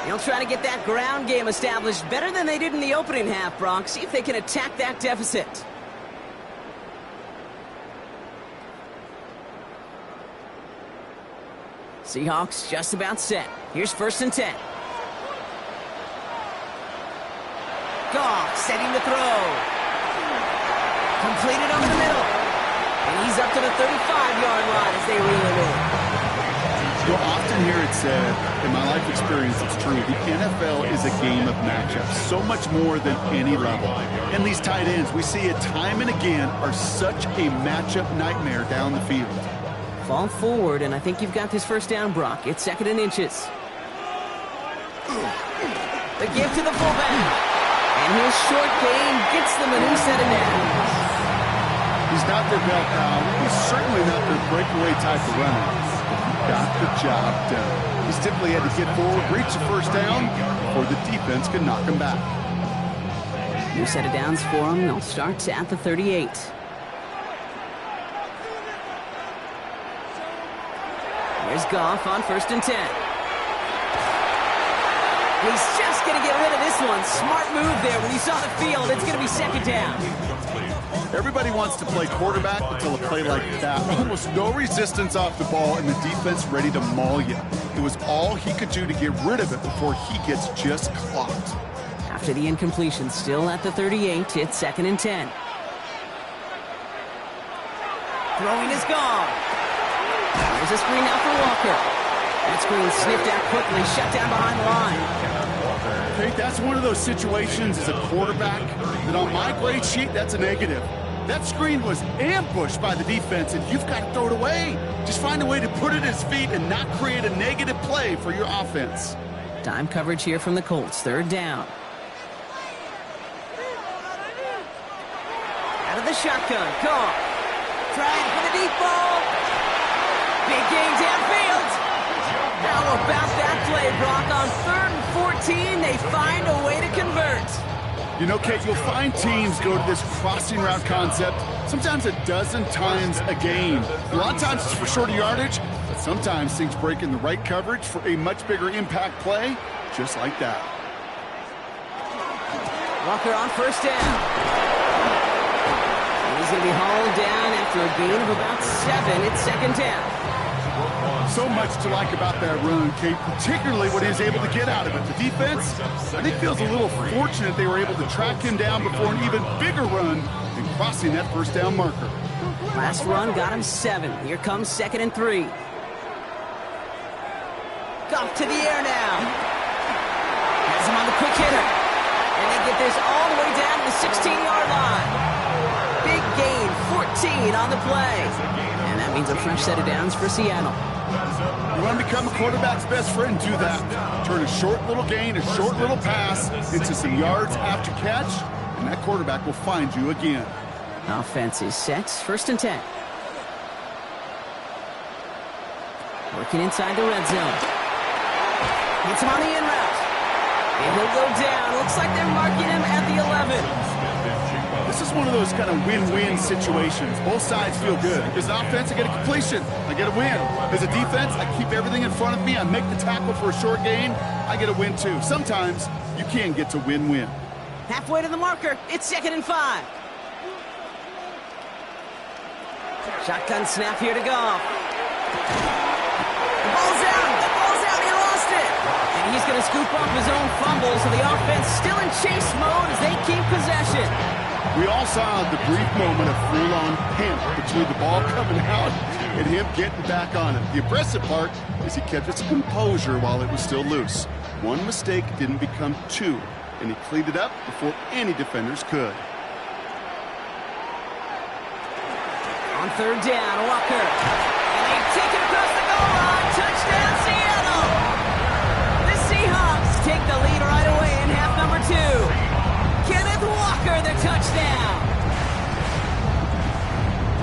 They'll try to get that ground game established better than they did in the opening half, Bronx. See if they can attack that deficit. Seahawks just about set. Here's 1st and 10. Goff setting the throw. Completed over the middle. And he's up to the 35-yard line as they reel it in. You'll often hear it said, in my life experience, it's true, the NFL is a game of matchups, so much more than any level. And these tight ends, we see it time and again, are such a matchup nightmare down the field. Fall forward, and I think you've got this first down, Brock. It's 2nd and inches. The give to the fullback. And his short gain gets them a new set of downs. He's not their bell cow. He's certainly not their breakaway type of runner. He got the job done. He simply had to get forward, reach the first down, before the defense could knock him back. New set of downs for him. They'll start at the 38. Here's Goff on 1st and 10. He's just going to get rid of this one. Smart move there. When he saw the field, it's going to be 2nd down. Everybody wants to play quarterback until a play like that. Almost no resistance off the ball and the defense ready to maul you. It was all he could do to get rid of it before he gets just clocked. After the incompletion, still at the 38, it's 2nd and 10. Throwing is gone. There's a screen out for Walker. That screen sniffed out quickly, shut down behind the line. Okay, that's one of those situations as a quarterback that on my grade sheet, that's a negative. That screen was ambushed by the defense, and you've got to throw it away. Just find a way to put it at his feet and not create a negative play for your offense. Time coverage here from the Colts, 3rd down. Out of the shotgun, Goff. Trying for the deep ball. Big gain downfield. How about that play, Brock? On 3rd and 14, they find a way to convert. You know, Kate, you'll find teams go to this crossing route concept sometimes a dozen times a game. A lot of times it's for shorter yardage, but sometimes things break in the right coverage for a much bigger impact play, just like that. Walker on 1st down. He's going to be hauled down after a gain of about 7. It's 2nd down. So much to like about that run, Kate, particularly what he was able to get out of it. The defense, I think, feels a little fortunate they were able to track him down before an even bigger run than crossing that 1st down marker. Last run got him 7. Here comes 2nd and 3. Goff to the air now. Has him on the quick hitter. And they get this all the way down to the 16-yard line. Big gain, 14 on the play. And that means a fresh set of downs for Seattle. You want to become a quarterback's best friend, do that. Turn a short little gain, a short little pass into some yards after catch, and that quarterback will find you again. Offense is set. 1st and 10. Working inside the red zone. Gets him on the in route. And he'll go down. Looks like they're marking him at the 11. This is one of those kind of win-win situations. Both sides feel good. As an offense, I get a completion. I get a win. As a defense, I keep everything in front of me. I make the tackle for a short gain. I get a win, too. Sometimes you can get to win-win. Halfway to the marker. It's 2nd and 5. Shotgun snap here to Goff. The ball's out. The ball's out. He lost it. And he's going to scoop up his own fumble, so the offense still in chase mode as they keep possession. We all saw the brief moment of full-on panic between the ball coming out and him getting back on it. The impressive part is he kept his composure while it was still loose. One mistake didn't become 2, and he cleaned it up before any defenders could. On 3rd down, Walker. And they take it across the goal line. Touchdown, Seattle! The Seahawks take the lead right away in half number 2. Kenneth Walker, the touchdown.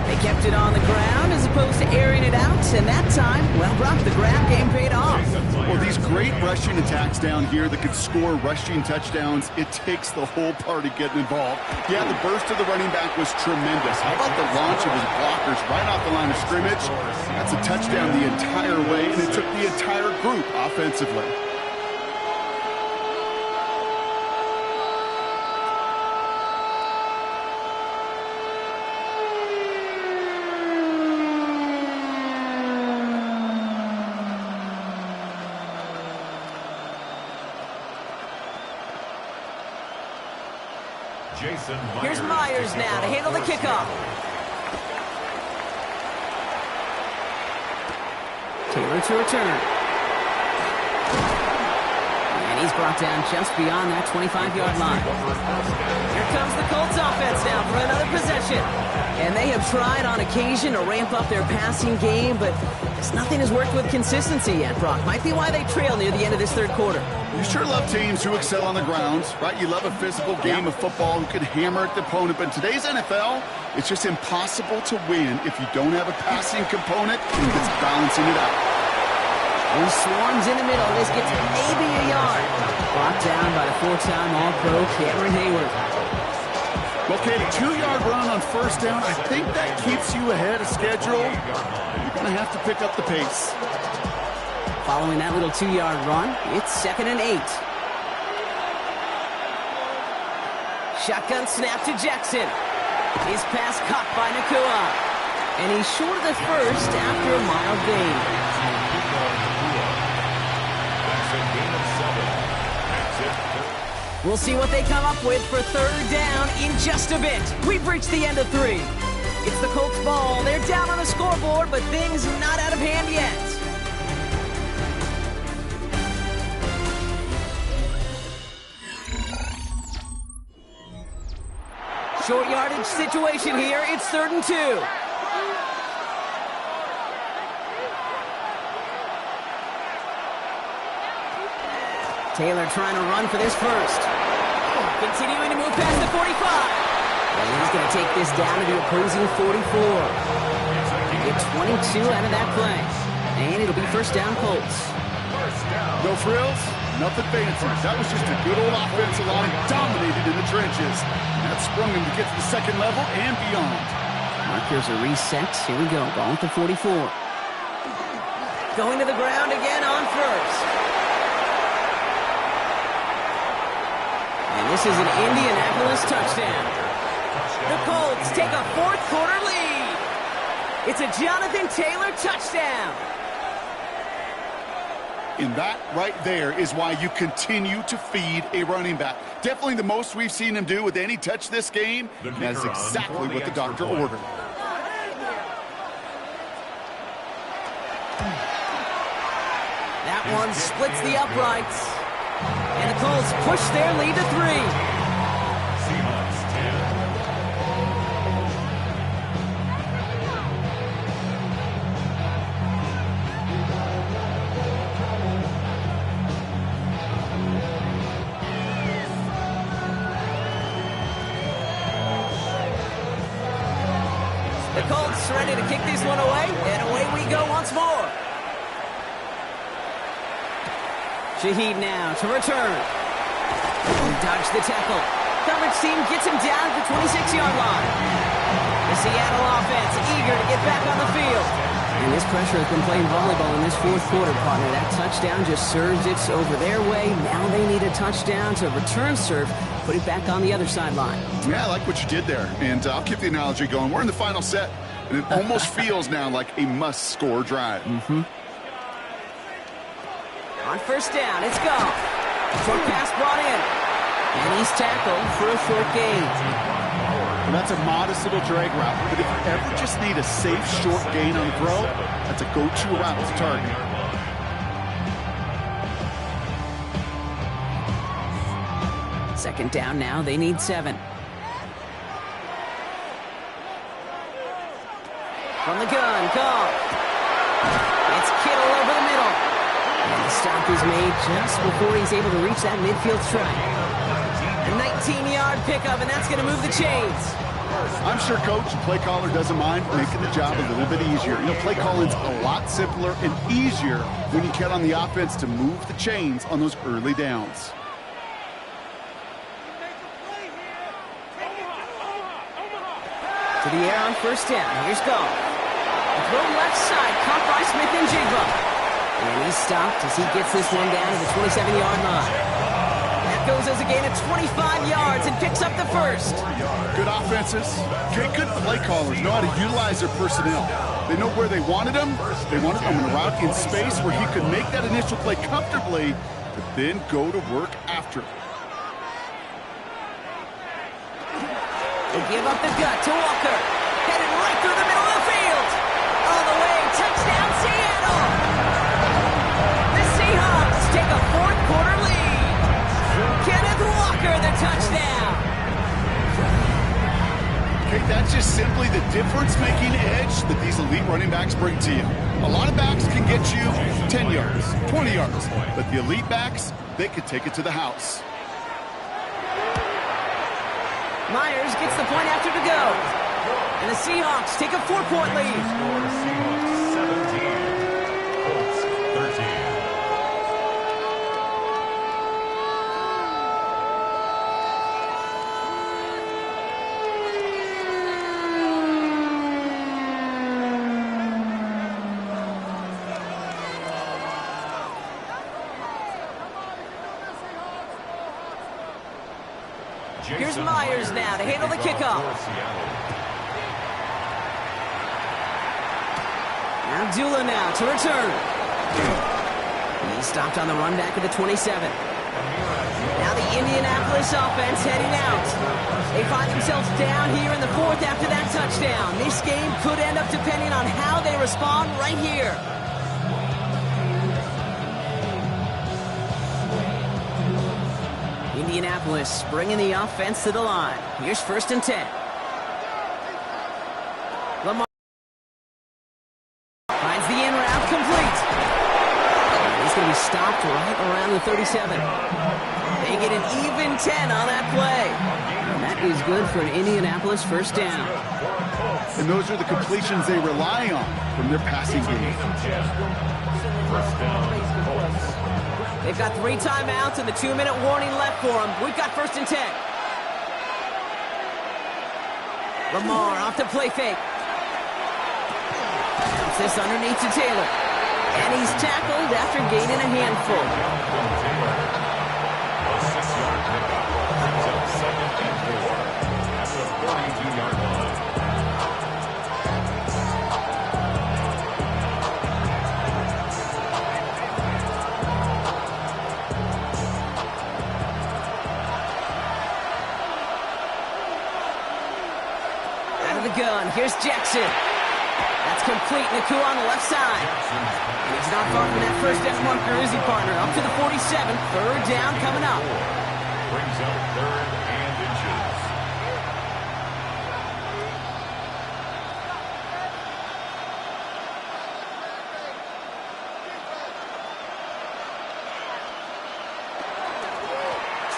They kept it on the ground as opposed to airing it out, and that time, well, Brock, the grab game paid off. Well, these great rushing attacks down here that could score rushing touchdowns, it takes the whole party getting involved. Yeah, the burst of the running back was tremendous. How about the launch of his blockers right off the line of scrimmage? That's a touchdown the entire way, and it took the entire group offensively. Here's Myers now to handle the kickoff. Taylor to return. And he's brought down just beyond that 25-yard line. Here comes the Colts offense now for another possession. And they have tried on occasion to ramp up their passing game, but nothing has worked with consistency yet, Brock. Might be why they trail near the end of this 3rd quarter. You sure love teams who excel on the ground, right? You love a physical game of football who can hammer at the opponent. But in today's NFL, it's just impossible to win if you don't have a passing component and it's balancing it out. He swarms in the middle. This gets maybe a yard. Brought down by the 4-time All-Pro Cameron Hayward. Okay, the 2-yard run on 1st down, I think that keeps you ahead of schedule. You're going to have to pick up the pace. Following that little 2-yard run, it's 2nd and 8. Shotgun snap to Jackson. His pass caught by Nakua. And he's short of the first after a mild gain. We'll see what they come up with for 3rd down in just a bit. We've reached the end of 3. It's the Colts ball. They're down on the scoreboard, but things not out of hand yet. Short yardage situation here. It's 3rd and 2. Taylor trying to run for this first. Continuing to move past the 45. And he's going to take this down to the opposing 44. Get 22 out of that play. And it'll be 1st down Colts. No frills, nothing fancy. That was just a good old offensive line dominated in the trenches. And that sprung him to get to the 2nd level and beyond. Markers are reset. Here we go. Ball at the 44. Going to the ground again on 1st. And this is an Indianapolis touchdown. The Colts take a 4th quarter lead. It's a Jonathan Taylor touchdown. And that right there is why you continue to feed a running back. Definitely the most we've seen him do with any touch this game. That's exactly what the doctor ordered. That one splits the uprights. And the Colts push their lead to 3. Seahawks 10. The Colts ready to kick this one away, and away we go once more. Shaheed now to return. Dodge the tackle. Coverage team gets him down at the 26-yard line. The Seattle offense eager to get back on the field. And this pressure has been playing volleyball in this fourth quarter, partner. That touchdown just served it over their way. Now they need a touchdown to return serve, put it back on the other sideline. Yeah, I like what you did there. And I'll keep the analogy going. We're in the final set, and it almost feels now like a must-score drive. On first down, it's gone. Short pass brought in. And he's tackled for a short gain. And that's a modest little drag route. But if you ever just need a safe short gain on the throw, that's a go-to route to target. Second down now, they need 7. From the gun, go. It's Kittle over the middle. And the stop is made just before he's able to reach that midfield strike. A 19-yard pickup, and that's going to move the chains. I'm sure coach and play caller doesn't mind making the job a little bit easier. You know, play calling's a lot simpler and easier when you count on the offense to move the chains on those early downs. To the air on first down. Here's Goff. Throw left side, caught by Smith and Jigba. And he's stopped as he gets this one down to the 27-yard line. That goes as a gain of 25 yards and picks up the first. Good offenses. Good play callers know how to utilize their personnel. They know where they wanted them. They wanted them in a route in space where he could make that initial play comfortably, but then go to work after it. They give up the gut to Walker. Headed right through the middle of the field. All the way, touchdown Seattle. The Seahawks take a fourth-quarter lead. Kenneth Walker, the touchdown. Okay, that's just simply the difference-making edge that these elite running backs bring to you. A lot of backs can get you 10 yards, 20 yards, but the elite backs, they can take it to the house. Myers gets the point after to go. And the Seahawks take a 4-point lead. Seahawks 17, Colts 13. Here's Myers now to handle the kickoff. Abdullah now to return. He's stopped on the run back at the 27. Now the Indianapolis offense heading out. They find themselves down here in the fourth after that touchdown. This game could end up depending on how they respond right here. Indianapolis bringing the offense to the line. Here's first and 10. Lamar finds the in route complete. He's going to be stopped right around the 37. They get an even 10 on that play. And that is good for an Indianapolis first down. And those are the completions they rely on from their passing game. First down, Colts. They've got 3 timeouts and the 2-minute warning left for them. We've got first and 10. Lamar off the play fake. Puts this underneath to Taylor. And he's tackled after gaining a handful. A 6-yard pickup brings up second and 4 at the 42-yard line. Out of the gun, here's Jackson. That's complete. Naku on the left side. And he He's not far from that first down marker, is he, partner? Up to the 47. Third down coming up. Brings up third and inches.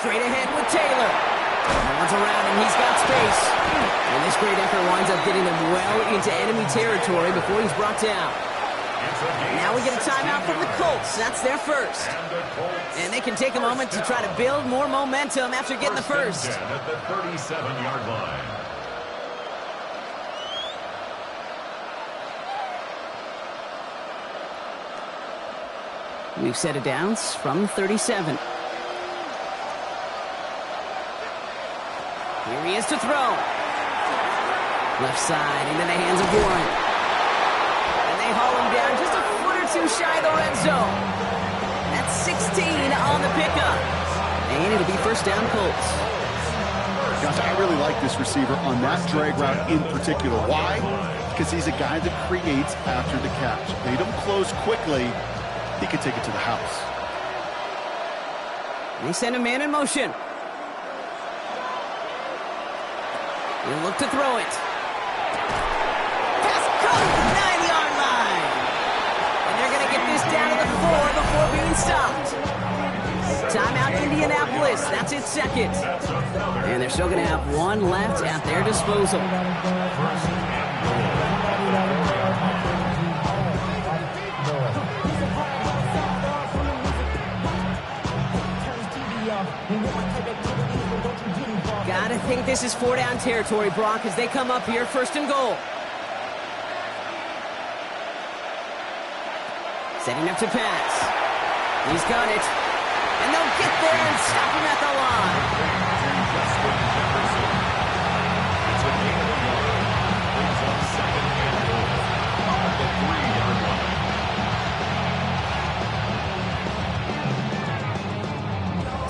Straight ahead with Taylor. No one's around him. He's got space. And this great effort winds up getting him well into enemy territory before he's brought down. Now we get a timeout from the Colts. That's their first. And they can take a moment to try to build more momentum after getting the first. At the 37-yard line. We've set it down from 37. Here he is to throw. Left side into the hands of Warren. And they haul him down just a foot or two shy of the red zone. That's 16 on the pickup. And it'll be first down Colts. Gosh, I really like this receiver on that drag route in particular. Why? Because he's a guy that creates after the catch. They don't close quickly. He can take it to the house. They send a man in motion. He'll look to throw it. Pass caught at the 9-yard line. And they're going to get this down to the 4 before being stopped. Timeout Indianapolis. That's its second. And they're still going to have one left at their disposal. Gotta think this is 4-down territory, Brock, as they come up here, first and goal. Setting up to pass. He's got it. And they'll get there and stop him at the line.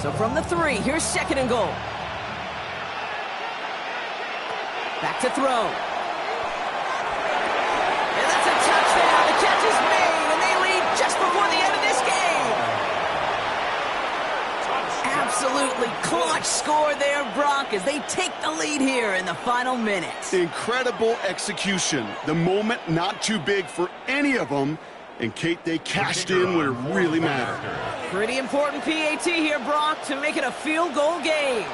So from the 3, here's second and goal. Back to throw. And that's a touchdown. The catch is made, and they lead just before the end of this game. Absolutely clutch score there, Brock, as they take the lead here in the final minutes. Incredible execution. The moment not too big for any of them. And, Kate, they cashed in when it really mattered. Pretty important PAT here, Brock, to make it a field goal game.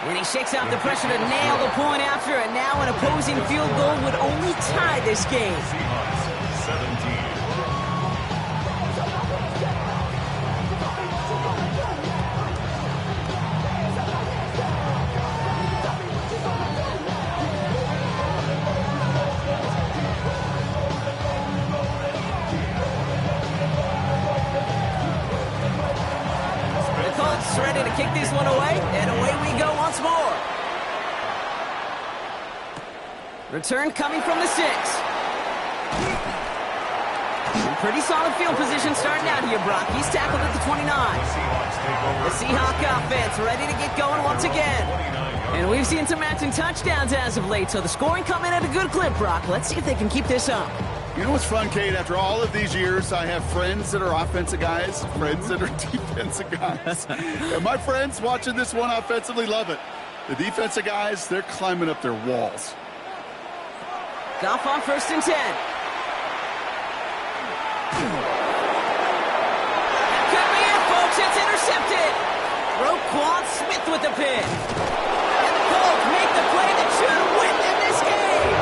And he shakes out the pressure to nail the point after, and now an opposing field goal would only tie this game. Seahawks 17. The Colts ready to kick this one away, and away we go once more. Return coming from the 6. Pretty solid field position starting out here, Brock. He's tackled at the 29. The Seahawk offense ready to get going once again. And we've seen some matching touchdowns as of late, so the scoring coming at a good clip, Brock. Let's see if they can keep this up. You know what's fun, Kate? After all of these years, I have friends that are offensive guys, friends that are defensive guys. And my friends watching this one offensively love it. The defensive guys, they're climbing up their walls. Goff on first and 10. That could be it, folks. It's intercepted. Roquan Smith with the pick. And the Colts make the play that should win them this game.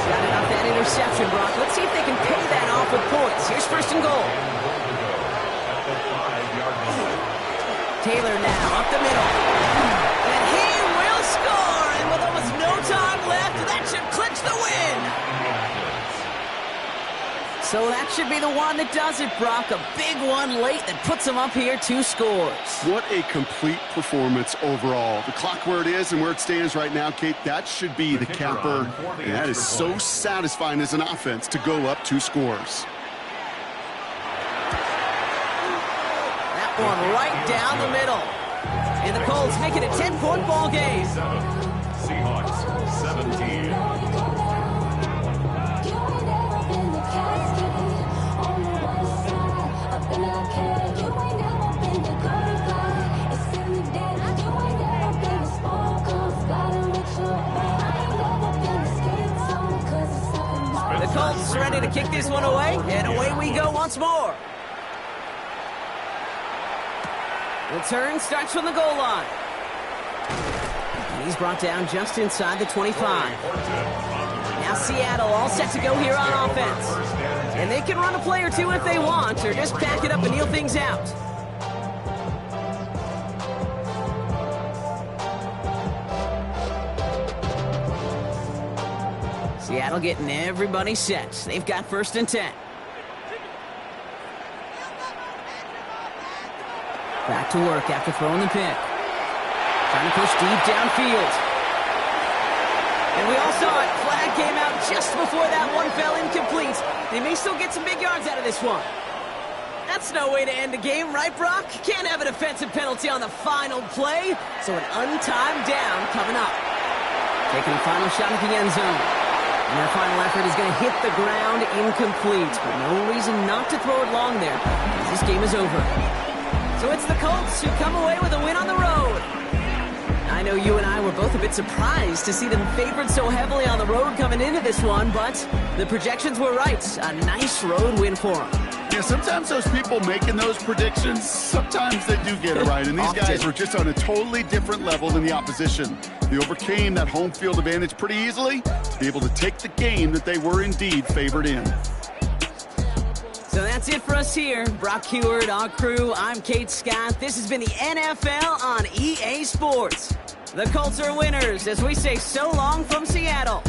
Got it off that interception, Brock. Let's see if they can pay that off with points. Here's first and goal. Taylor now up the middle. And he will score. And with almost no time left, that should clinch the win. So that should be the one that does it, Brock. A big one late that puts them up here 2 scores. What a complete performance overall. The clock where it is and where it stands right now, Kate, that should be the capper. And that is so satisfying as an offense to go up 2 scores. That one right down the middle. And the Colts make it a 10-point ball game. Seahawks 17. kick this one away, and away we go once more. The turn starts from the goal line. And he's brought down just inside the 25. Now Seattle all set to go here on offense. And they can run a play or two if they want, or just back it up and kneel things out. Seattle getting everybody set. They've got 1st and 10. Back to work after throwing the pick. Trying to push deep downfield. And we all saw it. Flag came out just before that one fell incomplete. They may still get some big yards out of this one. That's no way to end a game, right, Brock? Can't have a defensive penalty on the final play. So an untimed down coming up. Taking a final shot at the end zone. And their final effort is going to hit the ground incomplete. But no reason not to throw it long there, as this game is over. So it's the Colts who come away with a win on the road. I know you and I were both a bit surprised to see them favored so heavily on the road coming into this one, but the projections were right. A nice road win for them. Yeah, sometimes those people making those predictions, sometimes they do get it right. And these guys were just on a totally different level than the opposition. They overcame that home field advantage pretty easily to be able to take the game that they were indeed favored in. So that's it for us here. Brock Huard, our crew, I'm Kate Scott. This has been the NFL on EA Sports. The Colts are winners as we say so long from Seattle.